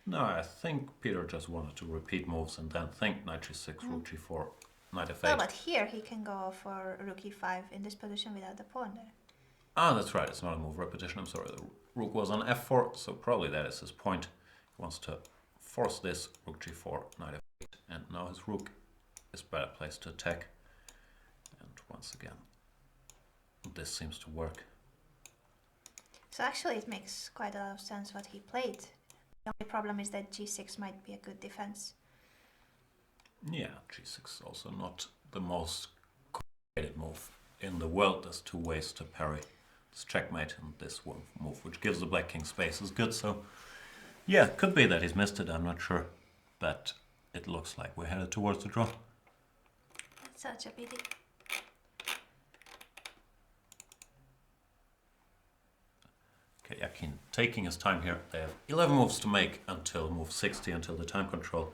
no, I think Peter just wanted to repeat moves and then think knight g6, rook g4, knight f8. Well, but here he can go for rook e5 in this position without the pawn there. Ah, that's right, it's not a move repetition, I'm sorry. The rook was on f4, so probably that is his point. He wants to force this, rook g4, knight f8, and now his rook is better placed to attack. And once again, this seems to work. So actually it makes quite a lot of sense what he played. The only problem is that g6 might be a good defense. Yeah, g6 is also not the most complicated move in the world. There's two ways to parry. This checkmate and this one move, which gives the black king space, is good. So yeah, could be that he's missed it, I'm not sure. But it looks like we're headed towards the draw. That's such a pity. Karjakin taking his time here. They have 11 moves to make until move 60, until the time control.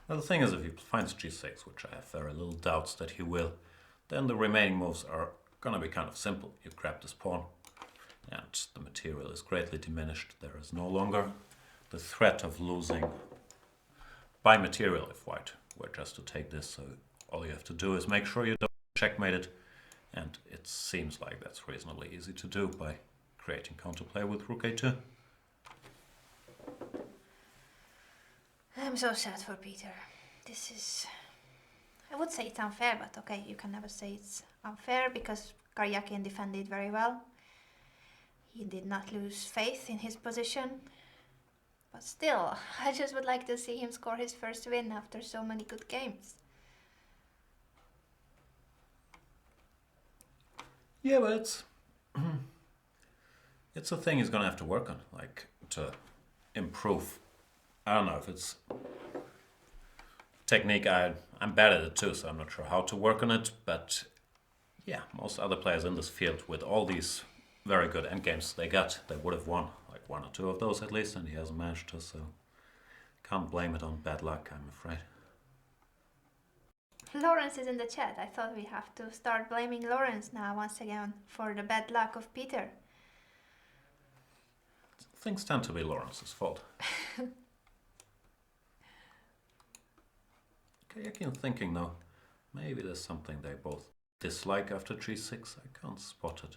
Now the thing is, if he finds g6, which I have very little doubts that he will, then the remaining moves are gonna be kind of simple. You grab this pawn, and the material is greatly diminished. There is no longer the threat of losing by material if white were just to take this. So all you have to do is make sure you don't checkmate it, and it seems like that's reasonably easy to do by creating counterplay with rook a2. I'm so sad for Peter. This is... I would say it's unfair, but okay, you can never say it's unfair because Karjakin defended very well. He did not lose faith in his position. But still, I just would like to see him score his first win after so many good games. Yeah, but it's a thing he's gonna have to work on, like to improve. I don't know if it's technique. I'm bad at it too, so I'm not sure how to work on it. But yeah, most other players in this field with all these very good endgames they would have won like one or two of those at least, and he hasn't managed to. So can't blame it on bad luck, I'm afraid. Lawrence is in the chat. I thought we have to start blaming Lawrence now once again for the bad luck of Peter. Things tend to be Lawrence's fault. Karjakin thinking though, maybe there's something they both dislike after g6. I can't spot it.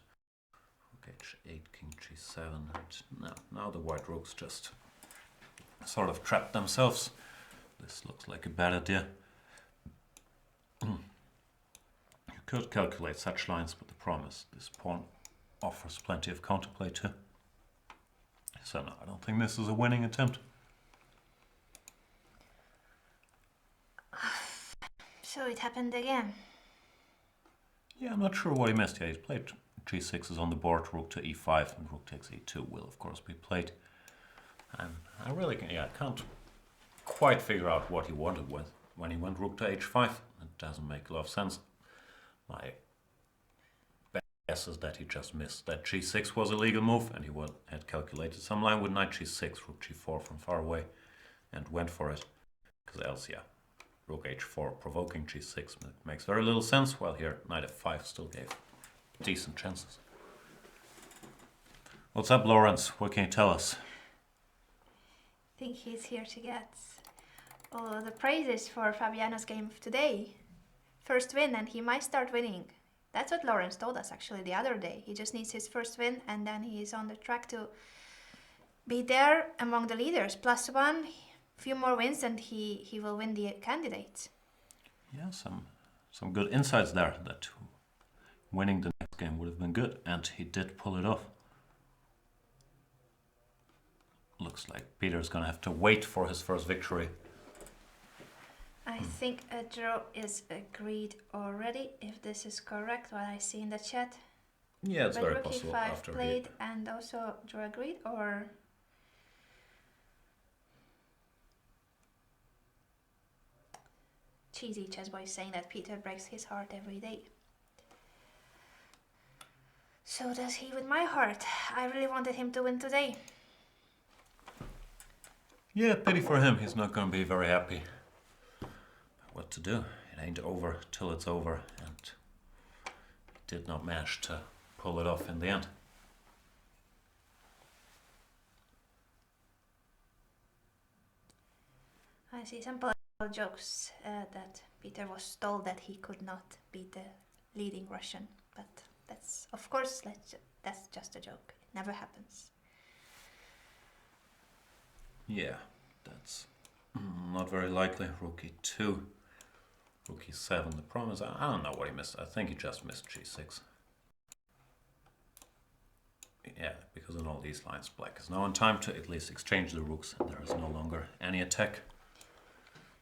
Rook h8, king g7, and no, now the white rooks just sort of trapped themselves. This looks like a bad idea. You could calculate such lines, but the problem is this pawn offers plenty of counterplay too. So no, I don't think this is a winning attempt. So it happened again. Yeah, I'm not sure what he missed. Yeah, he's played g6 is on the board, rook to e5, and rook takes e2 will of course be played. And I really can't quite figure out what he wanted with when he went rook to h5. It doesn't make a lot of sense. My guess is that he just missed that g6 was a legal move, and he had calculated some line with knight g6, rook g4 from far away, and went for it. Because else, yeah, rook h4 provoking g6 makes very little sense, while here knight f5 still gave decent chances. What's up, Lawrence? What can you tell us? I think he's here to get all the praises for Fabiano's game today. First win, and he might start winning. That's what Lawrence told us actually the other day. He just needs his first win, and then he's on the track to be there among the leaders. +1, few more wins, and he will win the candidates. Yeah, some good insights there, that winning the next game would have been good, and he did pull it off. Looks like Peter's gonna have to wait for his first victory. I think a draw is agreed already, if this is correct, what I see in the chat. Yeah, it's But very rook possible e5 after played and also draw agreed, or... Cheesy Chessboy saying that Peter breaks his heart every day. So does he with my heart. I really wanted him to win today. Yeah, pity for him. He's not gonna be very happy. What to do? It ain't over till it's over, and did not manage to pull it off in the end. I see some political jokes that Peter was told that he could not beat the leading Russian, but that's, of course, that's just a joke. It never happens. Yeah, that's not very likely. Rook e2, rook e7. The problem is, I don't know what he missed. I think he just missed g6. Yeah, because on all these lines, black is now in time to at least exchange the rooks, and there is no longer any attack.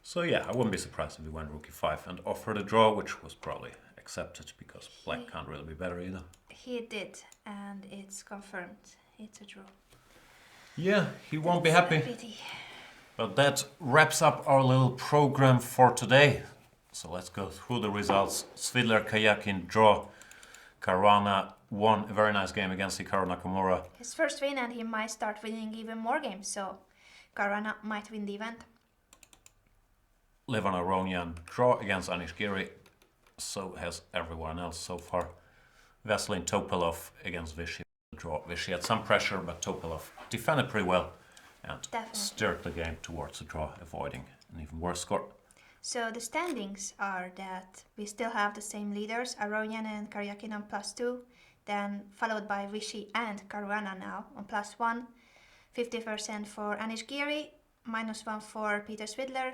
So yeah, I wouldn't be surprised if he went rook e5 and offered a draw, which was probably accepted, because black can't really be better either. He did, and it's confirmed. It's a draw. Yeah, he won't be happy. Pity. But that wraps up our little program for today. So let's go through the results. Svidler, Karjakin, draw. Caruana won a very nice game against Hikaru Nakamura. His first win, and he might start winning even more games, so Caruana might win the event. Live on Aronian, draw against Giri. So has everyone else so far. Vaseline Topalov against Vichy. Draw. Vichy had some pressure, but Topalov defended pretty well and steered the game towards a draw, avoiding an even worse score. So the standings are that we still have the same leaders, Aronian and Karjakin on +2, then followed by Vichy and Caruana now on +1, 50% for Giri, -1 for Peter Svidler,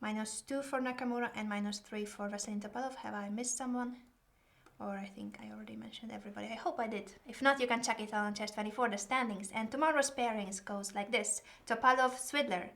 -2 for Nakamura, and -3 for Vaseline Topalov. Have I missed someone? Or I think I already mentioned everybody. I hope I did. If not, you can check it on Chess24, the standings. And tomorrow's pairings goes like this. Topalov, Svidler,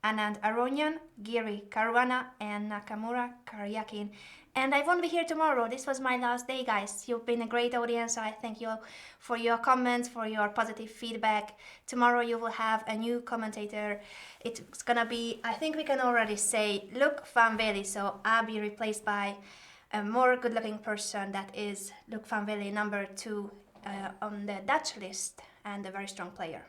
Anand, Aronian, Giri, Caruana, and Nakamura, Karjakin. And I won't be here tomorrow. This was my last day, guys. You've been a great audience, so I thank you for your comments, for your positive feedback. Tomorrow you will have a new commentator. It's gonna be, I think we can already say, Luc van Veli. So I'll be replaced by a more good-looking person, that is Luc van Veli, number 2 on the Dutch list, and a very strong player.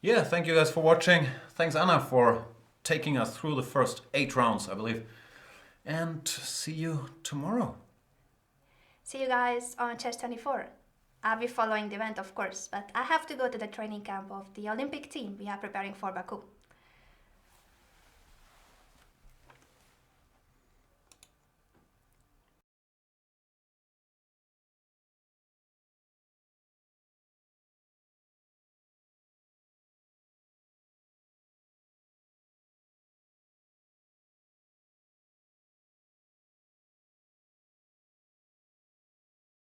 Yeah, thank you guys for watching. Thanks, Anna, for taking us through the first 8 rounds, I believe. And see you tomorrow. See you guys on Chess24. I'll be following the event, of course, but I have to go to the training camp of the Olympic team we are preparing for Baku.